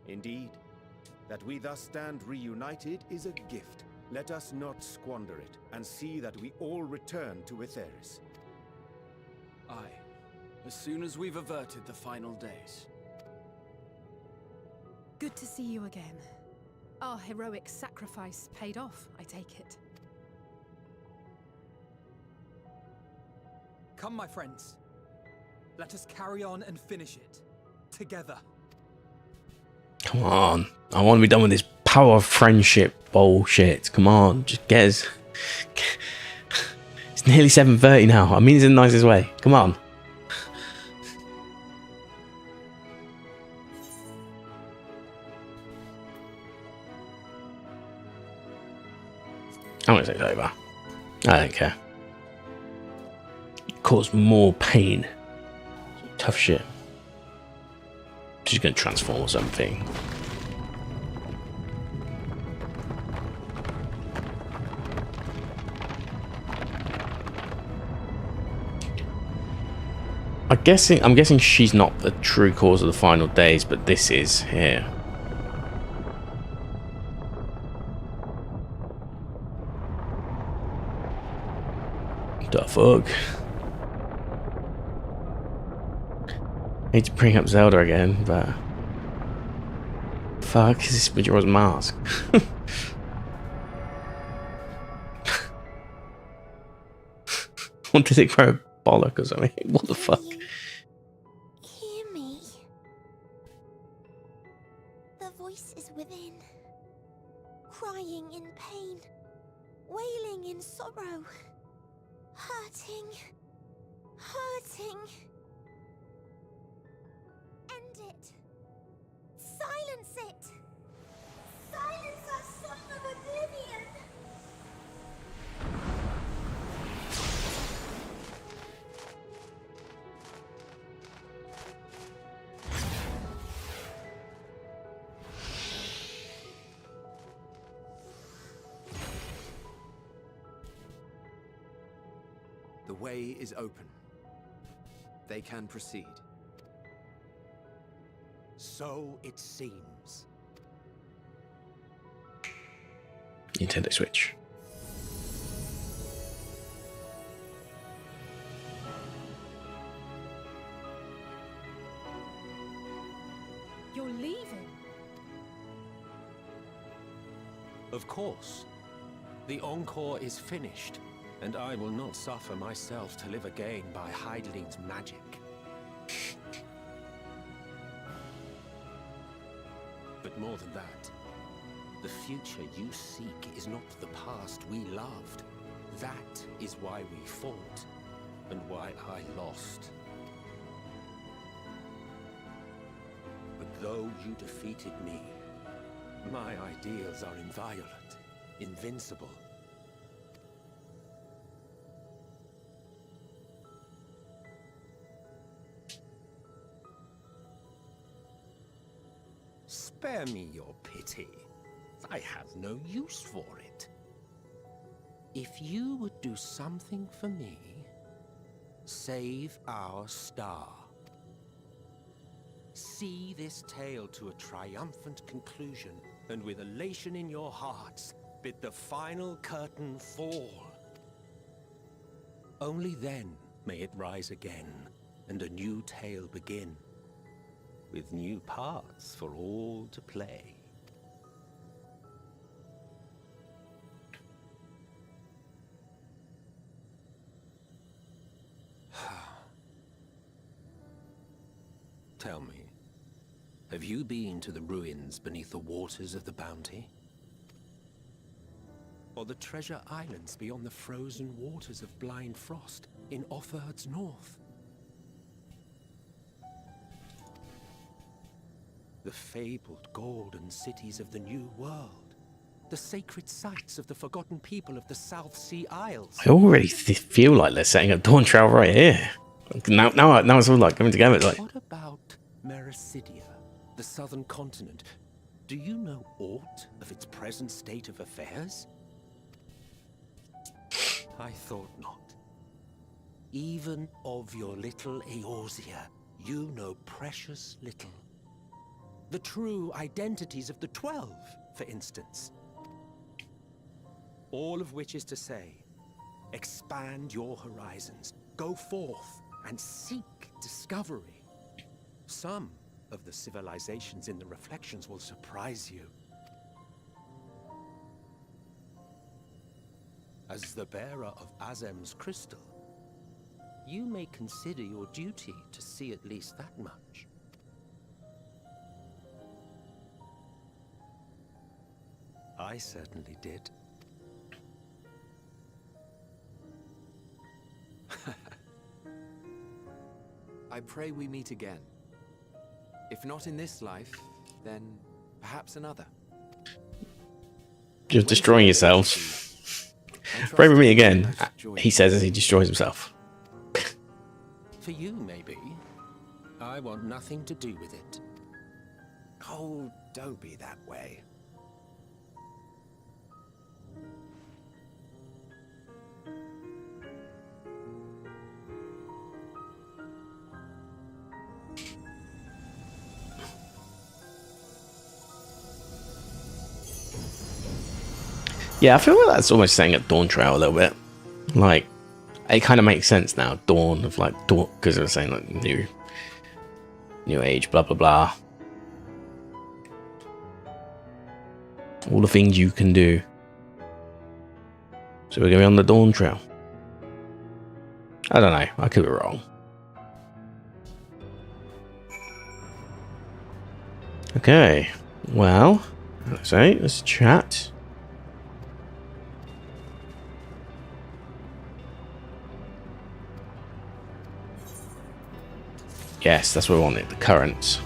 Indeed. That we thus stand reunited is a gift. Let us not squander it, and see that we all return to Etheris. Aye. As soon as we've averted the final days. Good to see you again. Our heroic sacrifice paid off, I take it. Come, my friends. Let us carry on and finish it. Together. Come on. I want to be done with this power of friendship bullshit. Come on. Just get us. It's nearly 7:30 now. I mean, it's in the nicest way. Come on. I'm gonna say it's over. I don't care. Cause more pain. Tough shit. She's gonna transform or something. I'm guessing she's not the true cause of the final days, but this is here. The fuck? I hate to bring up Zelda again, but fuck is this Majora's Mask? What did it grow a bollock or something? What the fuck? Hear me. The voice is within, crying in pain, wailing in sorrow, hurting. End it. Silence it. Silence our song of oblivion. The way is open. They can proceed. So it seems. Nintendo Switch. You're leaving? Of course. The Encore is finished, and I will not suffer myself to live again by Hydaelyn's magic. But more than that, the future you seek is not the past we loved. That is why we fought, and why I lost. But though you defeated me, my ideals are inviolate, invincible. Spare me your pity. I have no use for it. If you would do something for me, save our star. see this tale to a triumphant conclusion, and with elation in your hearts, bid the final curtain fall. Only then may it rise again, and a new tale begin, with new parts for all to play. Tell me, have you been to the ruins beneath the waters of the Bounty? Or the treasure islands beyond the frozen waters of Blind Frost in Offerd's north? The fabled golden cities of the New World, the sacred sites of the forgotten people of the South Sea Isles. I already feel like they're setting up Dawn Trail right here. Now it's all like coming together. Like, what about Mericidia, the southern continent? Do you know aught of its present state of affairs? I thought not. Even of your little Eorzea, you know precious little. The true identities of the 12, for instance. All of which is to say, expand your horizons, go forth and seek discovery. Some of the civilizations in the reflections will surprise you. As the bearer of Azem's crystal, you may consider your duty to see at least that much. I certainly did. I pray we meet again. If not in this life, then perhaps another. just destroying yourselves. Pray with me again, he says as he destroys himself. For you, maybe. I want nothing to do with it. Oh, don't be that way. Yeah, I feel like that's almost saying at Dawn Trail a little bit. Like, it kind of makes sense now. Dawn of like dawn, because it was saying like new age, blah blah blah. All the things you can do. So we're going to be on the Dawn Trail. I don't know. I could be wrong. Okay. Well, let's chat. Yes, that's what we wanted, the currents.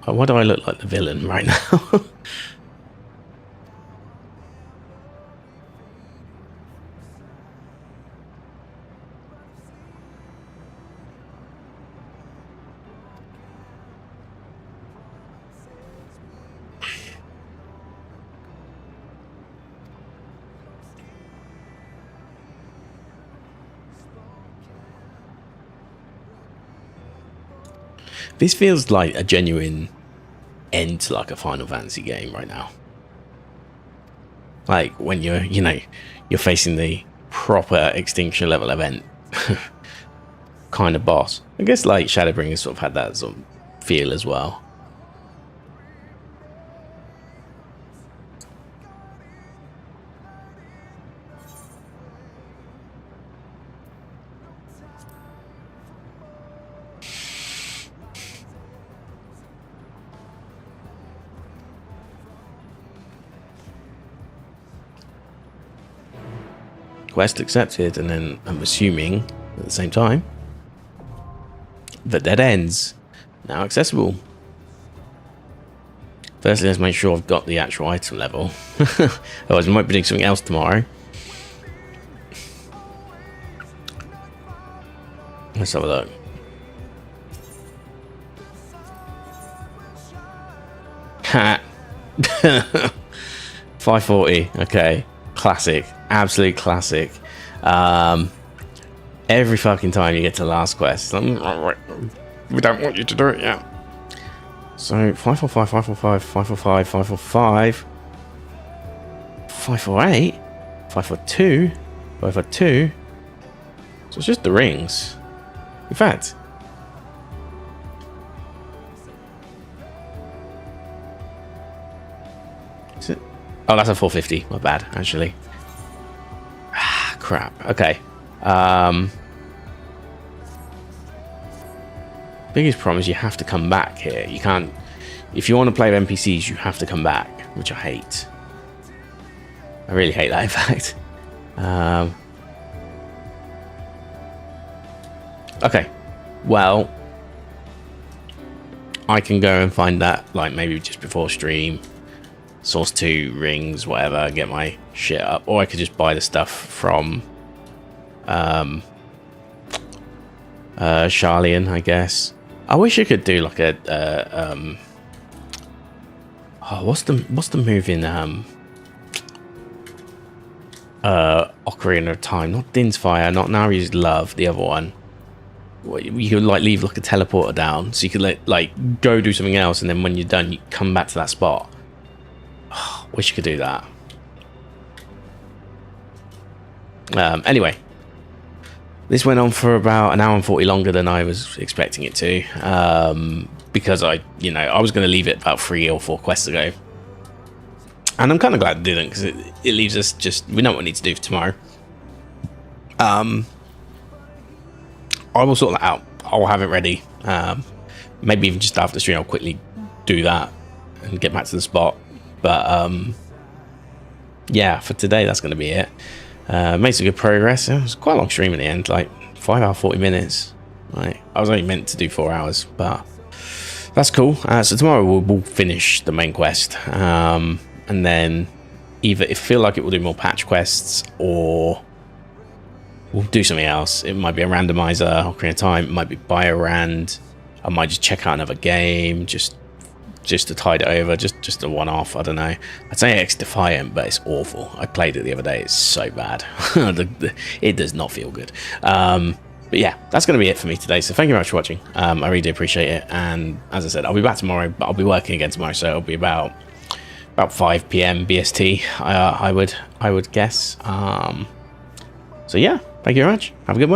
Why do I look like the villain right now? This feels like a genuine end to like a Final Fantasy game right now. Like when you're facing the proper extinction level event kind of boss. I guess like Shadowbringers sort of had that sort of feel as well. Quest accepted, and then I'm assuming at the same time that dead ends now accessible. Firstly, let's make sure I've got the actual item level. Otherwise, we might be doing something else tomorrow. Let's have a look. Ha. 540. Okay. Classic. Absolute classic. Every fucking time you get to the last quest, we don't want you to do it yet. So 545, 545, 545, 545, 548, 542, 542. So it's just the rings. In fact, is it? Oh, that's a 450. My bad, actually. Ah, crap. Okay. Biggest problem is you have to come back here. You can't. If you want to play with NPCs, you have to come back, which I hate. I really hate that, in fact. Okay. Well, I can go and find that, like, maybe just before stream. Source 2, rings, whatever, get my shit up. Or I could just buy the stuff from Charlian, I guess. I wish I could do like a what's the move in Ocarina of Time? Not Din's Fire, not Nari's Love, the other one. You could like leave like a teleporter down, so you could like go do something else, and then when you're done, you come back to that spot. Oh, wish you could do that. Anyway, this went on for about 1 hour and 40 longer than I was expecting it to, because I was going to leave it about 3 or 4 quests ago, and I'm kind of glad I didn't, because it leaves us we know what we need to do for tomorrow. I will sort that out. I'll have it ready. Maybe even just after the stream, I'll quickly do that and get back to the spot. But yeah, for today, that's going to be it. Made some good progress. It was quite a long stream in the end, like 5 hours 40 minutes. Right, I was only meant to do 4 hours, but that's cool. So tomorrow we'll finish the main quest, and then either if I feel like it, will do more patch quests, or we'll do something else. It might be a randomizer, Ocarina of Time. It might be Biorand. I might just check out another game, just to tide it over, just a one-off. I don't know. I'd say X Defiant, but it's awful. I played it the other day. It's so bad. It does not feel good. But yeah, that's going to be it for me today. So thank you very much for watching. I really do appreciate it. And as I said, I'll be back tomorrow, but I'll be working again tomorrow, so it'll be about 5 PM BST. I would guess. So yeah, thank you very much. Have a good one.